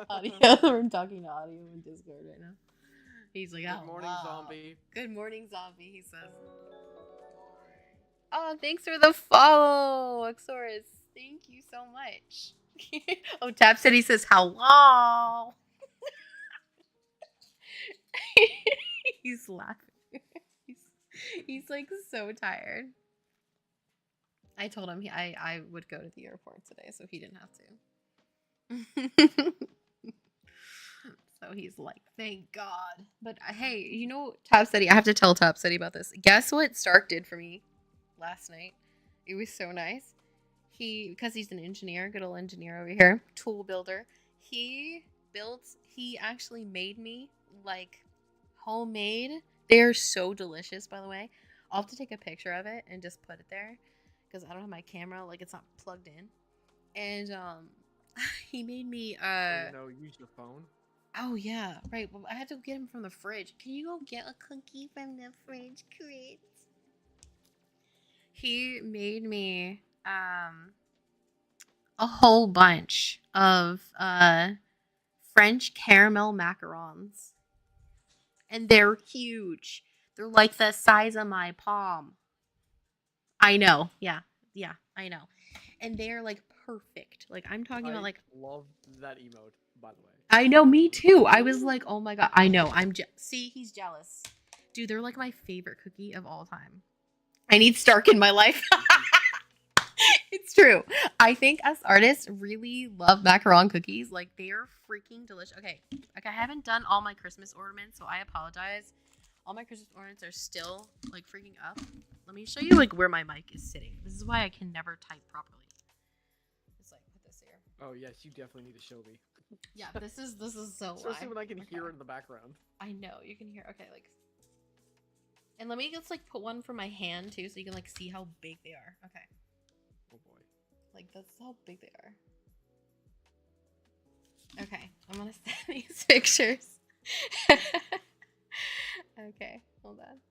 Audio. We're talking to audio in Discord right now. He's like, Good morning, zombie. Good morning, zombie, he says. Oh, thanks for the follow, Exorus. Thank you so much. Oh, Tap said he says hello. He's laughing. He's like so tired. I told him I would go to the airport today, so he didn't have to. So he's like, thank God. But hey, you know, Topsteady, I have to tell Topsteady about this. Guess what Stark did for me last night? It was so nice. Because he's an engineer, good old engineer over here, tool builder. He actually made me like homemade. They're so delicious, by the way. I'll have to take a picture of it and just put it there because I don't have my camera, like it's not plugged in. And he made me use your phone. oh yeah, right. Well, I had to get him from the fridge. Can you go get a cookie from the fridge, Chris? He made me a whole bunch of French caramel macarons. And they're huge. They're like the size of my palm. I know. Yeah. Yeah, I know. And they're like perfect. Like I'm talking about like love that emote, by the way. I know, me too. I was like, "Oh my god, I know." See, he's jealous. Dude, they're like my favorite cookie of all time. I need Stark in my life. It's true. I think us artists really love macaron cookies. Like they're freaking delicious. Okay, like I haven't done all my Christmas ornaments, so I apologize. All my Christmas ornaments are still like freaking up. Let me show you like where my mic is sitting. This is why I can never type properly. Just like put this here. Oh yes, you definitely need to show me. Yeah, this is so. Especially when I can hear it in the background. I know you can hear. Okay, like. And let me just like put one for my hand too, so you can like see how big they are. Okay. Oh boy. Like that's how big they are. Okay, I'm gonna send these pictures. Okay, hold on.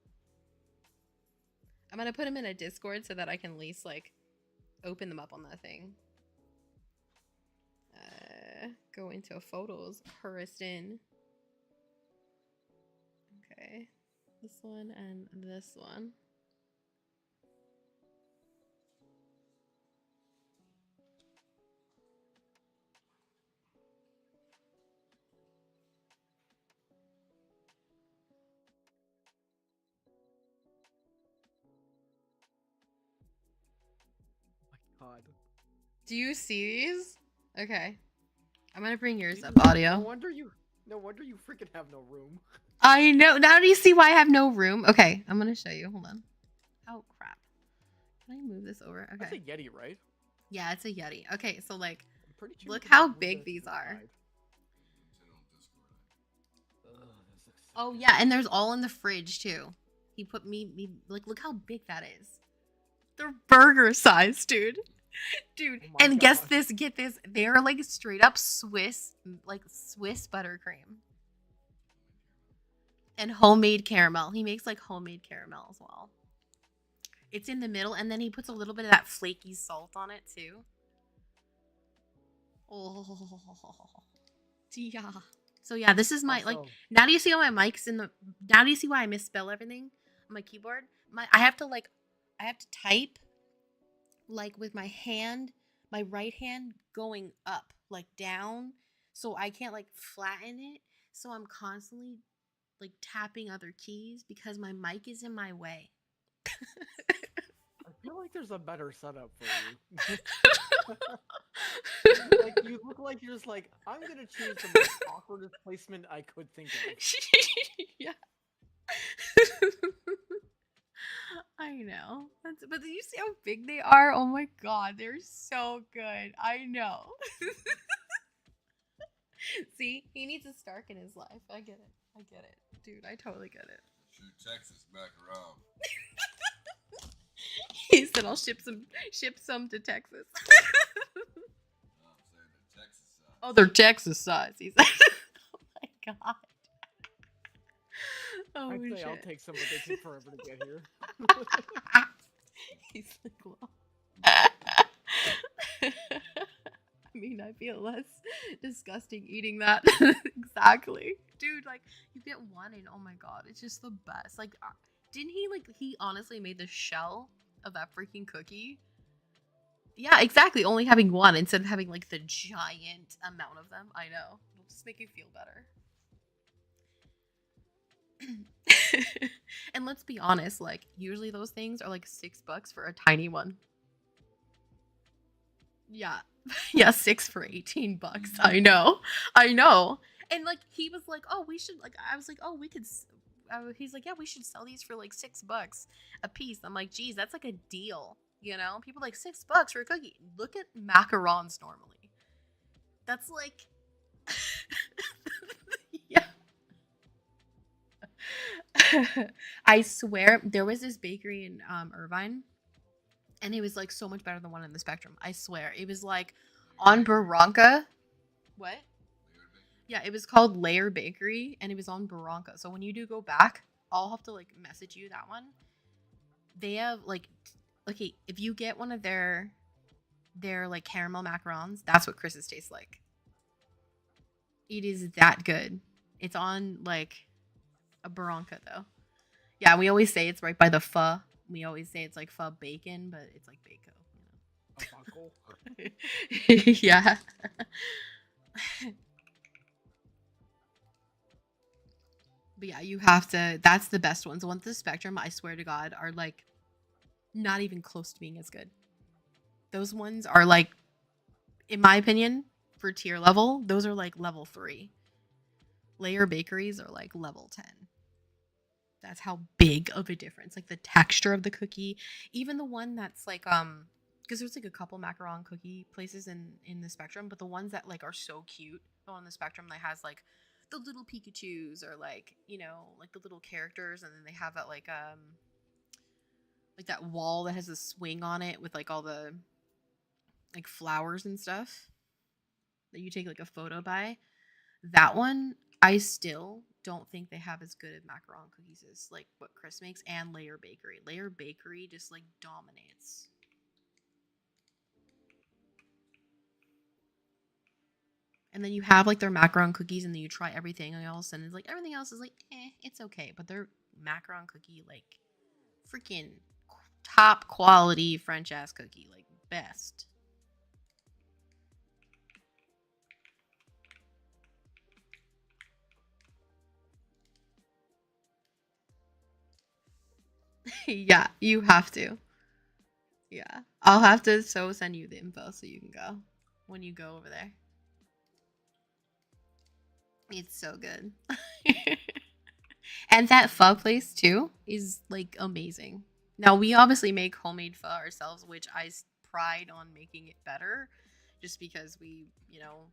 I'm gonna put them in a Discord so that I can at least like open them up on that thing. Go into photos, Christen. Okay, this one and this one. My God. Do you see these? Okay. I'm gonna bring yours up, No audio. wonder you freaking have no room. I know. Now do you see why I have no room? Okay, I'm gonna show you. Hold on. Oh crap. Can I move this over? Okay. That's a Yeti, right? Yeah, it's a Yeti. Okay, so like, I'm pretty sure look how big these are. Oh yeah, and there's all in the fridge too. He put me like, look how big that is. They're burger size, dude. Dude, Oh and gosh. get this. They're like straight up Swiss buttercream. And homemade caramel. He makes like homemade caramel as well. It's in the middle, and then he puts a little bit of that flaky salt on it too. Oh, yeah. So yeah, this is my like. Now do you see how my mic's in the? Now do you see why I misspell everything on my keyboard? I have to type like with my hand, my right hand going up, like down, so I can't like flatten it. So I'm constantly like tapping other keys because my mic is in my way. I feel like there's a better setup for you. Like you look like you're just like, I'm gonna choose the most awkwardest placement I could think of. Yeah. I know. But do you see how big they are? Oh my god, they're so good. I know. See, he needs a Stark in his life. I get it. Dude, I totally get it. Shoot Texas back around. He said I'll ship some to Texas. No, I'm saying they're Texas size. Oh, they're Texas size, he said. Oh my god. Oh I'd say shit. I'll take some, but they take forever to get here. He's like, well. I mean, I feel less disgusting eating that. Exactly. Dude, like, you get one and oh my god, it's just the best. Like, didn't he honestly made the shell of that freaking cookie? Yeah, exactly. Only having one instead of having like the giant amount of them. I know. It'll just make you feel better. And let's be honest, like, usually those things are like $6 for a tiny one. Yeah. Yeah, 6 for $18. I know. And like, he was like, oh, we should, like, I was like, oh, we could, he's like, yeah, we should sell these for like $6 a piece. I'm like, geez, that's like a deal. You know, people like $6 for a cookie. Look at macarons normally. That's like, yeah. I swear there was this bakery in Irvine, and it was like so much better than one in the Spectrum. I swear it was like on Barranca. What? Yeah, it was called Layer Bakery, and it was on Barranca. So when you do go back, I'll have to like message you that one. They have like, okay, if you get one of their like caramel macarons, that's what Chris's tastes like. It is that good. It's on like a Barranca though. Yeah, we always say it's right by the pho. We always say it's like pho bacon, but it's like bacon. Yeah. But yeah, you have to. That's the best ones. The ones at the Spectrum, I swear to God, are like not even close to being as good. Those ones are like, in my opinion, for tier level, those are like level 3. Layer bakeries are like level 10. That's how big of a difference. Like the texture of the cookie, even the one that's like because there's like a couple macaron cookie places in the Spectrum, but the ones that like are so cute on the Spectrum that has like the little Pikachus or like, you know, like the little characters, and then they have that like that wall that has a swing on it with like all the like flowers and stuff that you take like a photo by. That one, I still don't think they have as good of macaron cookies as like what Chris makes, and Layer Bakery. Layer Bakery just like dominates. And then you have like their macaron cookies, and then you try everything else, and it's like everything else is like, it's okay. But their macaron cookie, like freaking top quality French ass cookie, like best. Yeah, you have to. Yeah. I'll have to send you the info so you can go when you go over there. It's so good. And that pho place too is like amazing. Now we obviously make homemade pho ourselves, which I pride on making it better just because we, you know,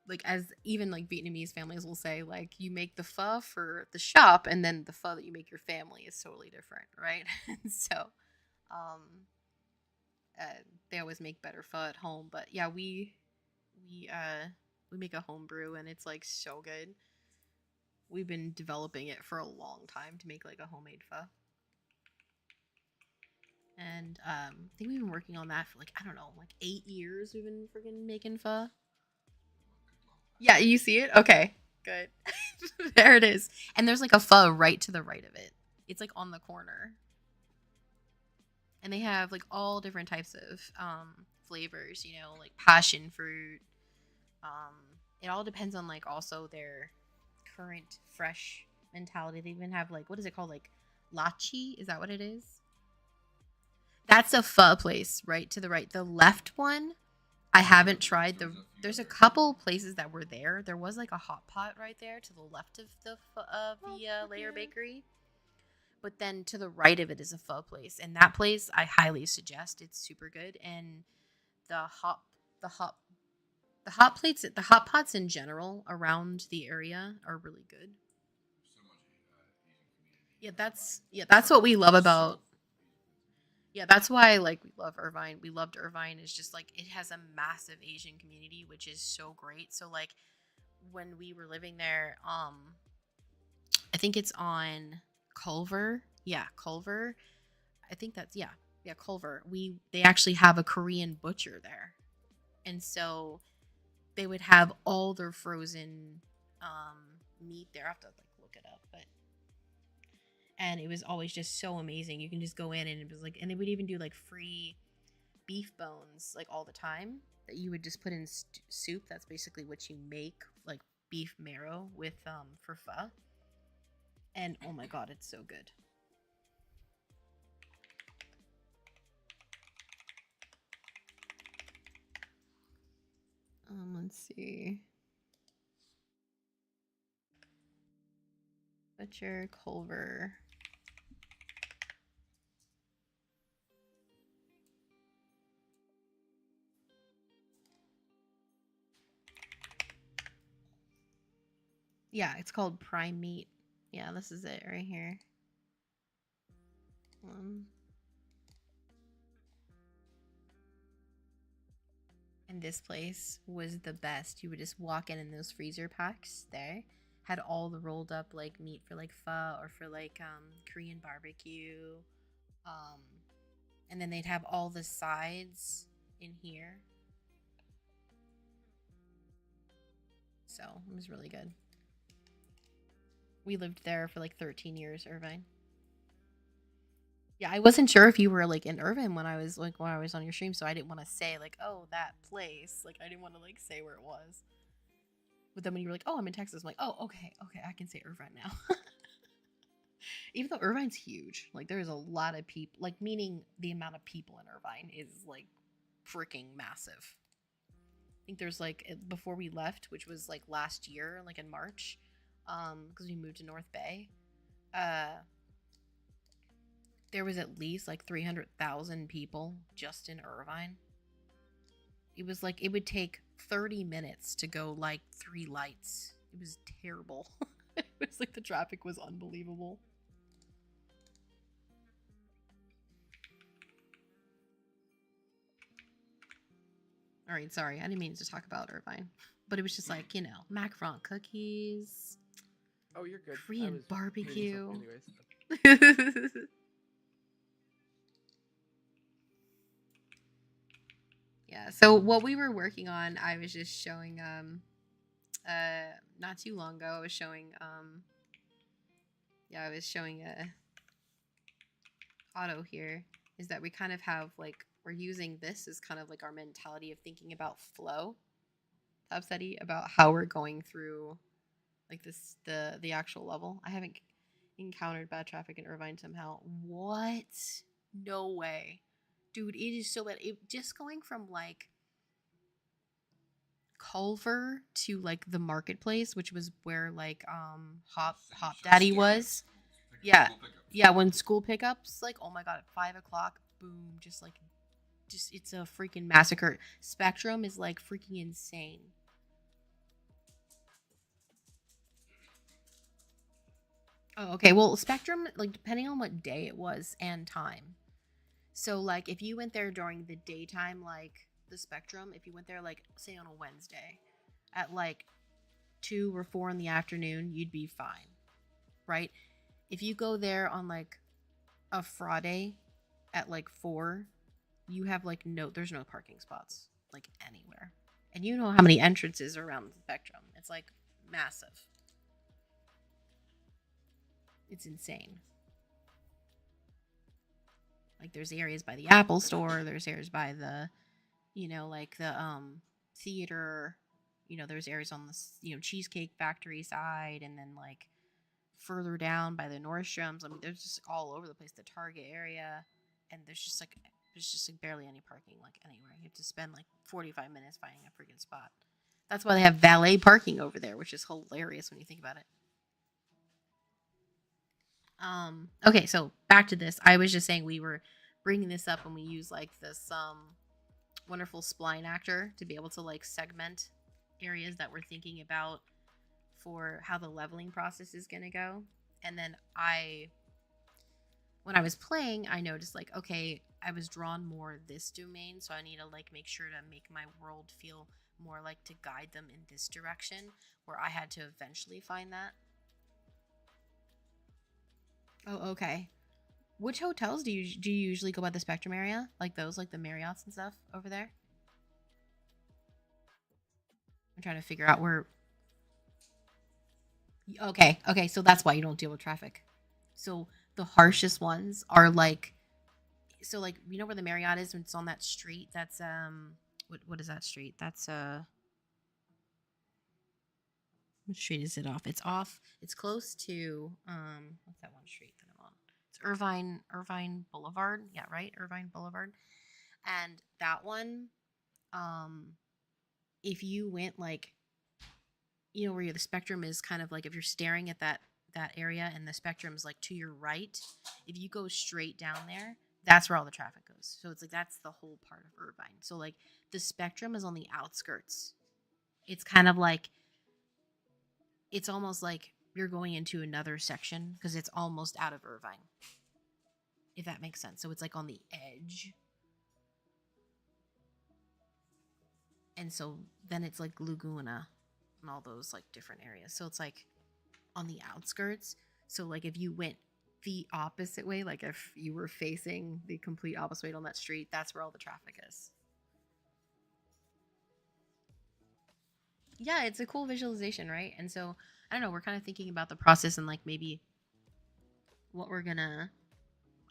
like as even like Vietnamese families will say, like you make the pho for the shop and then the pho that you make your family is totally different, right? So um uh, they always make better pho at home, but yeah, we make a home brew and it's like so good. We've been developing it for a long time to make like a homemade pho. And I think we've been working on that for like, I don't know, like 8 years we've been freaking making pho. Yeah, you see it? Okay, good. There it is. And there's like a pho right to the right of it. It's like on the corner. And they have like all different types of flavors, you know, like passion fruit. It all depends on like also their current fresh mentality. They even have like, what is it called? Like lachi? Is that what it is? That's a pho place right to the right. The left one, I haven't tried. There's a couple places that were there. There was like a hot pot right there to the left of the Layer Bakery. But then to the right of it is a pho place, and that place I highly suggest. It's super good, and the hot the hot the hot plates, the hot pots in general around the area are really good. That's what we love about. Yeah, that's why like we love Irvine. We loved Irvine is just like it has a massive Asian community, which is so great. So like when we were living there, I think it's on Culver. Yeah, Culver. I think that's yeah, Culver. They actually have a Korean butcher there. And so they would have all their frozen meat there. I have to like look it up, but and it was always just so amazing. You can just go in and it was like, and they would even do like free beef bones like all the time that you would just put in soup. That's basically what you make like beef marrow with for pho. And oh my god, it's so good. Let's see. Butcher Culver. Yeah, it's called Prime Meat. Yeah, this is it right here. And this place was the best. You would just walk in those freezer packs there. Had all the rolled up like meat for like pho or for like Korean barbecue. Um and then they'd have all the sides in here. So it was really good. We lived there for like 13 years, Irvine. Yeah, I wasn't sure if you were like in Irvine when I was on your stream, so I didn't want to say like, oh, that place. Like I didn't want to like say where it was. But then when you were like, oh, I'm in Texas, I'm like, oh, okay, I can say Irvine now. Even though Irvine's huge, like there's a lot of people, like meaning the amount of people in Irvine is like freaking massive. I think there's like before we left, which was like last year, like in March, because we moved to North Bay. There was at least like 300,000 people just in Irvine. It was like it would take 30 minutes to go like 3 lights. It was terrible. It was like the traffic was unbelievable. All right, sorry. I didn't mean to talk about Irvine. But it was just like, macaron cookies. Oh, you're good. Korean barbecue. Yeah, so what we were working on, I was just showing not too long ago, I was showing Otto here, is that we kind of have like we're using this as kind of like our mentality of thinking about flow. Tab study about how we're going through like this the actual level. I haven't encountered bad traffic in Irvine somehow. What? No way. Dude, it is so bad. It just going from like Culver to like the marketplace, which was where like Hop Daddy was. Yeah. Yeah, when school pickups, like, oh my god, at 5 o'clock, boom, just it's a freaking massacre. Spectrum is like freaking insane. Oh, okay. Well, Spectrum, like, depending on what day it was and time. So, like, if you went there during the daytime, like the Spectrum, if you went there, like, say on a Wednesday at like 2 or 4 in the afternoon, you'd be fine, right? If you go there on like a Friday at like 4, you have like there's no parking spots like anywhere. And you know how many entrances are around the Spectrum. It's like massive. It's insane. Like there's areas by the Apple store, there's areas by the like the theater, there's areas on the Cheesecake Factory side, and then like further down by the Nordstroms. I mean, there's just all over the place, the Target area, and there's just like barely any parking like anywhere. You have to spend like 45 minutes finding a freaking spot. That's why they have valet parking over there, which is hilarious when you think about it. Okay, so back to this. I was just saying we were bringing this up when we use like this wonderful spline actor to be able to like segment areas that we're thinking about for how the leveling process is going to go. And then when I was playing, I noticed like, okay, I was drawn more this domain, so I need to like make sure to make my world feel more like to guide them in this direction, where I had to eventually find that. Oh, okay. Which hotels do you usually go by the Spectrum area? Like those, like the Marriotts and stuff over there? I'm trying to figure out where. Okay, so that's why you don't deal with traffic. So the harshest ones are like, so like you know where the Marriott is when it's on that street. That's what is that street? That's what street is it off? It's off. It's close to what's that one street that I'm on? It's Irvine Boulevard. Yeah, right, Irvine Boulevard. And that one, if you went like, where the Spectrum is kind of like if you're staring at that area and the Spectrum is like to your right, if you go straight down there, that's where all the traffic goes. So it's like that's the whole part of Irvine. So like the Spectrum is on the outskirts. It's kind of like it's almost like you're going into another section because it's almost out of Irvine. If that makes sense. So it's like on the edge. And so then it's like Laguna and all those like different areas. So it's like on the outskirts. So like if you went the opposite way, like if you were facing the complete opposite way on that street, that's where all the traffic is. Yeah, it's a cool visualization, right? And so I don't know, we're kind of thinking about the process and like maybe what we're gonna,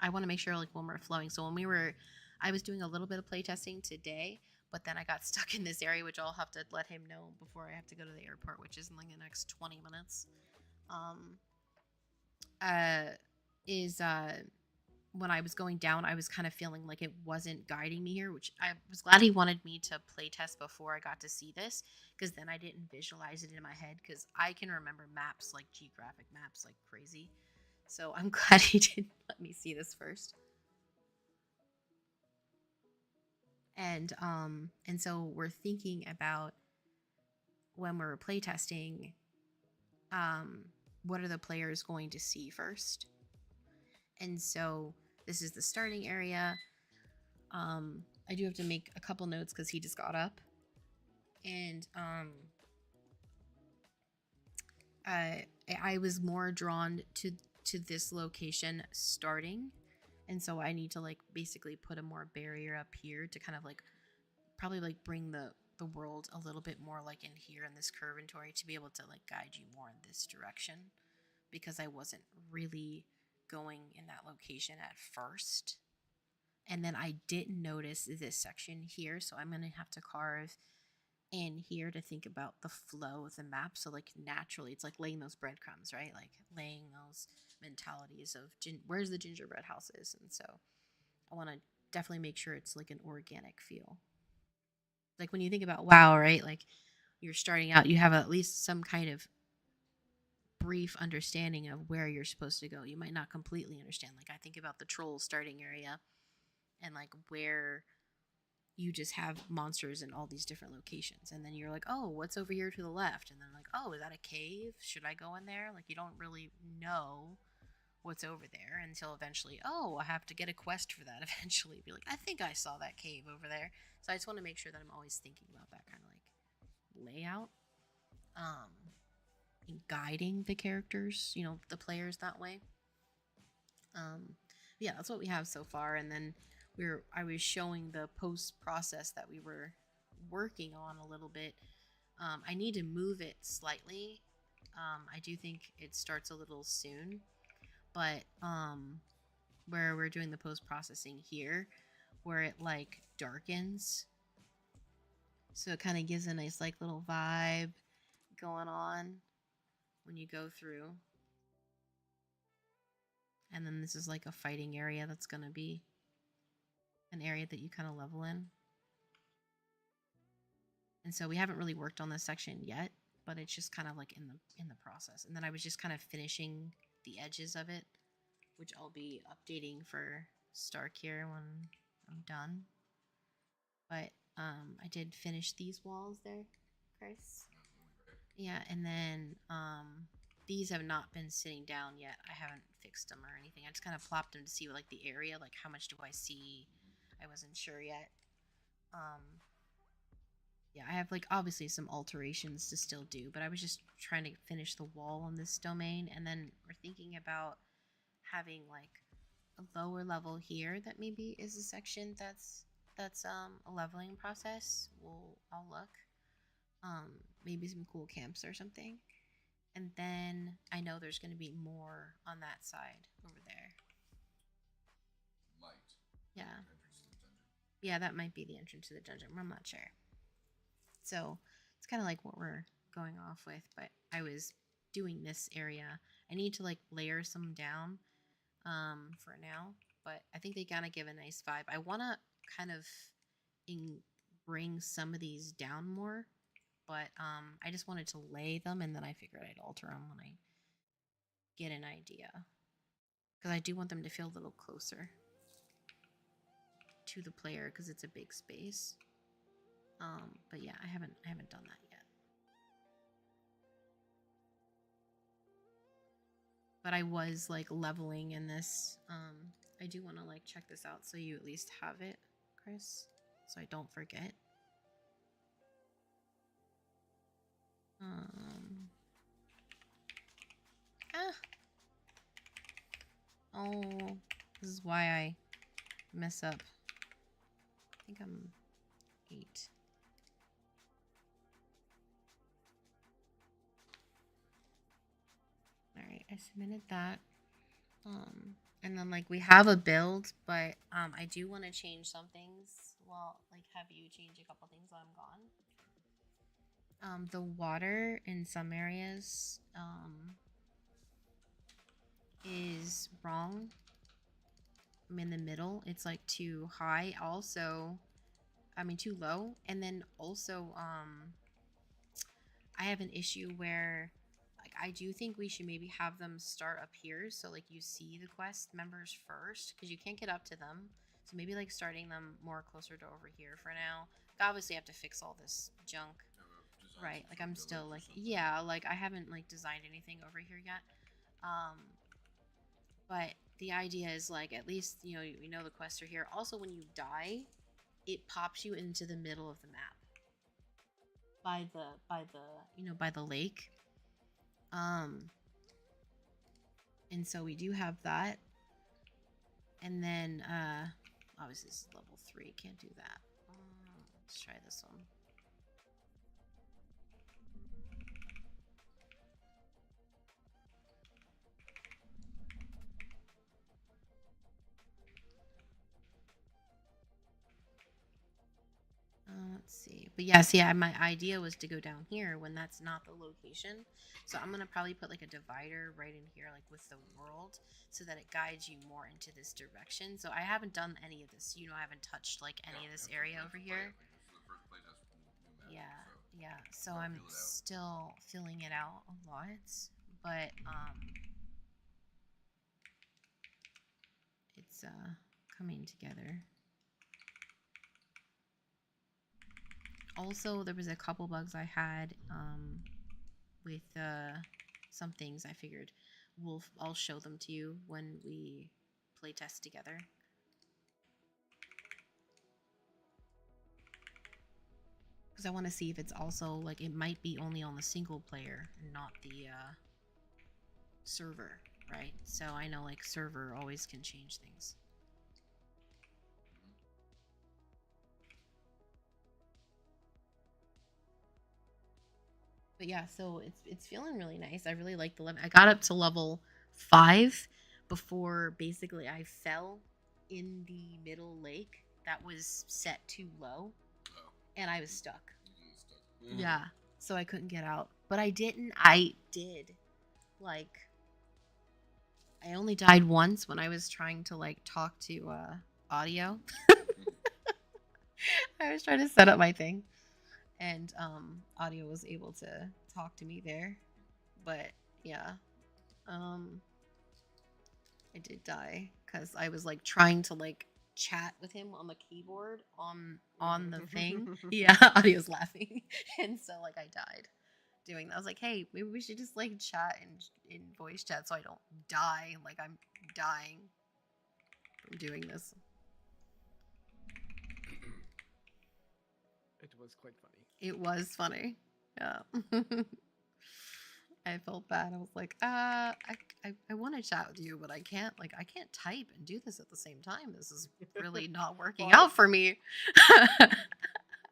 I want to make sure like when we're flowing. So when I was doing a little bit of playtesting today, but then I got stuck in this area, which I'll have to let him know before I have to go to the airport, which is in like the next 20 minutes. When I was going down, I was kind of feeling like it wasn't guiding me here, which I was glad he wanted me to play test before I got to see this, because then I didn't visualize it in my head, because I can remember maps, like geographic maps, like crazy. So I'm glad he didn't let me see this first. And so we're thinking about when we're playtesting, what are the players going to see first? And so this is the starting area. I do have to make a couple notes because he just got up. And I was more drawn to this location starting. And so I need to like basically put a more barrier up here to kind of like probably like bring the world a little bit more like in here in this curvatory to be able to like guide you more in this direction, because I wasn't really going in that location at first. And then I didn't notice this section here, so I'm going to have to carve in here to think about the flow of the map. So like naturally it's like laying those breadcrumbs, right? Like laying those mentalities of where's the gingerbread houses. And so I want to definitely make sure it's like an organic feel. Like when you think about WoW, right? Like you're starting out, you have at least some kind of brief understanding of where you're supposed to go. You might not completely understand. Like I think about the troll starting area and like where you just have monsters in all these different locations. And then you're like, oh, what's over here to the left? And then like, oh, is that a cave? Should I go in there? Like you don't really know what's over there until eventually, oh, I have to get a quest for that eventually. Be like, I think I saw that cave over there. So I just want to make sure that I'm always thinking about that kind of like layout. And guiding the characters, the players that way. Yeah, that's what we have so far. And then I was showing the post process that we were working on a little bit. I need to move it slightly. I do think it starts a little soon, but where we're doing the post processing here, where it like darkens, so it kind of gives a nice like little vibe going on when you go through. And then this is like a fighting area that's going to be an area that you kind of level in. And so we haven't really worked on this section yet, but it's just kind of like in the process. And then I was just kind of finishing the edges of it, which I'll be updating for Stark here when I'm done. But I did finish these walls there, Chris. Yeah, and then these have not been sitting down yet. I haven't fixed them or anything. I just kind of plopped them to see like the area, like how much do I see. I wasn't sure yet. Yeah, I have like obviously some alterations to still do, but I was just trying to finish the wall on this domain. And then we're thinking about having like a lower level here that maybe is a section that's a leveling process. I'll look. Maybe some cool camps or something. And then I know there's going to be more on that side over there. Might. Yeah. Entrance to the dungeon. Yeah, that might be the entrance to the dungeon. I'm not sure. So it's kind of like what we're going off with. But I was doing this area. I need to like layer some down for now. But I think they kind of give a nice vibe. I want to kind of bring some of these down more. But I just wanted to lay them, and then I figured I'd alter them when I get an idea. Because I do want them to feel a little closer to the player, because it's a big space. But yeah, I haven't done that yet. but I was like leveling in this. I do want to like check this out so you at least have it, Chris, so I don't forget. Oh, this is why I mess up. I think I'm 8. All right, I submitted that. And then like we have a build, but I do want to change some things. Well, like have you change a couple things while I'm gone. The water in some areas is wrong. I'm in the middle. It's like too high. Also, I mean too low. And then also I have an issue where like I do think we should maybe have them start up here so like you see the quest members first, because you can't get up to them. So maybe like starting them more closer to over here for now. Obviously I have to fix all this junk. Right, like I'm still like, yeah, like I haven't like designed anything over here yet. But the idea is like at least you know the quests are here. Also, when you die, it pops you into the middle of the map by the lake. And so we do have that. And then obviously this is level 3, can't do that. Let's try this one. Let's see. But yeah, see, my idea was to go down here when that's not the location. So I'm going to probably put like a divider right in here, like with the world, so that it guides you more into this direction. So I haven't done any of this. I haven't touched like any of this area over here. Yeah. So I'm still filling it out a lot. But it's coming together. Also, there was a couple bugs I had with some things. I figured I'll show them to you when we play test together. Because I want to see if it's also like it might be only on the single player and not the server, right? So I know like server always can change things. But yeah, so it's feeling really nice. I really like the level. I got up to level 5 before basically I fell in the middle lake that was set too low, and I was stuck. Yeah, so I couldn't get out. But I did. Like, I only died once when I was trying to like talk to audio. I was trying to set up my thing. And audio was able to talk to me there, but yeah, I did die because I was like trying to like chat with him on the keyboard on the thing. Yeah, audio's laughing, and so like I died doing that. I was like, hey, maybe we should just like chat in voice chat so I don't die. Like I'm dying from doing this. It was quite funny. It was funny. Yeah. I felt bad. I was like, I want to chat with you, but I can't type and do this at the same time. This is really not working out for me.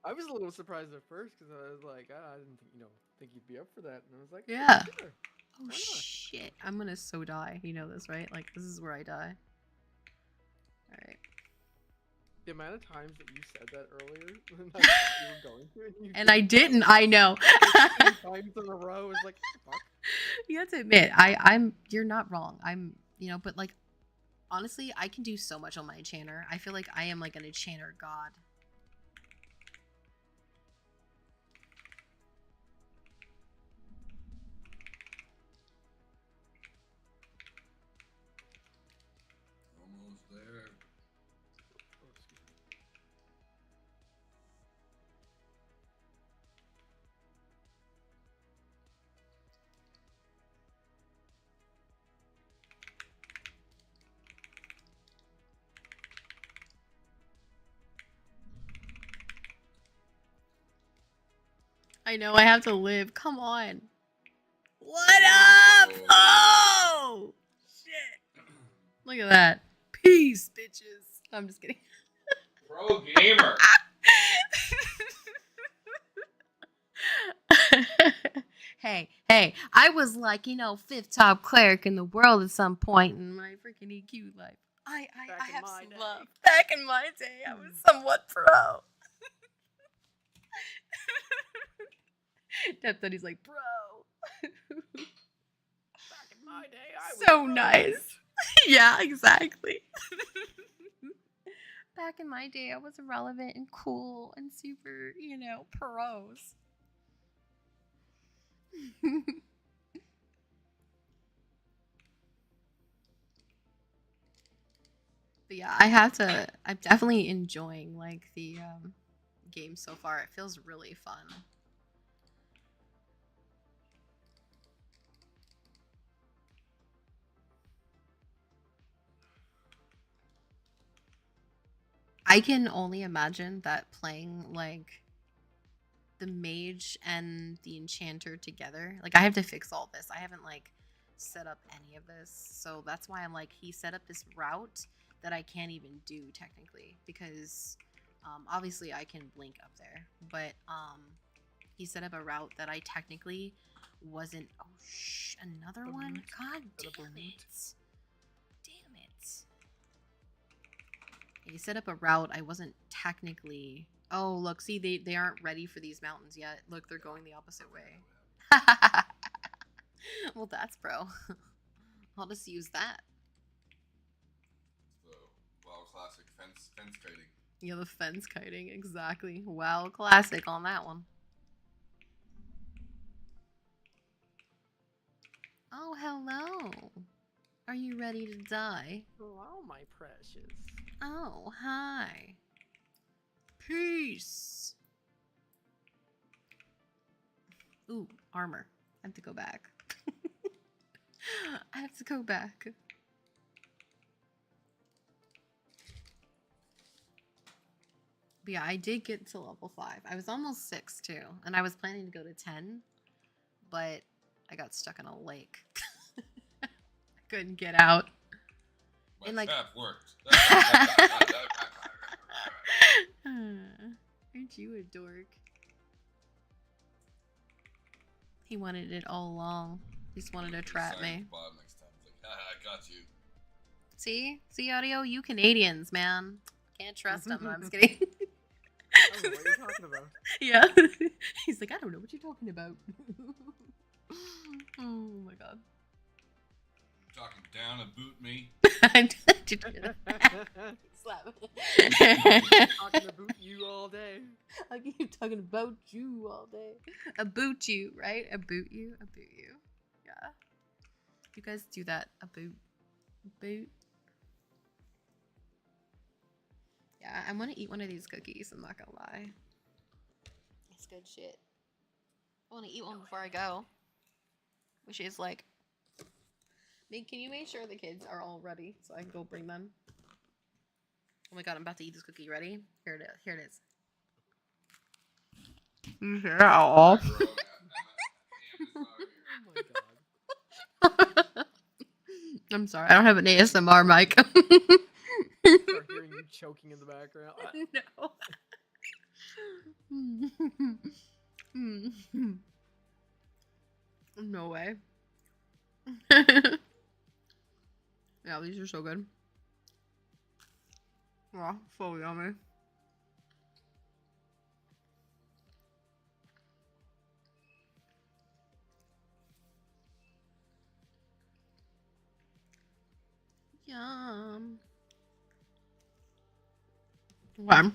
I was a little surprised at first because I was like, I didn't think you'd be up for that, and I was like, yeah. Sure. Oh shit! I'm gonna so die. You know this, right? Like this is where I die. All right. The amount of times that you said that earlier, and I thought you were going to, and I didn't. I know. 15 times in a row. It's like, fuck. You have to admit, I'm. You're not wrong. I'm. But like, honestly, I can do so much on my enchanter. I feel like I am like an enchanter god. Almost there. I know I have to live. Come on. What up? Oh! Shit. Look at that. Peace, bitches. I'm just kidding. Pro gamer. Hey, I was like, you know, 5th top cleric in the world at some point in my freaking EQ life. I have some love. Back in my day, I was somewhat pro. Deb said he's like, bro. Back in my day, I was So nice. Yeah, exactly. Back in my day, I was relevant and cool and super, you know, pros. But yeah, I'm definitely enjoying like the game so far. It feels really fun. I can only imagine that playing like the mage and the enchanter together. Like I have to fix all this. I haven't like set up any of this. So that's why I'm like, he set up this route that I can't even do technically because obviously I can blink up there, but he set up a route that I technically wasn't. Oh another one. God damn it. Damn it. He set up a route I wasn't technically. Oh, look, see, they aren't ready for these mountains yet. Look, they're going the opposite way. Well, that's bro. I'll just use that. So, WoW classic fence kiting. Yeah, the fence kiting, exactly. WoW classic on that one. Oh, hello. Are you ready to die? Hello, my precious. Oh, hi. Peace. Ooh, armor. I have to go back. I have to go back. But yeah, I did get to level 5. I was almost 6 too. And I was planning to go to 10. But I got stuck in a lake. I couldn't get out. My and like trap worked. Aren't you a dork? He wanted it all along. He just wanted to trap me. Next time. It's like, I got you. See, audio? You Canadians, man. Can't trust them. I'm just kidding. I don't know what you're talking about. Yeah. He's like, I don't know what you're talking about. Oh my god. Talking down and boot me. Slap. Talking about you all day. I keep talking about you all day. A boot you, right? A boot you. Yeah. You guys do that. A boot. Yeah, I want to eat one of these cookies. I'm not gonna lie. It's good shit. I want to eat one before I go. Which is like, can you make sure the kids are all ready so I can go bring them? Oh my god, I'm about to eat this cookie. Ready? Here it is. You hear that all? Oh my god. I'm sorry, I don't have an ASMR mic. Start hearing you choking in the background. No. No way. Yeah, these are so good. Wow, so yummy. Yum. Okay.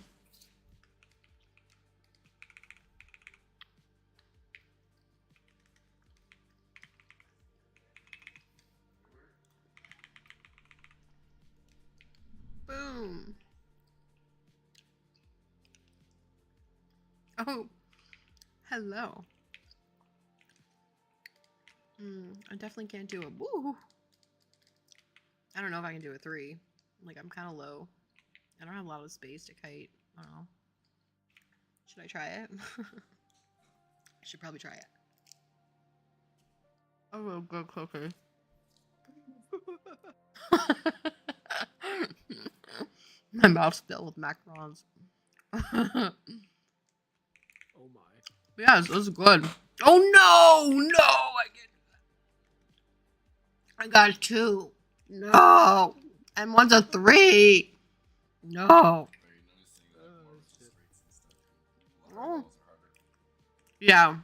Boom. Oh, hello. I definitely can't do a woo. I don't know if I can do a 3. Like, I'm kind of low. I don't have a lot of space to kite. I don't know. Should I try it? I should probably try it. Oh, good cookie. My mouth's filled with macarons. Oh my. Yeah, this is good. Oh no! No! I got 2. No! And one's a 3. No. Are you noticing that more of the streets and stuff? A lot of Oh. levels are harder. Yeah.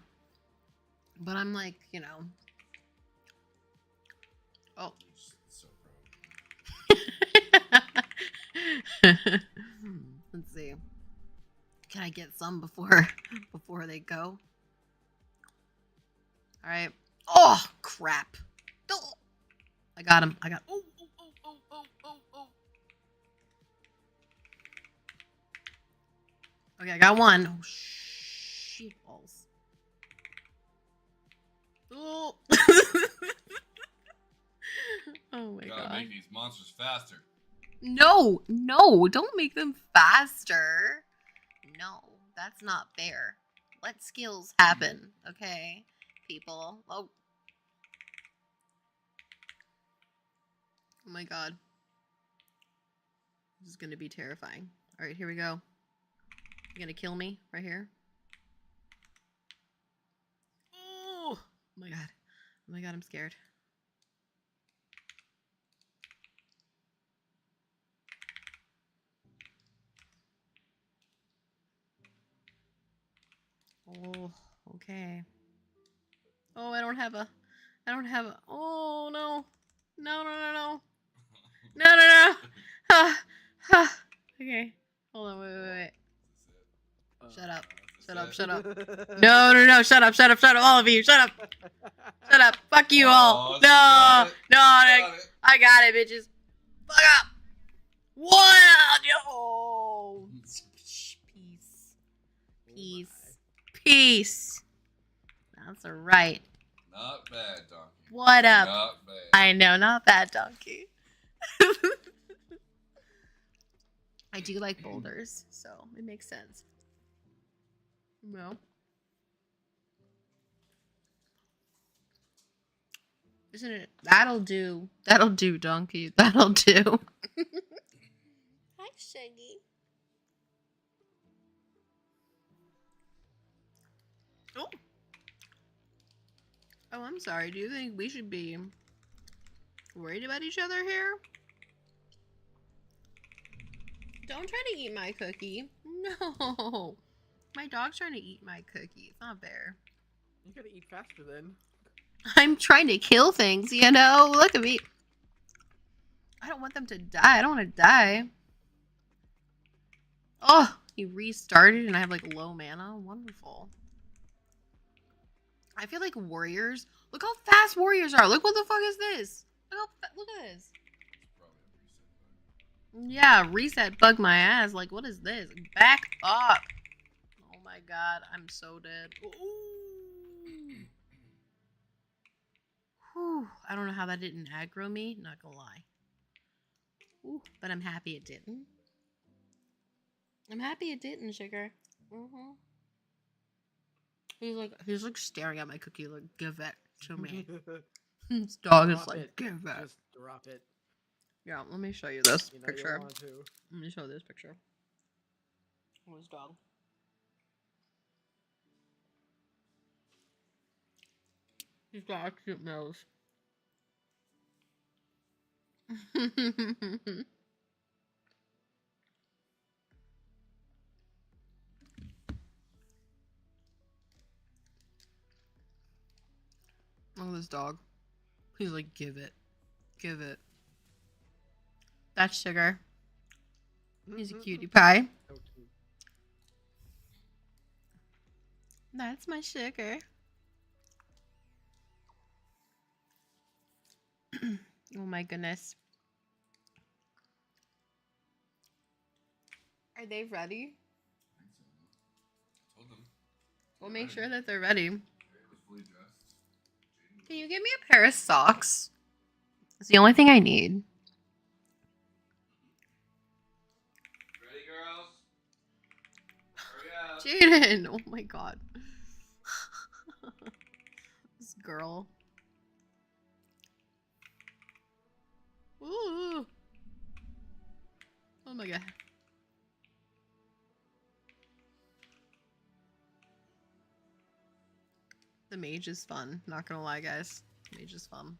But I'm like, you know. Oh. You're just so pro. Let's see. Can I get some before they go? All right. Oh, crap. Oh. I got him. I got. Oh. Okay, I got one. Oh, shit balls. Oh. Oh my Gotta god. make these monsters faster. No, don't make them faster. No, that's not fair. Let skills happen, okay, people? Oh my god. This is gonna be terrifying. Alright, here we go. You're gonna kill me right here? Oh my god. Oh my god, I'm scared. Oh, okay. Oh, I don't have a, oh, no. No. Okay. Hold on, wait. Shut up. Shut up. No. Shut up, all of you. Shut up. Fuck you all. Oh, No. got it. No, Got it. I got it, bitches. Fuck up. What? No. Peace. That's right. Not bad, donkey. What up? Not bad. I know, not bad, donkey. I do like boulders, so it makes sense. No. Isn't it? That'll do, donkey. That'll do. Hi, Shaggy. Oh. Oh, I'm sorry. Do you think we should be worried about each other here? Don't try to eat my cookie. No. My dog's trying to eat my cookie. It's not fair. You gotta eat faster then. I'm trying to kill things, you know? Look at me. I don't want them to die. I don't want to die. Oh, he restarted and I have like low mana. Wonderful. I feel like warriors. Look how fast warriors are. Look what the fuck is this? Look at this. Yeah, reset bug my ass. Like, what is this? Back up. Oh my god, I'm so dead. Ooh. Whew. I don't know how that didn't aggro me. Not gonna lie. Ooh, but I'm happy it didn't. I'm happy it didn't, sugar. He's like staring at my cookie like, give it to me. This dog is like, give it. Just drop it. Yeah, let me show you this You know picture. you want to. Let me show this picture. Of this dog. He's got a cute nose. Look at this dog. He's like, give it. Give it. That's Sugar. He's a cutie pie. So cute. That's my Sugar. Oh my goodness. Are they ready? I think so. I told them. We'll make sure that they're ready. They're fully dressed. Can you give me a pair of socks? It's the only thing I need. Ready, girls? Hurry up. Jaden! Oh my god. girl. Ooh. Oh my god. The mage is fun. Not gonna lie, guys. The mage is fun.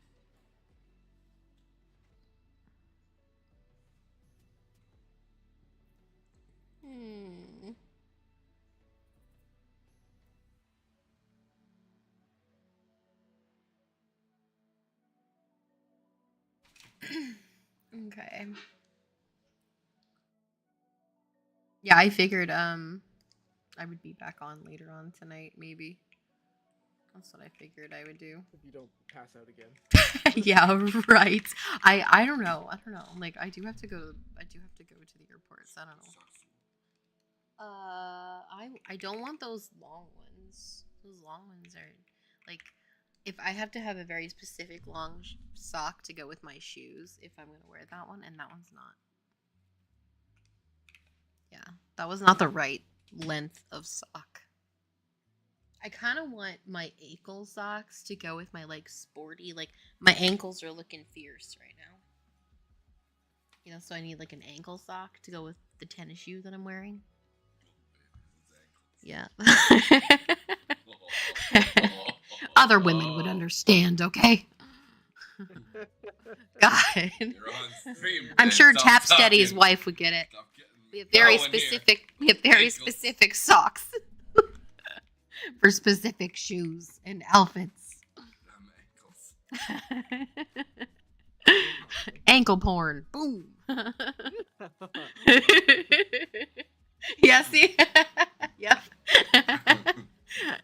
Okay. Yeah, I figured I would be back on later on tonight, maybe. That's what I figured I would do. If you don't pass out again. Yeah, right. I don't know. I don't know. Like I do have to go to the airport, so I don't know. I don't want those long ones. Those long ones are like if I have to have a very specific long sock to go with my shoes if I'm going to wear that one, and that one's not. Yeah, that was not the right length of sock. I kind of want my ankle socks to go with my like sporty, like my ankles are looking fierce right now. You know, so I need like an ankle sock to go with the tennis shoe that I'm wearing. Yeah. Other women would understand, okay? God. I'm sure Tapsteady's wife would get it. We have very specific socks for specific shoes and outfits. Ankle porn. Boom. Yeah, see? Yep.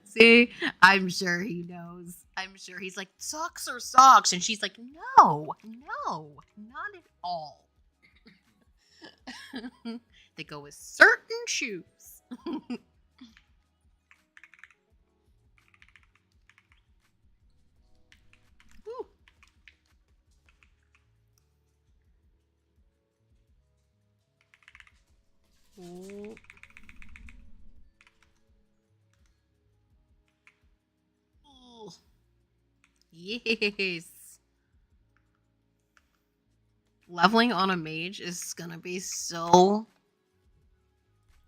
See? I'm sure he knows. I'm sure he's like, socks are socks. And she's like, no, not at all. They go with certain shoes. Ooh. Ooh. Yes. Leveling on a mage is gonna be so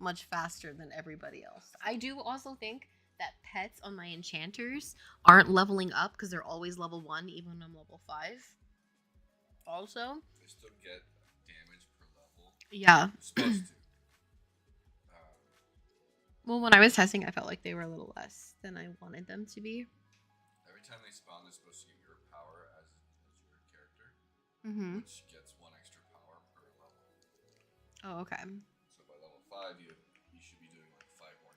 much faster than everybody else. I do also think that pets on my enchanters aren't leveling up because they're always level 1 even when I'm level 5. Also, they still get damage per level. Yeah. You're supposed to. Well, when I was testing, I felt like they were a little less than I wanted them to be. Every time they spawn, they're supposed to get your power as your character, which gets 1 extra power per level. Oh, okay. So by level 5, you should be doing like 5 more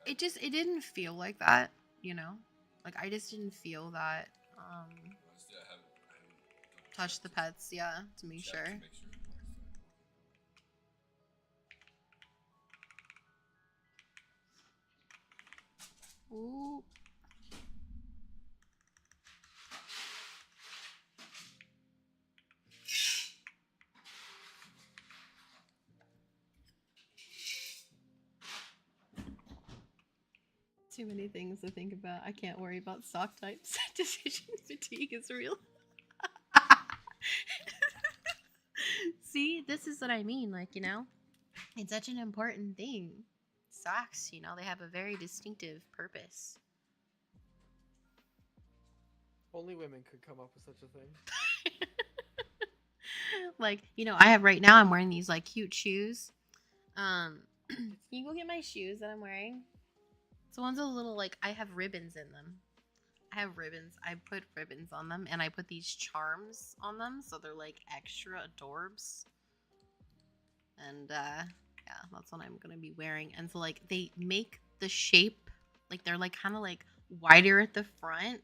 damage. It didn't feel like that, you know? Like, I just didn't feel that, Honestly, I haven't touch the pets, yeah, to make sure. Ooh. Too many things to think about. I can't worry about sock types. Decision fatigue is real. See, this is what I mean. Like, you know, it's such an important thing. Socks, you know, they have a very distinctive purpose. Only women could come up with such a thing. Like, you know, I have right now, I'm wearing these like cute shoes. Can you go get my shoes that I'm wearing? So one's a little like, I have ribbons in them. I have ribbons. I put ribbons on them, and I put these charms on them, so they're like extra adorbs. And yeah, that's what I'm gonna be wearing. And so like they make the shape, like they're like kind of like wider at the front.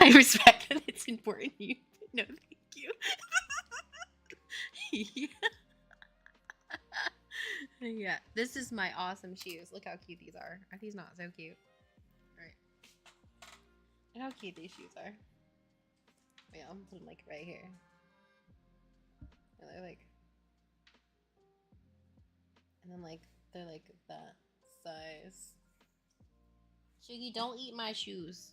I respect that it's important. You no, thank you. Yeah. Yeah, this is my awesome shoes. Look how cute these are. Are these not so cute? Right. Look how cute these shoes are. Wait, I'm putting them like right here. And they're like, and then like they're like that size. Shiggy, don't eat my shoes.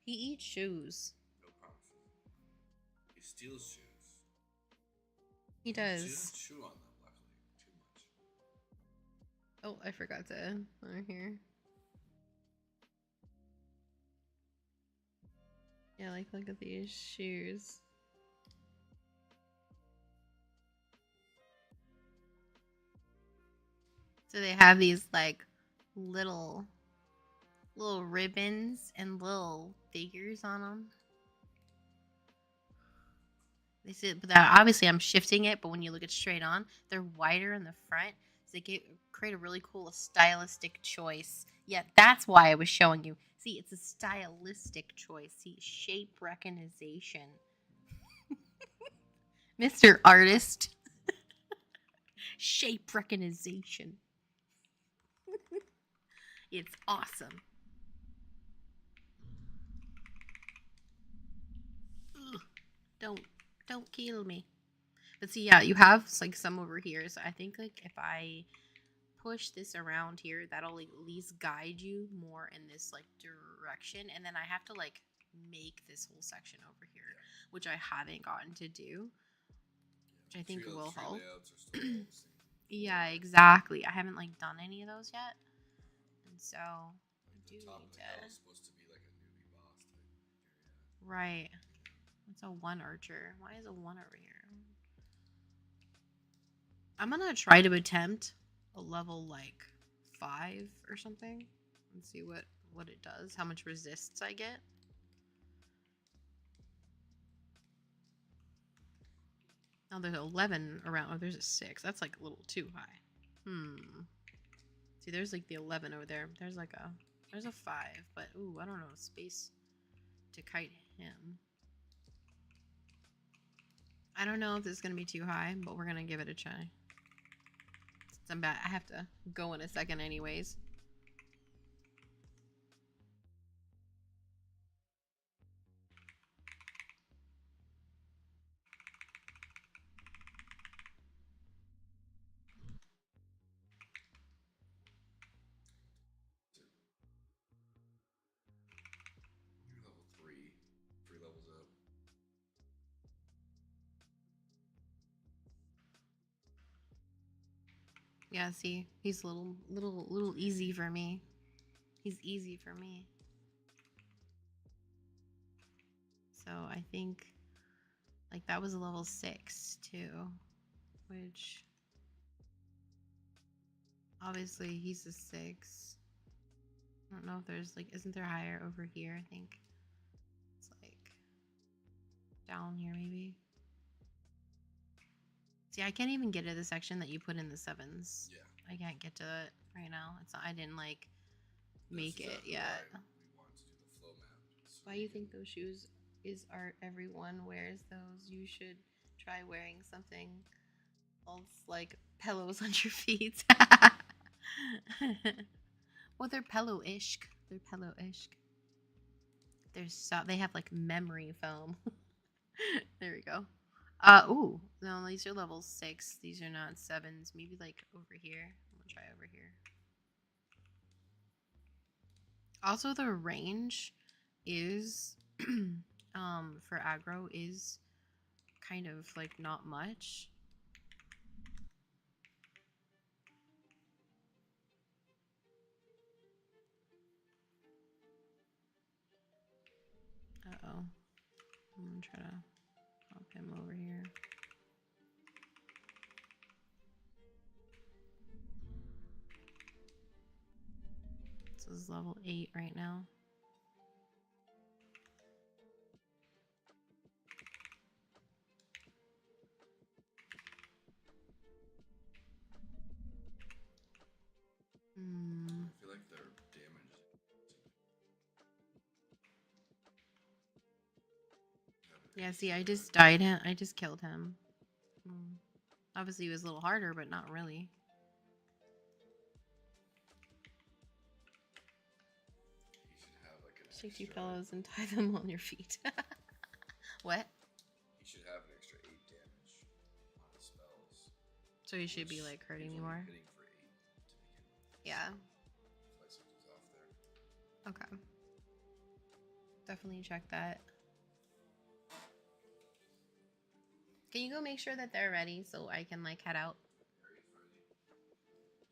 He eats shoes. No promises. He steals shoes. He He does. doesn't chew on them, luckily. Too much. Oh, I forgot to over here. Yeah, like look at these shoes. So they have these like little ribbons and little figures on them. They said, but obviously I'm shifting it. But when you look at straight on, they're wider in the front, so they create a really cool stylistic choice. Yeah, that's why I was showing you. See, it's a stylistic choice. See, shape recognition, Mr. Artist. Shape recognition. It's awesome. Ugh, don't kill me. But see, yeah, you have like some over here. So I think like if I push this around here, that'll like, at least guide you more in this like direction. And then I have to like make this whole section over here, which I haven't gotten to do, which I think will help. Yeah, exactly. I haven't like done any of those yet, and so I do need to. Supposed to be like a newbie boss type area. Right. It's a 1 archer. Why is a 1 over here? I'm gonna try to attempt a level like 5 or something and see what it does, how much resists I get. Oh, there's 11 around. Oh, there's a 6. That's like a little too high. See, there's like the 11 over there. There's a 5, but ooh, I don't know, space to kite him. I don't know if this is gonna be too high, but we're gonna give it a try. Since I have to go in a second anyways. You're level 3. 3 levels up. Yeah, see, he's a little easy for me. He's easy for me. So I think like that was a level 6 too, which obviously he's a 6. I don't know if there's like, isn't there higher over here? I think it's like down here maybe. See, I can't even get to the section that you put in the 7s. Yeah. I can't get to it right now. It's not, I didn't like make it yet. We wanted to do the flow map. So why you think those shoes is art? Everyone wears those. You should try wearing something else like pillows on your feet. Well, they're pillow-ish. They're pillow-ish. They have like memory foam. There we go. Ooh, no, these are level 6. These are not 7s. Maybe like over here. I'm gonna try over here. Also, the range is for aggro is kind of like not much. Uh-oh. I'm gonna try to pop him over here. This is level 8 right now. I feel like their damage. Yeah, see, I just died him. I just killed him. Obviously, it was a little harder, but not really. You should have like an Take 2 extra, pillows and tie them on your feet. What? You should have an extra 8 damage on his spells. So you should be like hurting me more. Hitting for 8 to begin with. Yeah. Play something's off there. Okay. Definitely check that. Can you go make sure that they're ready so I can like head out?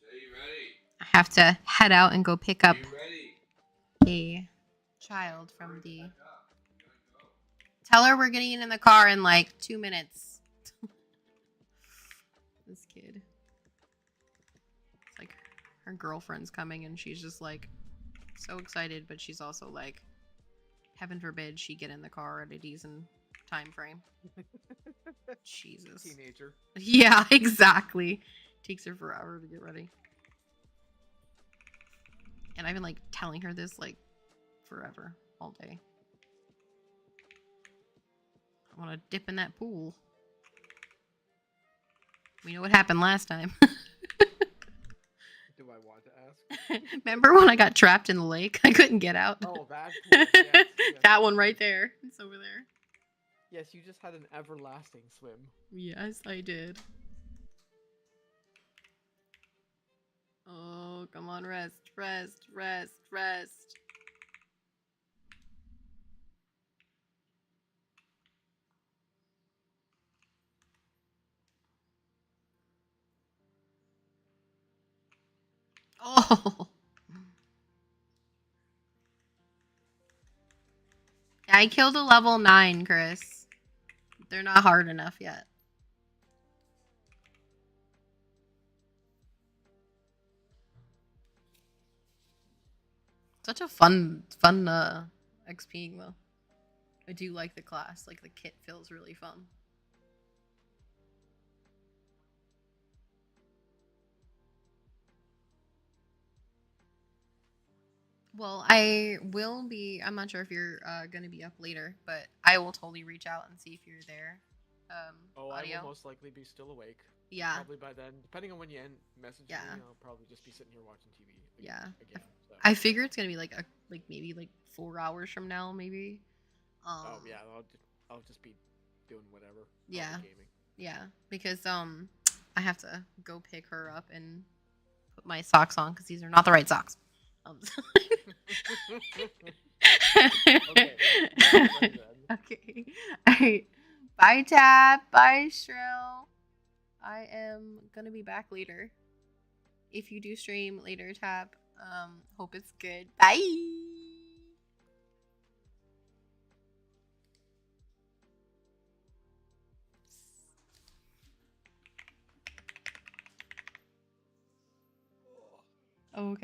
Jay, you ready? I have to head out and go pick up You ready? a child from the... Tell her we're getting in the car in like 2 minutes. This kid. It's like her girlfriend's coming and she's just like so excited, but she's also like, heaven forbid she get in the car at a decent time frame. Jesus. Teenager. Yeah, exactly. Takes her forever to get ready. And I've been like telling her this like forever, all day. I want to dip in that pool. We know what happened last time. Do I want to ask? Remember when I got trapped in the lake? I couldn't get out. Oh, that pool. Yes, yes. That one right there. It's over there. Yes, you just had an everlasting swim. Yes, I did. Oh, come on, rest, rest, rest, rest. Oh. I killed a level 9, Chris. They're not hard enough yet. Such a fun XPing though. I do like the class. Like the kit feels really fun. Well, I will be. I'm not sure if you're gonna be up later, but I will totally reach out and see if you're there. Audio. I will most likely be still awake. Yeah. Probably by then, depending on when you message Yeah. me, I'll probably just be sitting here watching TV. Yeah. Again, so. I figure it's gonna be like maybe like 4 hours from now, maybe. Oh yeah, I'll just be doing whatever. Yeah. I'll be gaming. Yeah, because I have to go pick her up and put my socks on because these are not the right socks. Okay. Okay. All right. Bye, Tab. Bye, Shrill. I am gonna be back later. If you do stream later, Tab. Hope it's good. Bye. Okay.